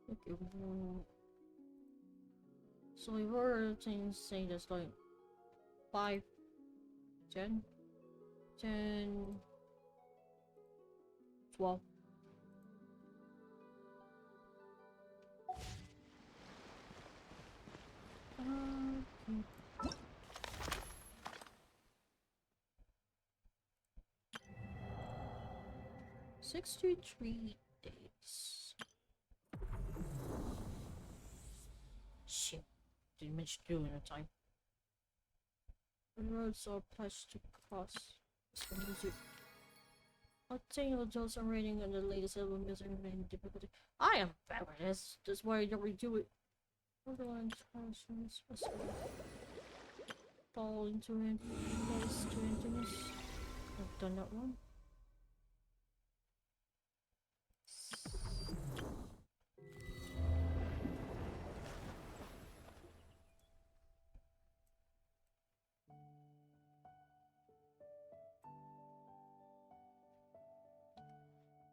Okay. So we were saying this like 5, 10, 10, 12. Okay. 63 days. Shit. Didn't manage to do it in time. The roads are patched to cross. Obtain results and rating on the latest album music and difficulty. I am bad at this. That's why I don't redo it. Borderlands crashes. Fall into it. Place to emptiness. I've done that one.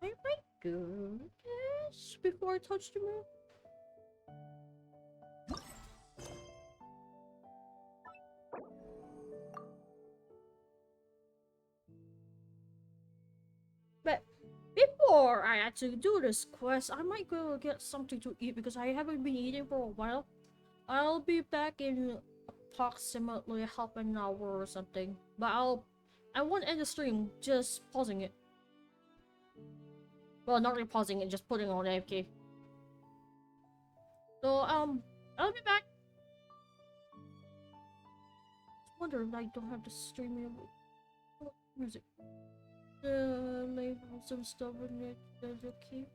I might go this before I touch the moon. But before I actually do this quest, I might go get something to eat because I haven't been eating for a while. I'll be back in approximately half an hour or something. But I won't end the stream, just pausing it. Well, not really pausing it, just putting on AFK. So, I'll be back. I wonder if I don't have to stream music. Label some stuff in it. That's okay.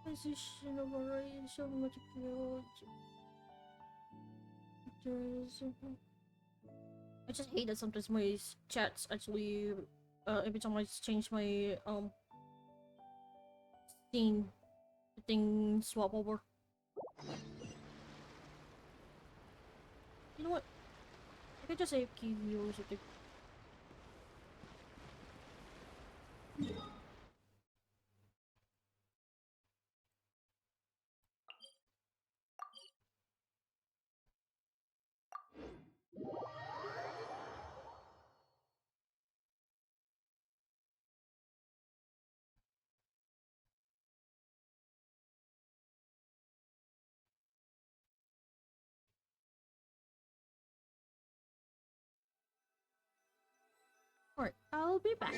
Position of variation material. I just hate that sometimes my chats actually, every time I change my, scene, the thing swap over. You know what? I could just say key view or something. Alright, I'll be back.